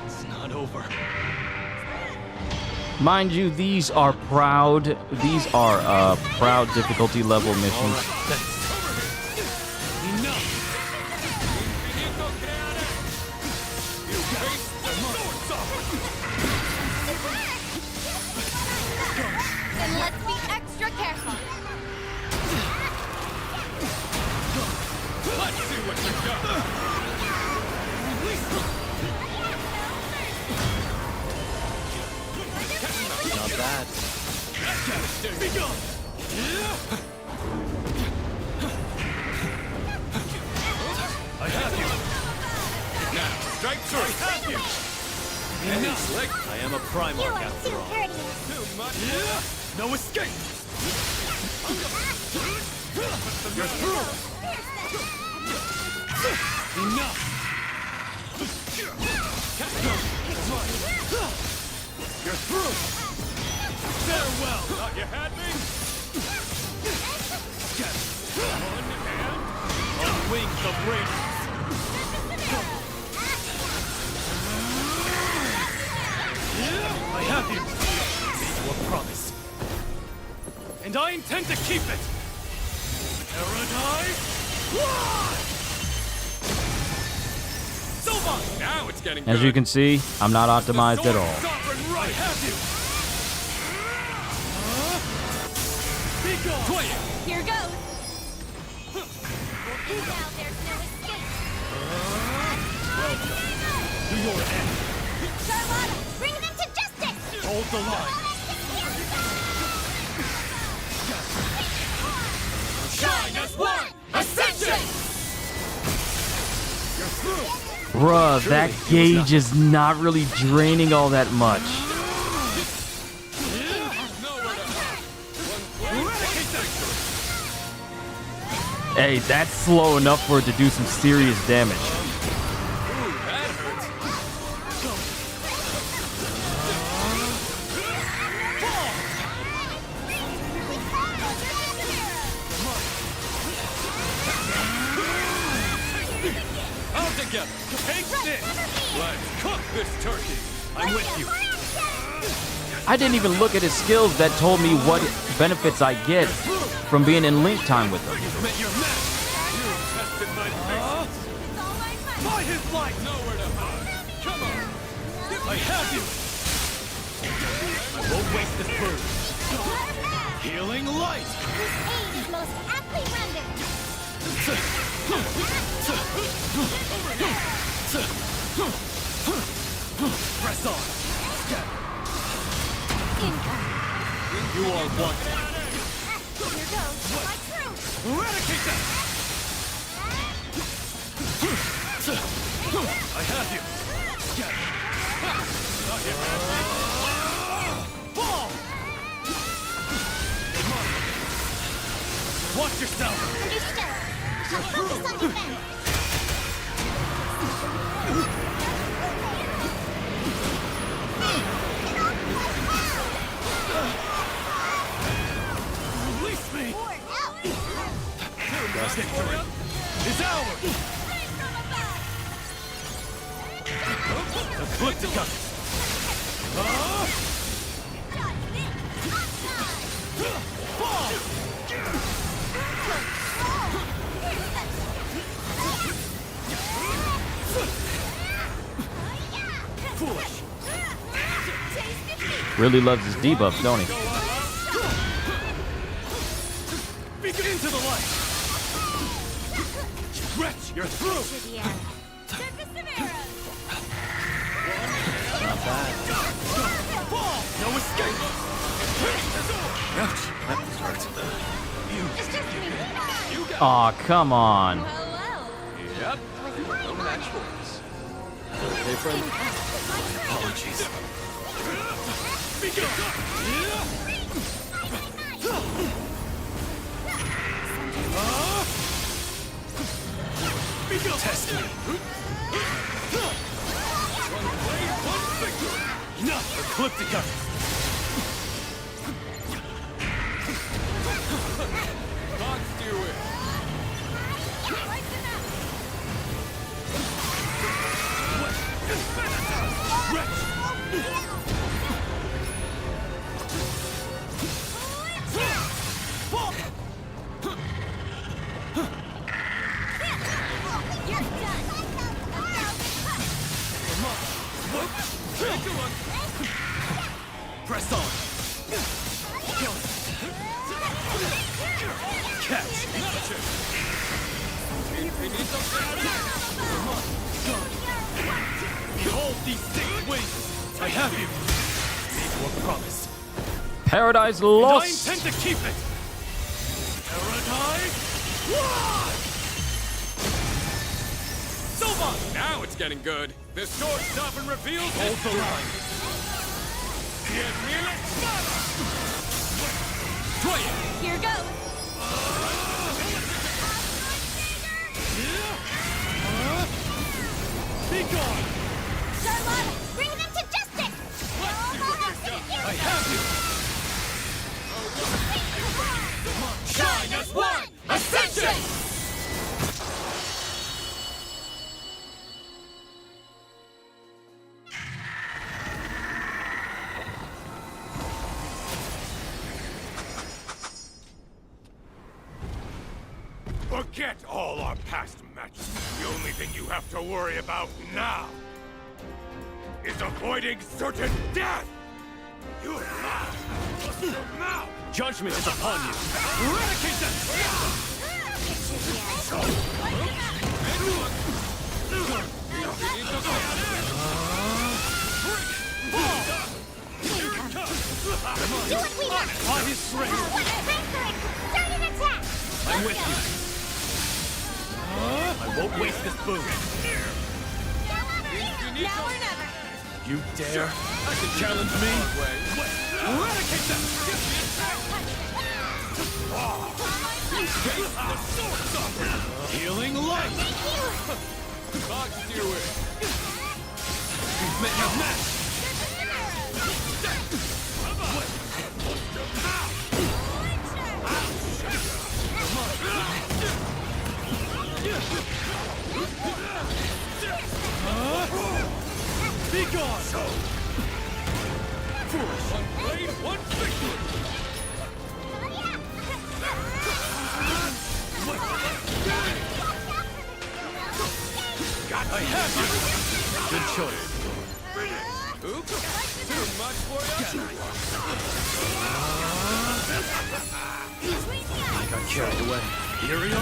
It's not over. Mind you, these are proud difficulty level missions. Then let's be extra careful. Let's see what you got. Not bad. Be gone! I have you. Now, strike through. I have you. Enough. I am a Primarch after all. Too much. No escape. You're through. Enough. You're through. Farewell. Thought you had me. One hand on wings of radiance. I have you. Made you a promise. And I intend to keep it. Paradise. So much. Now it's getting good. As you can see, I'm not optimized at all. I have you. Be gone. Here goes. Now there's no escape. To your end. Charlotta, bring them to justice! Hold the line. Shine as one! Ascension! You're through! Bruh, that gauge is not really draining all that much. Hey, that's slow enough for it to do some serious damage. All together, take this! Let's cook this turkey! I'm with you. I didn't even look at his skills that told me what benefits I get from being in link time with him. You've met your match! You tested my patience! By his light! Nowhere to hide! Come on! I have you! I won't waste this bird! Healing light! This aid is most aptly rendered. Press on! You are wanted. Here goes my crew. Eradicate them! I have you! Not yet. Fall! Watch yourself! Understood. I'll focus on defense. Release me! Forward out. Victory is ours! Ecliptica! Fall! Foolish! Really loves his debuff, don't he? Into the light! Wretch, you're through! Not bad. Fall! No escape! Ouch, that hurt. Aw, come on. Yep. No match for us. Hey, friend. Apologies. Be gone! Test me. One blade, one victory. Enough, Ecliptica. Let's do it. Press on. Kill it. Catch. Behold these 6 wings. I have you. Make your promise. Paradise And I lost. intend to keep it. Paradise lost. Sylvan. Now it's getting good. This sword stop and reveals Hold the line. Here goes. Be gone. Charlotta, bring them to justice. I have you. Shine as one. Ascension. Forget all our past matches. The only thing you have to worry about now is avoiding certain death! You mouth! Your mouth! Judgment is upon you. Eradicate them! Do what we must. By his strength. Start an attack. I'm with you. I won't waste this boon. Now or never. You dare challenge me? Eradicate them! Healing light! Let's do it. You've met your match! Be gone! Foolish! One blade, one victory. I have you! Good choice. Oops, too much for you. carried away. Uriel?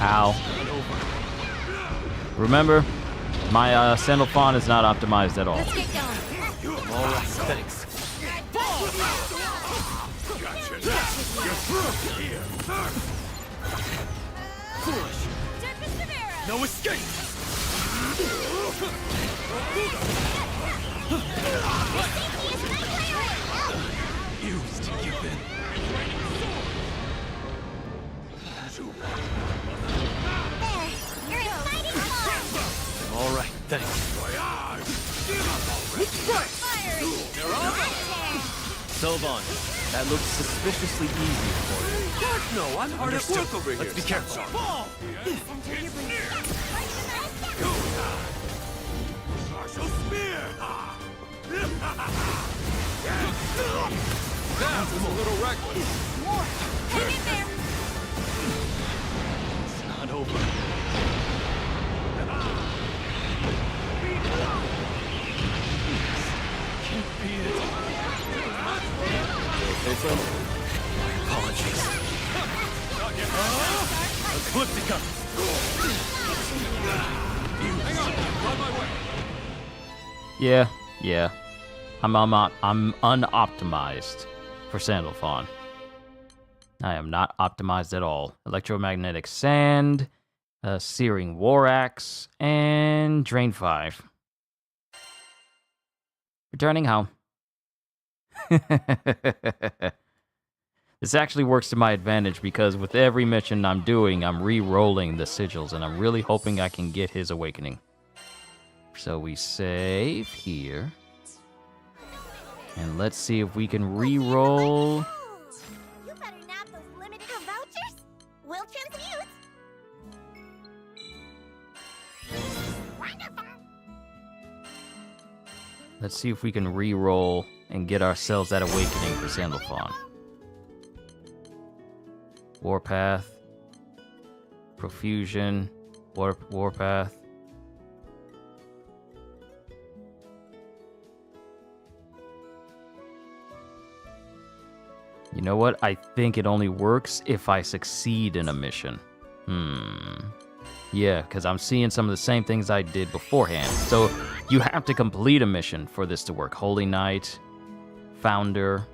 Ow. Remember, my Sandalphon is not optimized at all. Let's get going. All right, thanks. Foolish. No escape. Used you've been. All right, thanks. Sylvan, that looks suspiciously easy for you. No, I'm hard at work over here. Let's be careful. Martial spear! That's a little reckless. It's not over. Can't be it. Okay, son? Apologies. Ecliptica! Hang on, on my way. Yeah. I'm unoptimized for Sandalphon. I am not optimized at all. Electromagnetic Sand, Searing War Axe, and Drain 5. Returning home. This actually works to my advantage because with every mission I'm doing, I'm re-rolling the sigils, and I'm really hoping I can get his awakening. So we save here. And let's see if we can re-roll. You better nab those limited vouchers. We'll transmute. Wonderful. Let's see if we can re-roll and get ourselves that awakening for Sandalphon. Warpath. Profusion. Warpath. You know what? I think it only works if I succeed in a mission. Yeah, because I'm seeing some of the same things I did beforehand. So you have to complete a mission for this to work. Holy Knight, Founder,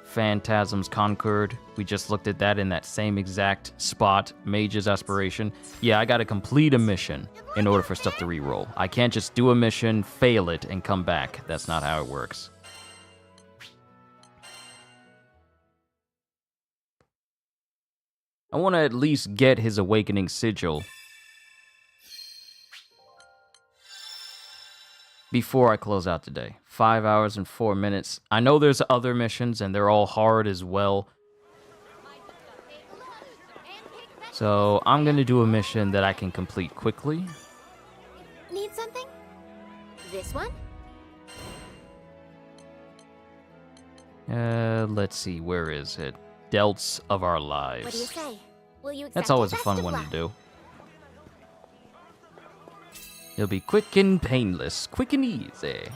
Phantasms Conquered. We just looked at that in that same exact spot. Mage's Aspiration. Yeah, I gotta complete a mission in order for stuff to reroll. I can't just do a mission, fail it, and come back. That's not how it works. I want to at least get his awakening sigil before I close out today. 5 hours and 4 minutes. I know there's other missions and they're all hard as well. So I'm going to do a mission that I can complete quickly. Need something? This one? Let's see, where is it? Delts of Our Lives. What do you say? Will you accept That's always it? a fun Best of one luck. to do. It'll be quick and painless. Quick and easy.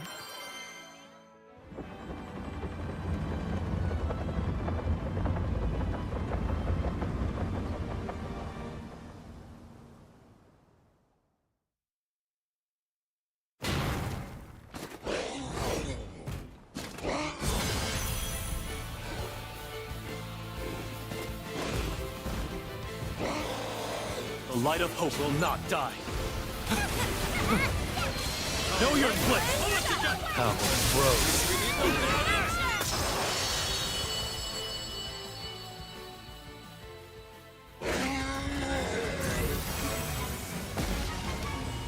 The light of hope will not die. Know your place. How froze.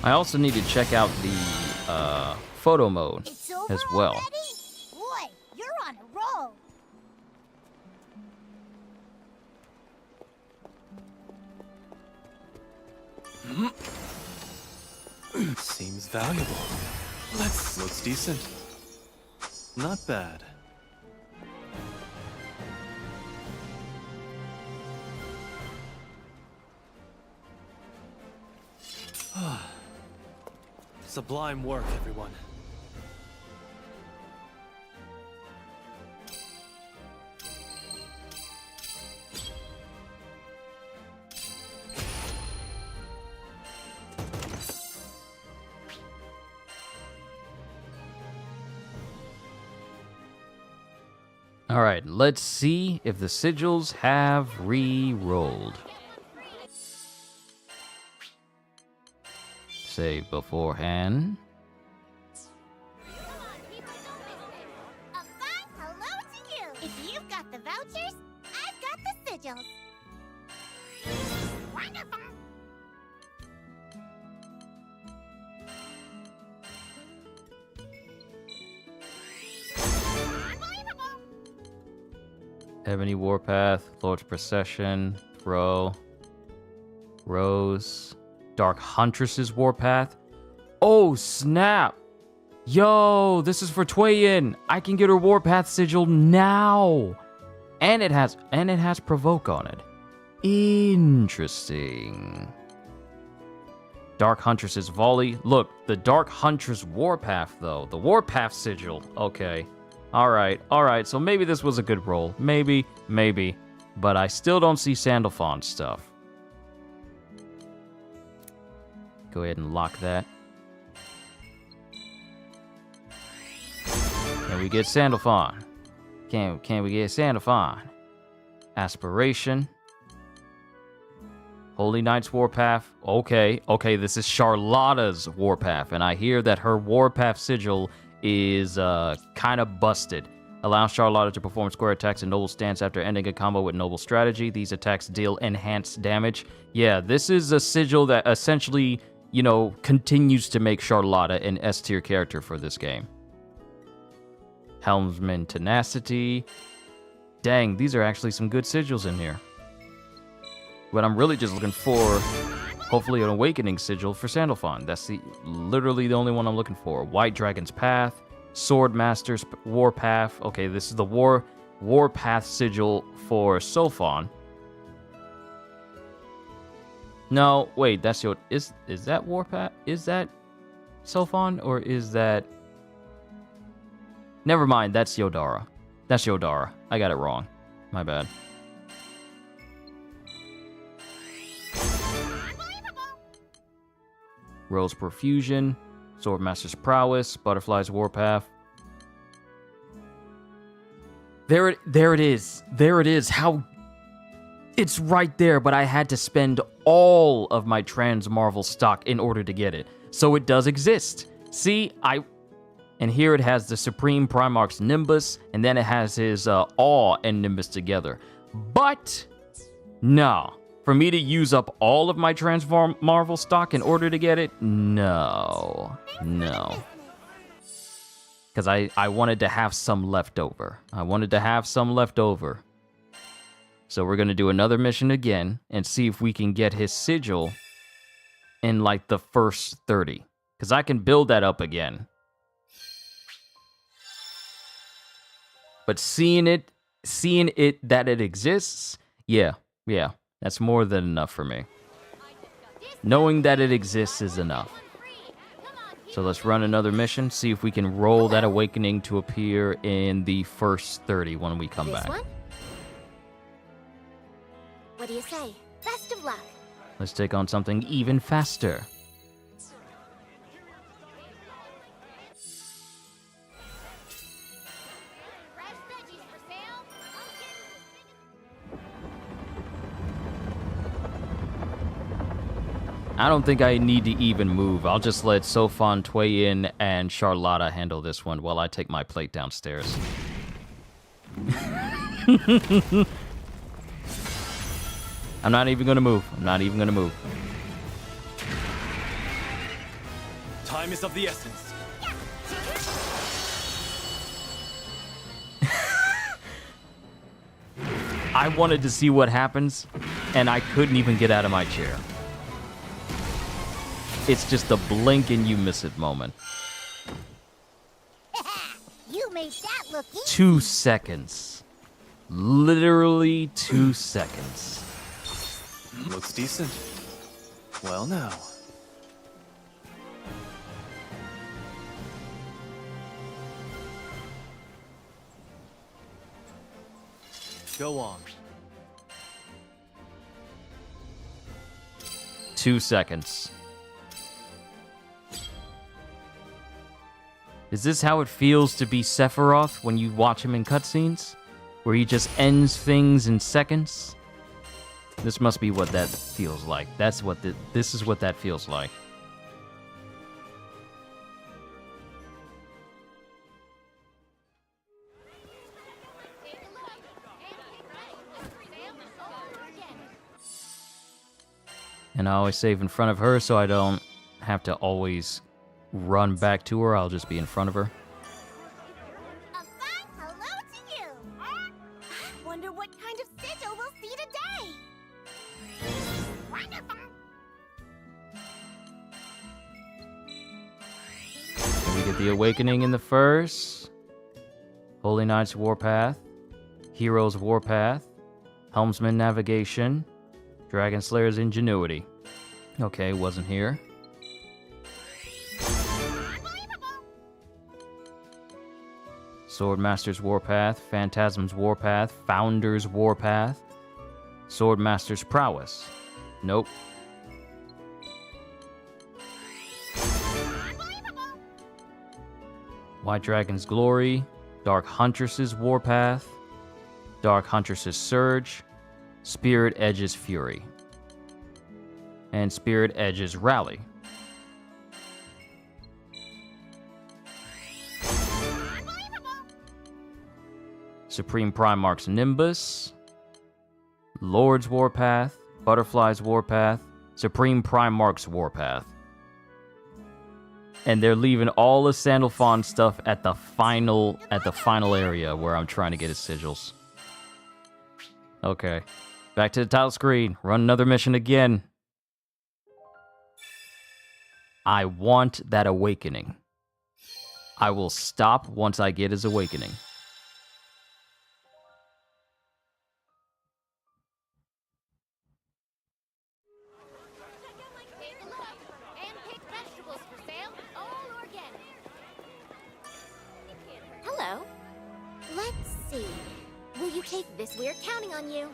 I also need to check out the photo mode as well. Boy, you're on a roll. Seems valuable. Looks decent. Not bad. Sublime work, everyone. All right, let's see if the sigils have re-rolled. Save beforehand. A fine hello to you! If you've got the vouchers, I've got the sigils. Wonderful! Ebony Warpath, Lord's Procession, Throw, Rose, Dark Huntress's Warpath. Oh, snap! Yo, this is for Tway-In. I can get her Warpath sigil now. And it has Provoke on it. Interesting. Dark Huntress's Volley. Look, the Dark Huntress Warpath though. The Warpath sigil. Okay. Alright, so maybe this was a good roll. Maybe. But I still don't see Sandalphon stuff. Go ahead and lock that. Can we get Sandalphon? Can we get Sandalphon? Aspiration. Holy Knight's Warpath. Okay, this is Charlotta's Warpath, and I hear that her Warpath sigil is kind of busted. Allows Charlotta to perform square attacks in Noble stance after ending a combo with Noble strategy. These attacks deal enhanced damage. Yeah, this is a sigil that essentially, you know, continues to make Charlotta an S tier character for this game. Helmsman Tenacity. Dang, these are actually some good sigils in here. But I'm really just looking for, hopefully, an Awakening sigil for Sandalphon. That's literally the only one I'm looking for. White Dragon's Path, Swordmaster's Warpath. Okay, this is the Warpath sigil for Sophon. No, wait, that's your... Is that Warpath? Is that Sophon, or is that... Never mind, that's Yodara. That's Yodara. I got it wrong. My bad. Rose Perfusion, Swordmaster's Prowess, Butterfly's Warpath. There it is. There it is. How... It's right there, but I had to spend all of my Trans Marvel stock in order to get it. So it does exist. See, and here it has the Supreme Primarch's Nimbus, and then it has his Awe and Nimbus together. But, no. For me to use up all of my Transform Marvel stock in order to get it? No. Because I wanted to have some left over. So we're going to do another mission again and see if we can get his sigil in like the first 30. Because I can build that up again. But seeing it that it exists, yeah. That's more than enough for me. Knowing that it exists is enough. So let's run another mission, see if we can roll that Awakening to appear in the first 30 when we come back. One? What do you say? Best of luck. Let's take on something even faster. I don't think I need to even move. I'll just let Sophon, Tway-In, and Charlotta handle this one while I take my plate downstairs. I'm not even gonna move. Time is of the essence. I wanted to see what happens, and I couldn't even get out of my chair. It's just a blink and you miss it moment. You made that look easy. 2 seconds. Literally 2 seconds. Looks decent. Well now. Go on. 2 seconds. Is this how it feels to be Sephiroth when you watch him in cutscenes? Where he just ends things in seconds? This must be what that feels like. This is what that feels like. And I always save in front of her so I don't have to always run back to her. I'll just be in front of her. Hello to you! I wonder what kind of sigil we'll see today! Wonderful! Can we get the Awakening in the first? Holy Knight's Warpath. Hero's Warpath. Helmsman Navigation. Dragon Slayer's Ingenuity. Okay, wasn't here. Swordmaster's Warpath, Phantasm's Warpath, Founder's Warpath, Swordmaster's Prowess. Nope. White Dragon's Glory, Dark Huntress's Warpath, Dark Huntress's Surge, Spirit Edge's Fury, and Spirit Edge's Rally. Supreme Primarch's Nimbus, Lord's Warpath, Butterfly's Warpath, Supreme Primarch's Warpath. And they're leaving all the Sandalphon stuff at the final area where I'm trying to get his sigils. Okay. Back to the title screen. Run another mission again. I want that Awakening. I will stop once I get his Awakening. Hello. Let's see. Will you take this? We're counting on you.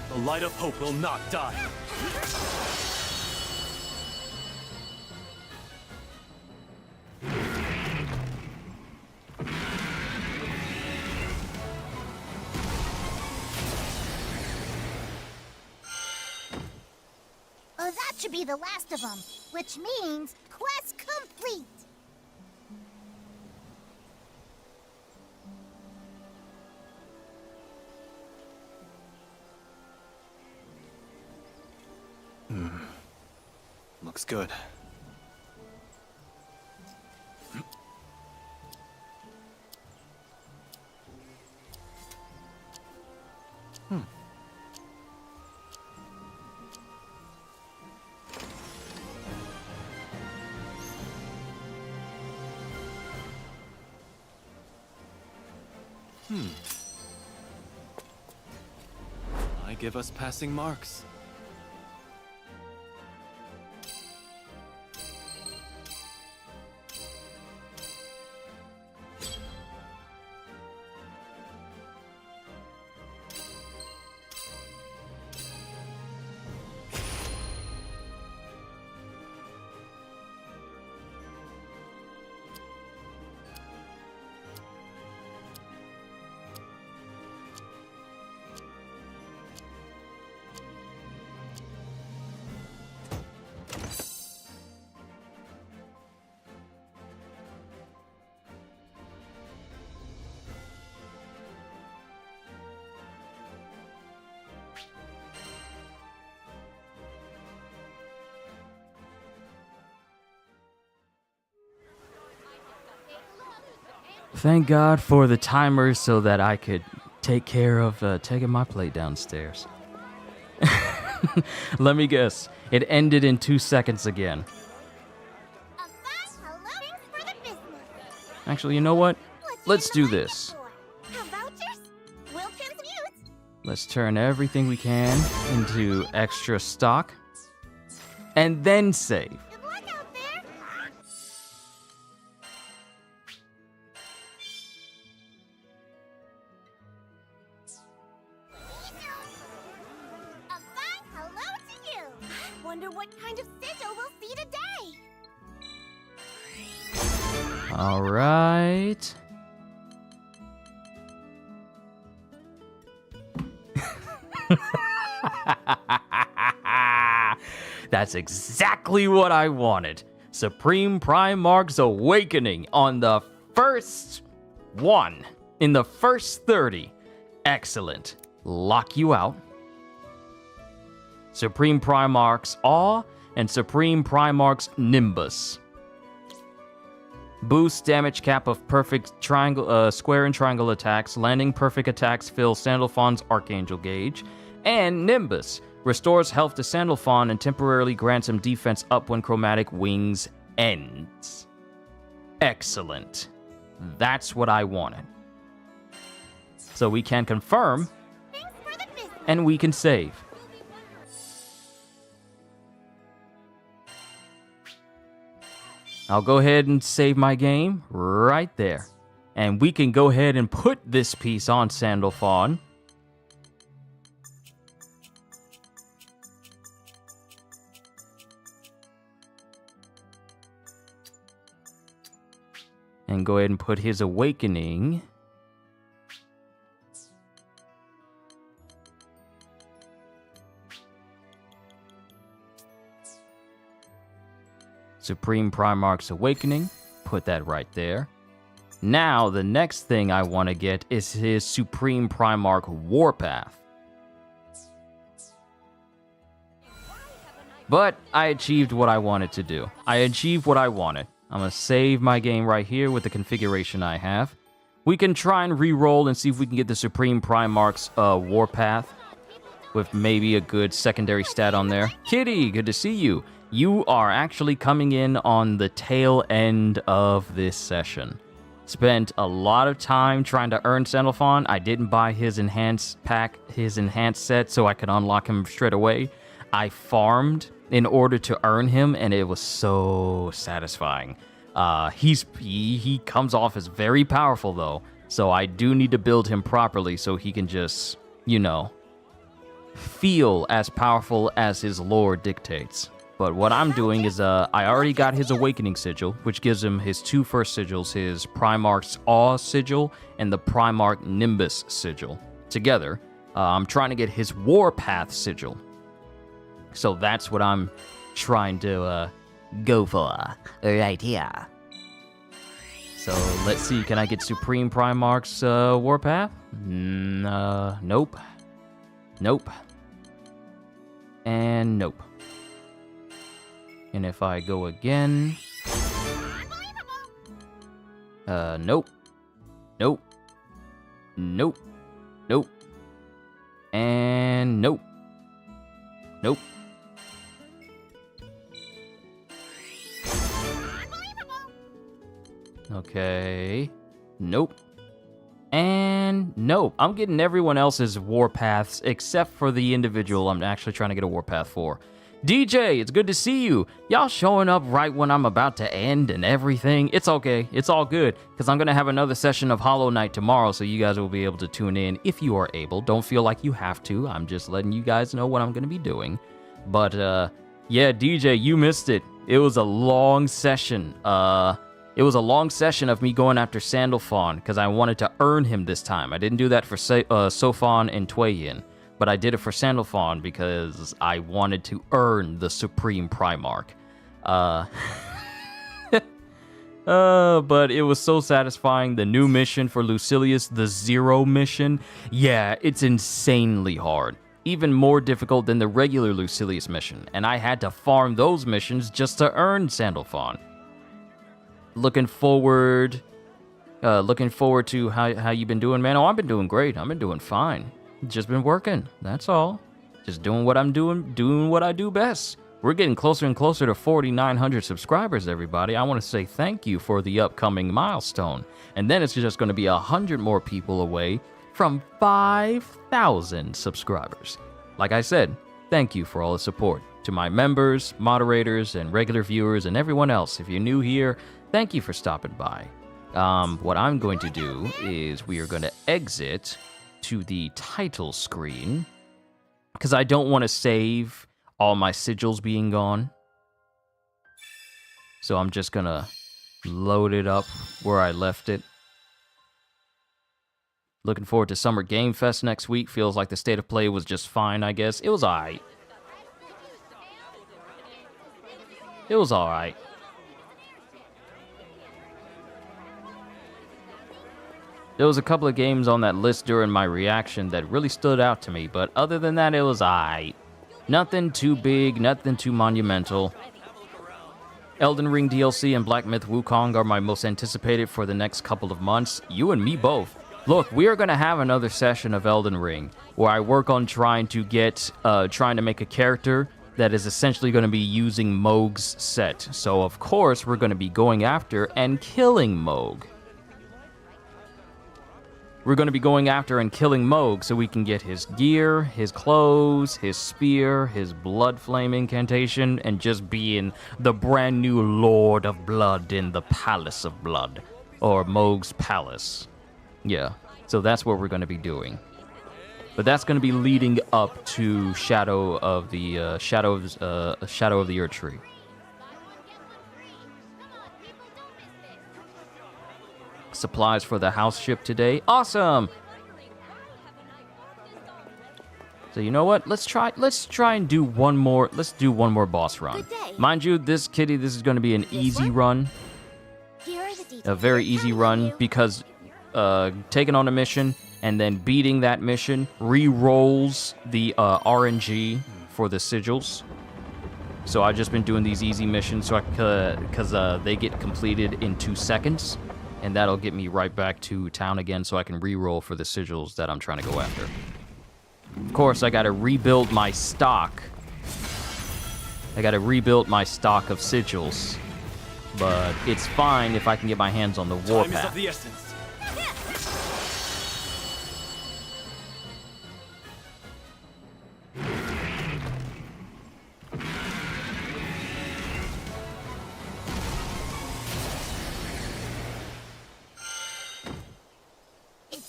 The light of hope will not die. Oh, that should be the last of them, which means quest complete! Looks good. I give us passing marks. Thank God for the timer so that I could take care of taking my plate downstairs. Let me guess. It ended in 2 seconds again. Actually, you know what? Let's do this. Let's turn everything we can into extra stock. And then save. Wonder what kind of sigil we'll see today. All right. That's exactly what I wanted. Supreme Primarch's Awakening on the first one. In the first 30. Excellent. Lock you out. Supreme Primarch's Awe and Supreme Primarch's Nimbus. Boost damage cap of perfect triangle, square and triangle attacks. Landing perfect attacks fill Sandalphon's Archangel gauge. And Nimbus restores health to Sandalphon and temporarily grants him defense up when Chromatic Wings ends. Excellent. That's what I wanted. So we can confirm, and we can save. I'll go ahead and save my game right there. And we can go ahead and put this piece on Sandalphon. And go ahead and put his Awakening. Supreme Primarch's Awakening. Put that right there. Now, the next thing I want to get is his Supreme Primarch Warpath. But I achieved what I wanted to do. I achieved what I wanted. I'm going to save my game right here with the configuration I have. We can try and re-roll and see if we can get the Supreme Primarch's Warpath with maybe a good secondary stat on there. Kitty, good to see you. You are actually coming in on the tail end of this session. Spent a lot of time trying to earn Sandalphon. I didn't buy his enhanced pack, his enhanced set, so I could unlock him straight away. I farmed in order to earn him, and it was so satisfying. He comes off as very powerful, though, so I do need to build him properly so he can just, you know, feel as powerful as his lore dictates. But what I'm doing is, I already got his Awakening Sigil, which gives him his two first sigils, his Primarch's Awe Sigil and the Primarch Nimbus Sigil. Together, I'm trying to get his Warpath Sigil. So that's what I'm trying to go for right here. So let's see, can I get Supreme Primarch's Warpath? Nope. Nope. And nope. And if I go again... nope. Nope. Nope. Nope. And nope. Nope. Okay. Nope. And nope. I'm getting everyone else's warpaths except for the individual I'm actually trying to get a warpath for. DJ, it's good to see you. Y'all showing up right when I'm about to end and everything. It's okay. It's all good, because I'm going to have another session of Hollow Knight tomorrow, so you guys will be able to tune in if you are able. Don't feel like you have to. I'm just letting you guys know what I'm going to be doing. But, yeah, DJ, you missed it. It was a long session. It was a long session of me going after Sandalphon, because I wanted to earn him this time. I didn't do that for Sophon and Twayyin. But I did it for Sandalphon because I wanted to earn the Supreme Primarch. But it was so satisfying. The new mission for Lucilius, the Zero mission, yeah, it's insanely hard. Even more difficult than the regular Lucilius mission. And I had to farm those missions just to earn Sandalphon. Looking forward to how you been doing, man. Oh, I've been doing great. I've been doing fine. Just been working, that's all. Just doing what I'm doing what I do best. We're getting closer and closer to 4,900 subscribers, everybody. I want to say thank you for the upcoming milestone. And then it's just going to be 100 more people away from 5,000 subscribers. Like I said, thank you for all the support. To my members, moderators, and regular viewers, and everyone else, if you're new here, thank you for stopping by. What I'm going to do is we are going to exit to the title screen, because I don't want to save all my sigils being gone. So I'm just going to load it up where I left it. Looking forward to Summer Game Fest next week. Feels like the state of play was just fine, I guess. It was alright. It was alright. There was a couple of games on that list during my reaction that really stood out to me, but other than that, it was aight. Nothing too big, nothing too monumental. Elden Ring DLC and Black Myth Wukong are my most anticipated for the next couple of months. You and me both. Look, we are going to have another session of Elden Ring where I work on trying to make a character that is essentially going to be using Mohg's set. So, of course, we're going to be going after and killing Mohg. We're going to be going after and killing Mohg so we can get his gear, his clothes, his spear, his blood flame incantation, and just being the brand new Lord of Blood in the Palace of Blood, or Mohg's Palace. Yeah, so that's what we're going to be doing. But that's going to be leading up to Shadow of the Earth Tree. Supplies for the house ship today. Awesome. So you know what? Let's try and do one more. Let's do one more boss run. Mind you, this is going to be an easy run. A very easy run because taking on a mission and then beating that mission re-rolls the RNG for the sigils. So I've just been doing these easy missions because they get completed in 2 seconds. And that'll get me right back to town again so I can re-roll for the sigils that I'm trying to go after. Of course, I gotta rebuild my stock. I gotta rebuild my stock of sigils. But it's fine if I can get my hands on the warpath. Time is of the essence.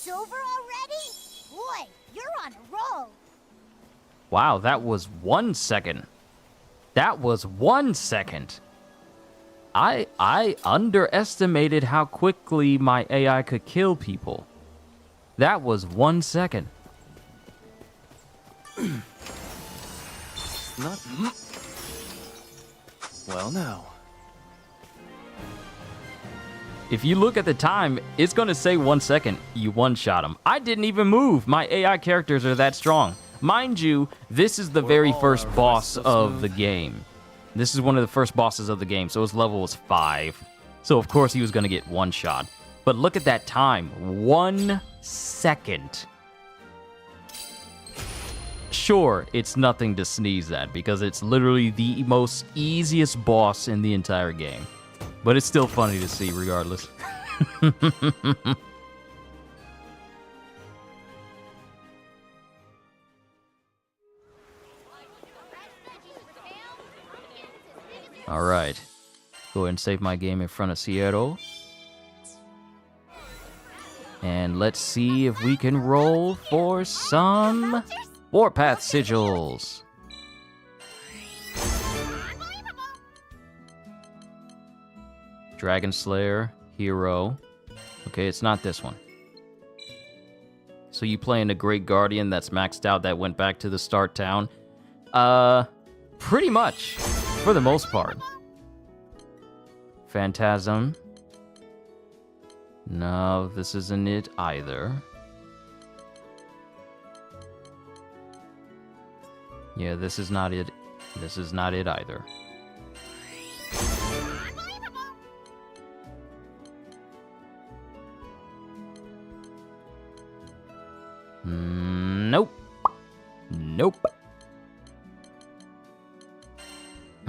Over already? Boy, you're on a roll. Wow, that was 1 second. That was 1 second. I underestimated how quickly my AI could kill people. That was 1 second. Not. Well, now. If you look at the time, it's going to say 1 second, you one-shot him. I didn't even move. My AI characters are that strong. Mind you, this is the very first boss of the game. This is one of the first bosses of the game, so his level was 5. So, of course, he was going to get one-shot. But look at that time. 1 second. Sure, it's nothing to sneeze at, because it's literally the most easiest boss in the entire game. But it's still funny to see, regardless. All right. Go ahead and save my game in front of Sierra. And let's see if we can roll for some Warpath Sigils. Dragon Slayer, Hero. Okay, it's not this one. So you playing a Great Guardian that's maxed out that went back to the start town? Pretty much, for the most part. Phantasm. No, this isn't it either. Yeah, this is not it. This is not it either. Nope. Nope.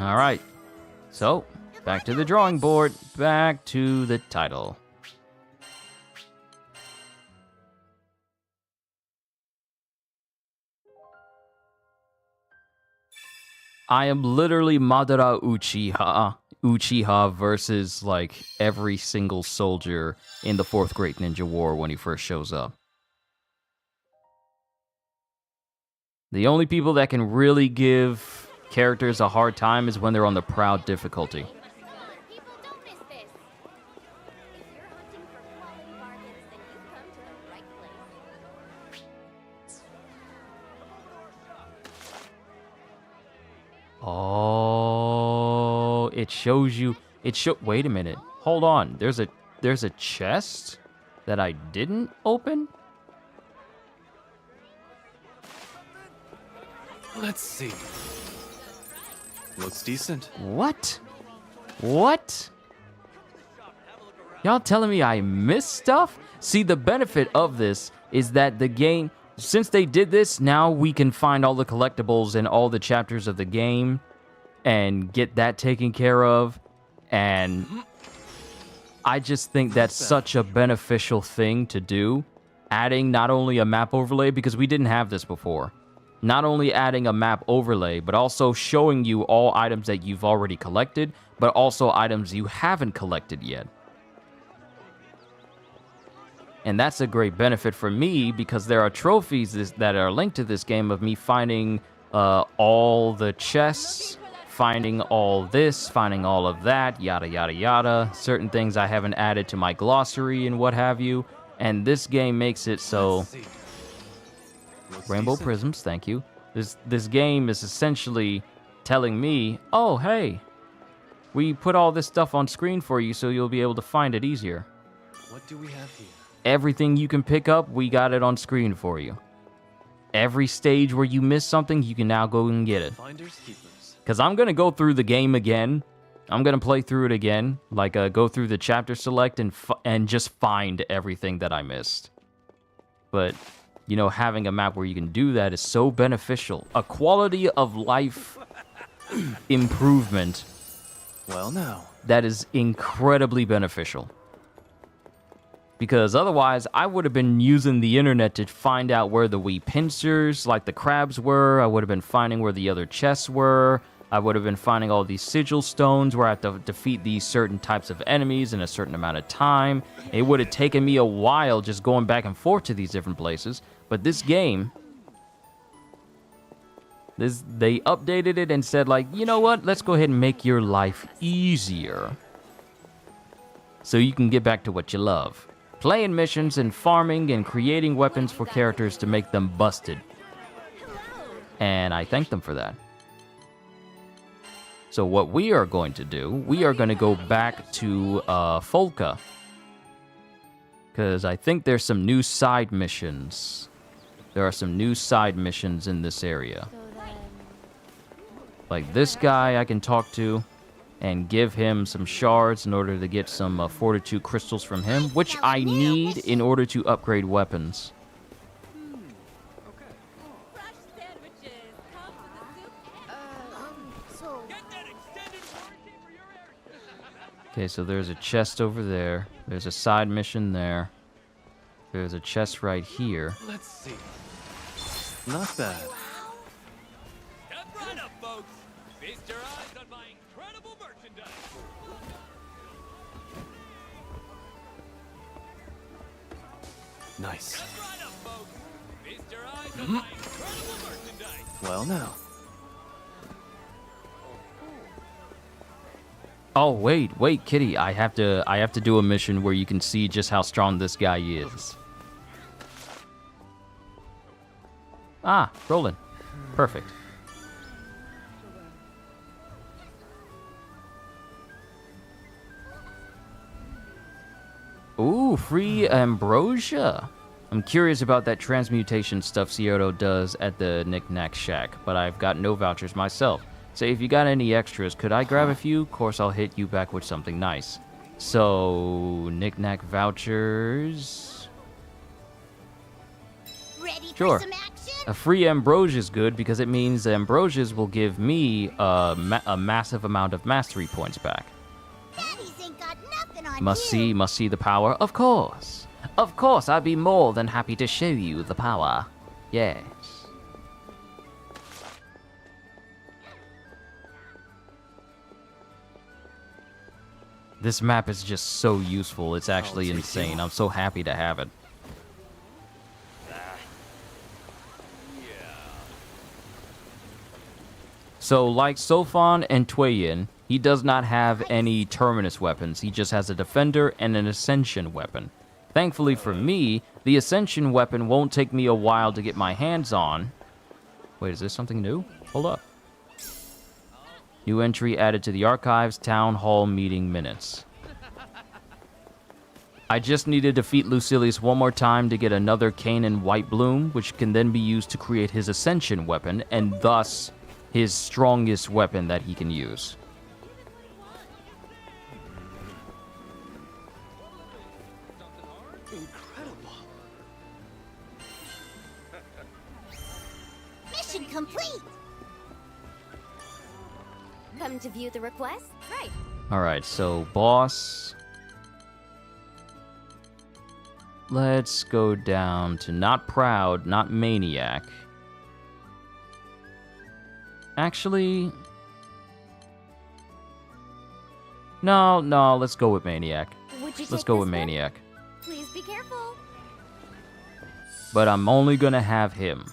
All right. So, back to the drawing board. Back to the title. I am literally Madara Uchiha versus, like, every single soldier in the 4th Great Ninja War when he first shows up. The only people that can really give characters a hard time is when they're on the Proud difficulty. Oh, it shows you. Wait a minute. Hold on. There's a chest that I didn't open. Let's see. Looks decent. What? What? Y'all telling me I missed stuff? See, the benefit of this is that the game, since they did this, now we can find all the collectibles in all the chapters of the game and get that taken care of. And I just think that's such a beneficial thing to do. Adding not only a map overlay, because we didn't have this before. Not only adding a map overlay, but also showing you all items that you've already collected, but also items you haven't collected yet. And that's a great benefit for me, because there are trophies that are linked to this game of me finding all the chests, finding all this, finding all of that, yada, yada, yada. Certain things I haven't added to my glossary and what have you. And this game makes it so... Rainbow prisms, thank you. This game is essentially telling me, oh, hey, we put all this stuff on screen for you so you'll be able to find it easier. What do we have here? Everything you can pick up, we got it on screen for you. Every stage where you miss something, you can now go and get it. Finders keepers. Because I'm going to go through the game again. I'm going to play through it again. Like, go through the chapter select and just find everything that I missed. But... you know, having a map where you can do that is so beneficial. A quality of life improvement. Well, now. That is incredibly beneficial. Because otherwise, I would have been using the internet to find out where the wee pincers, like the crabs, were. I would have been finding where the other chests were. I would have been finding all these sigil stones where I have to defeat these certain types of enemies in a certain amount of time. It would have taken me a while just going back and forth to these different places. But this game, they updated it and said, like, you know what? Let's go ahead and make your life easier. So you can get back to what you love. Playing missions and farming and creating weapons for characters to make them busted. And I thank them for that. So what we are going to do, we are going to go back to Folka. Because I think there's some new side missions. There are some new side missions in this area. Like this guy I can talk to and give him some shards in order to get some fortitude crystals from him, which I need in order to upgrade weapons. Okay, so there's a chest over there. There's a side mission there. There's a chest right here. Let's see. Not bad. Step right up, folks. Feast your eyes on my incredible merchandise. Nice. Step right up, folks. Feast your eyes on my incredible merchandise. Well, now. Oh, wait, Kitty. I have to do a mission where you can see just how strong this guy is. Ah, rolling. Perfect. Ooh, free ambrosia. I'm curious about that transmutation stuff Cierto does at the Knick-Knack Shack, but I've got no vouchers myself. Say, if you got any extras, could I grab a few? Of course, I'll hit you back with something nice. So, Knick-Knack vouchers. Ready Sure. for some action? A free Ambrosia is good because it means the Ambrosias will give me a massive amount of mastery points back. Daddies ain't got nothing on Must you. see the power? Of course. Of course, I'd be more than happy to show you the power. Yes. This map is just so useful. It's actually insane. I'm so happy to have it. So, like Sandalphon and Tuayin, he does not have any Terminus weapons. He just has a Defender and an Ascension weapon. Thankfully for me, the Ascension weapon won't take me a while to get my hands on. Wait, is this something new? Hold up. New entry added to the archives, Town Hall meeting minutes. I just need to defeat Lucilius one more time to get another Canaan White Bloom, which can then be used to create his Ascension weapon, and thus his strongest weapon that he can use. Incredible. Mission complete. Come to view the request? Right. Alright, so boss. Let's go down to not proud, not maniac. Actually, no, let's go with maniac. Let's go with maniac. Please be careful. But I'm only gonna have him.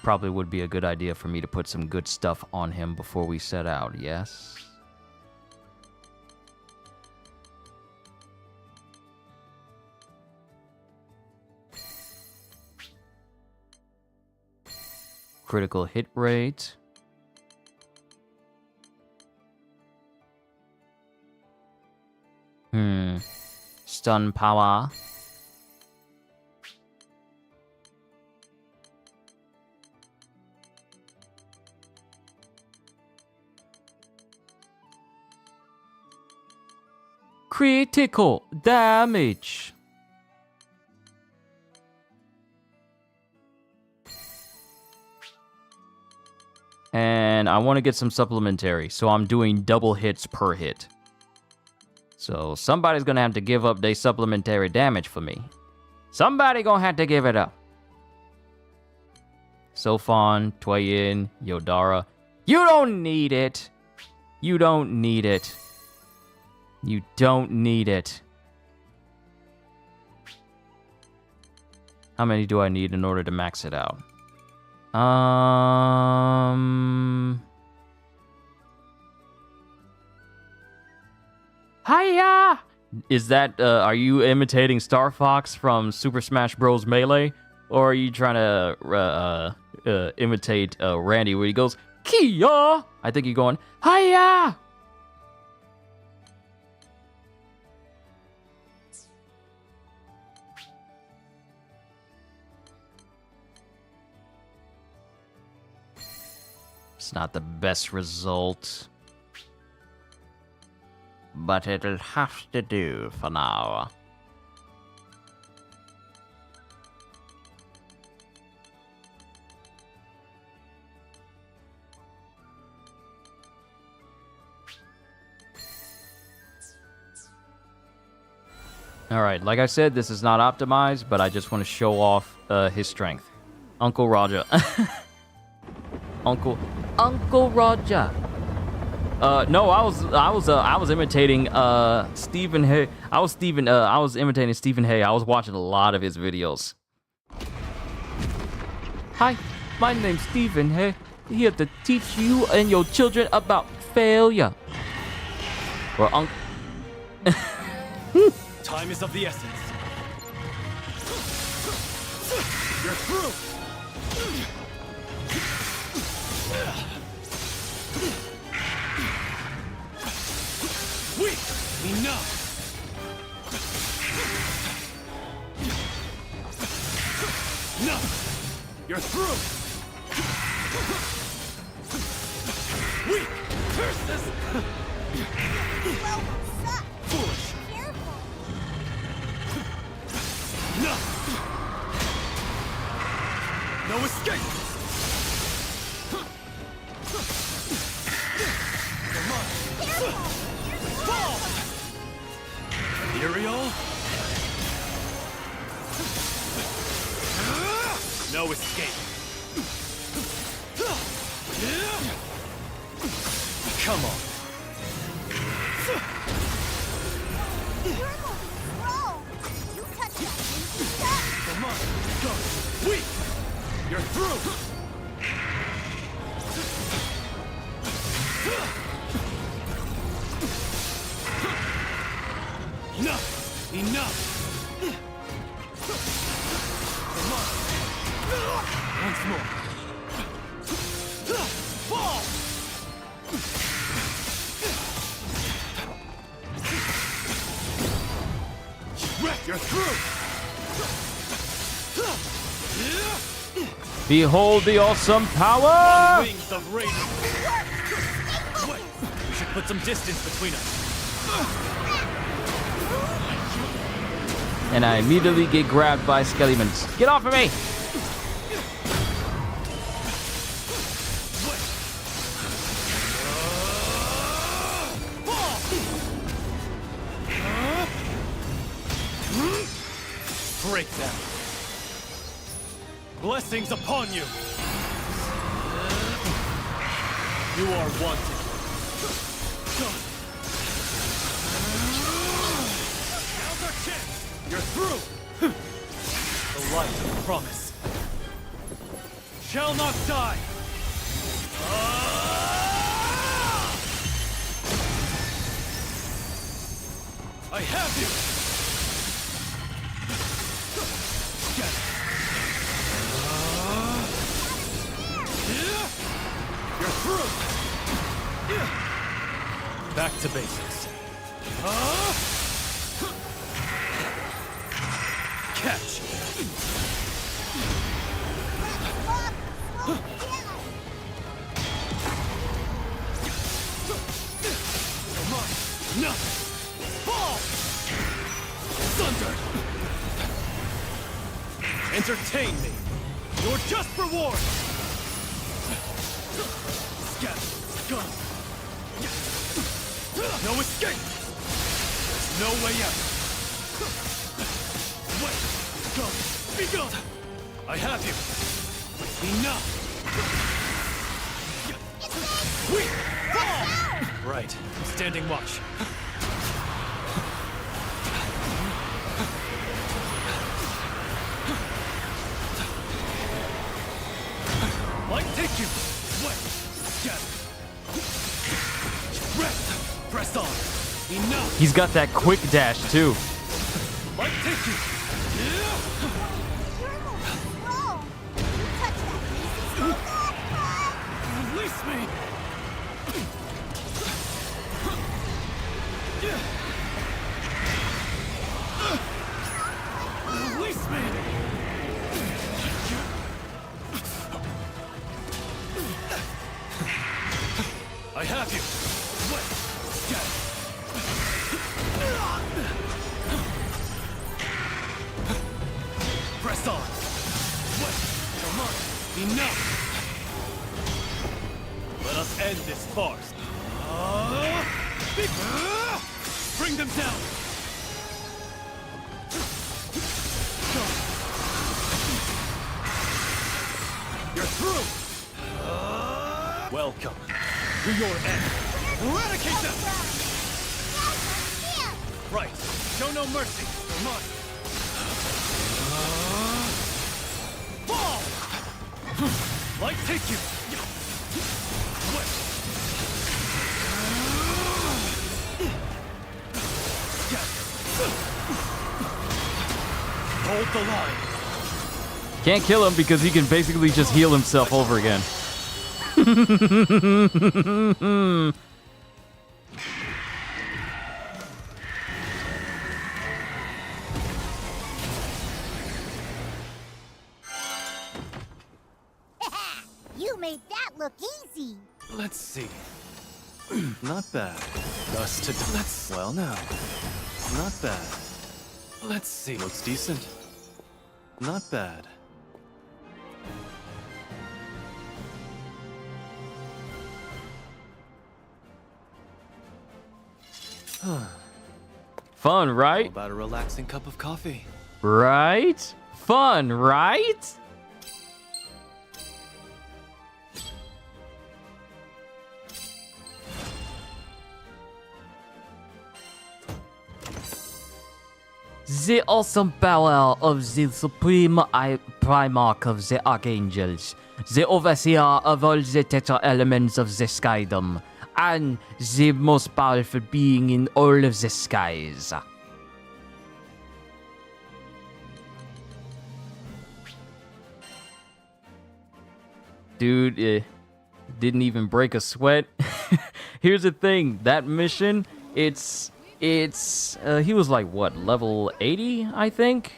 Probably would be a good idea for me to put some good stuff on him before we set out, yes? Critical hit rate. Stun power. Critical damage. And I want to get some supplementary, so I'm doing double hits per hit. So somebody's going to have to give up their supplementary damage for me. Somebody going to have to give it up. Sandalphon, Tuayin, Yodara. You don't need it. You don't need it. You don't need it. How many do I need in order to max it out? Hiya! Is that, are you imitating Star Fox from Super Smash Bros. Melee? Or are you trying to, imitate, Randy where he goes, Kia! I think you're going, Hiya! It's not the best result, but it'll have to do for now. Alright, like I said, this is not optimized, but I just want to show off his strength. Uncle Roger. Uncle Roger. No, I was imitating Stephen Hay. I was imitating Stephen Hay. I was watching a lot of his videos. Hi, my name's Stephen Hay. Here to teach you and your children about failure. Or Time is of the essence. You're through. Enough! No! You're through! Weak! Curse this! Foolish! No escape! Come on! Fall! Ethereal? No escape! Come on! You're moving slow. You touch that easy stuff. Come on! Go! Weak! You're through! Enough! Enough! Come on! Once more! Fall! You're through! Behold the awesome power! Wings of radiance! Wait, we should put some distance between us. And I immediately get grabbed by skeletons. Get off of me! Break them. Blessings upon you. You are wanted. Now's our chance. You're through. The light of promise shall not die. I have you. You're through! Back to basics. Catch! Come on! No! Fall! Thunder! Entertain me! Your just reward! Scatter! Go! No escape! There's no way out! Wait! Go! Be gone! I have you! Enough! Weak! Fall! Right. Standing watch. Might take you! Wait! Scatter! Rest! Press on! Enough! He's got that quick dash too. Might take you! Release me! Release me! I have you! Wait! Scatter! Press on! Wait! Come on! Enough! Let us end this farce! Bring them down! Go! You're through! Welcome to your end! Eradicate them! Right! Show no mercy! Come on! Fall! Light take you! Wait! Hold the line! Can't kill him because he can basically just heal himself over again. You made that look easy. Let's see. Not bad. Dust to let's well now. Not bad. Let's see. Looks decent. Not bad. Fun, right? How about a relaxing cup of coffee? Right? Fun, right? The awesome power of the supreme Primarch of the Archangels, the overseer of all the Tetra-Elements of the skydom, and the most powerful being in all of the skies. Dude, didn't even break a sweat. Here's the thing, that mission, he was like, what, level 80, I think?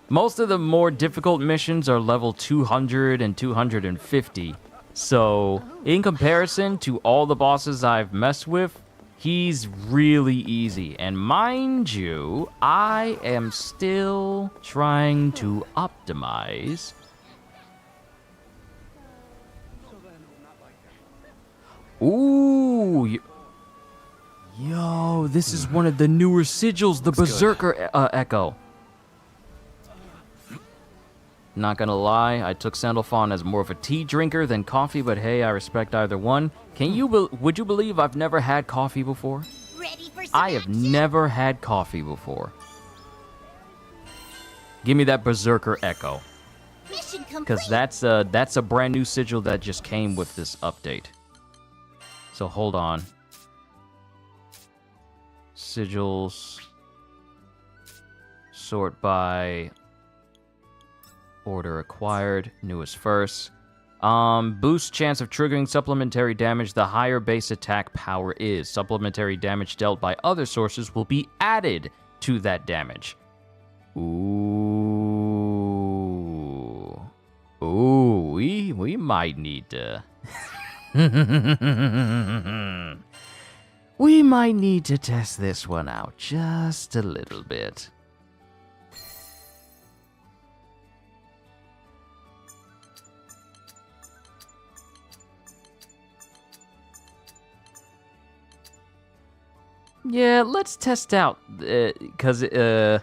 Most of the more difficult missions are level 200 and 250. So, in comparison to all the bosses I've messed with, he's really easy. And mind you, I am still trying to optimize. Ooh, yo, this is one of the newer sigils, the Berserker Echo. Not gonna lie, I took Sandalphon as more of a tea drinker than coffee, but hey, I respect either one. Would you believe I've never had coffee before? Ready for some I have never had coffee before. Give me that Berserker Echo. mission complete? Because that's a brand new sigil that just came with this update. So hold on. Sigils. Sort by order acquired. Newest first. Boost chance of triggering supplementary damage the higher base attack power is. Supplementary damage dealt by other sources will be added to that damage. Ooh. Ooh, we might need to... we might need to test this one out just a little bit. Yeah, let's test out, because it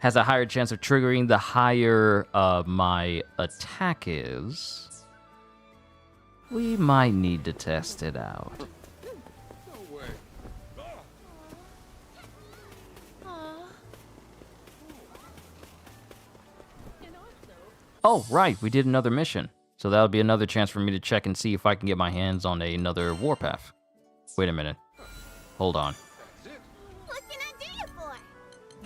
has a higher chance of triggering the higher my attack is. We might need to test it out. Oh, right, we did another mission. So that'll be another chance for me to check and see if I can get my hands on another warpath. Wait a minute. Hold on. What can I do you for?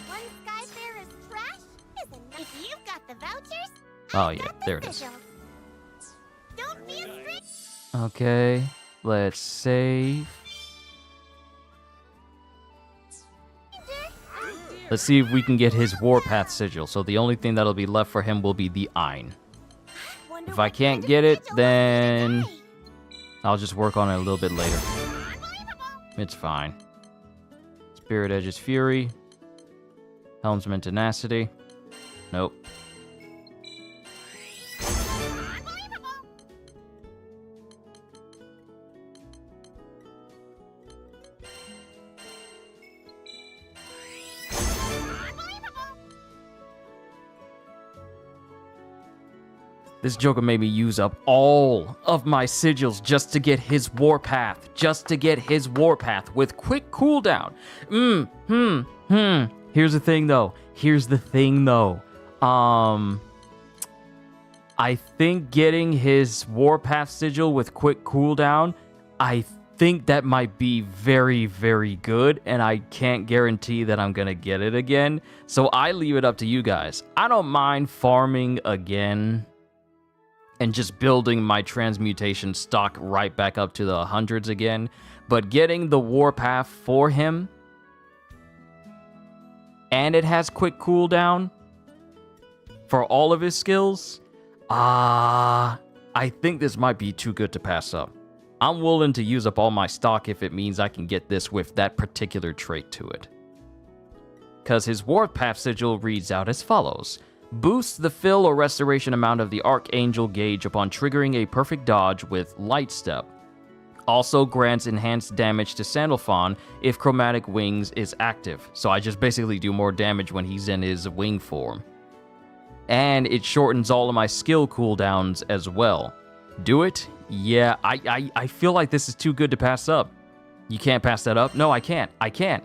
One Skyfarer's trash is enough. If you've got the vouchers, Oh yeah, there it is. don't be a strict. Okay, let's save. Let's see if we can get his Warpath sigil. So the only thing that'll be left for him will be the Ein. If I can't get it, then I'll just work on it a little bit later. It's fine. Spirit Edge's Fury. Helmsman Tenacity. Nope. This Joker made me use up all of my sigils just to get his Warpath. Just to get his Warpath with quick cooldown. Here's the thing though. I think getting his Warpath sigil with quick cooldown, I think that might be very, very good, and I can't guarantee that I'm gonna get it again. So I leave it up to you guys. I don't mind farming again and just building my transmutation stock right back up to the hundreds again. But getting the Warpath for him, and it has quick cooldown for all of his skills, I think this might be too good to pass up. I'm willing to use up all my stock if it means I can get this with that particular trait to it. Because his Warpath sigil reads out as follows. Boosts the fill or restoration amount of the Archangel gauge upon triggering a perfect dodge with Light Step. Also grants enhanced damage to Sandalphon if Chromatic Wings is active. So I just basically do more damage when he's in his wing form. And it shortens all of my skill cooldowns as well. Do it? Yeah, I feel like this is too good to pass up. You can't pass that up? No, I can't. I can't.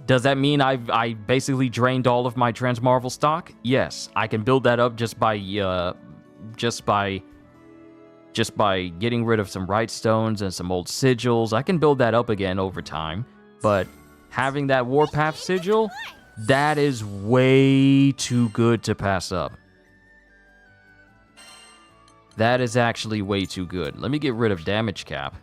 Does that mean I basically drained all of my Transmarvel stock? Yes, I can build that up just by getting rid of some Right Stones and some old sigils. I can build that up again over time. But having that Warpath sigil, that is way too good to pass up. That is actually way too good. Let me get rid of damage cap.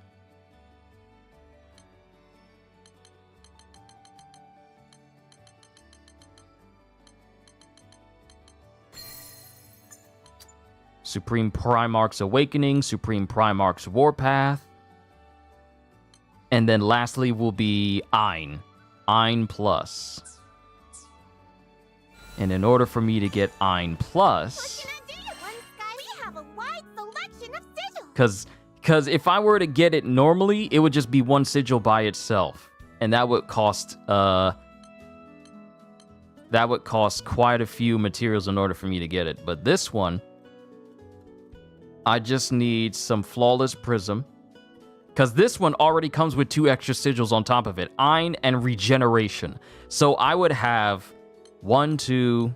Supreme Primarch's Awakening, Supreme Primarch's Warpath. And then lastly will be Ein. Ein Plus. And in order for me to get Ein Plus... Because if I were to get it normally, it would just be one sigil by itself. And that would cost... that would cost quite a few materials in order for me to get it. But this one... I just need some Flawless Prism. Because this one already comes with 2 extra sigils on top of it. Ein and Regeneration. So I would have 1, 2,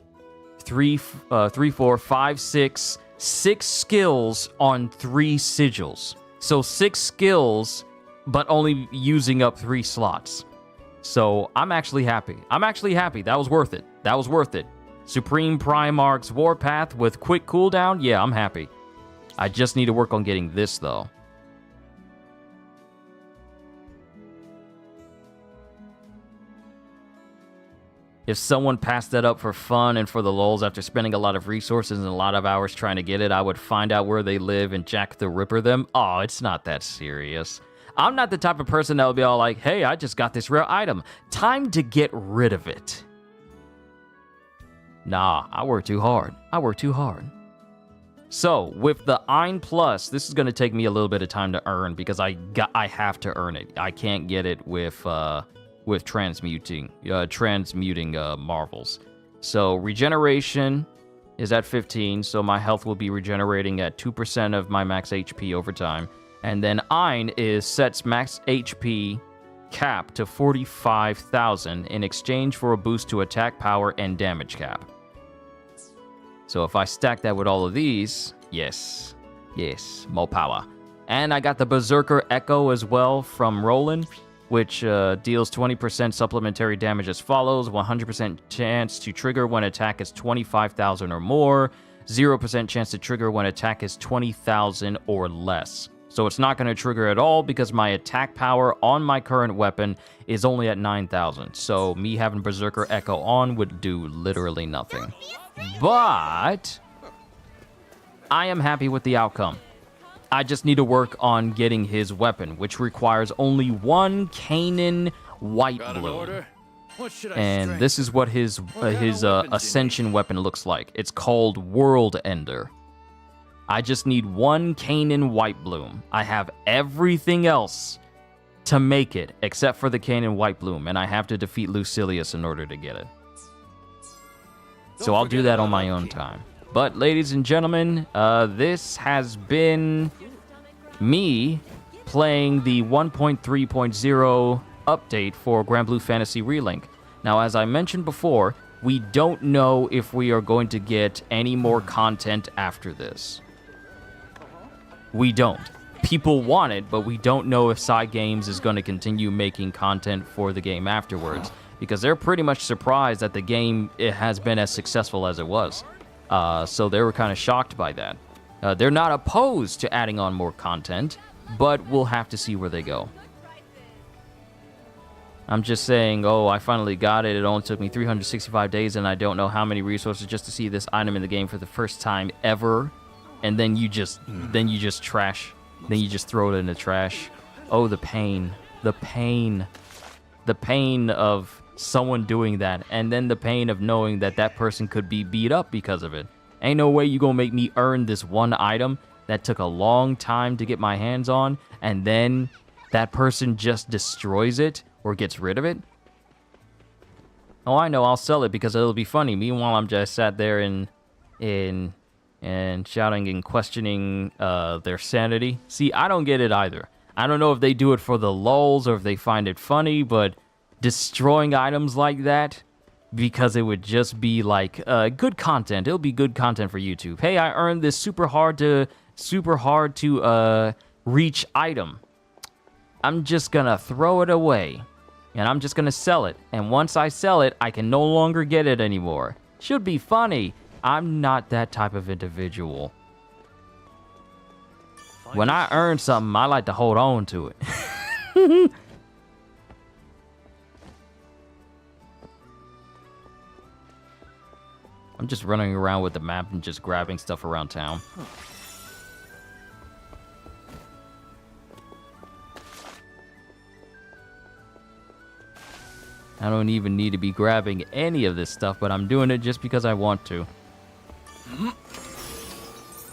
3, 4, 5, 6 skills on 3 sigils. So 6 skills, but only using up 3 slots. So I'm actually happy. That was worth it. That was worth it. Supreme Primarch's Warpath with quick cooldown. Yeah, I'm happy. I just need to work on getting this, though. If someone passed that up for fun and for the lulz after spending a lot of resources and a lot of hours trying to get it, I would find out where they live and Jack the Ripper them. Oh, it's not that serious. I'm not the type of person that would be all like, hey, I just got this rare item. Time to get rid of it. Nah, I work too hard. So, with the Ein Plus, this is going to take me a little bit of time to earn because I have to earn it. I can't get it with transmuting marvels. So, regeneration is at 15, so my health will be regenerating at 2% of my max HP over time. And then Ein sets max HP cap to 45,000 in exchange for a boost to attack power and damage cap. So if I stack that with all of these, yes, more power. And I got the Berserker Echo as well from Roland, which deals 20% supplementary damage as follows: 100% chance to trigger when attack is 25,000 or more, 0% chance to trigger when attack is 20,000 or less. So it's not going to trigger at all because my attack power on my current weapon is only at 9,000. So me having Berserker Echo on would do literally nothing. But I am happy with the outcome. I just need to work on getting his weapon, which requires only 1 Canaan White Bloom. And this is what his Ascension weapon looks like. It's called World Ender. I just need 1 Canaan White Bloom. I have everything else to make it, except for the Canaan White Bloom, and I have to defeat Lucilius in order to get it. So I'll do that on my own time. But, ladies and gentlemen, this has been me playing the 1.3.0 update for GRANBLUE Fantasy Relink. Now, as I mentioned before, we don't know if we are going to get any more content after this. We don't. People want it, but we don't know if Side Games is going to continue making content for the game afterwards, because they're pretty much surprised that the game has been as successful as it was. So they were kind of shocked by that. They're not opposed to adding on more content, but we'll have to see where they go. I'm just saying, oh, I finally got it. It only took me 365 days, and I don't know how many resources just to see this item in the game for the first time ever. And then you just trash. Then you just throw it in the trash. Oh, the pain. The pain. The pain of someone doing that, and then the pain of knowing that that person could be beat up because of it. Ain't no way you gonna make me earn this one item that took a long time to get my hands on, and then that person just destroys it or gets rid of it. Oh, I know, I'll sell it because it'll be funny. Meanwhile, I'm just sat there and shouting and questioning their sanity. See, I don't get it either. I don't know if they do it for the lulz or if they find it funny, but destroying items like that, because it would just be like good content. It'll be good content for YouTube. Hey, I earned this super hard to reach item. I'm just gonna throw it away, and I'm just gonna sell it. And once I sell it, I can no longer get it anymore. Should be funny. I'm not that type of individual. When I earn something, I like to hold on to it. I'm just running around with the map and just grabbing stuff around town. I don't even need to be grabbing any of this stuff, but I'm doing it just because I want to.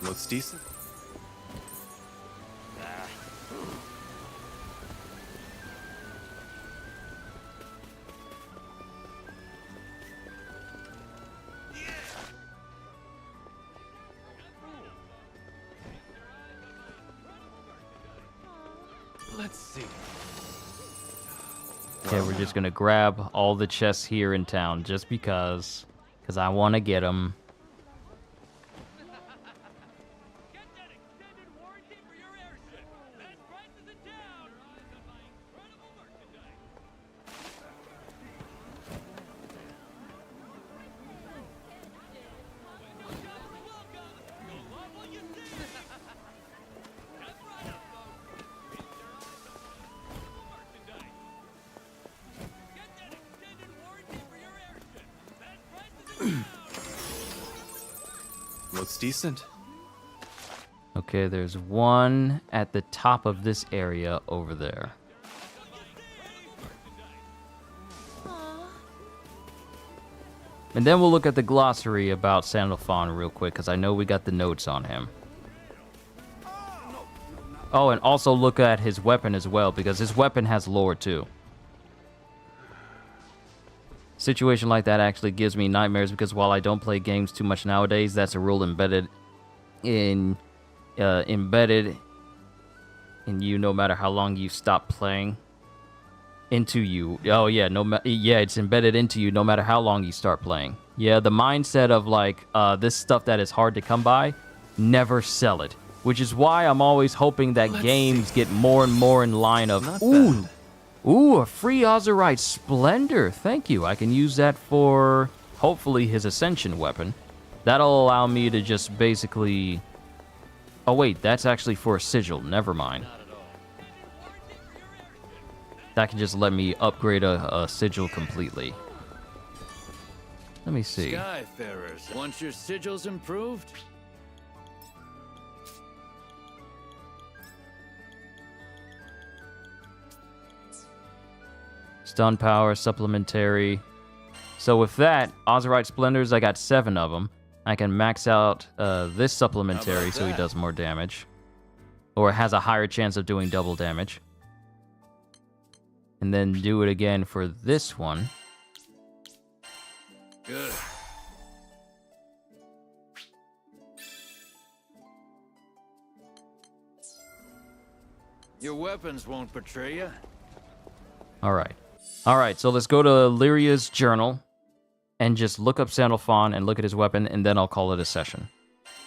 Looks decent. Let's see. Okay, we're just gonna grab all the chests here in town just because I want to get them. Looks decent. Okay, there's one at the top of this area over there. And then we'll look at the glossary about Sandalphon real quick, because I know we got the notes on him. Oh, and also look at his weapon as well, because his weapon has lore too. Situation like that actually gives me nightmares, because while I don't play games too much nowadays, that's a rule embedded in you no matter how long you stop playing. Into you. Oh yeah, it's embedded into you no matter how long you start playing. Yeah, the mindset of like this stuff that is hard to come by, never sell it. Which is why I'm always hoping that games get more and more in line of Ooh, a free Azurite Splendor. Thank you. I can use that for, hopefully, his Ascension weapon. That'll allow me to just basically... Oh, wait. That's actually for a Sigil. Never mind. That can just let me upgrade a Sigil completely. Let me see. Skyfarers, once your sigils improved... Stun power, supplementary. So with that, Azurite Splendors, I got 7 of them. I can max out this supplementary so he does more damage. Or has a higher chance of doing double damage. And then do it again for this one. Good. Your weapons won't betray you. Alright, so let's go to Lyria's journal and just look up Sandalphon and look at his weapon, and then I'll call it a session.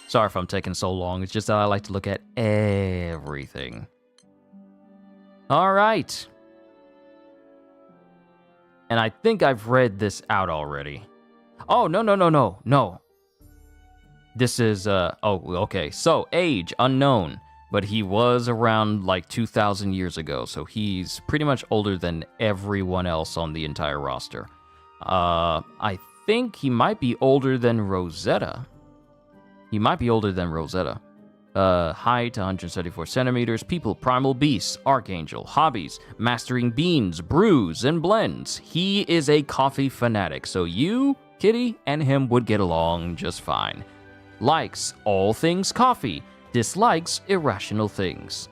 Sorry if I'm taking so long, it's just that I like to look at everything. Alright. And I think I've read this out already. Oh, no. This is, oh, okay. So, age, unknown. But he was around like 2,000 years ago, so he's pretty much older than everyone else on the entire roster. I think he might be older than Rosetta. Height, 174 centimeters. People, primal beasts, Archangel. Hobbies, mastering beans, brews, and blends. He is a coffee fanatic, so you, Kitty, and him would get along just fine. Likes all things coffee. Dislikes irrational things.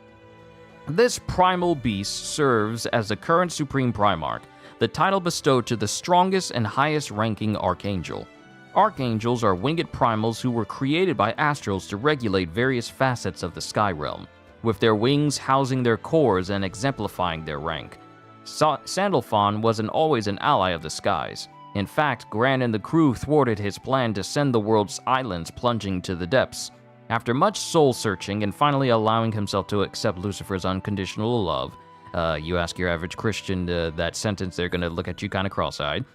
This primal beast serves as the current Supreme Primarch, the title bestowed to the strongest and highest-ranking Archangel. Archangels are winged primals who were created by Astrals to regulate various facets of the Sky Realm, with their wings housing their cores and exemplifying their rank. Sandalphon wasn't always an ally of the skies. In fact, Gran and the crew thwarted his plan to send the world's islands plunging to the depths. After much soul-searching and finally allowing himself to accept Lucifer's unconditional love, you ask your average Christian that sentence, they're gonna look at you kind of cross-eyed.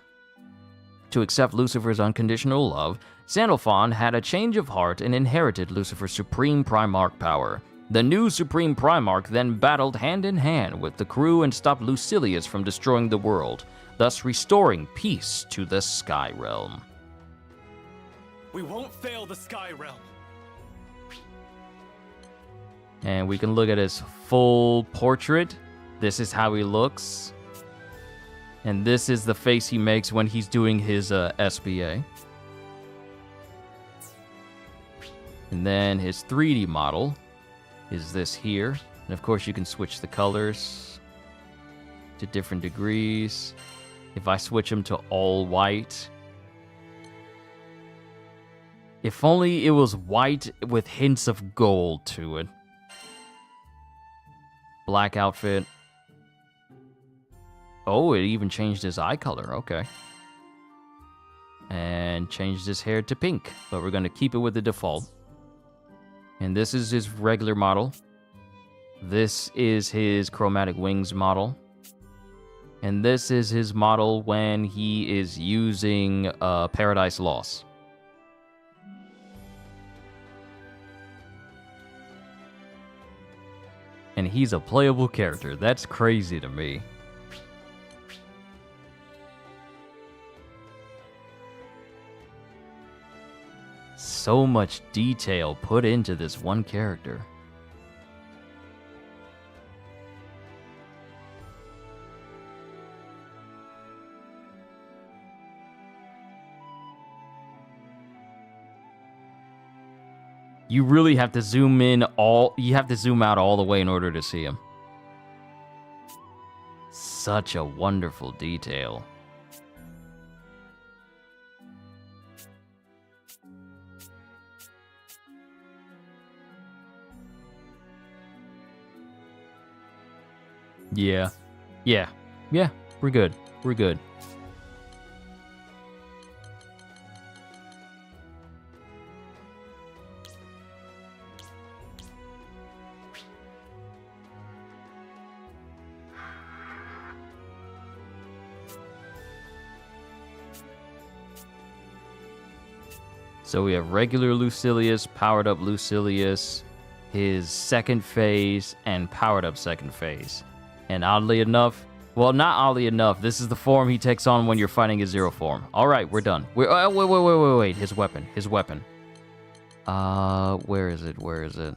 To accept Lucifer's unconditional love, Sandalphon had a change of heart and inherited Lucifer's supreme Primarch power. The new Supreme Primarch then battled hand-in-hand with the crew and stopped Lucilius from destroying the world, thus restoring peace to the Sky Realm. We won't fail the Sky Realm. And we can look at his full portrait. This is how he looks. And this is the face he makes when he's doing his SBA. And then his 3D model is this here. And of course you can switch the colors to different degrees. If I switch them to all white. If only it was white with hints of gold to it. Black outfit. Oh, it even changed his eye color. Okay. And changed his hair to pink. But we're going to keep it with the default. And this is his regular model. This is his chromatic wings model. And this is his model when he is using Paradise Lost. And he's a playable character. That's crazy to me. So much detail put into this one character. You really have to zoom in you have to zoom out all the way in order to see him. Such a wonderful detail. Yeah. Yeah. Yeah. We're good. We're good. So we have regular Lucilius, powered up Lucilius, his second phase, and powered up second phase. And oddly enough, well, not oddly enough, this is the form he takes on when you're fighting his zero form. All right, we're done. Wait. His weapon. Where is it?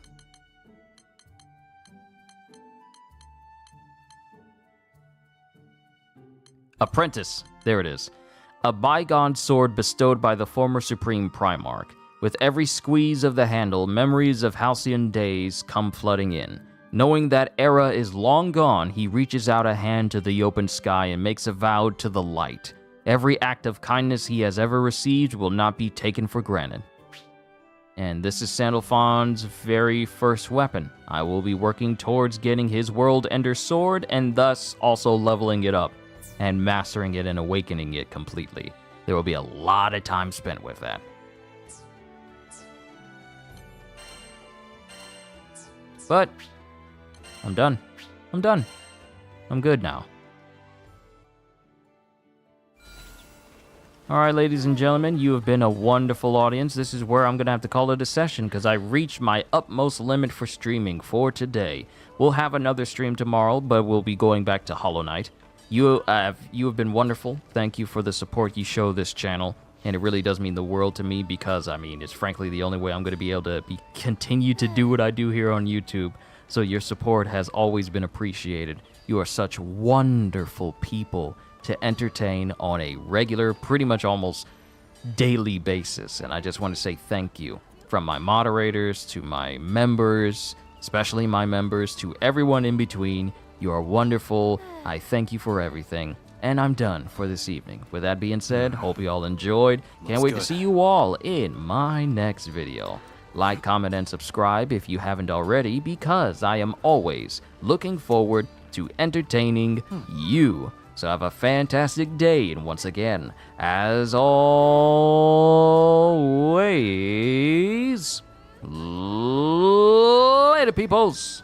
Apprentice. There it is. A bygone sword bestowed by the former Supreme Primarch. With every squeeze of the handle, memories of halcyon days come flooding in. Knowing that era is long gone, he reaches out a hand to the open sky and makes a vow to the light. Every act of kindness he has ever received will not be taken for granted. And this is Sandalphon's very first weapon. I will be working towards getting his World Ender sword and thus also leveling it up and mastering it and awakening it completely. There will be a lot of time spent with that. But I'm done. I'm good now. Alright, ladies and gentlemen, you have been a wonderful audience. This is where I'm going to have to call it a session because I reached my utmost limit for streaming for today. We'll have another stream tomorrow, but we'll be going back to Hollow Knight. You have been wonderful. Thank you for the support you show this channel. And it really does mean the world to me because, I mean, it's frankly the only way I'm going to be able to continue to do what I do here on YouTube. So your support has always been appreciated. You are such wonderful people to entertain on a regular, pretty much almost daily basis. And I just want to say thank you. From my moderators to my members especially my members, to everyone in between. You are wonderful. I thank you for everything. And I'm done for this evening. With that being said, hope you all enjoyed. Can't wait to see you all in my next video. Like, comment, and subscribe if you haven't already, because I am always looking forward to entertaining you. So have a fantastic day, and once again, as always, later, peoples!